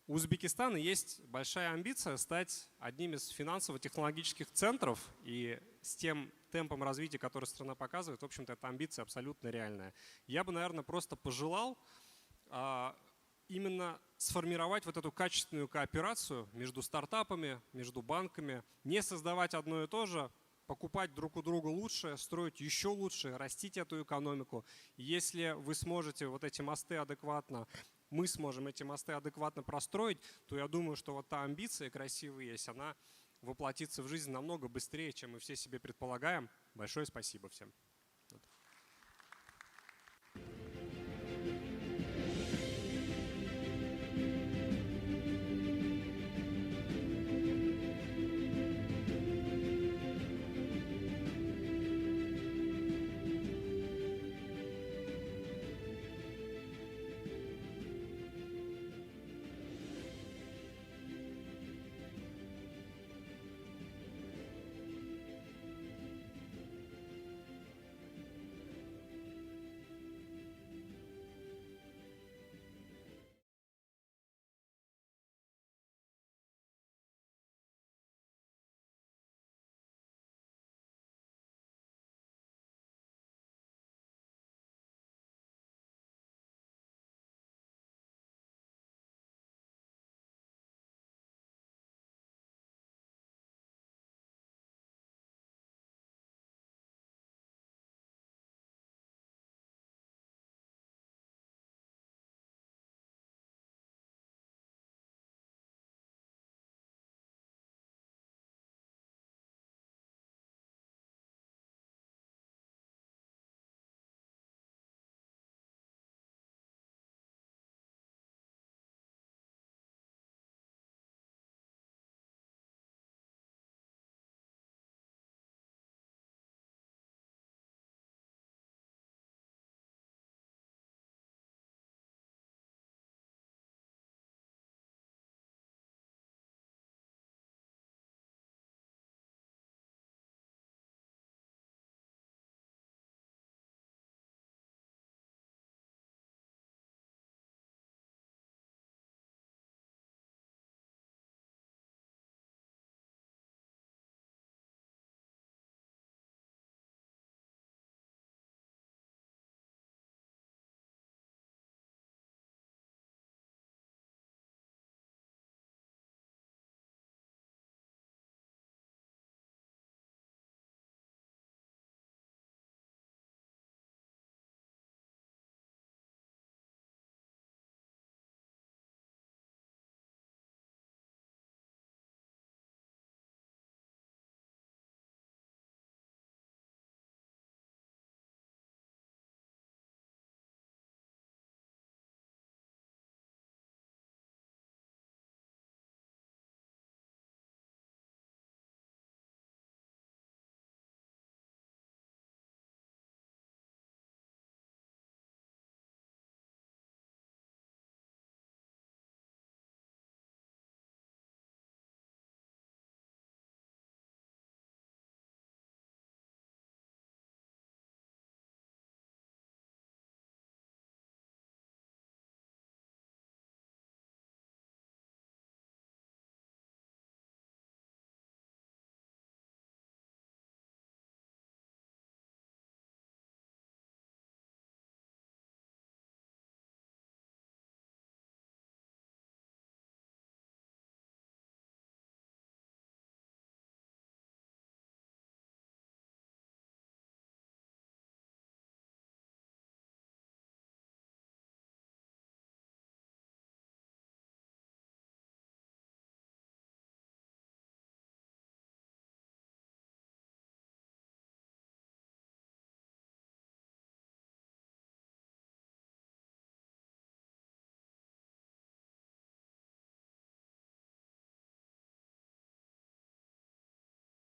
У Узбекистана есть большая амбиция стать одним из финансово-технологических центров, и с тем темпом развития, который страна показывает, в общем-то, эта амбиция абсолютно реальная. Я бы, наверное, просто пожелал именно сформировать вот эту качественную кооперацию между стартапами, между банками, не создавать одно и то же, покупать друг у друга лучшее, строить еще лучше, растить эту экономику. Если вы сможете вот эти мосты адекватно, мы сможем эти мосты адекватно простроить, то я думаю, что вот та амбиция красивая есть, она воплотится в жизнь намного быстрее, чем мы все себе предполагаем. Большое спасибо всем.